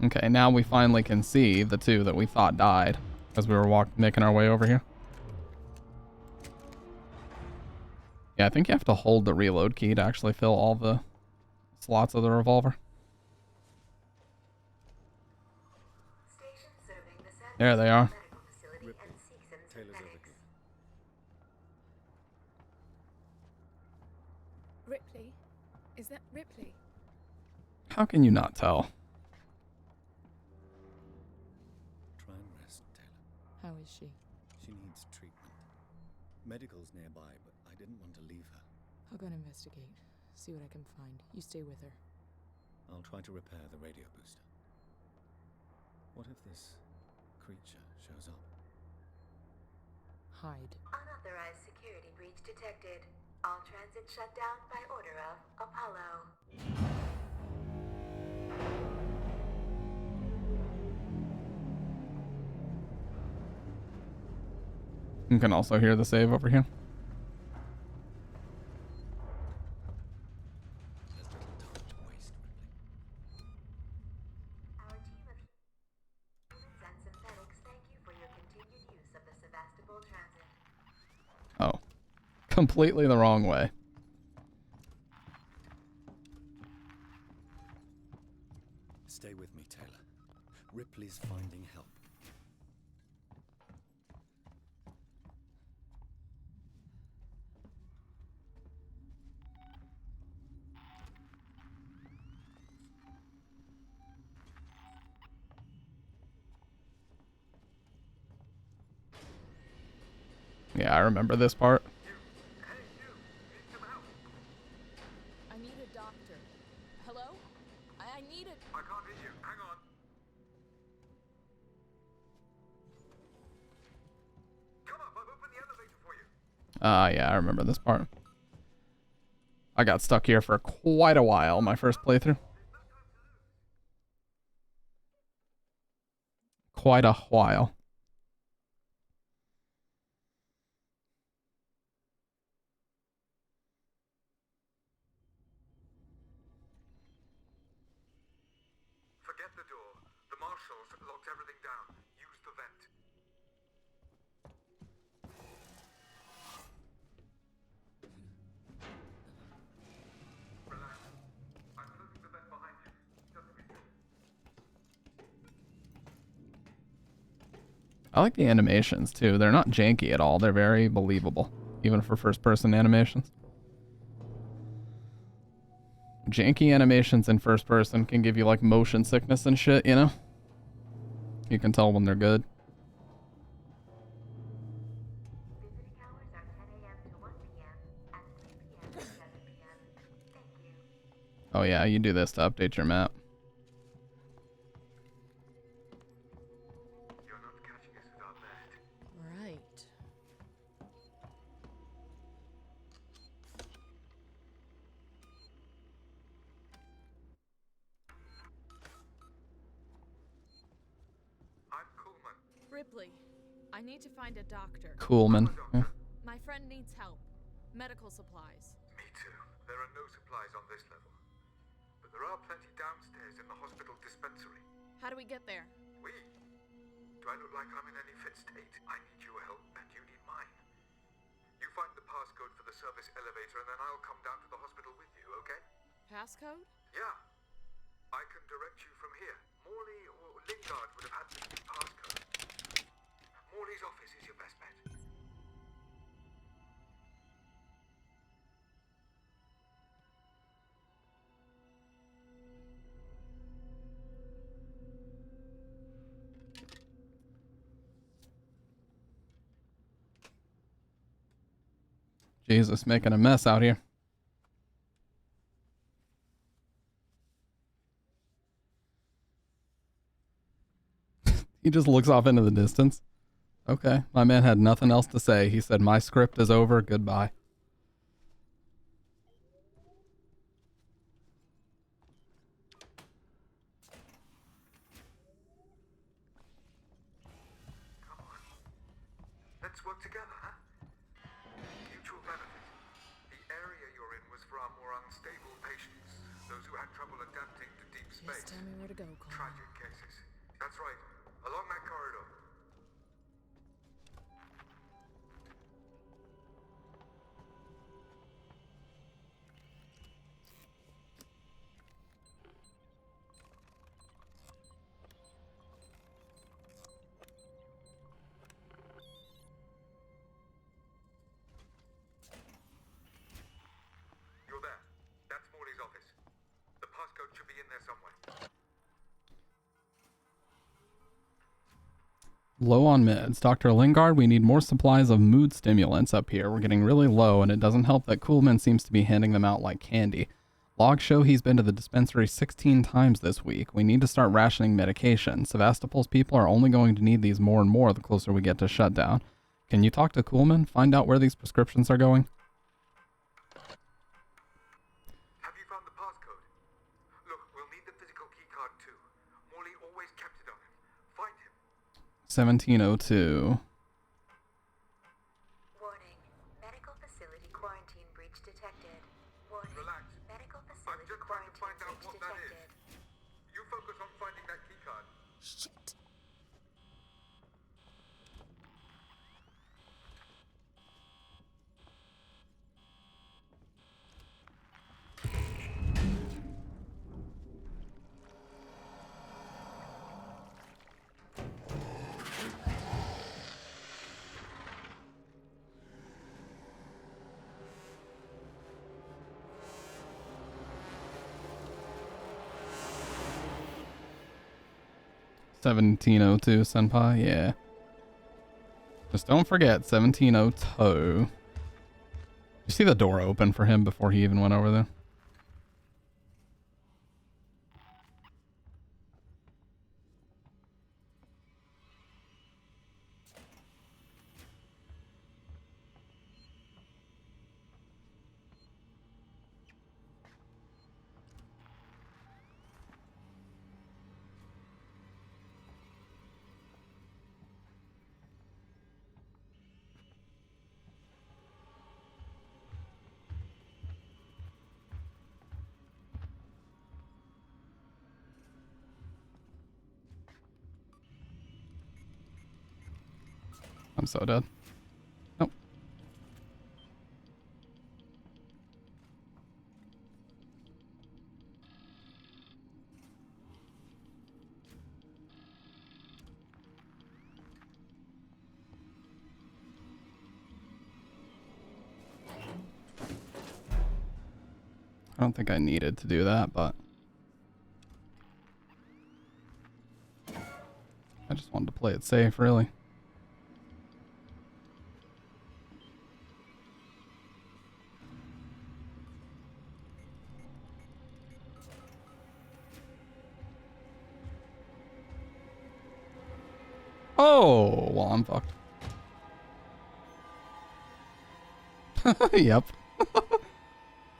Okay, now we finally can see the two that we thought died as we were making our way over here. Yeah, I think you have to hold the reload key to actually fill all the slots of the revolver. There they are. Taylor's over here. Ripley? Is that Ripley? How can you not tell? Try and rest, Taylor. How is she? She needs treatment. Medical's nearby, but I didn't want to leave her. I'll go and investigate. See what I can find. You stay with her. I'll try to repair the radio booster. What if this creature shows up? Hide. Unauthorized security breach detected. All transit shut down by order of Apollo. You can also hear the save over here. Our team of humans and synthetics thank you for your continued use of the Sevastopol Transit. Oh. Completely the wrong way. Ripley's finding help. Yeah, I remember this part. I need a doctor. Hello? I need a... I can't hear you. Hang on. Come up, I've opened the elevator for you. Yeah, I remember this part. I got stuck here for quite a while, my first playthrough. Quite a while. Forget the door. The marshals locked everything down. Use the vent. Relax. I'm closing the vent behind you. Just be still. I like the animations too. They're not janky at all. They're very believable, even for first-person animations. Janky animations in first person can give you like motion sickness and shit, you know? You can tell when they're good. Visiting hours are 10 a.m. to 1 p.m. and 3 p.m. to 7 p.m. Thank you. Oh yeah, you do this to update your map. You're not catching us with our best. Right. I'm Coolman. Ripley, I need to find a doctor. Coolman. Yeah. My friend needs help. Medical supplies. Me too. There are no supplies on this level. But there are plenty downstairs in the hospital dispensary. How do we get there? We? Do I look like I'm in any fit state? I need your help and you need mine. You find the passcode for the service elevator and then I'll come down to the hospital with you, okay? Passcode? Yeah. I can direct you from here. Morley or Lingard would have had the key passcode. Morley's office is your best bet. Jesus, making a mess out here. He just looks off into the distance. Okay, my man had nothing else to say. He said, my script is over, goodbye. Let's work together, huh? Mutual benefit. The area you're in was for our more unstable patients, those who had trouble adapting to deep space. Just tell me where to go, Cole. Tragic cases. That's right. Along that corridor. You're there. That's Morley's office. The passcode should be in there somewhere. Low on meds. Dr. Lingard, we need more supplies of mood stimulants up here. We're getting really low, and it doesn't help that Coolman seems to be handing them out like candy. Logs show he's been to the dispensary 16 times this week. We need to start rationing medication. Sevastopol's people are only going to need these more and more the closer we get to shutdown. Can you talk to Coolman? Find out where these prescriptions are going? Have you found the passcode? Look, we'll need the physical keycard too. Morley always kept it on him. Find him. 1702. Warning. Medical facility quarantine breach detected. Warning. Relax. Medical I'm facility just trying to find out breach what that is. detected. You focus on finding that keycard. Shit. 1702 Senpai, yeah. Just don't forget 1702. You see the door open for him before he even went over there? I'm so dead. Nope. I don't think I needed to do that, but I just wanted to play it safe, really. Oh, well, I'm fucked. Yep.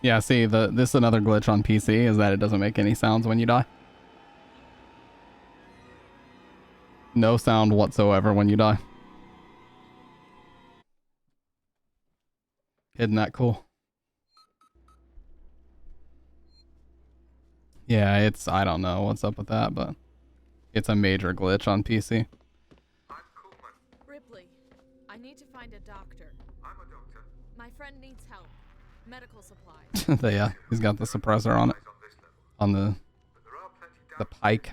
Yeah, see, this is another glitch on PC, is that it doesn't make any sounds when you die. No sound whatsoever when you die. Isn't that cool? Yeah, it's, I don't know what's up with that, but it's a major glitch on PC. Ripley, I need to find a doctor. I'm a doctor. My friend needs help. Medical supplies. Yeah, he's got the suppressor on it. On the pike.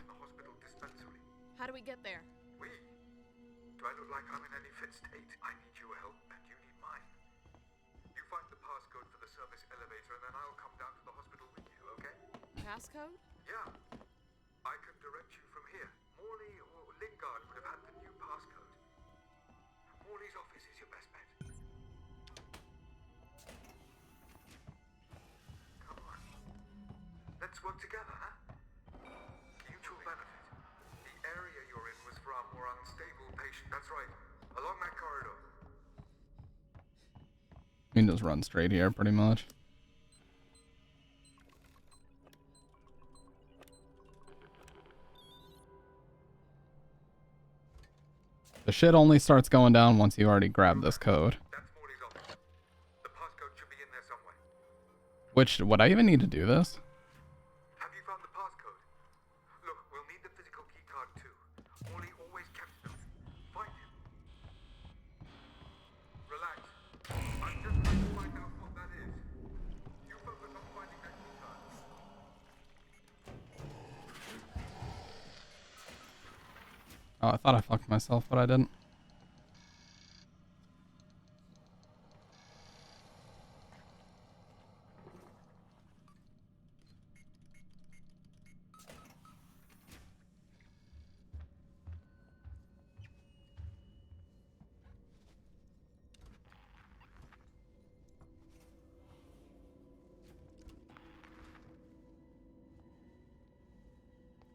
How do we get there? Do I look like I'm in any fit state? I need your help and you need mine. You find the passcode for the service elevator and then I'll come down to the hospital with you, okay? Passcode? Yeah. I can direct you from here. Morley or Lingard would have had the new passcode. Morley's office is your best bet. Come on. Let's work together, huh? Mutual benefit. The area you're in was for our more unstable patient. That's right. Along that corridor. You can just run straight here, pretty much. The shit only starts going down once you already grab this code. Which, would I even need to do this? Have you found the passcode? Look, we'll need the physical key card too. Morley always kept those. Find it. Relax. I'm just trying to find out what that is. You focus on finding that key card. Oh, I thought I fucked myself, but I didn't.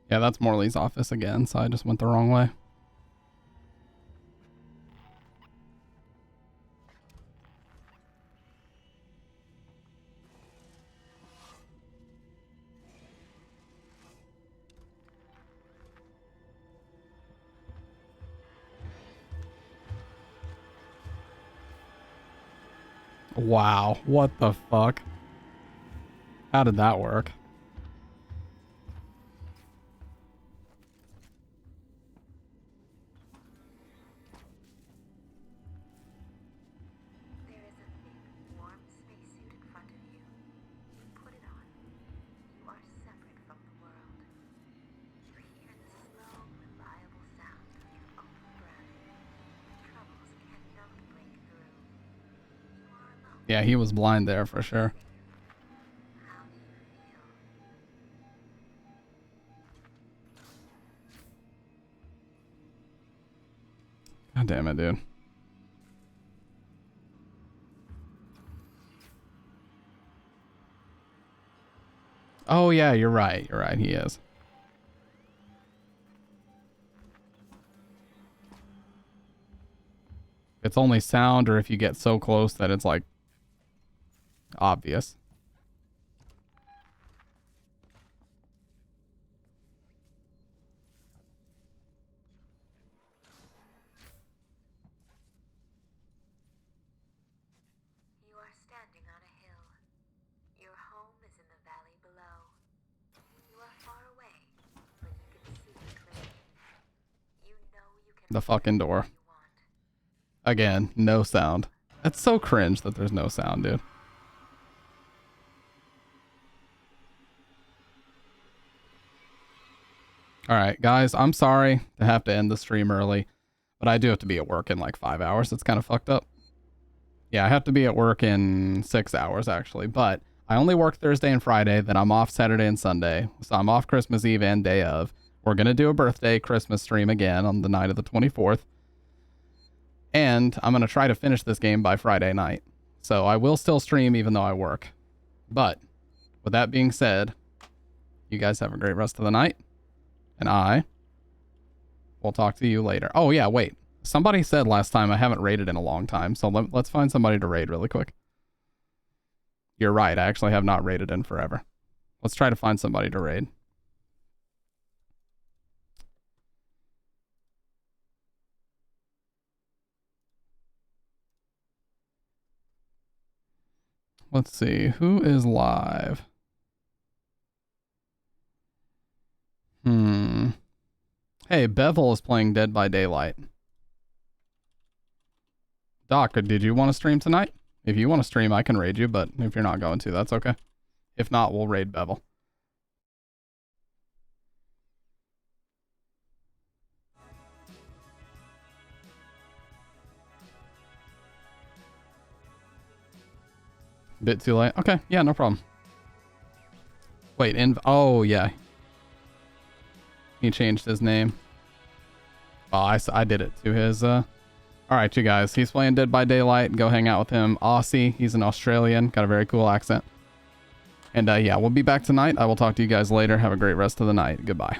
Yeah, that's Morley's office again, so I just went the wrong way. Wow, what the fuck? How did that work? There is a big, warm spacesuit in front of you. Put it on. You are separate from the world. You hear the slow, reliable sound of your own breath. Troubles cannot break through. You are alone. Yeah, he was blind there for sure. God damn it, dude. Oh yeah, you're right. You're right. He is. It's only sound, or if you get so close that it's like obvious. You are standing on a hill. Your home is in the valley below. You are far away, but you can see it clearly. You know you can The fucking door. Again, no sound. It's so cringe that there's no sound, dude. Alright, guys, I'm sorry to have to end the stream early, but I do have to be at work in like 5 hours. It's kind of fucked up. Yeah, I have to be at work in 6 hours, actually, but I only work Thursday and Friday, then I'm off Saturday and Sunday, so I'm off Christmas Eve and day of. We're going to do a birthday Christmas stream again on the night of the 24th. And I'm going to try to finish this game by Friday night. So I will still stream even though I work. But with that being said, you guys have a great rest of the night. And I will talk to you later. Oh yeah, wait. Somebody said last time I haven't raided in a long time. So let's find somebody to raid really quick. You're right. I actually have not raided in forever. Let's try to find somebody to raid. Let's see, who is live? Hey, Bevel is playing Dead by Daylight. Doc, did you want to stream tonight? If you want to stream, I can raid you, but if you're not going to, that's okay. If not, we'll raid Bevel. Bit too late. Okay, yeah, no problem. Wait, oh yeah. He changed his name. Oh, I did it to his, Alright, you guys. He's playing Dead by Daylight. Go hang out with him. Aussie. He's an Australian. Got a very cool accent. And, yeah, we'll be back tonight. I will talk to you guys later. Have a great rest of the night. Goodbye.